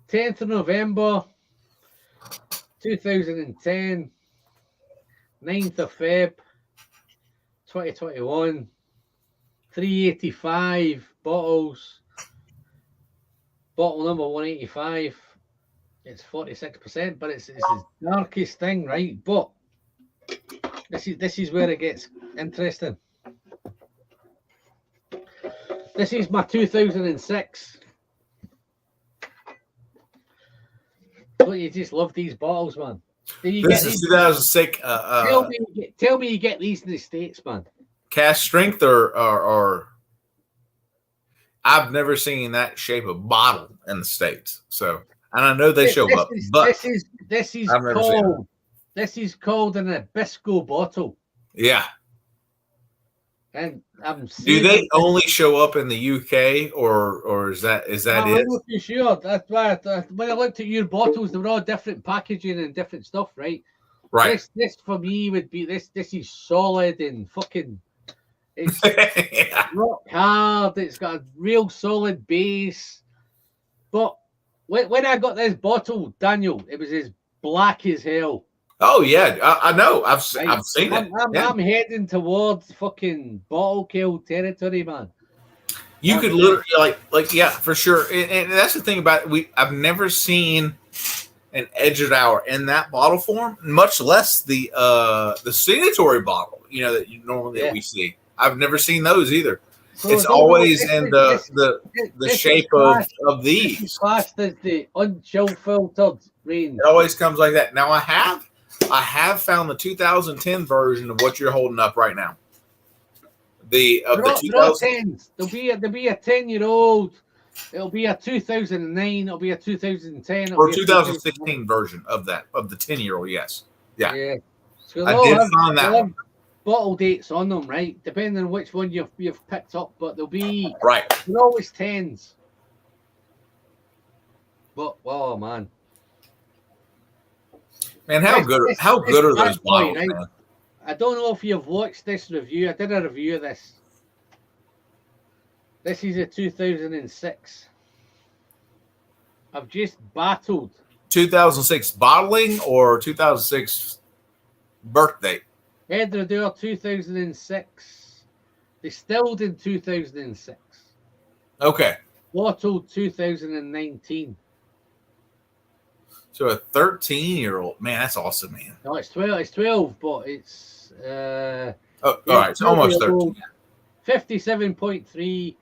S1: 10th of November 2010, 9th of Feb, 2021, 385 bottles. Bottle number 185. It's 46%, but it's the darkest thing, right? But this is where it gets interesting. This is my 2006. But you just love these bottles, man.
S5: This is 2006.
S1: Tell me you get these in the States, man.
S5: Cask strength or I've never seen that shape of bottle in the States. So, and I know they show up, but
S1: this is
S5: I've never seen
S1: called an Nabisco bottle.
S5: Yeah.
S1: And
S5: do they only show up in the UK or is that it?
S1: I'm not too sure. That's why when I looked at your bottles, they were all different packaging and different stuff, right?
S5: Right.
S1: This for me would be this is solid and fucking it's rock hard. It's got a real solid base. But when I got this bottle, Daniel, it was as black as hell.
S5: Oh yeah, I know. I've seen it.
S1: I'm heading towards fucking bottle kill territory, man.
S5: You could literally like yeah, for sure. And that's the thing about it. I've never seen an edged hour in that bottle form, much less the signatory bottle. You know that that we see. I've never seen those either. So it's always in the shape of these.
S1: This is classed as the unchill filtered range.
S5: It always comes like that. Now I have found the 2010 version of what you're holding up right now. The
S1: 2010s. There'll be a 10-year-old. It'll be a 2009. It'll be a 2010.
S5: Or 2016 version of that of the 10-year-old. Yes. Yeah.
S1: So
S5: I did find that one.
S1: Bottle dates on them, right? Depending on which one you've picked up, but they'll be
S5: right.
S1: They're always 10s. But oh man.
S5: Man, how good are those bottles, right? Man?
S1: I don't know if you've watched this review. I did a review of this. This is a 2006. I've just battled.
S5: 2006 bottling or 2006 birthday?
S1: Edredure 2006. Distilled in 2006.
S5: Okay.
S1: Bottled 2019.
S5: So a 13-year-old, man, that's awesome, man.
S1: No, it's 12. It's 12, but it's
S5: all right, it's almost 13.
S1: 57.3,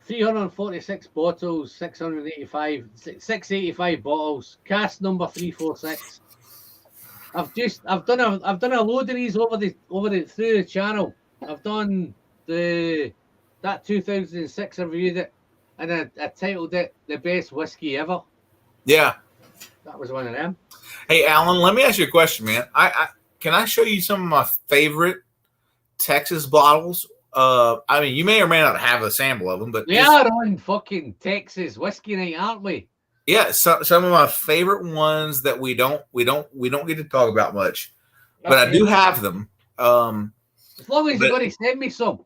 S1: 346 bottles, 685 bottles. Cask number 346. I've done a load of these over through the channel. I've done that 2006. I reviewed it, and I titled it "The Best Whiskey Ever."
S5: Yeah.
S1: That was one of them.
S5: Hey, Alan, let me ask you a question, man. Can I show you some of my favorite Texas bottles? I mean, you may or may not have a sample of them, but
S1: we are on fucking Texas whiskey night, aren't we?
S5: Yeah, some of my favorite ones that we don't get to talk about much, but I do have them.
S1: As long as you're going to send me some.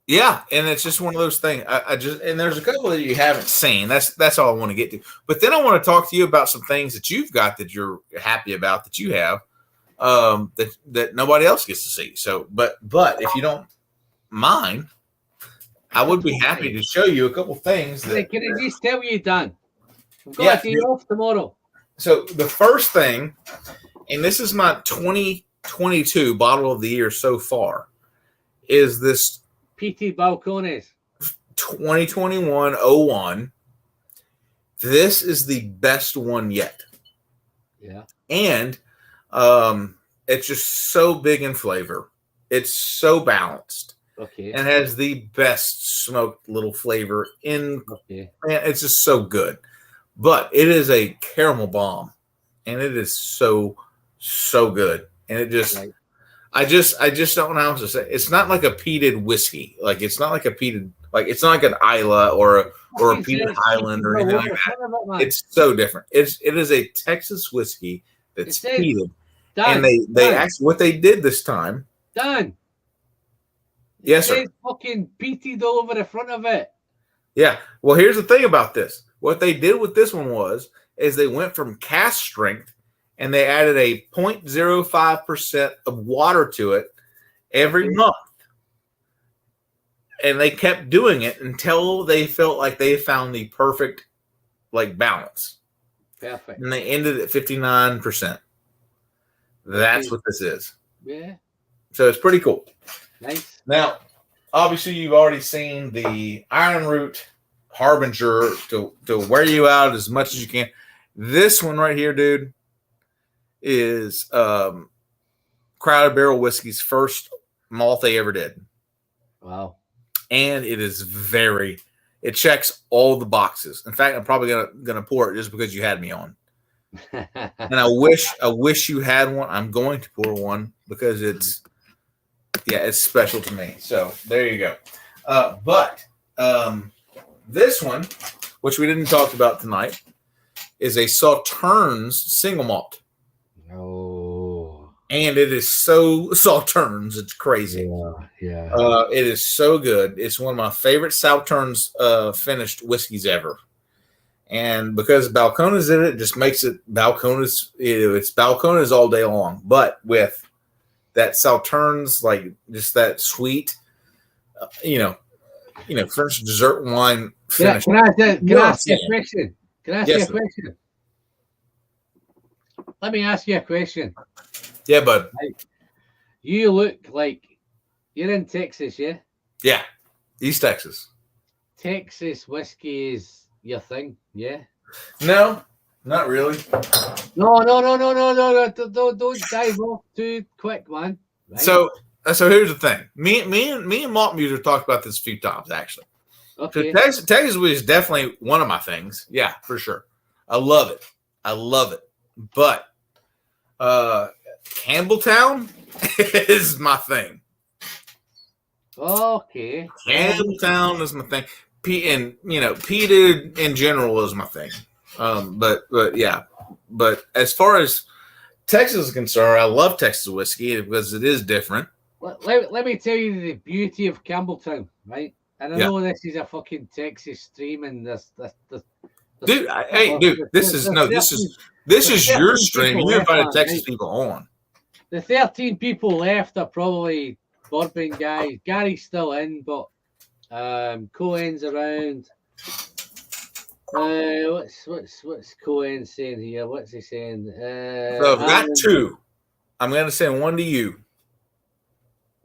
S5: Yeah, and it's just one of those things. And there's a couple that you haven't seen. That's all I want to get to. But then I want to talk to you about some things that you've got that you're happy about that you have that nobody else gets to see. So, but if you don't mind, I would be happy to show you a couple things.
S1: Can I just tell you, Dan? I've got a day off tomorrow.
S5: So the first thing, and this is my 2022 bottle of the year so far, is this
S1: PT Balcones
S5: 2021-01. This is the best one yet.
S1: Yeah.
S5: And it's just so big in flavor. It's so balanced.
S1: Okay.
S5: And has the best smoked little flavor in.
S1: Okay.
S5: Man, it's just so good. But it is a caramel bomb. And it is so good. And it just
S1: right.
S5: I just don't know how to say. It's not like a peated whiskey. Like it's not like a peated, like it's not like an Isla or a peated Highland or anything like that. It's so different. It is a Texas whiskey that's peated, and they actually what they did this time.
S1: Dan.
S5: Yes, sir.
S1: Fucking peated all over the front of it.
S5: Yeah. Well, here's the thing about this. What they did with this one is they went from cask strength and they added a 0.05% of water to it every month. And they kept doing it until they felt like they found the perfect balance.
S1: Perfect.
S5: And they ended at 59%. That's what this is.
S1: Yeah.
S5: So it's pretty cool.
S1: Nice.
S5: Now, obviously, you've already seen the Iron Root Harbinger to wear you out as much as you can. This one right here, dude, is Crowded Barrel Whiskey's first malt they ever did.
S1: Wow.
S5: And it is it checks all the boxes. In fact, I'm probably gonna pour it just because you had me on. And I wish you had one. I'm going to pour one because it's special to me. So there you go. But this one, which we didn't talk about tonight, is a Sauternes single malt.
S1: Oh.
S5: And it is so Sauternes, it's crazy.
S1: Yeah.
S5: It is so good. It's one of my favorite Sauternes finished whiskeys ever. And because Balcones in it, just makes it Balcones. It's Balcones all day long. But with that Sauternes, just that sweet, French dessert wine finish.
S1: Can I ask you a question? Let me ask you a question.
S5: Yeah, bud.
S1: You look like you're in Texas, yeah?
S5: Yeah, East Texas.
S1: Texas whiskey is your thing, yeah?
S5: No, not really.
S1: No. Don't dive off too quick, man. Right?
S5: So here's the thing. Me and Malt Muser talked about this a few times, actually.
S1: Okay.
S5: So Texas was definitely one of my things. Yeah, for sure. I love it. But Campbelltown is my thing.
S1: Okay.
S5: Campbelltown is my thing. Peated in general is my thing. But yeah. But as far as Texas is concerned, I love Texas whiskey because it is different.
S1: Let me tell you the beauty of Campbelltown, right? And I know this is a fucking Texas stream, and this
S5: dude, this is your stream. You invited Texas people on.
S1: The 13 people left are probably bourbon guys. Gary's still in, but Cohen's around. What's Cohen saying here? What's he saying?
S5: So I've got two. I'm going to send one to you.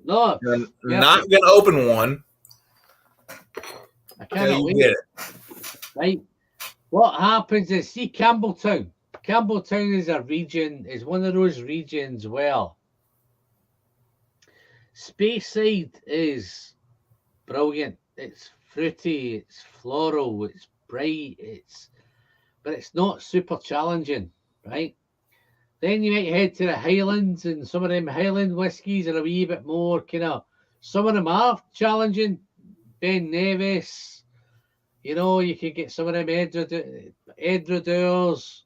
S1: No,
S5: I'm not going to open one.
S1: I cannot wait.
S5: Get it.
S1: Right. What happens is, see, Campbelltown. Campbelltown is a region, is one of those regions where Speyside is brilliant. It's fruity, it's floral, it's bright, but it's not super challenging, right? Then you might head to the Highlands, and some of them Highland whiskies are a wee bit more some of them are challenging. Ben Nevis, you can get some of them Edredeurs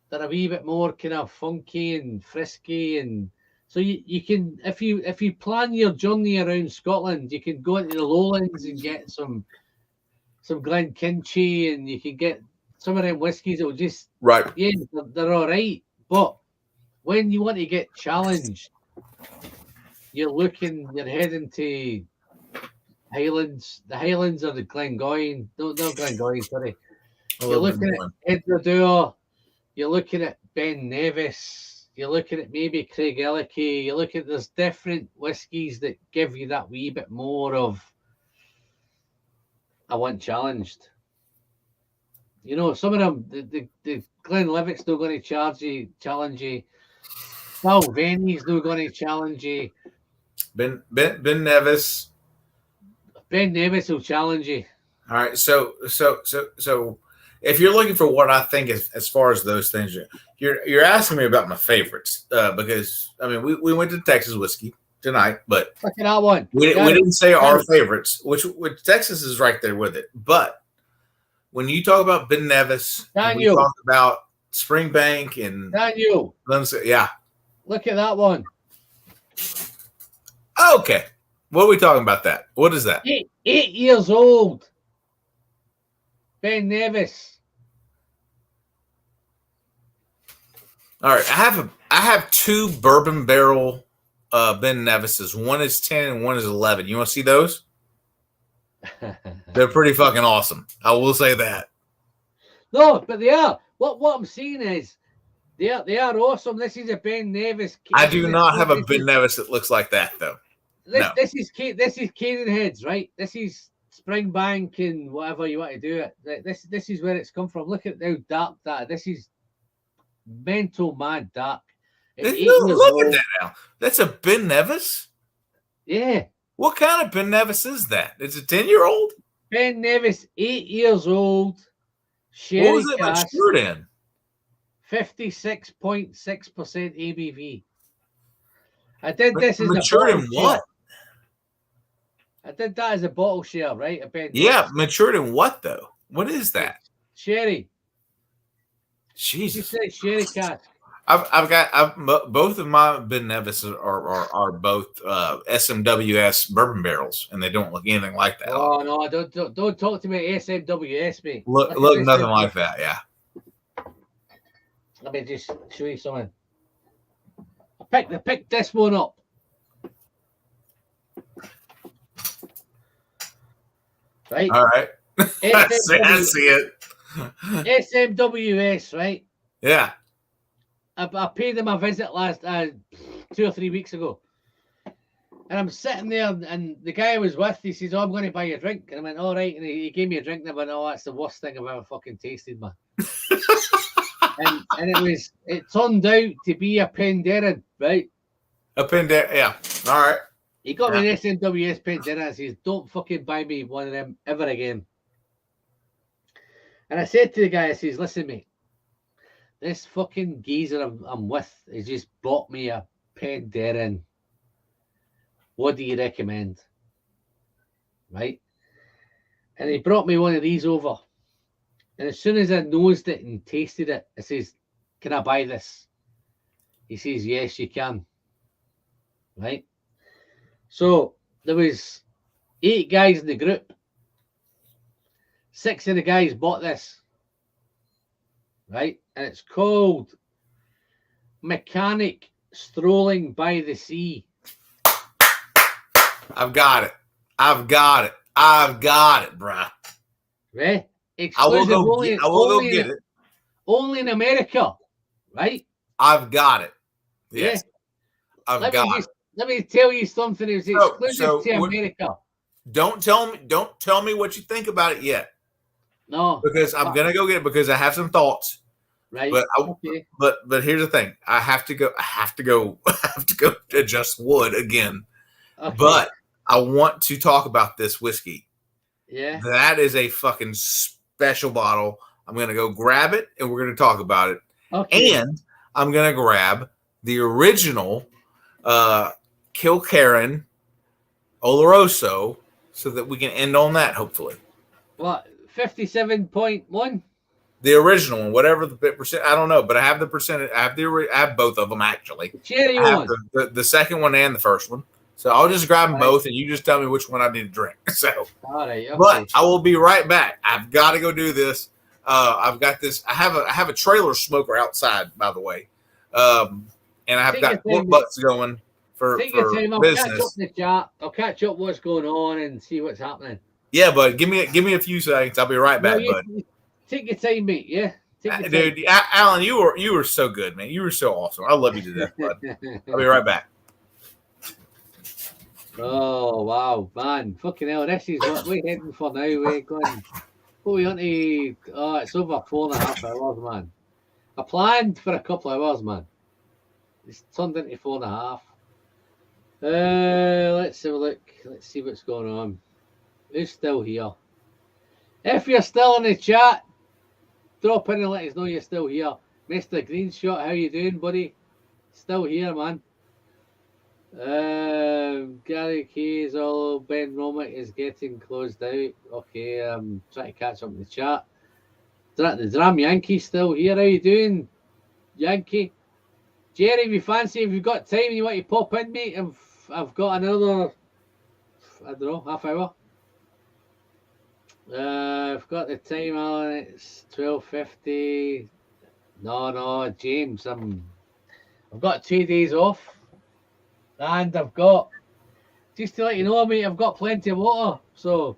S1: that are a wee bit more funky and frisky, and so you can, if you plan your journey around Scotland, you can go into the Lowlands and get some Glenkinchie, and you can get some of them whiskies that will just they're all right. But when you want to get challenged, you're heading to Highlands. The Highlands are the Glengoyne. No, Glengoyne, sorry. You're looking at Edredure. You're looking at Ben Nevis. You're looking at maybe Craig Ellicky. There's different whiskies that give you that wee bit more of, I want challenged. Some of them, the Glenlivet's not going to challenge you. Balvenie not going to challenge you.
S5: Ben Nevis.
S1: Ben Nevis will challenge you.
S5: All right, so if you're looking for what I think as far as those things, you're asking me about my favorites because we went to Texas whiskey tonight, but
S1: look at that one.
S5: We didn't say our favorites, which Texas is right there with it. But when you talk about Ben Nevis, we talk about Springbank and
S1: Daniel.
S5: Yeah,
S1: look at that one.
S5: Okay, what are we talking about? That what is that?
S1: 8 years old. Ben Nevis.
S5: All right, I have two bourbon barrel Ben Nevises. One is 10 and one is 11. You want to see those? They're pretty fucking awesome. I will say that.
S1: No, but they are. What I'm seeing is they are awesome. This is a Ben Nevis.
S5: I do not have a Ben Nevis that looks like that though.
S1: This is Canaan Heads, right? This is Springbank and whatever you want to do it. This is where it's come from. Look at how dark that. This is mental mad dark.
S5: Look at that now. That's a Ben Nevis?
S1: Yeah.
S5: What kind of Ben Nevis is that? It's a 10-year-old?
S1: Ben Nevis, 8 years old. Sherry
S5: What was it
S1: cask,
S5: matured in?
S1: 56.6% ABV. I did this as
S5: matured
S1: a
S5: in what?
S1: I did that as a bottle share, right? A Ben
S5: Yeah,
S1: Nevis.
S5: matured in what though? What is that?
S1: Sherry.
S5: Jesus.
S1: You said sherry cask.
S5: I've got both of my Ben Nevis are both SMWS bourbon barrels, and they don't look anything like that.
S1: Oh no! Don't talk to me SMWS, mate.
S5: Look nothing like that. Yeah.
S1: Let me just show you something. I picked this one up. Right.
S5: All right. I see it.
S1: SMWS, right?
S5: Yeah.
S1: I paid them a visit last 2 or 3 weeks ago. And I'm sitting there, and the guy I was with, he says, "Oh, I'm going to buy you a drink." And I went, "All right." And he gave me a drink, and I went, "Oh, that's the worst thing I've ever fucking tasted, man." and it turned out to be a Penderyn, right?
S5: A Penderyn, yeah. All right.
S1: He got me an SMWS Penderyn and says, "Don't fucking buy me one of them ever again." And I said to the guy, I says, "Listen, mate, this fucking geezer I'm with has just bought me a Penderyn. What do you recommend?" Right? And he brought me one of these over. And as soon as I nosed it and tasted it, I says, "Can I buy this?" He says, "Yes, you can." Right? So there was 8 guys in the group. 6 of the guys bought this. Right? And it's called Mechanic Strolling by the Sea.
S5: I've got it, bruh.
S1: Right?
S5: I will go get it.
S1: Only in America. Right?
S5: I've got it. Yes.
S1: Yeah.
S5: I've
S1: Let me tell you something. It's exclusive to America.
S5: Don't tell me what you think about it yet.
S1: No.
S5: Because I'm gonna go get it because I have some thoughts.
S1: Right.
S5: But here's the thing. I have to go adjust wood again.
S1: Okay.
S5: But I want to talk about this whiskey.
S1: Yeah.
S5: That is a fucking special bottle. I'm gonna go grab it and we're gonna talk about it.
S1: Okay.
S5: And I'm gonna grab the original Kilkerran Oloroso so that we can end on that hopefully.
S1: What? 57.1?
S5: The original one, whatever the percent, I don't know, but I have the percentage. I have both of them actually.
S1: Cherry
S5: I have
S1: one.
S5: the second one and the first one. So I'll just grab them both, and you just tell me which one I need to drink. So,
S1: all right. Okay.
S5: But I will be right back. I've got to go do this. I've got this. I have a trailer smoker outside, by the way, and I've got pork butts going for business.
S1: I'll catch up what's going on and see what's happening.
S5: Yeah, bud. Give me a few seconds. I'll be right back, bud.
S1: Take your time, mate. Yeah,
S5: dude. Alan, you were so good, man. You were so awesome. I love you to death, bud. I'll be right back.
S1: Oh wow, man! Fucking hell, this is what we're heading for now. We're going. Oh, we on to. Oh, it's over 4.5 hours, man. I planned for a couple of hours, man. It's turned into 4.5. Let's have a look. Let's see what's going on. Who's still here? If you're still in the chat, drop in and let us know you're still here. Mr. Greenshot, how you doing, buddy? Still here, man. Gary Keys, Ben Romick is getting closed out. Okay, I'm trying to catch up in the chat. The Dram Yankee still here. How you doing, Yankee? Jerry, if you've got time and you want to pop in, mate, I've got another, I don't know, half hour. I've got the time on. It's 12:50. No, James. I've got 2 days off, and I've got, just to let you know, mate, I've got plenty of water. So,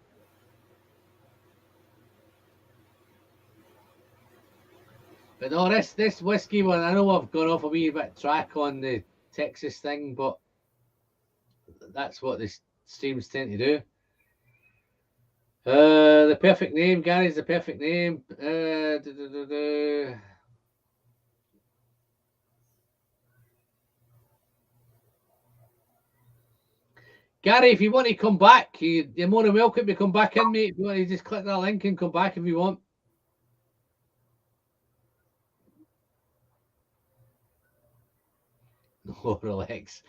S1: but no, this whiskey one, I know I've gone off a wee bit track on the Texas thing, but that's what the streams tend to do. The perfect name, Gary's the perfect name. Gary, if you want to come back, you're more than welcome to come back in, mate. If you want to just click that link and come back if you want. No, relax.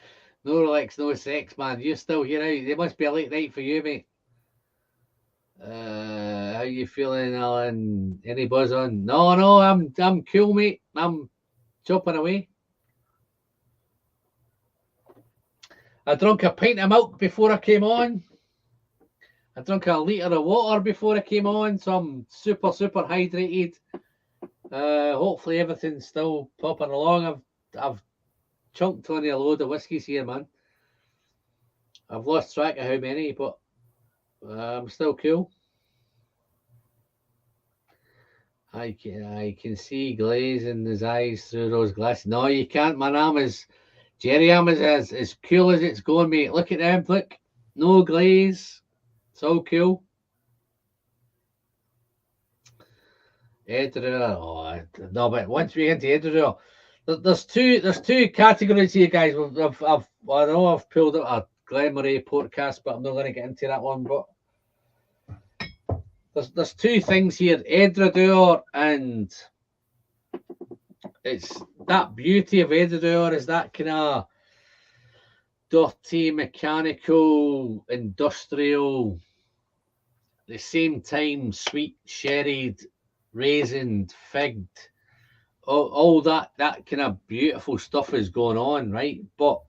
S1: No, relax, no sex, man. You're still here now. It must be a late night for you, mate. How you feeling, Alan? Any buzz on? No, I'm cool, mate. I'm chopping away. I drank a pint of milk before I came on. I drank a litre of water before I came on, so I'm super hydrated. Hopefully everything's still popping along. I've chunked on a load of whiskies here, man. I've lost track of how many, but I'm still cool. I can see glaze in his eyes through those glasses. No, you can't. My name is Jerry. I'm as cool as it's going, mate. Look at them. Look, no glaze. It's all cool. Editor. Oh no, but once we get into editor, there's two categories here, guys. I know I've pulled up a Glenmoray podcast, but I'm not going to get into that one. But there's two things here, Edredor, and it's that beauty of Edredor is that kind of dirty, mechanical, industrial, at the same time sweet, sherried, raisined, figged, all that kind of beautiful stuff is going on, right? But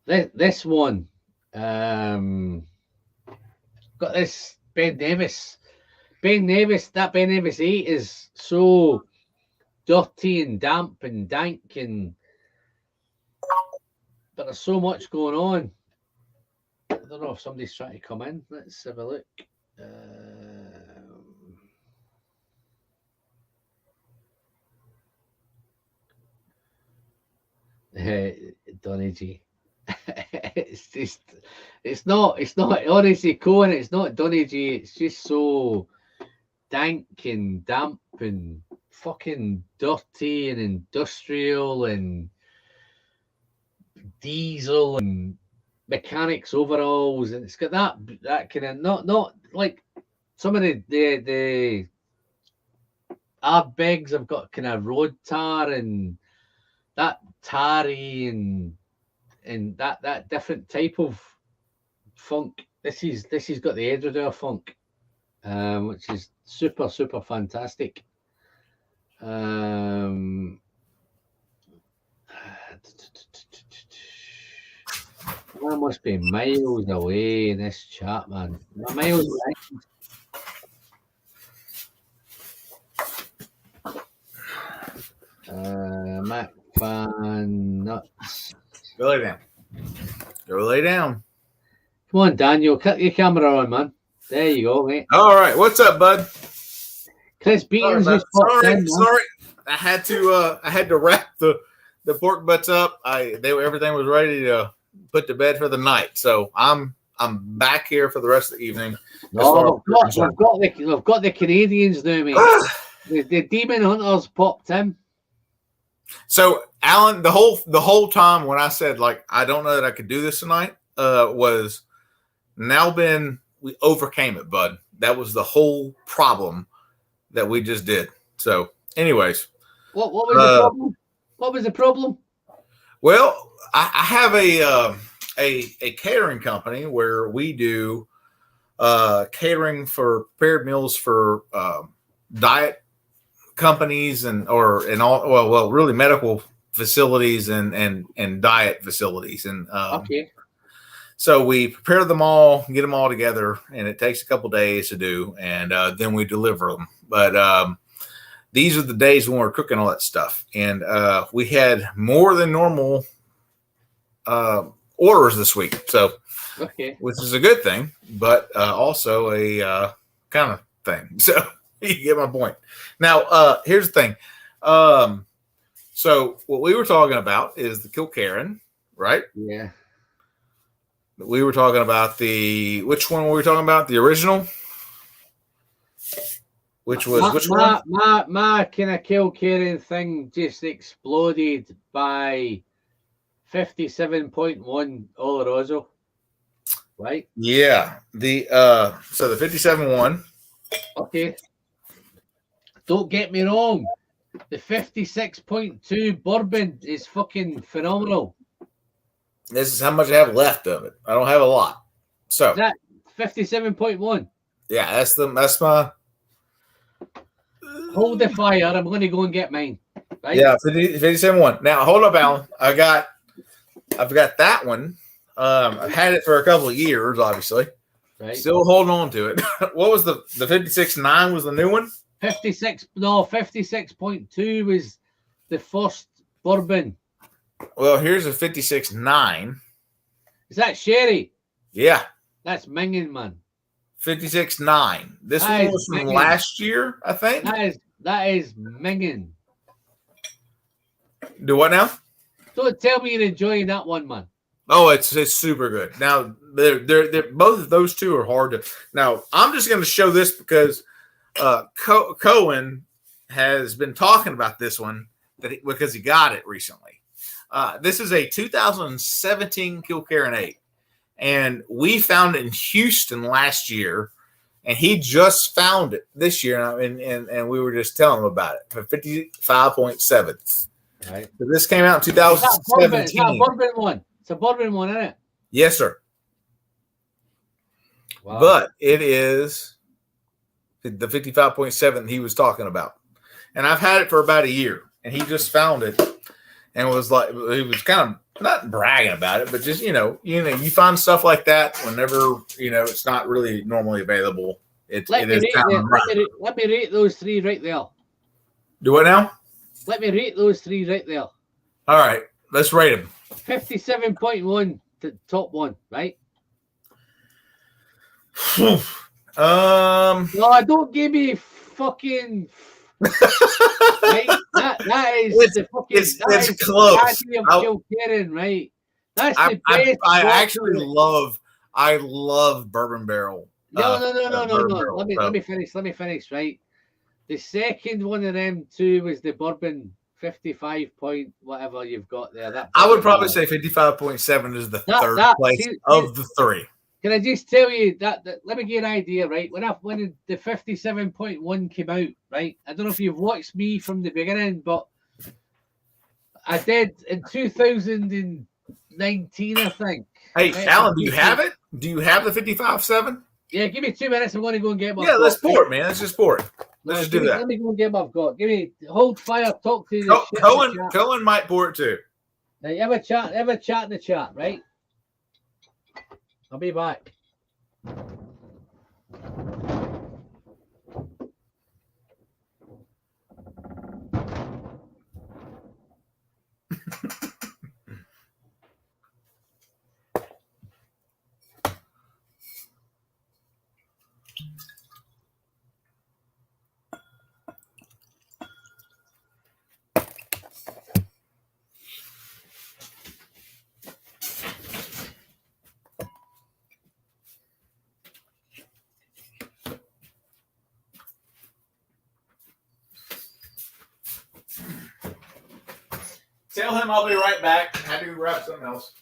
S1: this one, got this Ben Nevis. That Ben Nevis 8 is so dirty and damp and dank, but there's so much going on. I don't know if somebody's trying to come in. Let's have a look. Donny G. it's not honestly Cohen, it's not Donny G, it's just so dank and damp and fucking dirty and industrial and diesel and mechanics overalls, and it's got that kind of not like some of the Ardbegs have got kind of road tar and that tarry and that different type of funk. This is got the Edredor funk, which is super fantastic. I must be miles away in this chat, man. Miles away. Mac Fan Nuts.
S5: Go lay down. Go lay down.
S1: Come on, Daniel. Cut your camera on, man. There you go, mate.
S5: All right. What's up, bud?
S1: Chris Beatons just popped in.
S5: Sorry. I had to wrap the pork butts up. Everything was ready to put to bed for the night. So I'm back here for the rest of the evening.
S1: No, we've got the Canadians now, mate. the Demon Hunters popped in.
S5: So Alan, the whole time when I said like I don't know that I could do this tonight, was now been we overcame it, bud. That was the whole problem that we just did. So, anyways,
S1: what was the problem? What was the problem?
S5: Well, I have a catering company where we do catering for prepared meals for diet companies and really medical facilities and diet facilities and
S1: okay.
S5: So we prepare them all, get them all together, and it takes a couple days to do, and then we deliver them. But these are the days when we're cooking all that stuff. And we had more than normal orders this week. So,
S1: Okay.
S5: which is a good thing, but also a kind of thing. So you get my point. Now, here's the thing. So what we were talking about is the Kilkerran, right?
S1: Yeah.
S5: We were talking about which one were we talking about? The original? Which was which one?
S1: My kind of Kilkerran thing just exploded by 57.1 Oloroso. Right?
S5: Yeah. The so the 57-1.
S1: Okay. Don't get me wrong. The 56.2 bourbon is fucking phenomenal.
S5: This is how much I have left of it. I don't have a lot. So
S1: Is that 57.1?
S5: yeah, that's my
S1: Hold the fire. I'm going to go and get mine. Right?
S5: yeah 57-1. Now hold up, Alan. I've got that one. I've had it for a couple of years, obviously.
S1: Right.
S5: Still holding on to it. What was the 56.9 was the new one?
S1: 56.2 was the first bourbon.
S5: Well, here's a 56.9.
S1: Is that sherry?
S5: Yeah,
S1: That's minging, man.
S5: 56.9. This
S1: That
S5: one
S1: is
S5: was from
S1: minging.
S5: last year, I think.
S1: That is minging.
S5: Do what now?
S1: Don't tell me you're enjoying that one, man.
S5: Oh, it's super good. Now, they're both of those two are hard to. Now, I'm just going to show this because Cohen has been talking about this one because he got it recently. This is a 2017 Kilkerran 8, and we found it in Houston last year, and he just found it this year, and we were just telling him about it for 55.7.
S1: Right.
S5: So this came out in
S1: It's a
S5: 2017.
S1: bourbon one. It's a bourbon one, isn't it?
S5: Yes, sir.
S1: Wow.
S5: But it is the 55.7 he was talking about. And I've had it for about a year, and he just found it and was like, he was kind of not bragging about it, but just, you find stuff like that whenever, it's not really normally available. Let
S1: Let me rate those three right there.
S5: Do what now?
S1: Let me rate those three right there.
S5: All right, let's rate them.
S1: 57.1 to top one, right?
S5: No,
S1: No, don't give me fucking. Right? That is the fucking.
S5: it's close.
S1: Kilkerran, right? That's the best.
S5: I love bourbon barrel.
S1: No.
S5: Bourbon barrel.
S1: Let me finish. Right. The second one of them two was the bourbon 55 point whatever you've got there. That
S5: I would probably say 55.7 is the third place of the three.
S1: Can I just tell you that let me give you an idea, right? When the 57.1 came out, right? I don't know if you've watched me from the beginning, but I did in 2019, I think.
S5: Hey,
S1: right?
S5: Alan, do you have it? Do you have the 55.7?
S1: Yeah, give me 2 minutes. I'm going to go and get my.
S5: Yeah, let's pour it, man. Let's just pour it. Let's just do that.
S1: Let me go and get what I've got. Give me hold fire. Talk to the
S5: Cohen might pour it too.
S1: Now, have a chat in the chat, right? I'll be back.
S5: Tell him I'll be right back. I had to grab something else.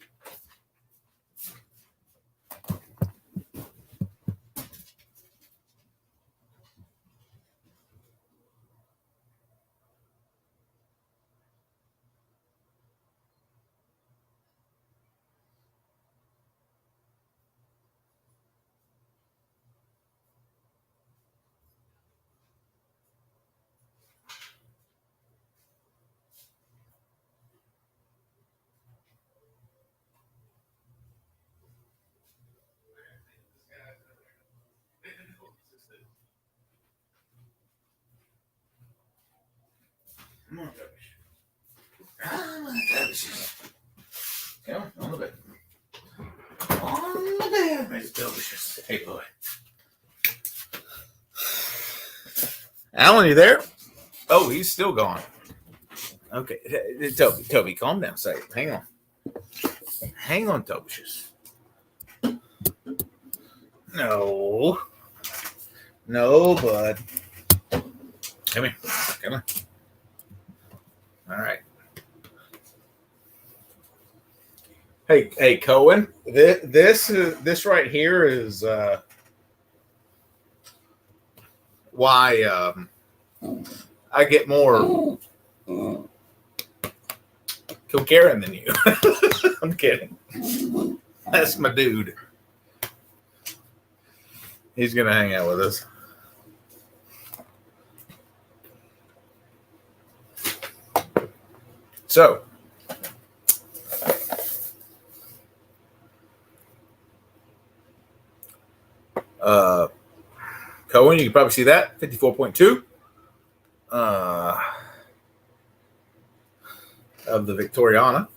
S5: Come on, Dovish. Come on the bed. On the bed, Mr. Delicious. Hey, boy. Alan, you there? Oh, he's still gone. Okay, Toby, calm down. Say, hang on, Delicious. No, bud. Come here. Come on. All right. Hey, Cohen. This right here is why I get more Kilcaran than you. I'm kidding. That's my dude. He's gonna hang out with us. So, Cohen, you can probably see that 54.2 of the Victoriana.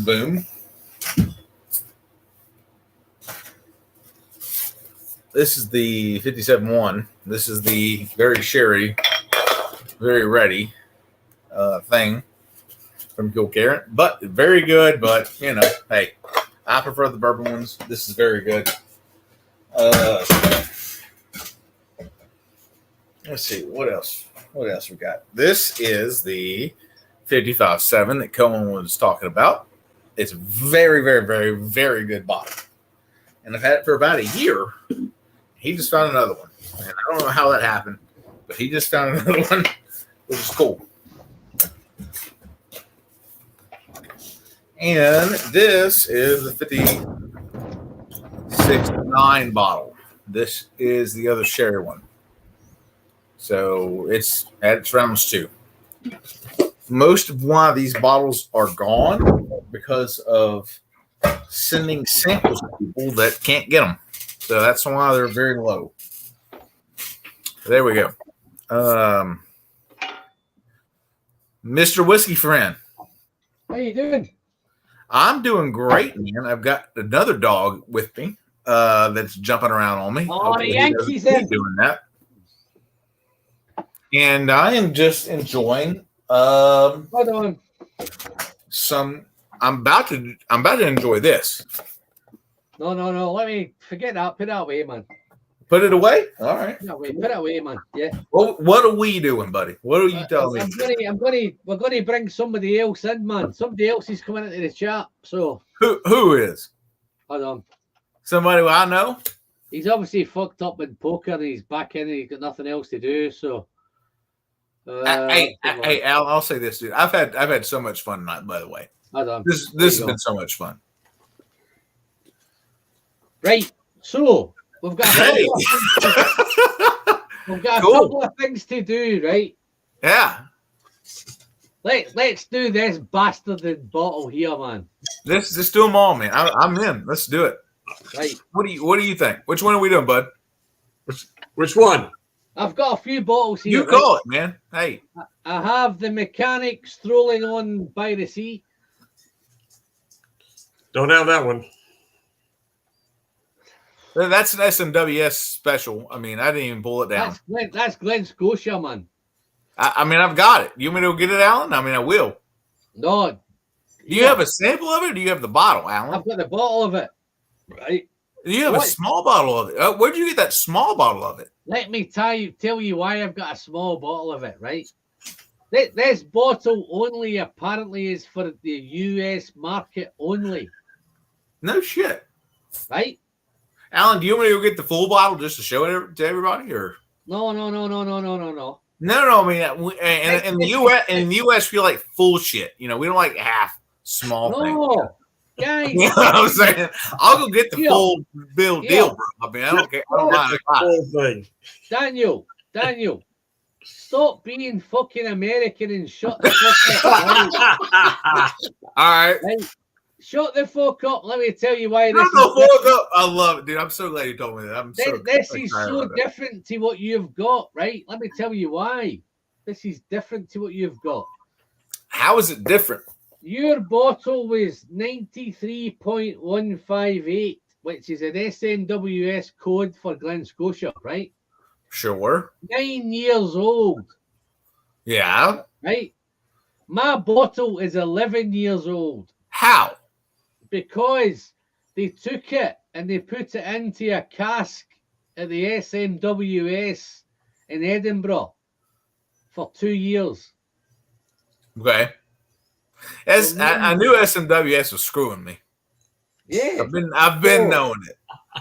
S5: Boom. This is the 57.1. This is the very sherry, very ready thing from Kilcaran, but very good. But you know, hey, I prefer the bourbon ones. This is very good. Let's see what else. What else we got? This is the 55.7 that Cohen was talking about. It's a very, very, very, very good bottle, and I've had it for about a year. He just found another one, and I don't know how that happened, but he just found another one, which is cool. And this is the 56.9 bottle. This is the other sherry one. So it's at its rounds too. Most of why these bottles are gone because of sending samples to people that can't get them. So that's why they're very low. There we go. Mr. Whiskey Friend.
S1: How you doing?
S5: I'm doing great, man. I've got another dog with me that's jumping around on me.
S1: Oh, the Yankees are
S5: doing that. And I am just enjoying
S1: Hold on.
S5: I'm about to enjoy this.
S1: No. Let me forget that. Put that away, man.
S5: Put it away? All right.
S1: Put it away, man. Yeah.
S5: Well, what are we doing, buddy? What are you telling me?
S1: We're gonna bring somebody else in, man. Somebody else is coming into the chat. So
S5: Who is?
S1: hold on.
S5: Somebody I know?
S1: He's obviously fucked up in poker and he's back in and he's got nothing else to do. So
S5: Hey, Al, I'll say this, dude. I've had so much fun tonight, by the way.
S1: hold on.
S5: This has been so much fun.
S1: Right. So we've got
S5: Hey.
S1: we've got a
S5: Cool.
S1: couple of things to do, right?
S5: Yeah.
S1: Let's do this bastarded bottle here, man.
S5: Let's just do them all, man. I'm in. Let's do it.
S1: Right.
S5: What do you think? Which one are we doing, bud?
S8: Which one?
S1: I've got a few bottles here.
S5: You call it, man. Hey.
S1: I have the Mechanics Strolling On by the Sea.
S8: Don't have that one.
S5: That's an SMWS special. I mean, I didn't even pull it down.
S1: That's Glen Scotia, man.
S5: I mean, I've got it. You want me to go get it, Alan? I mean, I will.
S1: No.
S5: Do you have a sample of it, or do you have the bottle, Alan?
S1: I've got the bottle of it. Right.
S5: You have a small bottle of it. Where'd you get that small bottle of it?
S1: Let me tell you why I've got a small bottle of it, right? This bottle only apparently is for the US market only.
S5: No shit.
S1: Right?
S5: Alan, do you want me to go get the full bottle just to show it to everybody, or
S1: No.
S5: no? I mean, in the US, we like full shit. You know, we don't like half small things.
S1: No. Guys.
S5: You know what I'm saying? I'll go get the full deal, bro. I mean, I don't care. I don't mind.
S8: Whole thing.
S1: Daniel, stop being fucking American and shut the fuck up. Right?
S5: All right.
S1: Right? Shut the fuck up. Let me tell you why this
S5: Shut the
S1: is
S5: fuck up. I love it, dude. I'm so glad you told me that.
S1: this is so different to what you've got, right? Let me tell you why. This is different to what you've got.
S5: How is it different?
S1: Your bottle was 93.158, which is an SNWS code for Glen Scotia, right?
S5: Sure.
S1: 9 years old,
S5: Yeah.
S1: right? My bottle is 11 years old
S5: How?
S1: because they took it and they put it into a cask at the SNWS in Edinburgh for 2 years.
S5: Okay. I knew SMWS was screwing me.
S1: Yeah.
S5: I've been knowing it.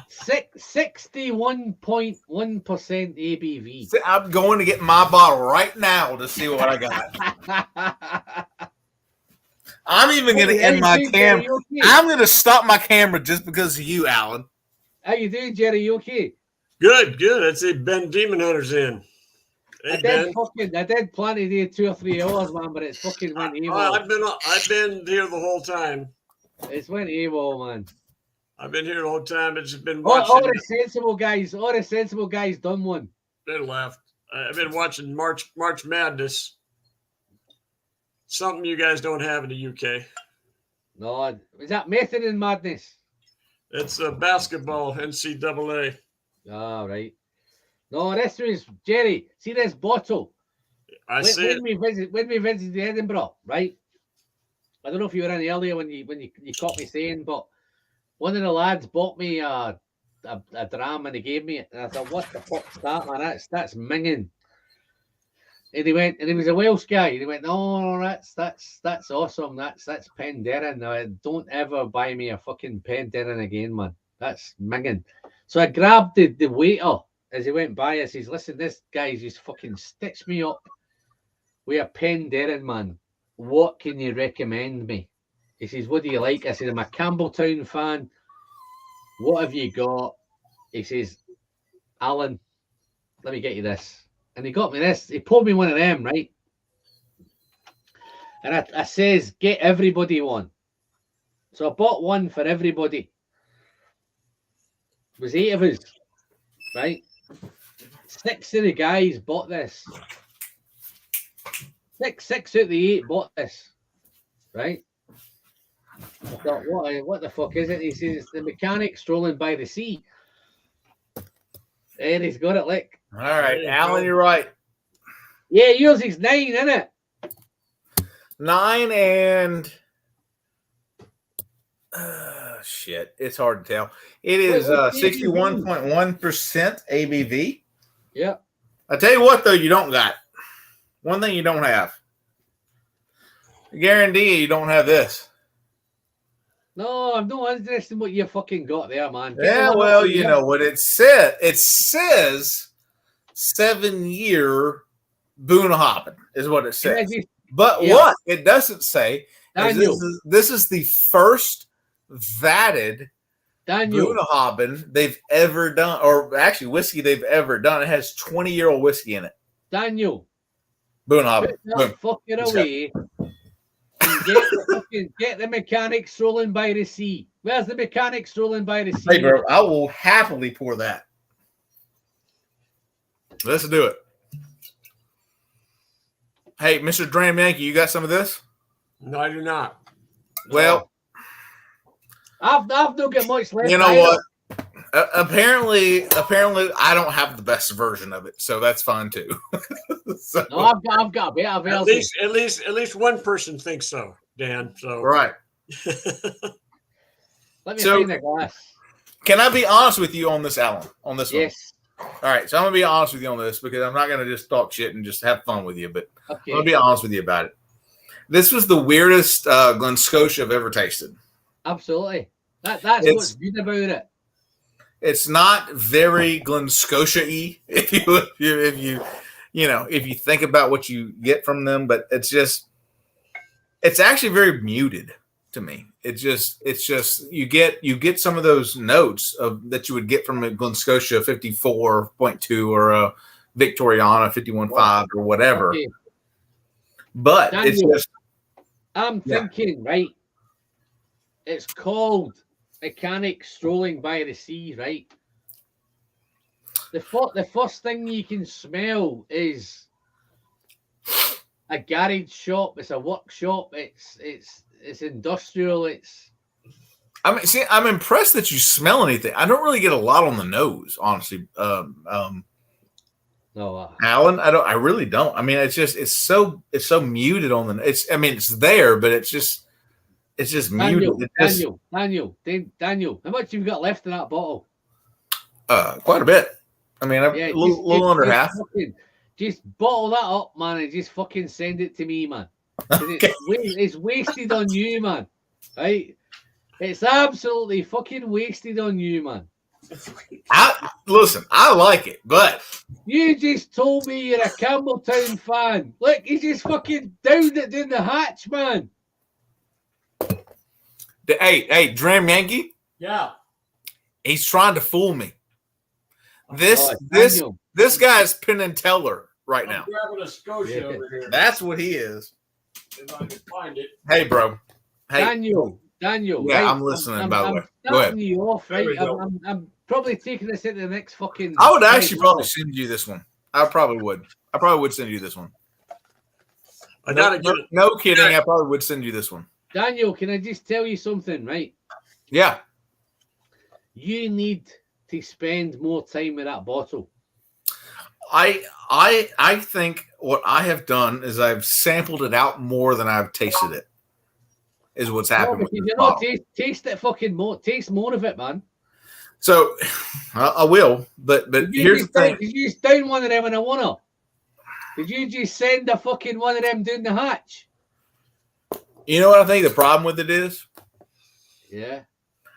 S1: 61.1% ABV.
S5: I'm going to get my bottle right now to see what I got. I'm even going to end my camera. I'm going to stop my camera just because of you, Alan.
S1: How you doing, Jerry? You okay?
S8: Good, good. I'd say Ben Demon Hunter's in. Hey,
S1: I did plan to do 2 or 3 hours, man, but it's fucking went evil.
S8: I've been here the whole time.
S1: It's went evil, man.
S8: I've been here the whole time. It's just been watching.
S1: All the sensible guys done one.
S8: They left. I've been watching March Madness. Something you guys don't have in the UK.
S1: No, is that Method in Madness?
S8: It's basketball, NCAA.
S1: All right. No, this was Jerry. See this bottle.
S8: I see it.
S1: When we visited Edinburgh, right? I don't know if you were in earlier when you caught me saying, but one of the lads bought me a dram and he gave me it, and I thought, what the fuck's that, man? That's minging. And he went, and he was a Welsh guy. And he went, no, that's awesome. That's Penderyn. Now, don't ever buy me a fucking Penderyn again, man. That's minging. So I grabbed the waiter as he went by. I says, listen, this guy just fucking stitched me up with a Penderyn, man. What can you recommend me? He says, what do you like? I said, I'm a Campbelltown fan. What have you got? He says, Alan, let me get you this. And he got me this. He pulled me one of them, right? And I says, get everybody one. So I bought one for everybody. It was 8 of us, right? 6 of the guys bought this. Six out of the 8 bought this, right? I thought, what the fuck is it? He says, it's the mechanic strolling by the sea. And he's got it lick.
S5: All right, Alan, you're right.
S1: Yeah, yours is 9, isn't it?
S5: 9 and shit. It's hard to tell. It is 61.1% ABV.
S1: Yeah.
S5: I tell you what, though, you don't got. One thing you don't have. I guarantee you don't have this.
S1: No, I'm not interested in what you fucking got there, man.
S5: Yeah, well, you know what it said. It says 7-year Boonhoppen is what it says. But what it doesn't say is this is the first vatted Boonhoppen they've ever done, or actually whiskey they've ever done. It has 20-year-old whiskey in it.
S1: Daniel.
S5: Boonhoppen.
S1: Fuck it away. And get the mechanic strolling by the sea. Where's the mechanic strolling by the sea?
S5: Hey, bro, I will happily pour that. Let's do it. Hey, Mr. Dram Yankee, you got some of this?
S8: No, I do not.
S5: Well,
S1: I've not got much left.
S5: You know what? Apparently, I don't have the best version of it, so that's fine too. So,
S1: no, I've got a bit of
S8: at least one person thinks so, Dan. So
S5: right.
S1: Let me find the glass.
S5: Can I be honest with you on this, Alan? On this one?
S1: Yes.
S5: All right, so I'm gonna be honest with you on this because I'm not gonna just talk shit and just have fun with you, but
S1: okay.
S5: I'm gonna be honest with you about it. This was the weirdest Glen Scotia I've ever tasted.
S1: Absolutely. That's what's good about it.
S5: It's not very Glen Scotia-y if you think about what you get from them, but it's actually very muted to me. It's just you get some of those notes that you would get from a Glen Scotia 54.2 or a Victoriana 51.5 or whatever. Okay. But Daniel, it's just
S1: I'm thinking, right? It's called mechanic strolling by the sea, right? The first thing you can smell is a garage shop. It's a workshop. It's industrial.
S5: I mean, see, I'm impressed that you smell anything. I don't really get a lot on the nose, honestly.
S1: No,
S5: Alan, I really don't. I mean, it's so muted on the. It's there, but it's just muted.
S1: Daniel, how much have you got left in that bottle?
S5: Quite a bit. I mean, a little under half.
S1: Just bottle that up, man, and just fucking send it to me, man.
S5: Okay.
S1: It's wasted on you, man. Right? It's absolutely fucking wasted on you, man.
S5: Listen, I like it, but
S1: you just told me you're a Campbelltown fan. Look, he just fucking downed it in the hatch, man.
S5: Hey, Dram Yankee.
S6: Yeah.
S5: He's trying to fool me. This guy's Penn and Teller right now.
S6: Grabbing a Scotia over here.
S5: That's what he is.
S6: If I can find it.
S5: Hey, bro. Hey,
S1: Daniel.
S5: Yeah, right? I'm listening. By the way,
S1: go ahead. You off, right? I'm probably taking this into the next fucking.
S5: I would actually probably send you this one. I probably would send you this one.
S8: I gotta get it.
S5: No kidding. I probably would send you this one.
S1: Daniel, can I just tell you something, right?
S5: Yeah.
S1: You need to spend more time with that bottle.
S5: I think what I have done is I've sampled it out more than I've tasted it. Is what's happened.
S1: You're not taste it fucking more. Taste more of it, man.
S5: So I will, but here's the thing.
S1: Did you just down one of them in a one-up? Did you just send a fucking one of them down the hatch?
S5: You know what I think the problem with it is?
S1: Yeah.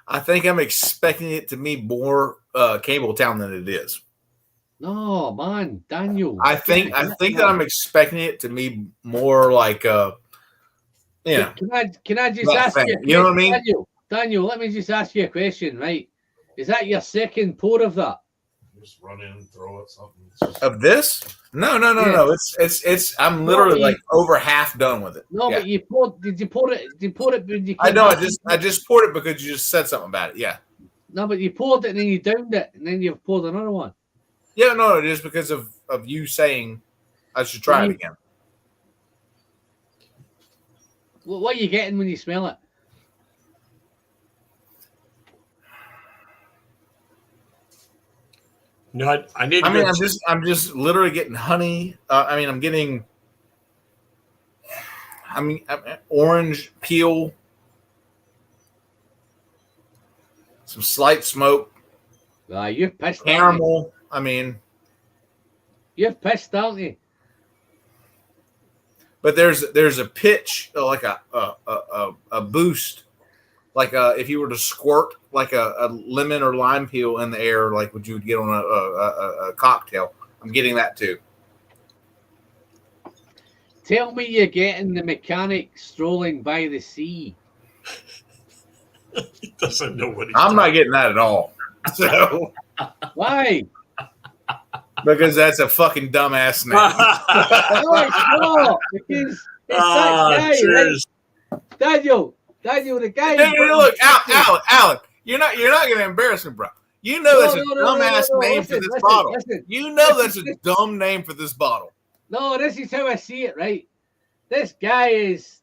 S5: I think I'm expecting it to be more Campbelltown than it is.
S1: No, man, Daniel.
S5: I think that I'm expecting it to be more like you know.
S1: Can I just ask you?
S5: You know what I mean?
S1: Daniel, let me just ask you a question, right? Is that your second pour of that?
S9: Just run in and throw it something.
S5: Of this? No. It's I'm literally like over half done with it.
S1: No, but you poured. Did you pour it? Did you pour it when you?
S5: I know. I just poured it because you just said something about it. Yeah.
S1: No, but you poured it and then you downed it and then you've poured another one.
S5: Yeah, no, it is because of you saying I should try it again.
S1: What are you getting when you smell it?
S8: No, I need.
S5: I'm just literally getting honey. I'm getting. Orange peel, some slight smoke.
S1: You're pissed.
S5: Caramel.
S1: You're pissed, aren't you?
S5: But there's a pitch, like a boost, like if you were to squirt like a lemon or lime peel in the air, like what you would get on a cocktail. I'm getting that too.
S1: Tell me you're getting the mechanic strolling by the sea.
S8: He doesn't know what he's
S5: I'm not getting that at all. So
S1: why?
S5: Because that's a fucking dumbass name.
S1: No, it's not. Because it's that guy, right? Daniel, the guy.
S5: Look, Alan, you're not going to embarrass me, bro. You know that's a dumbass name for this bottle. You know that's a dumb name for this bottle.
S1: No, this is how I see it, right? This guy is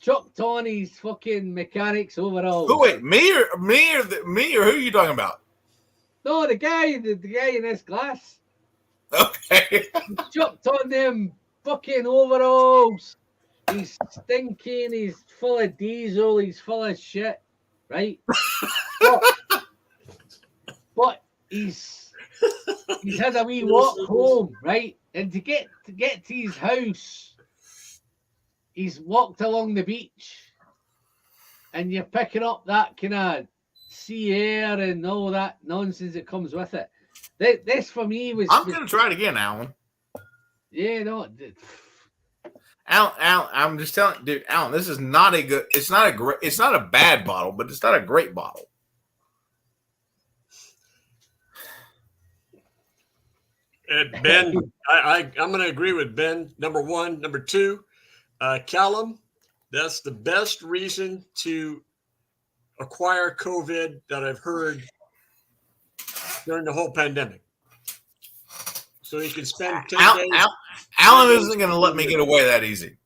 S1: chucked on his fucking mechanics overall.
S5: Who? Wait, me or who are you talking about?
S1: No, the guy in this glass.
S5: Okay.
S1: He's chucked on them fucking overalls. He's stinking. He's full of diesel. He's full of shit, right? but he's had a wee walk home, right? And to get to his house, he's walked along the beach, and you're picking up that kind of sea air and all that nonsense that comes with it. This for me was.
S5: I'm gonna try it again, Alan.
S1: Yeah, no.
S5: Alan, I'm just telling you, dude, Alan, this is not a good. It's not a bad bottle, but it's not a great bottle.
S8: Ben, I'm going to agree with Ben. Number one, number two, Callum. That's the best reason to acquire COVID that I've heard during the whole pandemic. So you can spend 10 days.
S5: Alan isn't going to let me get away that easy.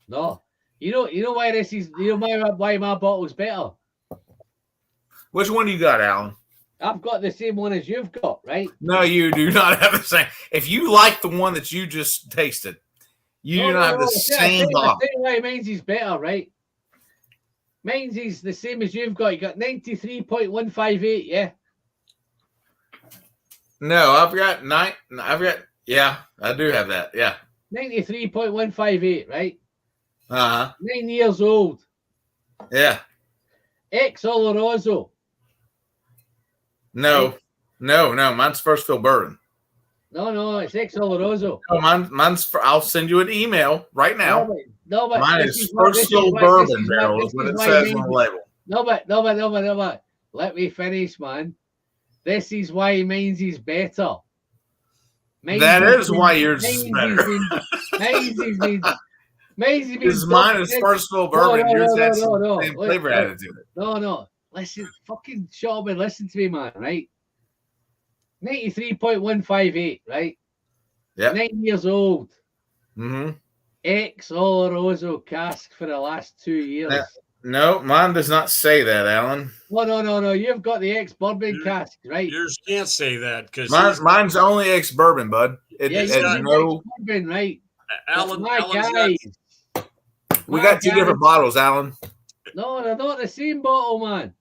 S1: No. You know why this is, why my bottle's better?
S5: Which one do you got, Alan?
S1: I've got the same one as you've got, right?
S5: No, you do not have the same. If you like the one that you just tasted, you do not have the same bottle.
S1: I'll tell you why mine's is better, right? Mine's is the same as you've got. You got 93.158, yeah?
S5: No, I've got yeah, I do have that. Yeah.
S1: 93.158, right?
S5: 9
S1: years old.
S5: Yeah.
S1: Ex Oloroso.
S5: No. Mine's first fill bourbon.
S1: No, it's ex Oloroso.
S5: No, mine's I'll send you an email right now.
S1: No, but
S5: mine is first fill bourbon barrel is what it says on the label.
S1: No, but let me finish, man. This is why mine's is better.
S5: That is why yours is better. Because mine is first fill bourbon. Yours has some same flavor added to it.
S1: No. Listen, fucking shut up and listen to me, man, right? 93.158, right?
S5: Yeah.
S1: 9 years old.
S5: Mm-hmm.
S1: Ex Oloroso cask for the last 2 years.
S5: No, mine does not say that, Alan.
S1: No. You've got the ex bourbon cask, right?
S8: Yours can't say that because
S5: mine's only ex bourbon, bud. It has no
S1: bourbon, right?
S8: Alan,
S5: we got two different bottles, Alan.
S1: No, they're not the same bottle, man.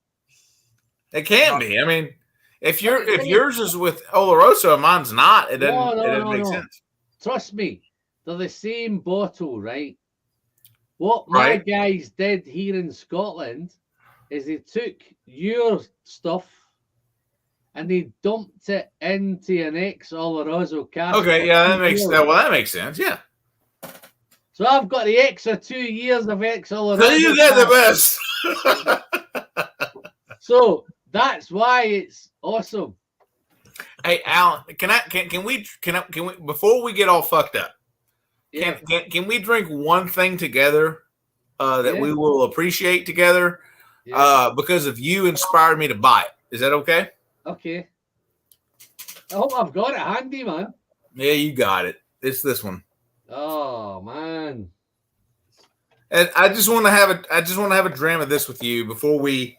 S5: It can't be. I mean, if yours is with Oloroso and mine's not, it doesn't make sense.
S1: Trust me, they're the same bottle, right? What my guys did here in Scotland is they took your stuff and they dumped it into an ex Oloroso cask.
S5: Okay, yeah, that makes sense. Yeah.
S1: So I've got the extra 2 years of ex Oloroso.
S5: So you get the best.
S1: So that's why it's awesome.
S5: Hey, Alan, can we before we get all fucked up?
S1: Yeah.
S5: Can we drink one thing together that we will appreciate together?
S1: Yeah.
S5: Because of you inspired me to buy it. Is that okay?
S1: Okay. I hope I've got it handy, man.
S5: Yeah, you got it. It's this one.
S1: Oh man.
S5: And I just want to have a dram of this with you before we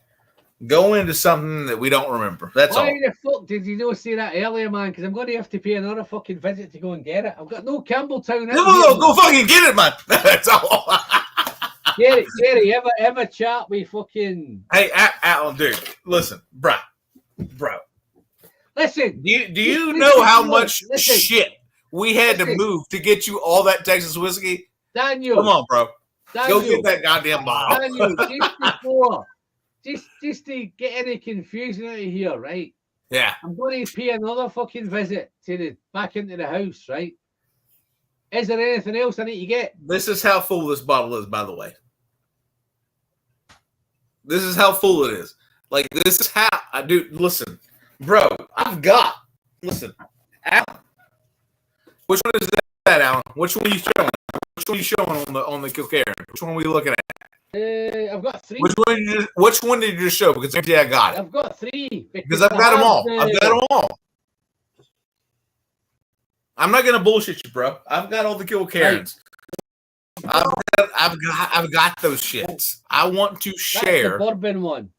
S5: go into something that we don't remember. That's all.
S1: Why the fuck did you not say that earlier, man? Because I'm going to have to pay another fucking visit to go and get it. I've got no Campbelltown.
S5: No, go fucking get it, man. That's all.
S1: Jerry, ever chat with fucking?
S5: Hey, Alan, dude, listen, bro.
S1: Listen.
S5: Do you know how much shit we had to move to get you all that Texas whiskey?
S1: Daniel,
S5: come on, bro.
S1: Daniel,
S5: go get that goddamn bottle.
S1: Daniel, just to get any confusion out of here, right?
S5: Yeah.
S1: I'm going to pay another fucking visit to back into the house, right? Is there anything else I need to get?
S5: This is how full this bottle is, by the way. This is how full it is. Like, this is how I do. Listen, bro, listen, Alan. Which one is that, Alan? Which one are you showing? Which one are you showing on the Kilcairn? Which one are we looking at?
S1: I've got 3.
S5: Which one did you just show? Because I got it.
S1: I've got 3.
S5: Because I've got them all. I've got them all. I'm not gonna bullshit you, bro. I've got all the Kilcairns. I've got those shits. I want to share.
S1: That's the bourbon one.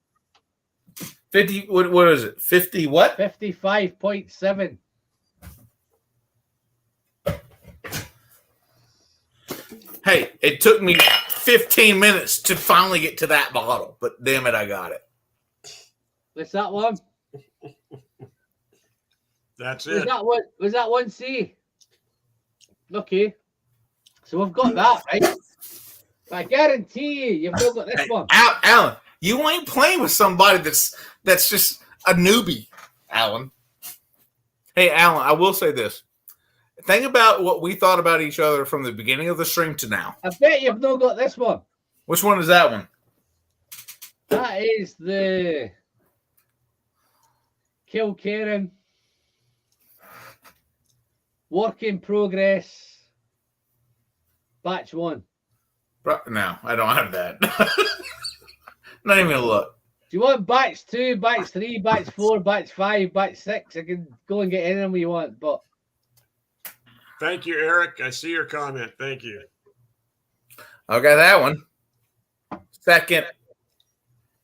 S5: 50. What is it? 50 what?
S1: 55.7.
S5: Hey, it took me 15 minutes to finally get to that bottle, but damn it, I got it.
S1: What's that one?
S8: That's it.
S1: Was that one C? Okay. So we've got that, right? But I guarantee you've still got this one.
S5: Alan, you ain't playing with somebody that's just a newbie, Alan. Hey, Alan, I will say this. Think about what we thought about each other from the beginning of the stream to now.
S1: I bet you've not got this one.
S5: Which one is that one?
S1: That is the Kilcairn work in progress batch 1.
S5: No, I don't have that. Not even gonna look.
S1: Do you want batch 2, batch 3, batch 4, batch 5, batch 6? I can go and get any of them you want, but
S8: Thank you, Eric. I see your comment. Thank you.
S5: Okay, that one. Second,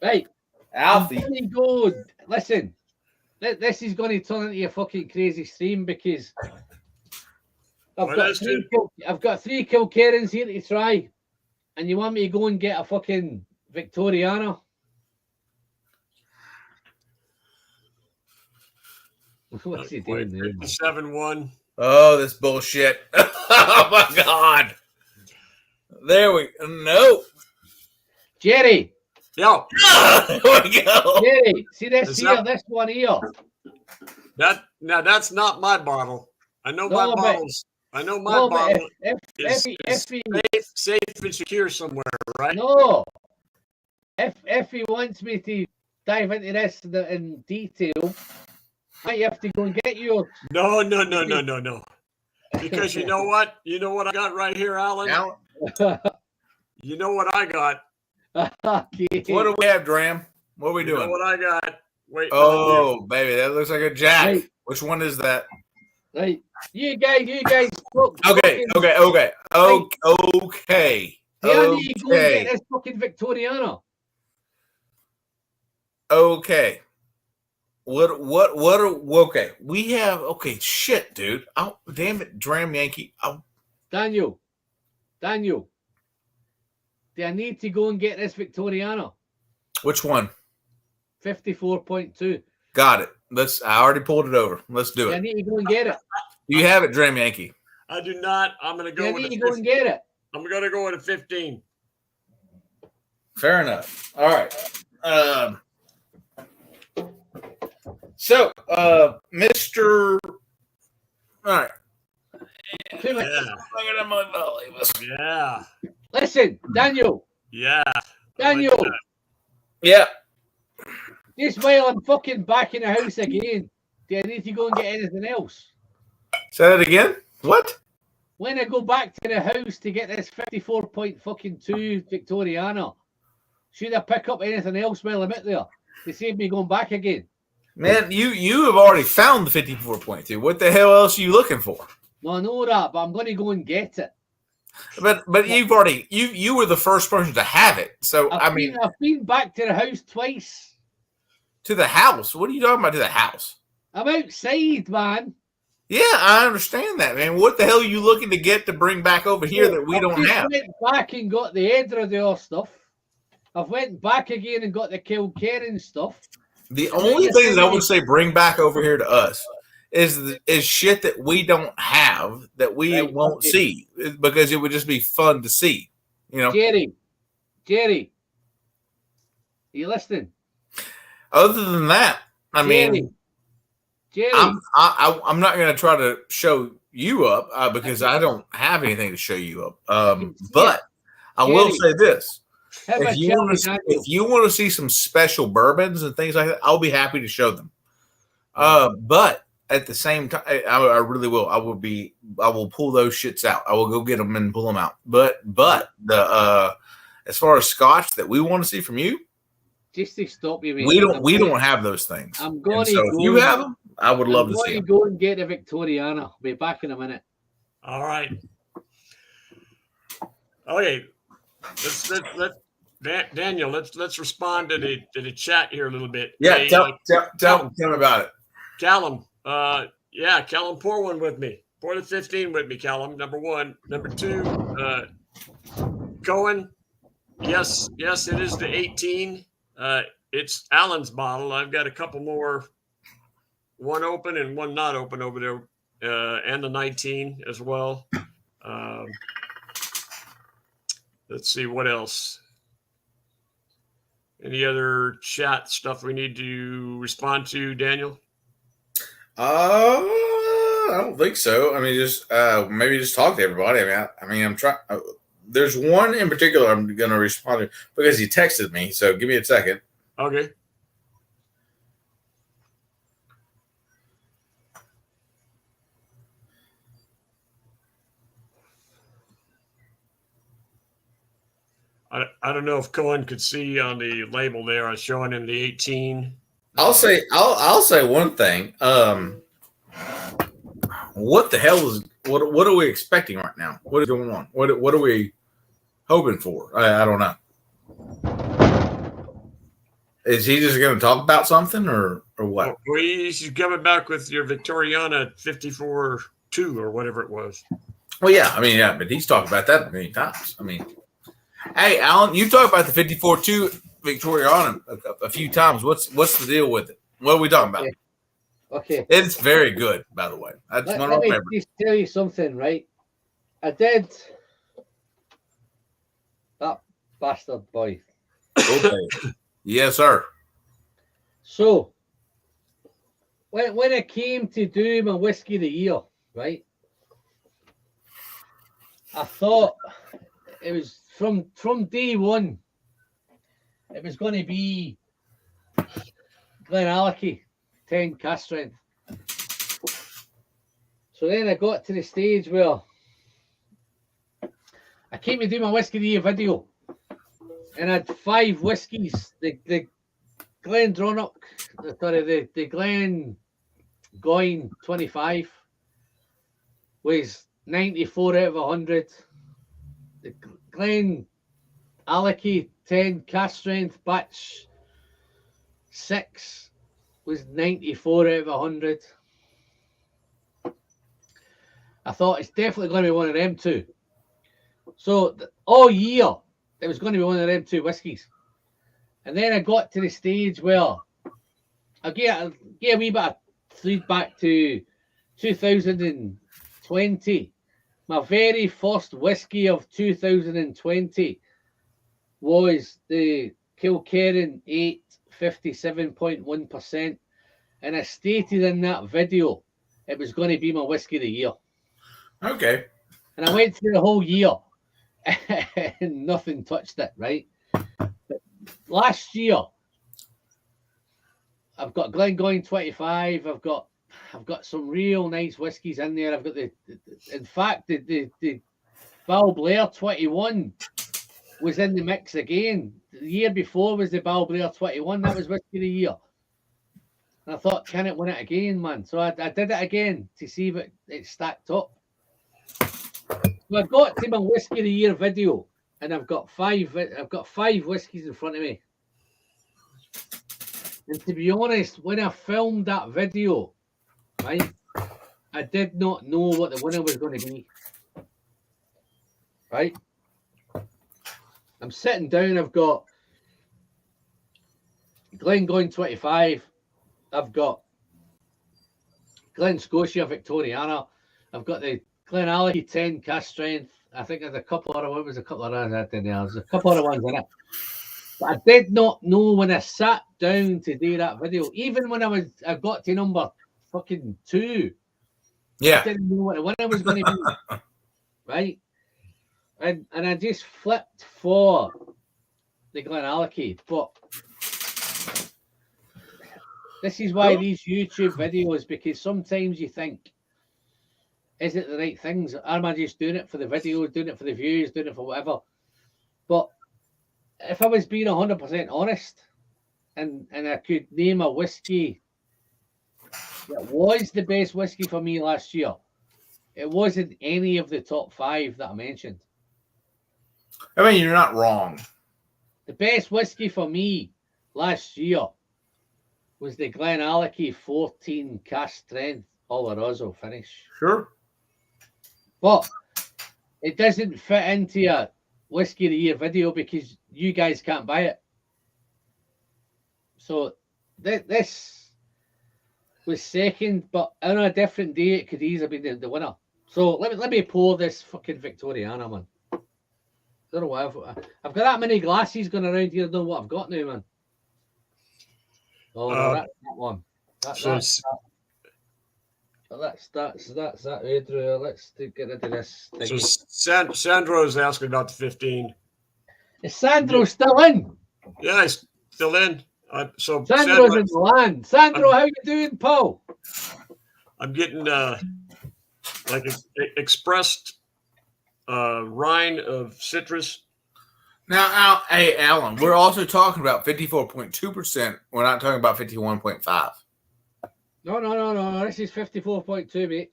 S1: Right.
S5: Alfie.
S1: I'm gonna go. Listen, this is going to turn into a fucking crazy stream because I've got three Kilkerrans here to try, and you want me to go and get a fucking Victoriana? What's he doing there?
S8: 57-1.
S5: Oh, this bullshit. Oh my God. There we go. No.
S1: Jerry.
S8: Yo.
S5: There we go.
S1: Jerry, see this here, this one here.
S8: That's not my bottle. I know my bottles. I know my bottle is safe and secure somewhere, right?
S1: No. If he wants me to dive into this in detail, I have to go and get yours.
S8: No. Because you know what? You know what I got right here, Alan? You know what I got?
S1: Okay.
S5: What do we have, Dram? What are we doing?
S8: You know what I got? Wait.
S5: Oh, baby, that looks like a Jack.
S1: Right.
S5: Which one is that?
S1: Right. You guys.
S5: Okay.
S1: You need to go and get this fucking Victoriana.
S5: Okay. Okay. We have, shit, dude. Oh, damn it, Dram Yankee. Oh.
S1: Daniel. Do I need to go and get this Victoriana?
S5: Which one?
S1: 54.2.
S5: Got it. I already pulled it over. Let's do
S1: I
S5: it.
S1: need to go and get it.
S5: You have it, Dram Yankee.
S8: I do not. I'm going to go with
S1: I need to go and get it.
S8: I'm going to go with a 15.
S5: Fair enough. All right. So, Mr. All right.
S8: Yeah.
S1: Listen, Daniel.
S8: Yeah.
S1: Daniel.
S5: Yeah.
S1: Just while I'm fucking back in the house again, do I need to go and get anything else?
S5: Say that again? What?
S1: When I go back to the house to get this 54.2 Victoriana, should I pick up anything else while I'm out there to save me going back again?
S5: Man, you have already found the 54.2. What the hell else are you looking for?
S1: No, I know that, but I'm going to go and get it.
S5: But you've already you were the first person to have it. So
S1: I've been back to the house twice.
S5: To the house? What are you talking about? To the house?
S1: I'm outside, man.
S5: Yeah, I understand that, man. What the hell are you looking to get to bring back over here that we don't have?
S1: I went back and got the Edredale stuff. I've went back again and got the Kilkerran stuff.
S5: The only thing that I would say bring back over here to us is shit that we don't have that we won't see because it would just be fun to see. You know,
S1: Jerry, are you listening?
S5: Other than that, I mean,
S1: Jerry,
S5: I'm not going to try to show you up because I don't have anything to show you up. But I will say this. If you want to see some special bourbons and things like that, I'll be happy to show them. But at the same time, I really will. I will pull those shits out. I will go get them and pull them out. But the as far as scotch that we want to see from you,
S1: just to stop you, mate,
S5: we don't have those things.
S1: I'm going
S5: to. So if you have them, I would love to see them.
S1: Go and get a Victoriana. I'll be back in a minute.
S8: All right. Okay. Daniel, let's respond to the chat here a little bit.
S5: Yeah, hey, tell me about it.
S8: Callum, Callum, pour one with me. Pour the 15 with me, Callum. Number one. Number two, Cohen. Yes, it is the 18. It's Alan's bottle. I've got a couple more, one open and one not open over there, and the 19 as well. Let's see what else. Any other chat stuff we need to respond to, Daniel?
S5: I don't think so. I mean, just maybe just talk to everybody. I'm trying. There's one in particular I'm going to respond to because he texted me. So give me a second.
S8: Okay. I don't know if Cohen could see on the label there. I was showing him the 18.
S5: I'll say one thing. What the hell what are we expecting right now? What is going on? What are we hoping for? I don't know. Is he just going to talk about something or what?
S8: Well, he's coming back with your Victoriana 54-2 or whatever it was.
S5: Well, yeah, but he's talked about that many times. I mean, hey, Alan, you talked about the 54-2 Victoriana a few times. What's the deal with it? What are we talking about?
S1: Okay.
S5: It's very good, by the way. That's one of my favorites.
S1: Let me just tell you something, right? I did that bastard boy.
S5: Okay. Yes, sir.
S1: So, when it came to do my whiskey of the year, right? I thought it was from day one. It was going to be Glenallachie 10 cask strength. So then I got to the stage where I came to do my whiskey of the year video, and I had 5 whiskies. The Glendronach, the Glen Goyne 25 was 94 out of 100. The Glenallachie 10 cask strength batch 6 was 94 out of 100. I thought it's definitely going to be one of them two. So all year it was going to be one of them 2 whiskies. And then I got to the stage where I get a wee bit of feedback to 2020. My very first whiskey of 2020 was the Kilkerran 8 57.1%. And I stated in that video it was going to be my whiskey of the year.
S5: Okay.
S1: And I went through the whole year and nothing touched it, right? But last year, I've got Glengoyne 25. I've got some real nice whiskies in there. I've got in fact, the Balblair 21 was in the mix again. The year before was the Balblair 21. That was whiskey of the year. And I thought, can it win it again, man? So I did it again to see if it stacked up. So I got to my whiskey of the year video, and I've got 5 whiskies in front of me. And to be honest, when I filmed that video, right, I did not know what the winner was going to be. Right? I'm sitting down, I've got Glengoyne 25, I've got Glen Scotia Victoriana, I've got the Glenallachie 10 cask strength. I think there's a couple other ones. There's a couple of others in there. There's a couple other ones in it. But I did not know when I sat down to do that video. Even when I got to number fucking 2.
S5: Yeah.
S1: I didn't know what the winner was going to be. Right? And I just flipped for the Glenallachie. But this is why these YouTube videos, because sometimes you think, is it the right things? Am I just doing it for the video, doing it for the views, doing it for whatever? But if I was being 100% honest, and I could name a whiskey that was the best whiskey for me last year, it wasn't any of the top 5 that I mentioned.
S5: I mean, you're not wrong.
S1: The best whiskey for me last year was the Glenallachie 14 cask strength Oloroso finish.
S5: Sure.
S1: But it doesn't fit into a whiskey of the year video because you guys can't buy it. So this was second, but on a different day it could easily be the winner. So let me pour this fucking Victoriana, man. I don't know why I've got that many glasses going around here. I don't know what I've got now, man. Oh, no, that's that one. That's that, Adrian. Let's get rid of this thing.
S8: So Sandro's asking about the 15.
S1: Is Sandro still in?
S8: Yeah, he's still in. So
S1: Sandro's in the land. Sandro, how you doing, Paul?
S8: I'm getting like expressed rind of citrus.
S5: Now, hey, Alan, we're also talking about 54.2%. We're not talking about 51.5.
S1: No. This is 54.2, mate.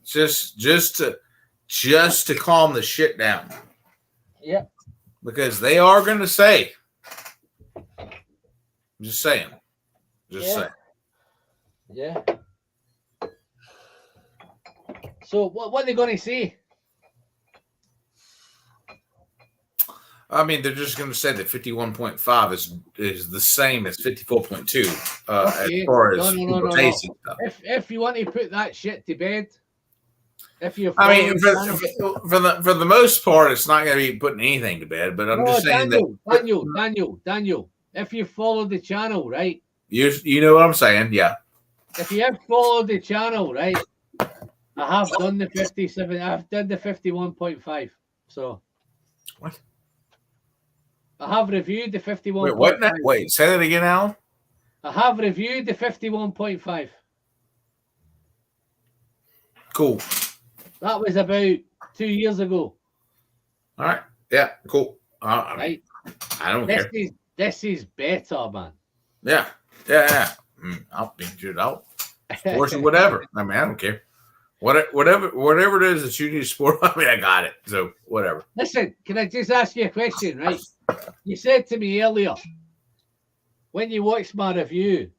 S5: just to calm the shit down.
S1: Yeah.
S5: Because they are going to say. Just saying. Just saying.
S1: Yeah. So what are they going to say?
S5: I mean, they're just going to say that 51.5 is the same as 54.2
S1: Okay.
S5: as far as
S1: No.
S5: tasting stuff.
S1: If you want to put that shit to bed, if you
S5: I mean, for the most part, it's not going to be putting anything to bed. But I'm just saying
S1: Daniel, if you follow the channel, right?
S5: You know what I'm saying, yeah.
S1: If you have followed the channel, right? I have done the 57. I've done the 51.5. So
S5: what?
S1: I have reviewed the 51.
S5: Wait, what? Wait, say that again, Alan.
S1: I have reviewed the 51.5.
S5: Cool.
S1: That was about 2 years ago.
S5: All right. Yeah. Cool.
S1: Right.
S5: I don't care.
S1: This is better, man.
S5: Yeah. I'll beat you out. Sports or whatever. I mean, I don't care. Whatever it is that you need to sport. I mean, I got it. So whatever.
S1: Listen, can I just ask you a question, right? You said to me earlier when you watched my review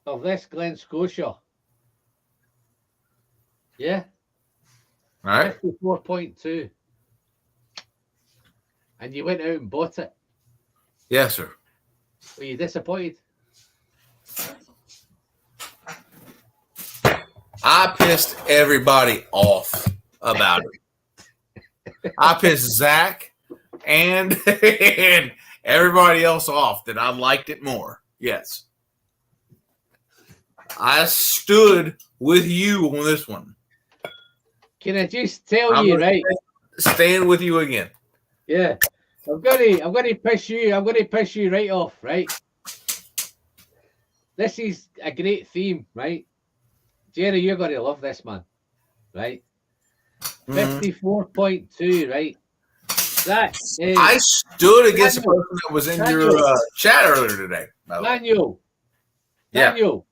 S1: of this Glen Scotia. Yeah.
S5: All right.
S1: 54.2. And you went out and bought it.
S5: Yes, sir.
S1: Were you disappointed?
S5: I pissed everybody off about it. I pissed Zach and everybody else off that I liked it more. Yes. I stood with you on this one.
S1: Can I just tell you, right?
S5: Stand with you again.
S1: Yeah. I'm gonna piss you right off, right? This is a great theme, right? Jerry, you're gonna love this, man. Right? 54.2, right? That is
S5: I stood against the person that was in your chat earlier today.
S1: Daniel,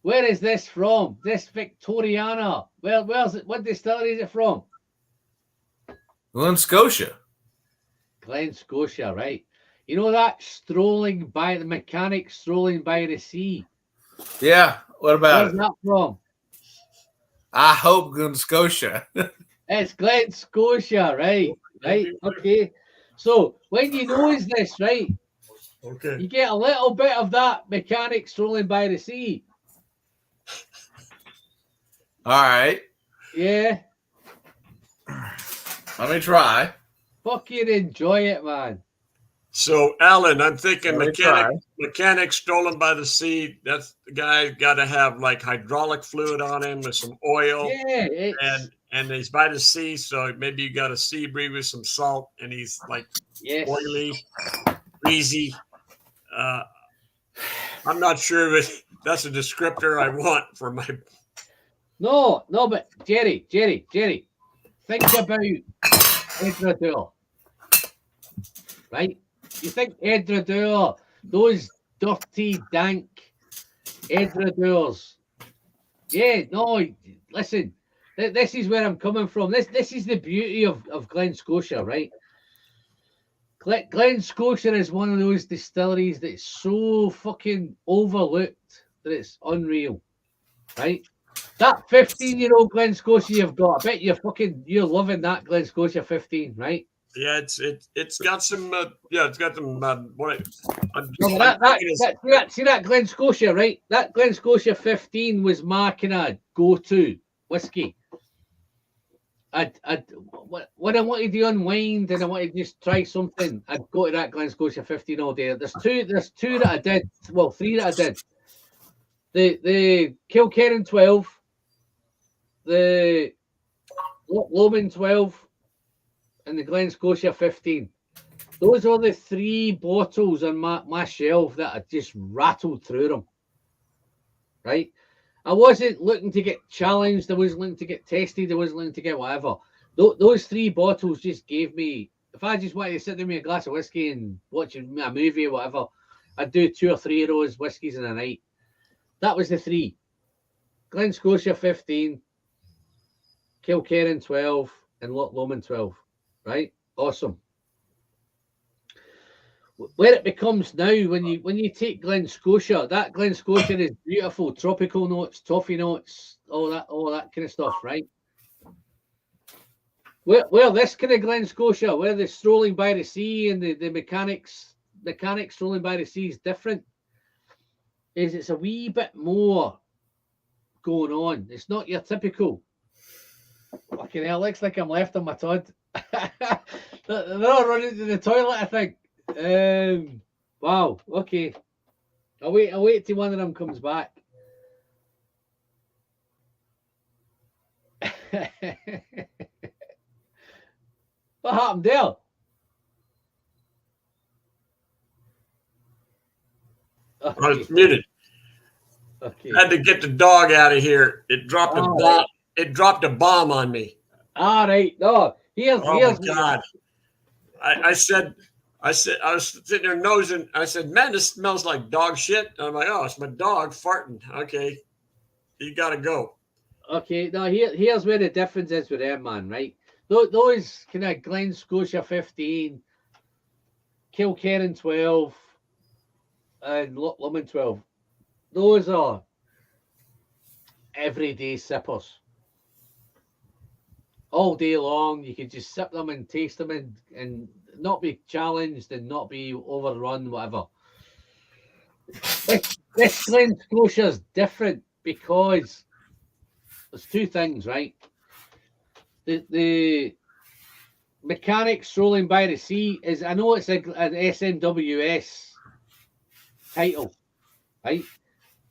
S1: where is this from? This Victoriana. Where's it? What distillery is it from?
S5: Glen Scotia.
S1: Glen Scotia, right? You know that strolling by the mechanic strolling by the sea.
S5: Yeah. What about
S1: Where's that from?
S5: I hope Glen Scotia.
S1: It's Glen Scotia, right? Right. Okay. So when you nose this, right?
S8: Okay.
S1: You get a little bit of that mechanic strolling by the sea.
S5: All right.
S1: Yeah.
S5: Let me try.
S1: Fucking enjoy it, man.
S8: So, Alan, I'm thinking mechanic stolen by the sea. That's the guy got to have like hydraulic fluid on him with some oil.
S1: Yeah.
S8: And he's by the sea, so maybe you got a sea breed with some salt, and he's like oily, greasy. I'm not sure if that's a descriptor I want for my.
S1: No, but Jerry, think about Edradour, right? You think Edradour, those dirty, dank Edradours. Yeah, no, listen, this is where I'm coming from. This is the beauty of Glen Scotia, right? Glen Scotia is one of those distilleries that's so fucking overlooked that it's unreal, right? That 15-year-old Glen Scotia you've got, I bet you're loving that Glen Scotia 15, right?
S8: Yeah, it's got some it's got some
S1: see that Glen Scotia, right? That Glen Scotia 15 was my kind of go-to whiskey. When I wanted to unwind and I wanted to just try something, I'd go to that Glen Scotia 15 all day. There's two that I did. Well, three that I did. The Kilkerran 12, the Lomond 12, and the Glen Scotia 15. Those are the three bottles on my shelf that I just rattled through them. Right? I wasn't looking to get challenged. I wasn't looking to get tested. I wasn't looking to get whatever. Those three bottles just gave me, if I just wanted to sit there with a glass of whiskey and watch a movie or whatever, I'd do 2 or 3 of those whiskeys in a night. That was the three. Glen Scotia 15, Kilkerran 12, and Loch Lomond 12. Right? Awesome. Where it becomes now, when you take Glen Scotia, that Glen Scotia is beautiful, tropical notes, toffee notes, all that kind of stuff, right? Where this kind of Glen Scotia, where the strolling by the sea and the mechanics strolling by the sea is different, is it's a wee bit more going on. It's not your typical. Fucking hell, looks like I'm left on my Todd. They're all running to the toilet, I think. Wow. Okay. I'll wait till one of them comes back. What happened there?
S8: I was muted.
S1: Okay.
S8: I had to get the dog out of here. It dropped a bomb.
S1: Right.
S8: It dropped a bomb on me.
S1: All right. No. Here's
S8: My God. I said, I was sitting there nosing. I said, man, this smells like dog shit. And I'm like, oh, it's my dog farting. Okay. You got to go.
S1: Okay. Now here's where the difference is with them, man, right? Those kind of Glen Scotia 15, Kilkerran 12, and Loch Lomond 12. Those are everyday sippers. All day long, you can just sip them and taste them and not be challenged and not be overrun, whatever. This Glen Scotia is different because there's two things, right? The mechanic strolling by the sea is, I know it's an SMWS title, right?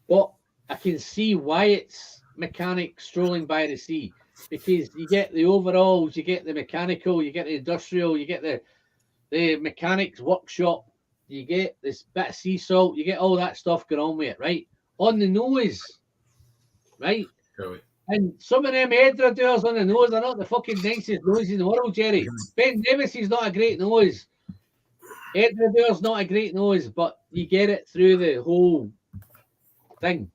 S1: But I can see why it's mechanic strolling by the sea, because you get the overalls, you get the mechanical, you get the industrial, you get the mechanics workshop, you get this bit of sea salt, you get all that stuff going on with it, right? On the nose, right?
S5: Really?
S1: And some of them hairdressers on the nose are not the fucking nicest nose in the world, Jerry. Ben Davis is not a great nose. Hairdresser's not a great nose, but you get it through the whole thing.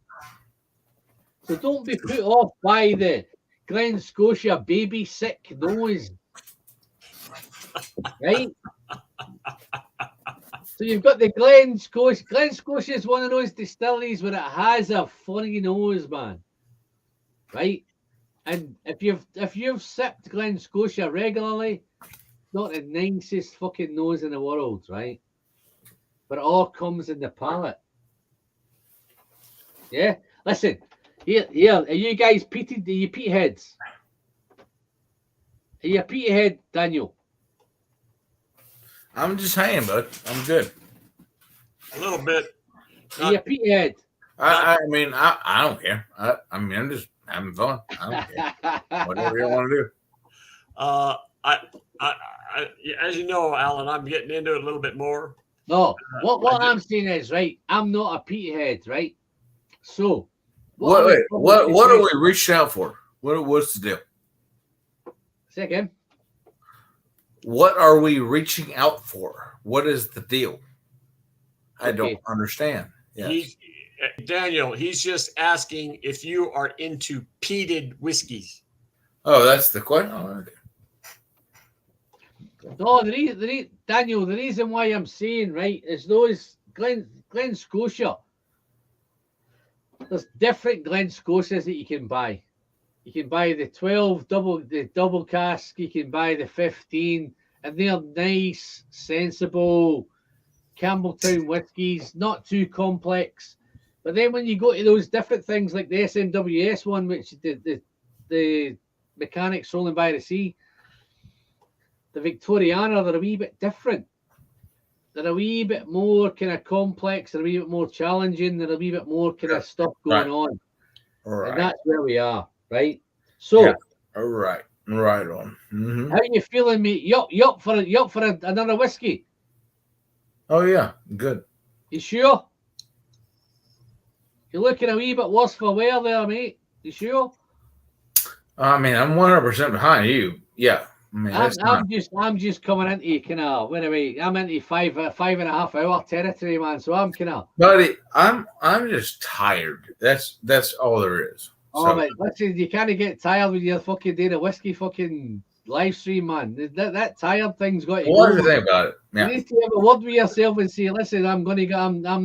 S1: So don't be put off by the Glen Scotia baby sick nose. Right? So you've got the Glen Scotia. Glen Scotia is one of those distilleries where it has a funny nose, man. Right? And if you've sipped Glen Scotia regularly, not the nicest fucking nose in the world, right? But it all comes in the palate. Yeah? Listen, here, are you guys peated? Are you peat heads? Are you a peat head, Daniel?
S5: I'm just hanging, bud. I'm good.
S8: A little bit.
S1: Are you a peat head?
S5: I mean, I don't care. I mean, I'm just having fun. I don't care. Whatever you want to do.
S8: I, as you know, Alan, I'm getting into it a little bit more.
S1: No, what I'm saying is, right, I'm not a peat head, right? So,
S5: What are we reaching out for? What's the deal?
S1: Say again.
S5: What are we reaching out for? What is the deal? I don't understand. Yes.
S8: Daniel, he's just asking if you are into peated whiskeys.
S5: Oh, that's the question. Oh, okay.
S1: No, Daniel, the reason why I'm saying, right, is those Glen Scotia. There's different Glen Scotias that you can buy. You can buy the 12 double cask, you can buy the 15, and they're nice, sensible Campbelltown whiskies, not too complex. But then when you go to those different things like the SMWS one, which the mechanics rolling by the sea, the Victoriana, they're a wee bit different. They're a wee bit more kind of complex, they're a wee bit more challenging, they're a wee bit more kind of stuff going on.
S5: Right.
S1: And that's where we are, right? So,
S5: all right on. Mm-hmm.
S1: How you feeling, mate? You up for another whiskey?
S5: Oh yeah, good.
S1: You sure? You're looking a wee bit worse for wear there, mate. You sure?
S5: I mean, I'm 100% behind you. Yeah. I mean,
S1: I'm just coming into you kind of. Anyway, I'm into 5.5 hour territory, man. So I'm kind of.
S5: Buddy, I'm just tired. That's all there is. So
S1: Oh, mate, listen, you can't get tired when you're fucking doing a whiskey fucking live stream, man. That tired thing's got to
S5: what
S1: go.
S5: do you think about it?
S1: You
S5: Yeah.
S1: need to have a word with yourself and say, listen, I'm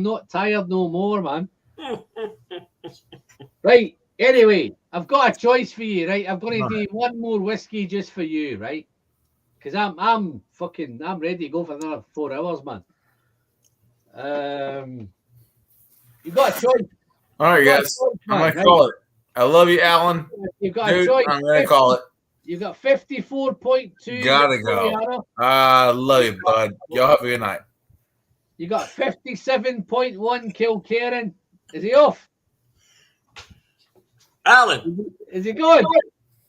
S1: not tired no more, man. Right. Anyway, I've got a choice for you, right? I'm going to do one more whiskey just for you, right? Because I'm ready to go for another 4 hours, man. You got a choice.
S5: All right, guys. I'm gonna call it. I love you, Alan.
S1: You've got
S5: Dude,
S1: a choice.
S5: I'm gonna call it.
S1: You've got 54.2.
S5: Gotta go. I love you, bud. Y'all have a good night.
S1: You got 57.1 Kilkerran. Is he off?
S8: Alan,
S1: Is he good?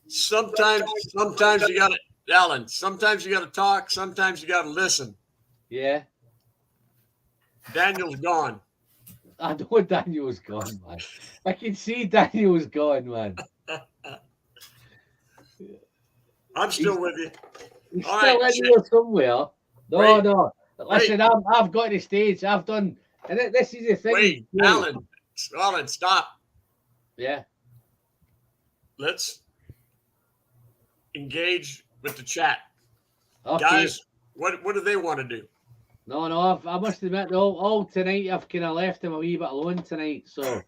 S8: sometimes you got to, Alan, sometimes you got to talk, sometimes you got to listen.
S1: Yeah.
S8: Daniel's gone.
S1: I know Daniel's gone, man. I can see Daniel's gone, man.
S8: I'm still with you.
S1: He's
S8: All
S1: still
S8: right,
S1: in here somewhere. No,
S8: Wait.
S1: no. Listen, I've got the stage. I've done, and this is the thing.
S8: Wait, Alan, stop.
S1: Yeah.
S8: Let's engage with the chat.
S1: Okay.
S8: Guys, what do they want to do?
S1: No, I must admit, all tonight I've kind of left him a wee bit alone tonight. So,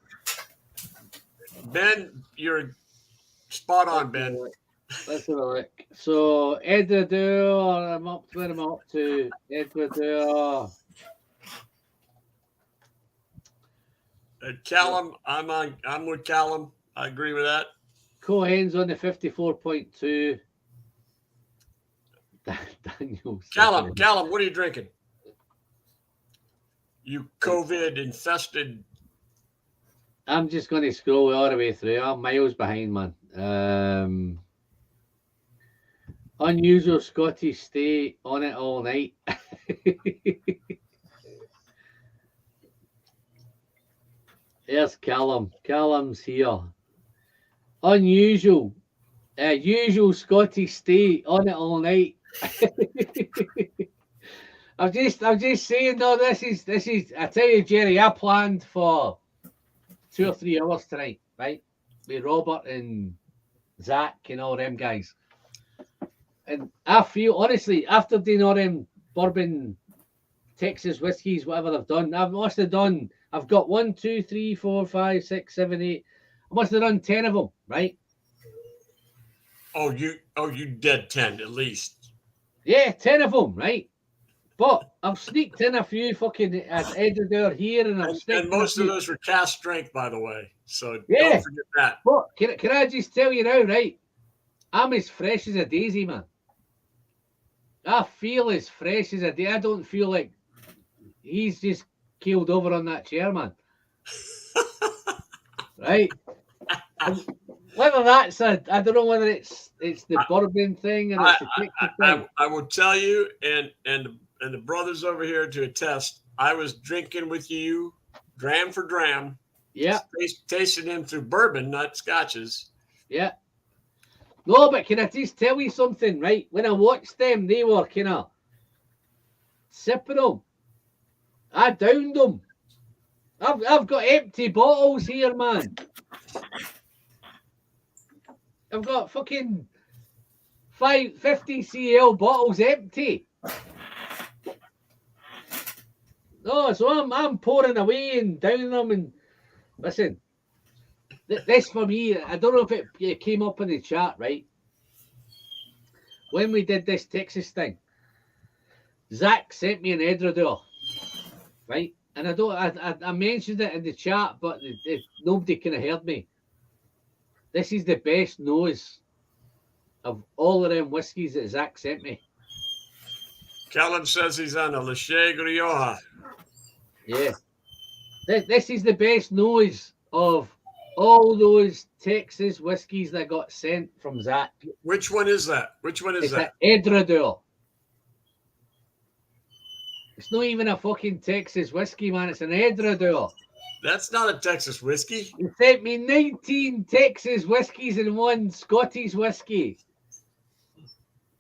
S8: Ben, you're spot on, Ben.
S1: let's have a look. So, Edredure, I'm up to where I'm up to. Edredure.
S8: Callum, I'm with Callum. I agree with that.
S1: Cohen's on the 54.2. Daniel.
S8: Callum, what are you drinking? You COVID infested.
S1: I'm just going to scroll all the way through. I'm miles behind, man. Unusual Scottish stay on it all night. There's Callum. Callum's here. Unusual. Usual Scottish stay on it all night. I'm just saying though, this is I tell you, Jerry, I planned for 2 or 3 hours tonight, right? With Robert and Zach and all them guys. And I feel honestly, after doing all them bourbon Texas whiskeys, whatever they've done, I've got 1, 2, 3, 4, 5, 6, 7, 8. I must have done 10 of them, right?
S8: Oh, you did 10 at least.
S1: Yeah, 10 of them, right? But I've sneaked in a few fucking Edredure here, and
S8: most of those were cast strength, by the way. So
S1: yeah,
S8: don't forget that.
S1: But can I just tell you now, right? I'm as fresh as a daisy, man. I feel as fresh as a daisy. I don't feel like he's just keeled over on that chair, man. Right? Whether that's I don't know whether it's the bourbon thing and it's the Texas thing.
S8: I will tell you, and the brothers over here to attest. I was drinking with you, dram for dram.
S1: Yeah,
S8: tasting them through bourbon, not scotches.
S1: Yeah. No, but can I just tell you something, right? When I watched them, they were kind of sipping them. I downed them. I've got empty bottles here, man. I've got fucking 50 CL bottles empty. No, so I'm pouring away and downing them. And listen, this for me, I don't know if it came up in the chat, right? When we did this Texas thing, Zach sent me an Edredure, right? And I mentioned it in the chat, but nobody kind of heard me. This is the best nose of all of them whiskies that Zach sent me.
S8: Callum says he's on a Lachey Rioja.
S1: Yeah. This is the best nose of all those Texas whiskies that got sent from Zach.
S8: Which one is that? It's
S1: that? Edredure. It's not even a fucking Texas whiskey, man. It's an Edredure.
S8: That's not a Texas whiskey.
S1: He sent me 19 Texas whiskeys and 1 Scottish whiskey.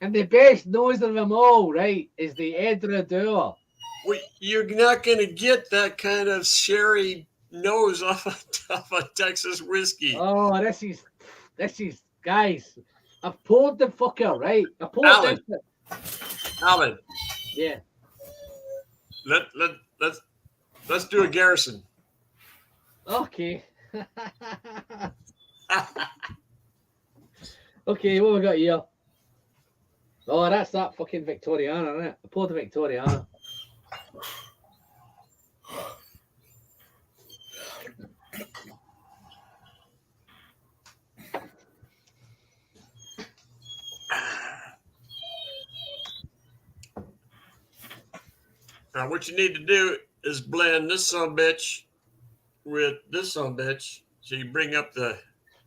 S1: And the best nose of them all, right, is the Edredure.
S8: Well, you're not going to get that kind of sherry nose off a Texas whiskey.
S1: Oh, this is guys. I've poured the fucker, right? I poured
S8: Alan.
S1: this.
S8: Alan,
S1: Yeah.
S8: let's do a Garrison.
S1: Okay. Okay, what we got here? Oh, that's that fucking Victoriana, isn't it? I poured the Victoriana.
S8: Now, what you need to do is blend this son-bitch with this son-bitch. So you bring up the.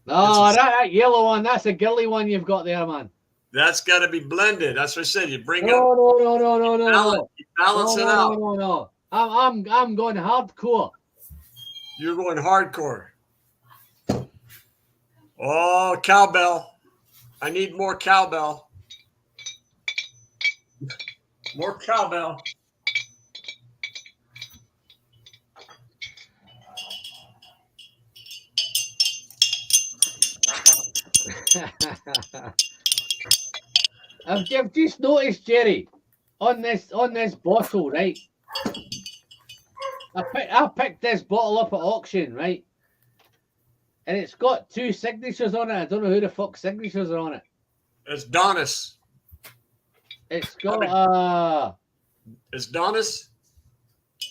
S1: Oh, that yellow one, that's a gilly one you've got there, man.
S8: That's got to be blended. That's what I said. You bring
S1: No,
S8: up.
S1: no.
S8: You balance it out.
S1: No. I'm going hardcore.
S8: You're going hardcore. Oh, cowbell. I need more cowbell. More cowbell.
S1: I've just noticed, Jerry, on this bottle, right? I picked this bottle up at auction, right? And it's got 2 signatures on it. I don't know who the fuck signatures are on it.
S8: It's Donis.
S1: It's got
S8: It's Donis.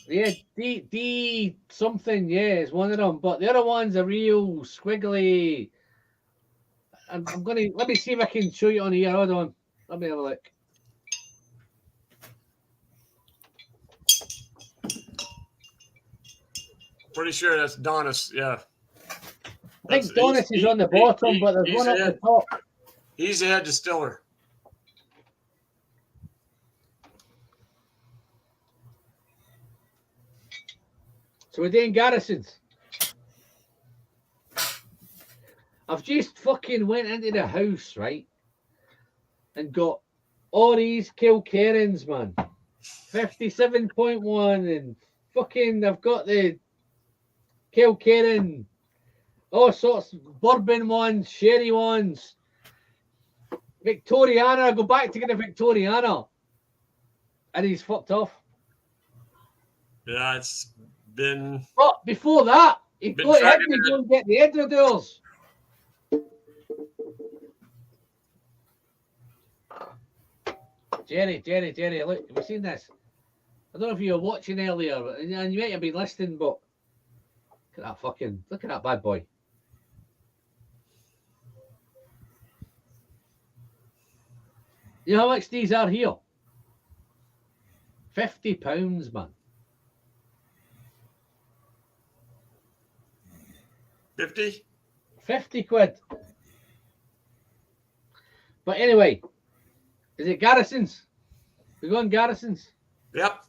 S1: yeah, D something, yeah, it's one of them. But the other one's a real squiggly. I'm gonna let me see if I can show you on here. Hold on. Let me have a look.
S8: Pretty sure that's Donis. Yeah.
S1: I think Donis is on the bottom, but there's one at the top.
S8: He's the head distiller.
S1: So we're doing garrisons. I've just fucking went into the house, right? And got all these Kilkerrans, man. 57.1 and fucking I've got the Kilkerran, all sorts of bourbon ones, sherry ones. Victoriana, I go back to get a Victoriana. And he's fucked off.
S8: Yeah, it's been.
S1: But before that, he
S8: Been
S1: got
S8: tracking
S1: to
S8: it.
S1: go and get the Edredales. Jerry, look, have you seen this? I don't know if you were watching earlier, and you might have been listening, but look at that bad boy. You know how much these are here? £50, man.
S8: 50?
S1: 50 quid. But anyway, is it garrisons? We're going garrisons.
S8: Yep.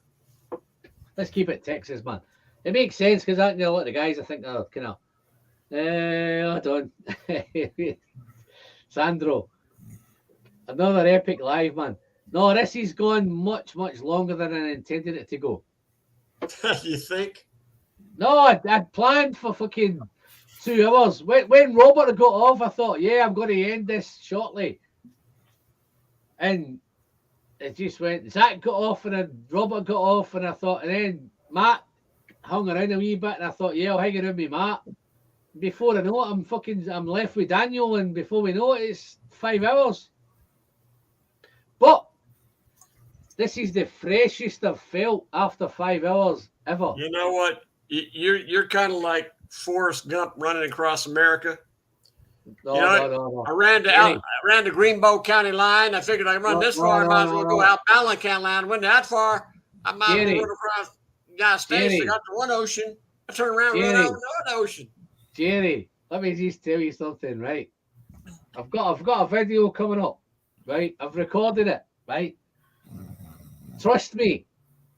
S1: Let's keep it Texas, man. It makes sense because I know a lot of the guys I think are kind of hold on. Sandro. Another epic live, man. No, this is gone much longer than I intended it to go.
S8: You think?
S1: No, I'd planned for fucking 2 hours. When Robert got off, I thought, yeah, I'm going to end this shortly. And it just went, Zach got off and then Robert got off and I thought, and then Matt hung around a wee bit and I thought, yeah, I'll hang around with Matt. Before I know it, I'm left with Daniel and before we know it, it's 5 hours. But this is the freshest I've felt after 5 hours ever.
S8: You know what? You're kind of like Forrest Gump running across America.
S1: No.
S8: I ran to Greenbow County line. I figured I'd run this far. I might as well go out Allen County line. Went that far. I might as well run across the United States. I got to one ocean. I turned around and ran out another ocean.
S1: Jerry, let me just tell you something, right? I've got a video coming up, right? I've recorded it, right? Trust me,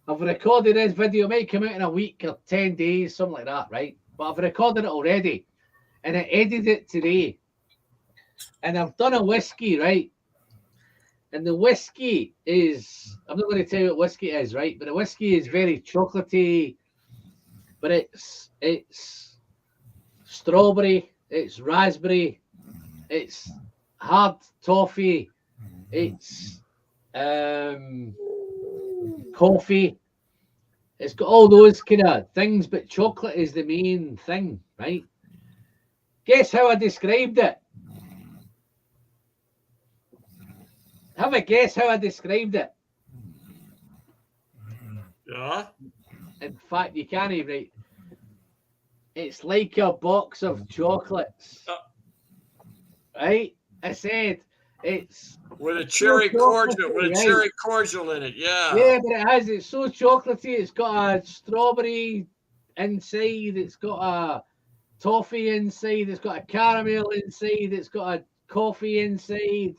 S1: I've recorded this video. It might come out in a week or 10 days, something like that, right? But I've recorded it already. And I edited it today. And I've done a whiskey, right? And the whiskey is, I'm not going to tell you what whiskey is, right? But the whiskey is very chocolatey. but it's strawberry, it's raspberry, it's hard toffee, it's coffee. It's got all those kind of things, but chocolate is the main thing, right? Guess how I described it? Have a guess how I described it.
S8: Yeah.
S1: In fact, you can't even write. It's like a box of chocolates. Right? I said it's
S8: With a cherry cordial, with a cherry cordial in it. Yeah.
S1: Yeah, but it's so chocolatey. It's got a strawberry inside. It's got a toffee inside. It's got a caramel inside. It's got a coffee inside.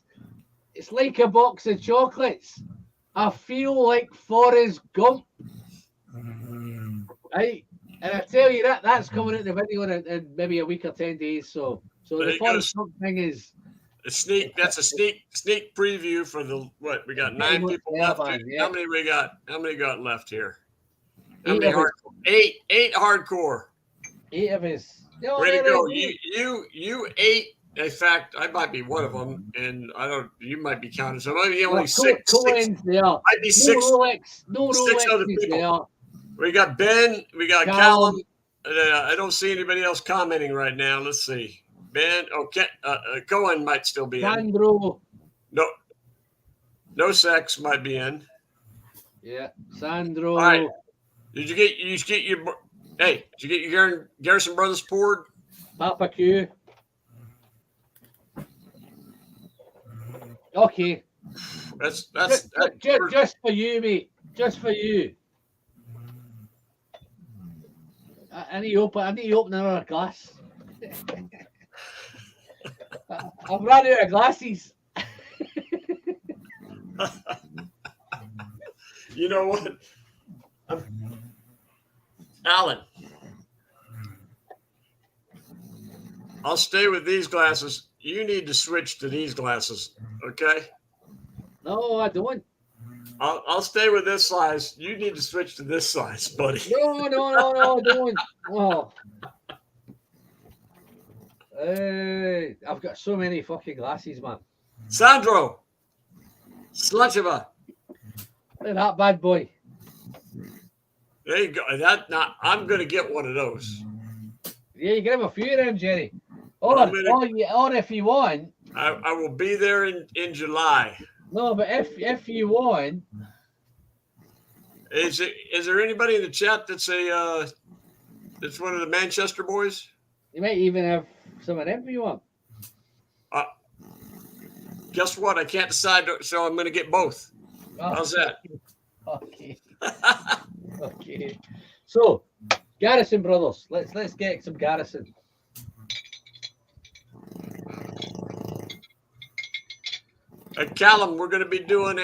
S1: It's like a box of chocolates. I feel like Forrest Gump. Right? And I tell you that's coming out the video in maybe a week or 10 days. So the Forrest Gump thing is
S8: a sneak. That's a sneak preview for the what we got 9 people left.
S1: Yeah.
S8: How many we got? How many got left here? How
S1: 8
S8: many
S1: of us.
S8: hardcore? 8 hardcore.
S1: 8 of us. No,
S8: Way to go! You 8. In fact, I might be one of them, and I don't. You might be counting. So maybe only six.
S1: There.
S8: Might be six.
S1: No
S8: six
S1: Rolex
S8: other people.
S1: there.
S8: We got Ben. We got Callum. I don't see anybody else commenting right now. Let's see. Ben. Okay. Cohen might still be
S1: Sandro.
S8: in. No sex might be in.
S1: Yeah, Sandro.
S8: All right. Did you get your? Hey, did you get your Garrison Brothers poured?
S1: Papa Q. Okay.
S8: That's
S1: just for you, mate. Just for you. I need to open another glass. I've run out of glasses.
S8: You know what? Alan, I'll stay with these glasses. You need to switch to these glasses, okay?
S1: No, I don't.
S8: I'll stay with this size. You need to switch to this size, buddy.
S1: No, I don't. Oh. I've got so many fucking glasses, man.
S8: Sandro, Sluncheva.
S1: Look at that bad boy.
S8: There you go. I'm going to get one of those.
S1: Yeah, you get him a few of them, Jerry. Or if you want.
S8: I will be there in July.
S1: No, but if you want.
S8: Is there anybody in the chat that's that's one of the Manchester boys?
S1: You might even have some of them if you want.
S8: Guess what? I can't decide, so I'm going to get both.
S1: Oh,
S8: how's that?
S1: Okay. Okay. So, Garrison Brothers. Let's get some Garrison.
S8: Callum, we're going to be doing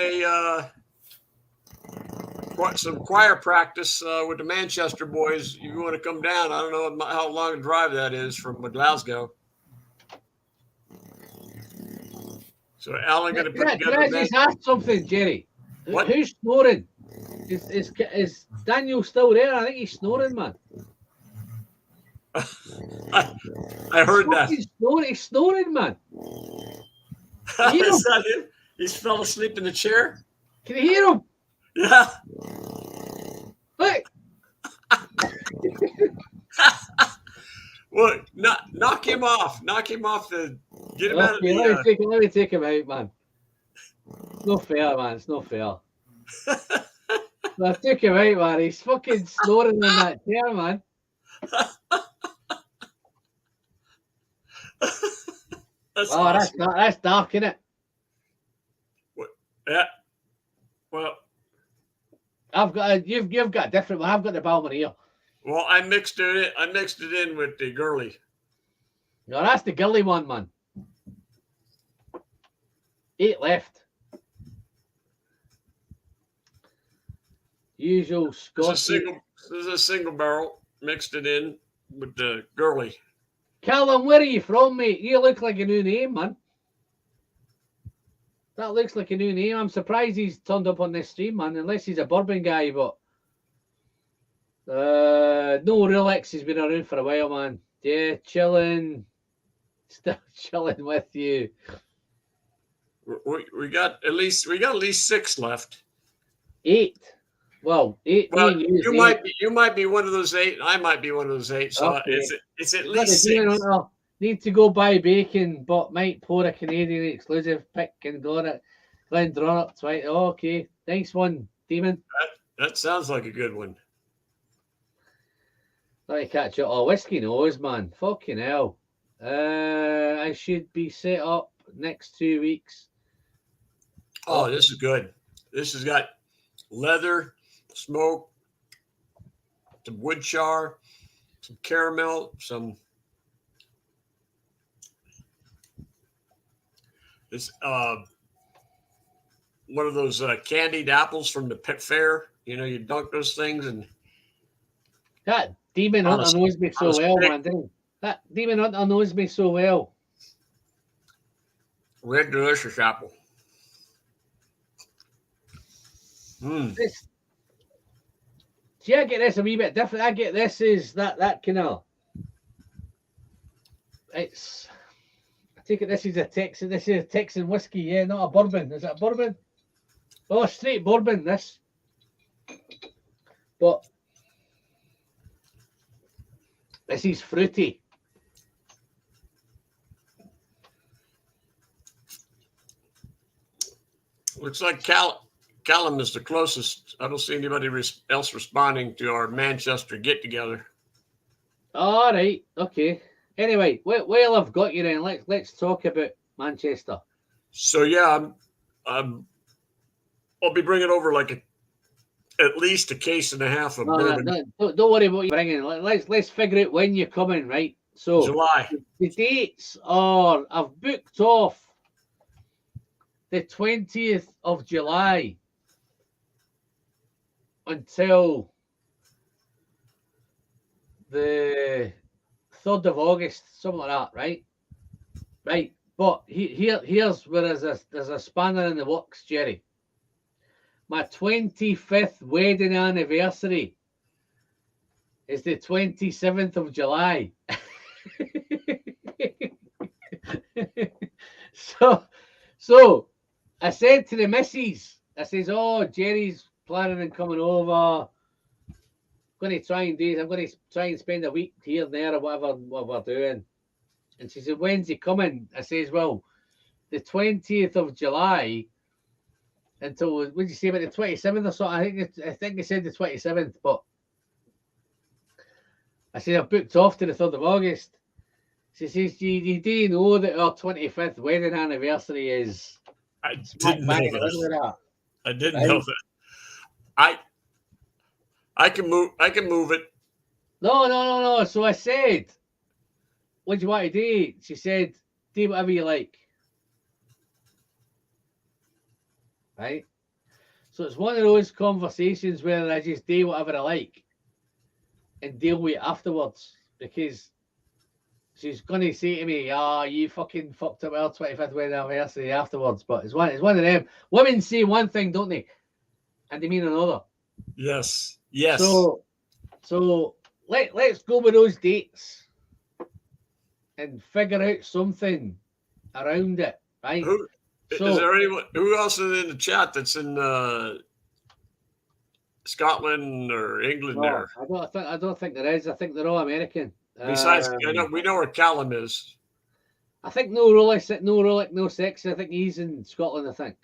S8: some choir practice with the Manchester boys. You want to come down? I don't know how long a drive that is from Glasgow. So Alan going to put together.
S1: Can I just ask something, Jerry?
S8: What?
S1: Who's snoring? Is Daniel still there? I think he's snoring, man.
S8: I heard that.
S1: He's snoring, man.
S8: Is that him? He's fell asleep in the chair.
S1: Can you hear him?
S8: Yeah.
S1: Look.
S8: Well, knock him off. Knock him off. Get him out of the.
S1: Let me take him out, man. It's not fair, man. It's not fair. I took him out, man. He's fucking snoring in that chair, man.
S8: That's
S1: awesome. That's dark, isn't it?
S8: Yeah. Well,
S1: you've got a different one. I've got the Balmaria.
S8: Well, I mixed it in with the girly.
S1: No, that's the girly one, man. 8 left. Usual Scotch.
S8: This is a single barrel. Mixed it in with the girly.
S1: Callum, where are you from, mate? You look like a new name, man. That looks like a new name. I'm surprised he's turned up on this stream, man, unless he's a bourbon guy, but No, Rolex has been around for a while, man. Yeah, chilling. Still chilling with you.
S8: We got at least 6 left.
S1: 8. Well, 8.
S8: Well,
S1: me and you,
S8: you might be one of those 8. I might be one of those 8. So
S1: Okay.
S8: it's at
S1: Got
S8: least
S1: the demon
S8: 6.
S1: hunter. Need to go buy bacon, but might pour a Canadian exclusive pick and Glendronach. Right? Okay, nice one, demon.
S8: That sounds like a good one.
S1: Let me catch it. Oh, whiskey nose, man. Fucking hell. I should be set up next 2 weeks.
S8: Oh, this is good. This has got leather, smoke, some wood char, some caramel, some. This one of those candied apples from the pet fair. You know, you dunk those things and.
S1: That demon hunter knows me so well, man. Didn't he? That demon hunter knows me so well.
S8: Red delicious apple.
S1: This, see, I get this a wee bit different. I get this is that kind of. It's. I take it this is a Texan. This is a Texan whiskey, yeah, not a bourbon. Is it a bourbon? Oh, straight bourbon. This, but this is fruity.
S8: Looks like Callum is the closest. I don't see anybody else responding to our Manchester get together.
S1: All right, okay. Anyway, well, I've got you then. Let's talk about Manchester.
S8: So yeah, I'll be bringing over like at least a case and a half of bourbon.
S1: No, don't worry about what you're bringing. Let's figure out when you're coming, right? So
S8: July.
S1: The dates are I've booked off the 20th of July until the 3rd of August, something like that, right? Right. But here's where there's a spanner in the works, Jerry. My 25th wedding anniversary is the 27th of July. So I said to the missus, I says, oh, Jerry's planning on coming over. I'm going to try and spend a week here and there or whatever what we're doing. And she said, when's he coming? I says, well, the 20th of July until, what did you say about the 27th or something? I think they said the 27th, but I said, I've booked off to the 3rd of August. She says, you do know that our 25th wedding anniversary is...
S8: I didn't know that. I didn't know that. I can move it.
S1: No. So I said, what do you want to do? She said, do whatever you like. Right? So it's one of those conversations where I just do whatever I like and deal with it afterwards, because she's going to say to me, you fucking fucked up our 25th wedding anniversary afterwards. But it's one of them. Women say one thing, don't they? And they mean another.
S8: Yes.
S1: So let's go with those dates and figure out something around it, right?
S8: Is there anyone? Who else is in the chat that's in Scotland or England?
S1: No, I don't think there is. I think they're all American.
S8: Besides, we know where Callum is.
S1: I think no Rolex, no Sexy. I think he's in Scotland. I think.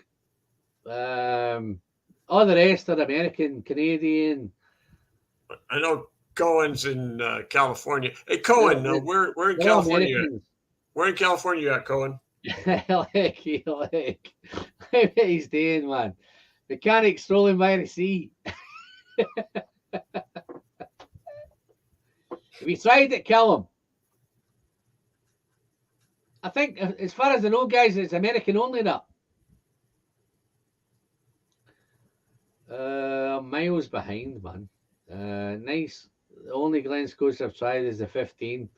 S1: All the rest are American, Canadian.
S8: I know Cohen's in California. Hey, Cohen, we're in California. We're in California at Cohen.
S1: Like, how he's doing, man. Mechanic strolling by the sea. We tried it, Callum. I think, as far as I know, guys, it's American only, that. Miles behind, man. Nice. The only Glen Scotia I've tried is the 15.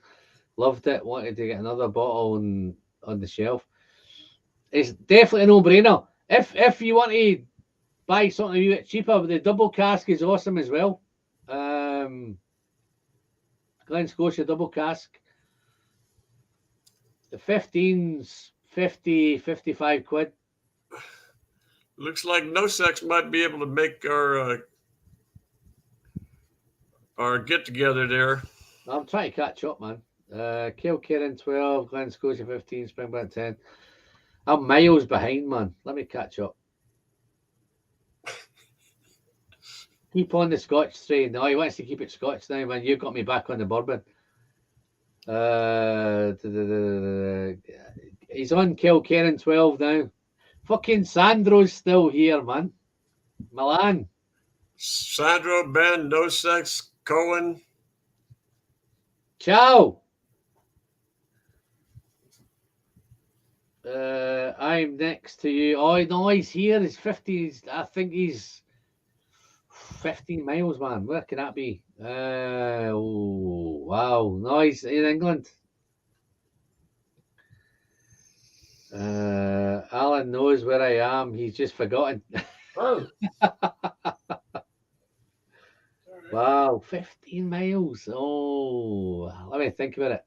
S1: Loved it. Wanted to get another bottle on the shelf. It's definitely a no-brainer. If you want to buy something a bit cheaper, the double cask is awesome as well. Glen Scotia double cask. The 15's 50, 55 quid.
S8: Looks like No Sex might be able to make our get together there.
S1: I'm trying to catch up, man. Kilkerran 12, Glen Scotia 15, Springbank 10. I'm miles behind, man. Let me catch up. Keep on the Scotch train. No, he wants to keep it Scotch now, man. You got me back on the bourbon. He's on Kilkerran 12 now. Fucking Sandro's still here, man. Milan.
S8: Sandro, Ben, No Sex, Cohen.
S1: Ciao. I'm next to you. Oh, no, he's here. He's 50. I think he's 15 miles, man. Where can that be? Oh, wow. No, he's in England. Alan knows where I am. He's just forgotten.
S9: Oh.
S1: Wow, 15 miles. Oh, let me think about it.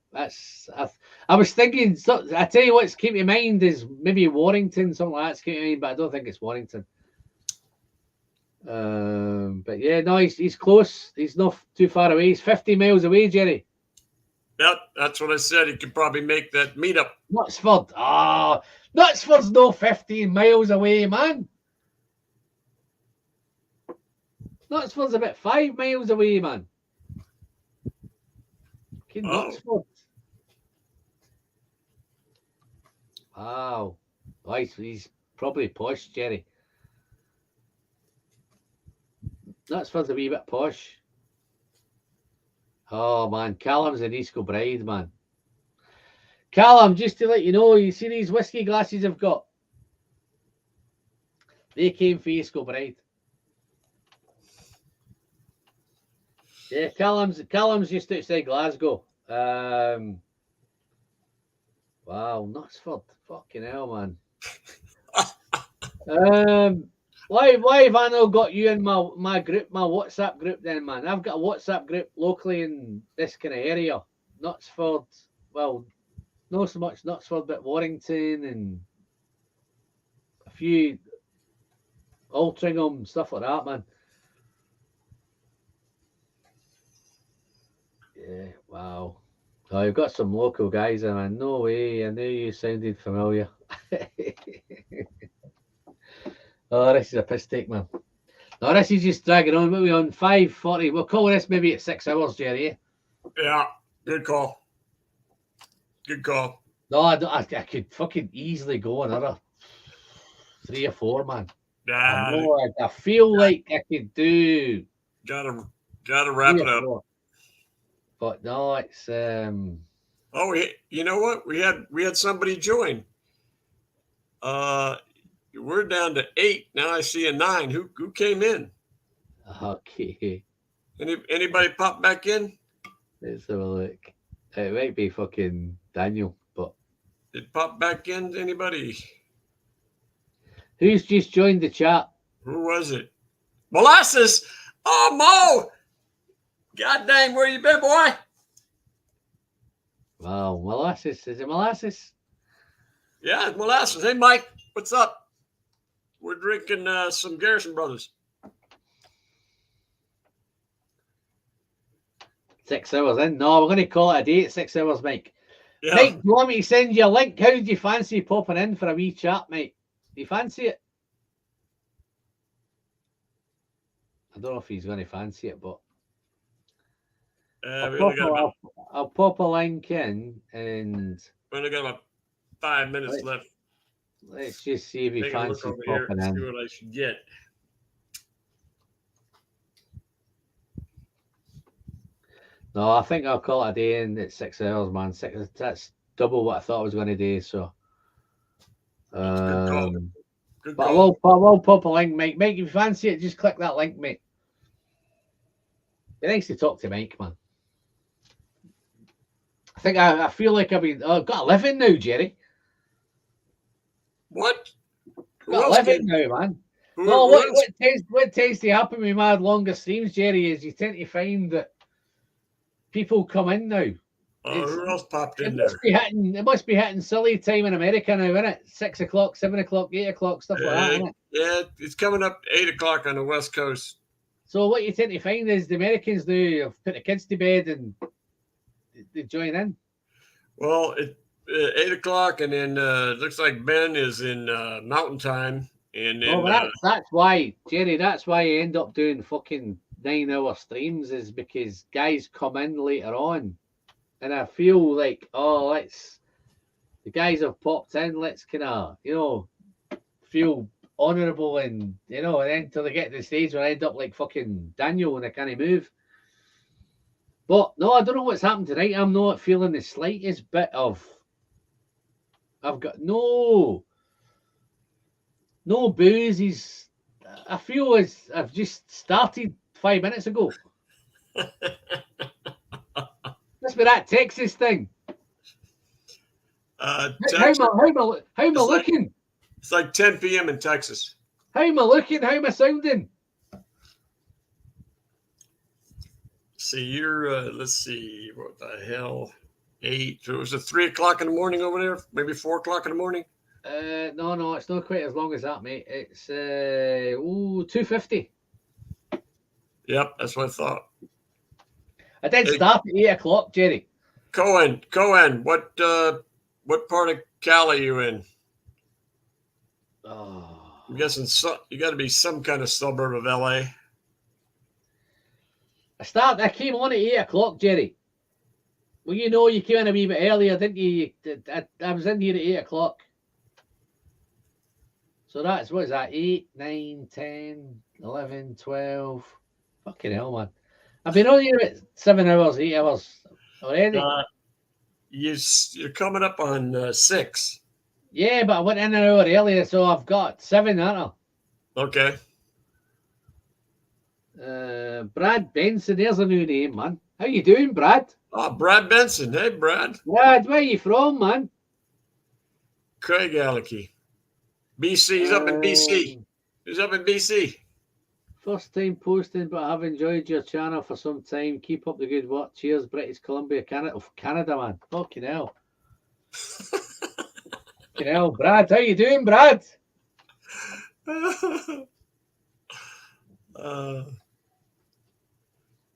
S1: I was thinking, I tell you what's keep in mind is maybe Warrington, something like that's keeping in mind, but I don't think it's Warrington. But yeah, no, he's close. He's not too far away. He's 50 miles away, Jerry.
S8: Yep, that's what I said. He could probably make that meetup.
S1: Knutsford. Ah, Knutsford's no 15 miles away, man. Knutsford's about 5 miles away, man. Knutsford. Wow. Oh, he's probably posh, Jerry. Knutsford's a wee bit posh. Oh, man. Callum's an East Kilbride, man. Callum, just to let you know, you see these whiskey glasses I've got? They came for East Kilbride. Yeah, Callum's just outside Glasgow. Wow, Knutsford. Fucking hell, man. Why have I not got you in my group, my WhatsApp group then, man? I've got a WhatsApp group locally in this kind of area. Knutsford, well, not so much Knutsford, but Warrington and a few Altrincham, stuff like that, man. Yeah, wow. Oh, you've got some local guys in, man. No way. I knew you sounded familiar. Oh, this is a piss take, man. No, this is just dragging on. What are we on? 5:40. We'll call this maybe at 6 hours, Jerry.
S8: Yeah, good call. Good call.
S1: No, I could fucking easily go another 3 or 4, man. I feel like I could do.
S8: Gotta wrap it up.
S1: 4. But no, it's
S8: Oh, you know what? We had somebody join. We're down to 8 now. I see a 9. Who came in?
S1: Okay.
S8: Anybody pop back in?
S1: Let's have a look. It might be fucking Daniel, but
S8: Did pop back in? Anybody?
S1: who's just joined the chat?
S8: Who was it? Molasses. Oh, Mo. God dang, where you been, boy?
S1: Wow, Molasses. Is it Molasses?
S8: Yeah, it's Molasses. Hey, Mike, what's up? We're drinking some Garrison Brothers.
S1: 6 hours in. No, we're going to call it a day at 6 hours, Mike.
S8: Yeah.
S1: Mike, do you want me to send you a link? How do you fancy popping in for a wee chat, mate? Do you fancy it? I don't know if he's going to fancy it, but I'll pop a link in and
S8: we only got about 5 minutes left.
S1: Let's just see if he
S8: Take a look
S1: fancies
S8: over here
S1: popping
S8: and see
S1: in.
S8: what I should get.
S1: No, I think I'll call it a day in at 6 hours, man. That's double what I thought I was going to do. So,
S8: Good call. Good
S1: but
S8: call.
S1: I will pop a link, Mike. Mike, if you fancy it, just click that link, mate. It's nice to talk to Mike, man. I think I feel like I've got a living now, Jerry.
S8: What? Who
S1: Got a
S8: else
S1: living
S8: came?
S1: now, man. No, what tends to happen with my longer streams, Jerry, is you tend to find that people come in now.
S8: Who else popped in
S1: It must be hitting silly time in America now, isn't it? 6 o'clock, 7 o'clock, 8 o'clock, stuff like that, isn't it?
S8: Yeah, it's coming up 8 o'clock on the West Coast.
S1: So what you tend to find is the Americans do have put the kids to bed and they join in.
S8: Well, it 8 o'clock, and then looks like Ben is in Mountain Time, and then
S1: that's why, Jerry. That's why I end up doing fucking 9-hour streams, is because guys come in later on, and I feel like, the guys have popped in. Let's kind of, feel honourable, and and then till they get to the stage where I end up like fucking Daniel and I can't move. But no, I don't know what's happened tonight. I'm not feeling the slightest bit of. I've got no booze. I feel as I've just started 5 minutes ago. That's with that Texas thing.
S8: Texas,
S1: how am I looking?
S8: It's like 10 p.m. in Texas.
S1: How am I looking? How am I sounding?
S8: See, you're, let's see, what the hell? 8. So it was 3 o'clock in the morning over there? Maybe 4 o'clock in the morning?
S1: No, it's not quite as long as that, mate. It's 2:50.
S8: Yep, that's what I thought.
S1: I did start at 8 o'clock, Jerry.
S8: Cohen, what part of Cali are you in?
S1: Oh.
S8: I'm guessing you got to be some kind of suburb of LA.
S1: I came on at 8 o'clock, Jerry. Well, you came in a wee bit earlier, didn't you? I was in here at 8 o'clock. So that's, what is that? 8, 9, 10, 11, 12. Fucking hell, man. I've been on here about 7 hours, 8 hours already.
S8: You're coming up on 6.
S1: Yeah, but I went in an hour earlier, so I've got 7, haven't I?
S8: Okay.
S1: Brad Benson, there's a new name, man. How you doing, Brad?
S8: Oh, Brad Benson. Hey, Brad.
S1: Brad, where are you from, man?
S8: Craig Alecky. BC. He's up in BC. He's up in BC.
S1: First time posting, but I've enjoyed your channel for some time. Keep up the good work. Cheers, British Columbia, Canada, man. Fucking hell. Fucking hell, Brad. How you doing, Brad?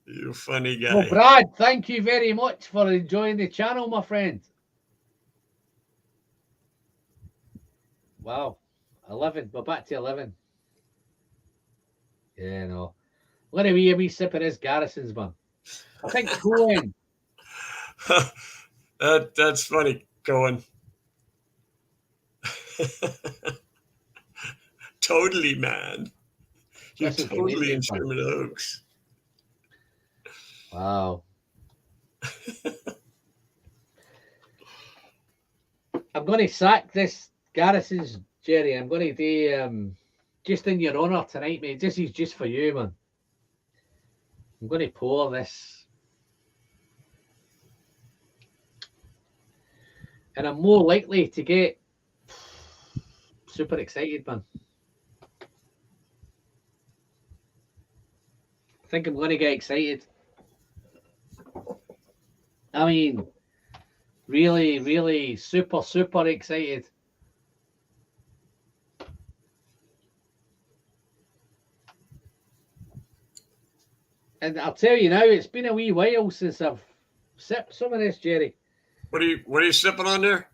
S8: You funny guy.
S1: Well, Brad, thank you very much for enjoying the channel, my friend. Wow. 11. We're back to 11. Yeah, no. I'm going to be a wee sip of this Garrison's, man. I think Cohen.
S8: That's funny, Cohen. Totally, man. You're totally in Sherman Oaks.
S1: Wow. I'm going to sack this Garrison's, Jerry. I'm going to do just in your honour tonight, mate. This is just for you, man. I'm going to pour this. And I'm more likely to get super excited, man. I think I'm going to get excited. I mean, really, really super, super excited. And I'll tell you now, it's been a wee while since I've sipped some of this, Jerry.
S8: What are you sipping on there?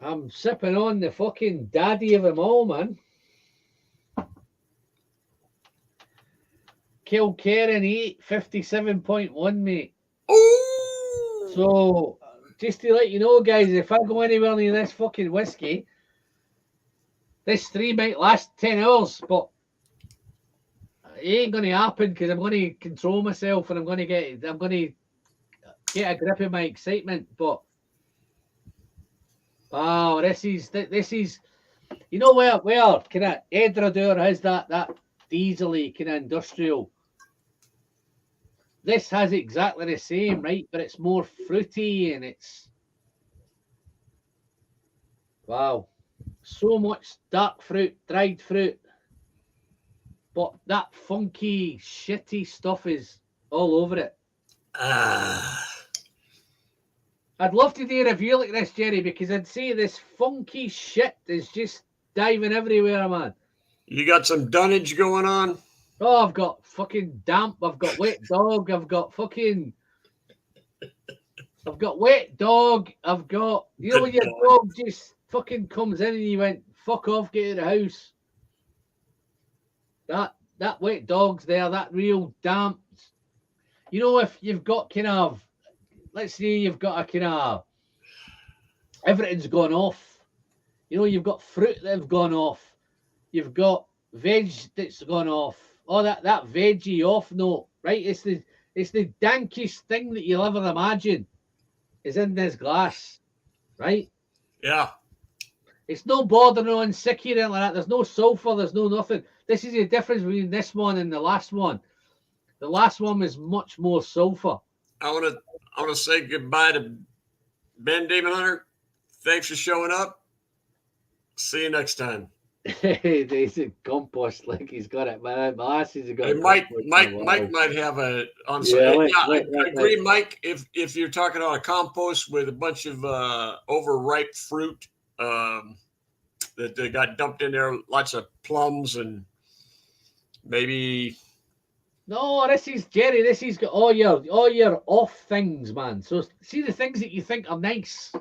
S1: I'm sipping on the fucking daddy of them all, man. Kilkerran 8, 57.1, mate.
S8: Ooh!
S1: So, just to let you know, guys, if I go anywhere near this fucking whiskey, this stream might last 10 hours, but it ain't going to happen because I'm going to control myself and I'm going to get a grip of my excitement. But wow, this is you know where kind of Edradour has that diesely kind of industrial. This has exactly the same, right? But it's more fruity and it's wow, so much dark fruit, dried fruit. but that funky, shitty stuff is all over it. I'd love to do a review like this, Jerry, because I'd say this funky shit is just diving everywhere, man.
S8: You got some dunnage going on?
S1: Oh, I've got fucking damp. I've got wet dog. I've got wet dog. I've got, you know, when your dog just fucking comes in and you went, fuck off, get out of the house. That wet dog's there, that real damp. You know, if you've got kind of, let's say you've got a kind of, everything's gone off. You know, you've got fruit that's gone off. You've got veg that's gone off. Oh, that veggie off note, right? It's the dankest thing that you'll ever imagine is in this glass, right?
S8: Yeah.
S1: It's no bordering on sicky or anything like that. There's no sulfur. There's no nothing. This is the difference between this one and the last one. The last one is much more sulfur.
S8: I want to say goodbye to Ben Demon Hunter. Thanks for showing up. See you next time.
S1: He's a compost, like he's got it, man. My ass is got
S8: Hey, Mike might have a on. I agree, Mike. If you're talking on a compost with a bunch of overripe fruit that they got dumped in there, lots of plums and maybe.
S1: No, this is Jerry. This is got all your off things, man. So see the things that you think are nice.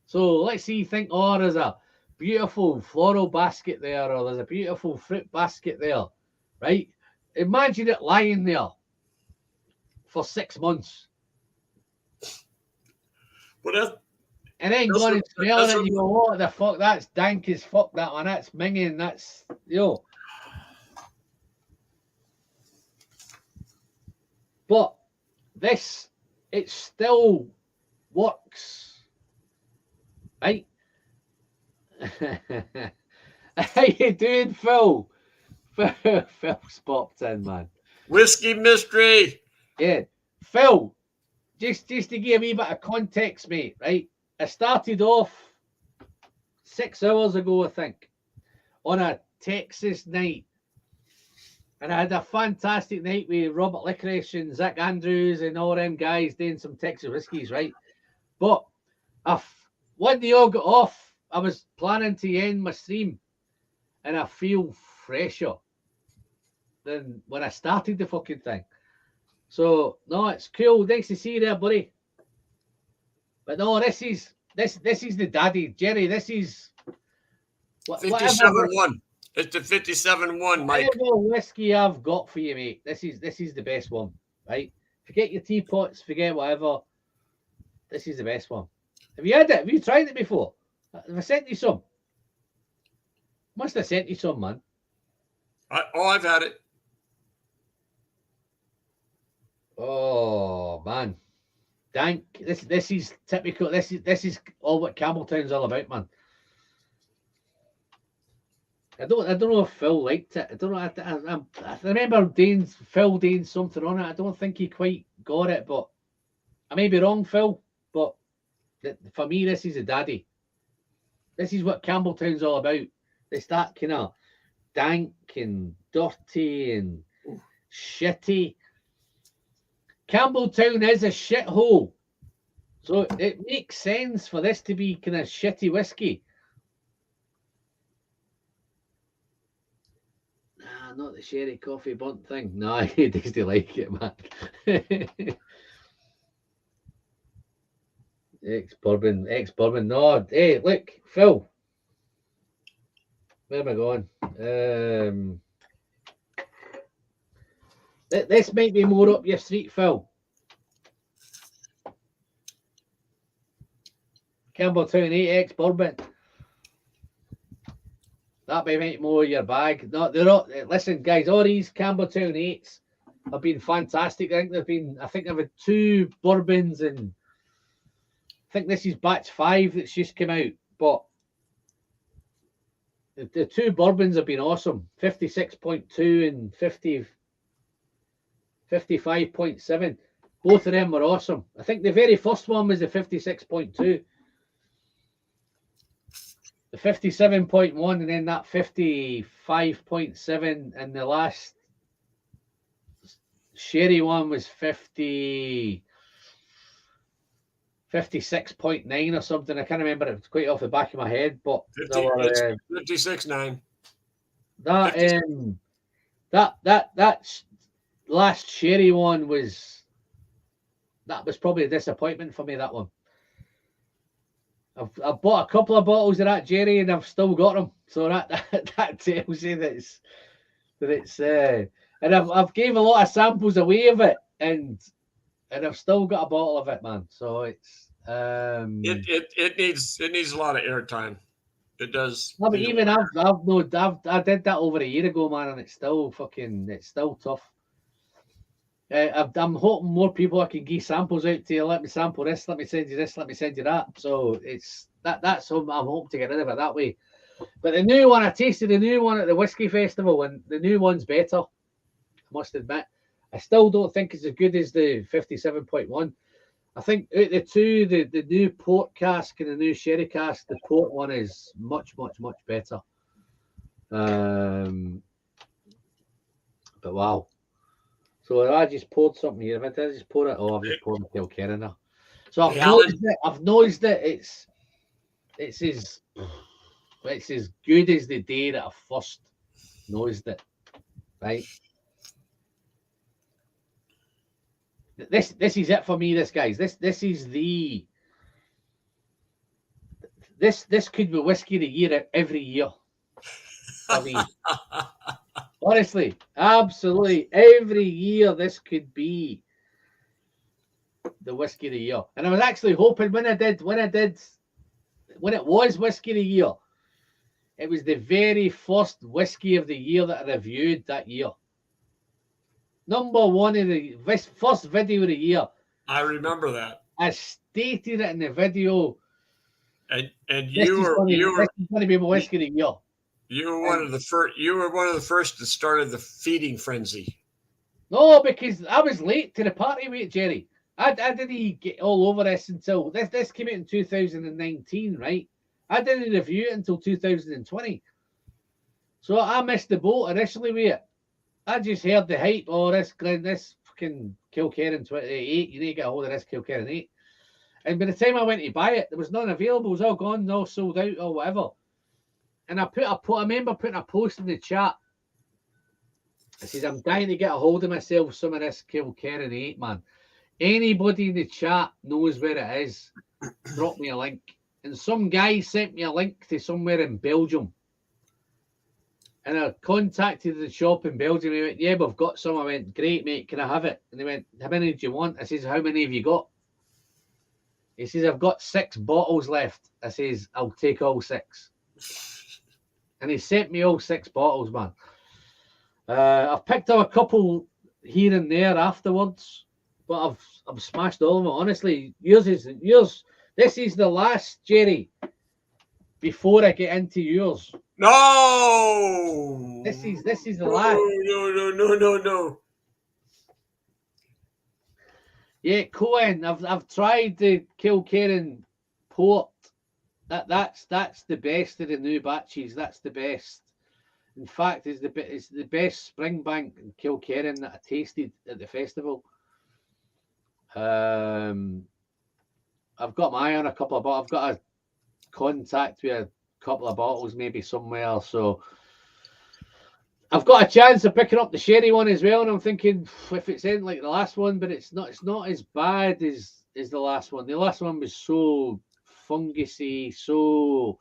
S1: So let's see you think, oh, there's a beautiful floral basket there, or there's a beautiful fruit basket there, right? Imagine it lying there for 6 months.
S8: Well,
S1: and then going and smelling it, and you go, what the fuck, that's dank as fuck, that one, that's minging, that's, you know. But this, it still works, right? How you doing, Phil? Phil's popped in, man.
S8: Whiskey mystery.
S1: Yeah, Phil. Just to give a wee bit of context, mate. Right, I started off 6 hours ago, I think, on a Texas night, and I had a fantastic night with Robert Licorice and Zach Andrews and all them guys doing some Texas whiskeys, right? But when they all got off, I was planning to end my stream, and I feel fresher than when I started the fucking thing. So no, it's cool. Nice to see you there, buddy. But no, this is the daddy, Jerry. This is
S8: 57-1. It's the 57-1, Mike.
S1: Whatever whiskey I've got for you, mate. This is the best one, right? Forget your teapots, forget whatever. This is the best one. Have you had it? Have you tried it before? Have I sent you some? Must have sent you some, man.
S8: I've had it.
S1: Oh man, dank. This is typical. This is all what Campbelltown's all about, man. I don't know if Phil liked it. I don't know. I remember Phil doing something on it. I don't think he quite got it, but I may be wrong, Phil. But for me, this is a daddy. This is what Campbelltown's all about. They start kind of dank and dirty and shitty. Campbelltown is a shithole, so it makes sense for this to be kind of shitty whiskey. Nah, not the sherry coffee bunt thing. No, he does like it, man. Ex-bourbon. No, hey, look, Phil. Where am I going? This might be more up your street, Phil. Campbelltown 8X bourbon. That may make more your bag. No, they're all, listen, guys, all these Campbelltown 8s have been fantastic. I think I've had 2 bourbons, and I think this is batch 5 that's just come out. But the 2 bourbons have been awesome. 56.2 and 55.7. Both of them were awesome. I think the very first one was the 56.2. the 57.1, and then that 55.7, and the last sherry one was 56.9 or something. I can't remember. It's quite off the back of my head, but
S8: 56.9.
S1: That last sherry one was probably a disappointment for me. That one. I've bought a couple of bottles of that, Jerry, and I've still got them. So that tells you that it's and I've gave a lot of samples away of it, and I've still got a bottle of it, man. So it's
S8: it needs a lot of airtime. It does.
S1: No, but even I did that over a year ago, man, and it's still tough. I'm hoping more people I can give samples out to you. Let me sample this. Let me send you this. Let me send you that. So it's that's I'm hoping to get rid of it that way. But the new one, I tasted the new one at the Whiskey Festival, and the new one's better. I must admit, I still don't think it's as good as the 57.1. I think out of the two, the new port cask and the new sherry cask, the port one is much, much, much better. But wow. So I just poured something here. If I just pour it, I've just poured a Kilkerran there. So I've noticed that it's as good as the day that I first noticed it. Right. This is it for me, this guys. This is the this could be whiskey of the year every year. I mean, honestly, absolutely every year this could be the whiskey of the year. And I was actually hoping when it was whiskey of the year, it was the very first whiskey of the year that I reviewed that year. Number one in the first video of the year.
S8: I remember that.
S1: I stated it in the video.
S8: And
S1: This is going to be my whiskey of the year.
S8: You were one of the first. You were one of the first that started the feeding frenzy.
S1: No, because I was late to the party, mate, Jerry. I didn't get all over this until this came out in 2019, right? I didn't review it until 2020. So I missed the boat initially with it. I just heard the hype. Oh, this fucking Kilkerran 28. You need to get a hold of this Kilkerran 8. And by the time I went to buy it, there was none available. It was all gone, all sold out or whatever. And I remember putting a post in the chat. I said, I'm dying to get a hold of myself some of this Kilkerran 8, man. Anybody in the chat knows where it is. Drop me a link. And some guy sent me a link to somewhere in Belgium. And I contacted the shop in Belgium. He went, yeah, we've got some. I went, great, mate, can I have it? And he went, how many do you want? I says, how many have you got? He says, I've got 6 bottles left. I says, I'll take all 6. And he sent me all 6 bottles, man. I've picked up a couple here and there afterwards, but I've smashed all of them. Honestly, yours. This is the last, Jerry, before I get into yours.
S8: No.
S1: This is the last.
S8: No.
S1: Yeah, Cohen. I've tried the Kilkerran port. That's the best of the new batches. That's the best. In fact, it's the best Springbank and Kilkerran that I tasted at the festival. I've got my eye on a couple of bottles. I've got a contact with a couple of bottles maybe somewhere. So I've got a chance of picking up the sherry one as well. And I'm thinking if it's in like the last one, but it's not as bad as the last one. The last one was so fungusy, so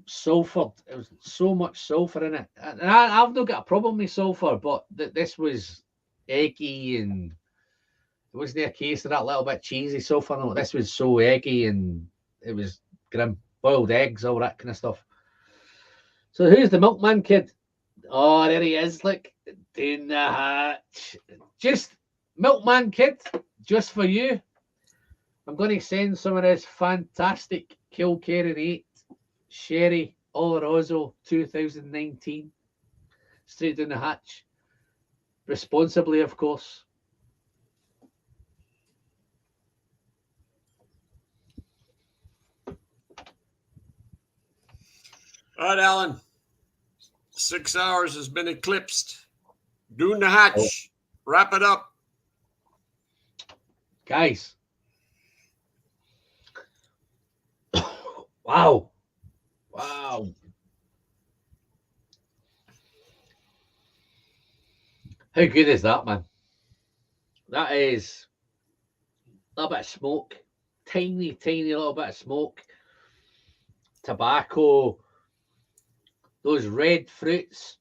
S1: sulfur. It was so much sulfur in it. And I've not got a problem with sulfur, but this was eggy and it wasn't a case of that little bit cheesy sulfur. No, this was so eggy and it was grim. Boiled eggs, all that kind of stuff. So who's the milkman kid? Oh, there he is. Look, down the hatch. Just milkman kid, just for you. I'm going to send some of this fantastic Kilkerran 8 Sherry Oloroso 2019 straight down the hatch. Responsibly, of course.
S8: All right, Alan. 6 hours has been eclipsed. Doon the hatch. Wrap it up.
S1: Guys. Wow. Wow. How good is that, man? That is a little bit of smoke. Tiny, tiny little bit of smoke. Tobacco. Those red fruits.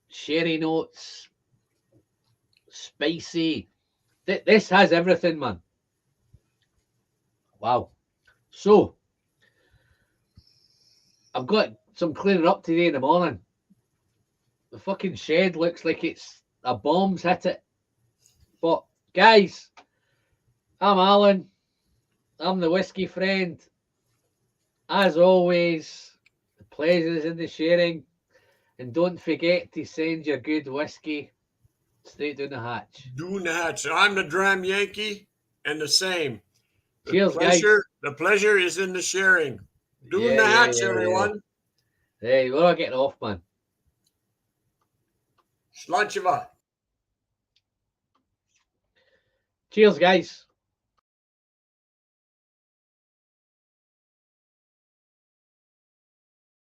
S1: Sherry notes. Spicy. This has everything, man. Wow. So, I've got some cleaning up today in the morning. The fucking shed looks like it's a bomb's hit it. But, guys, I'm Alan. I'm the whiskey friend. As always, the pleasure is in the sharing. And don't forget to send your good whiskey straight down the hatch.
S8: Doon the hatch. I'm the Dram Yankee, and the same.
S1: Cheers, guys.
S8: The pleasure is in the sharing. Doon
S1: Yeah,
S8: the hatch,
S1: yeah.
S8: everyone.
S1: Hey, we're all getting off, man.
S8: Slanchiva.
S1: Cheers, guys.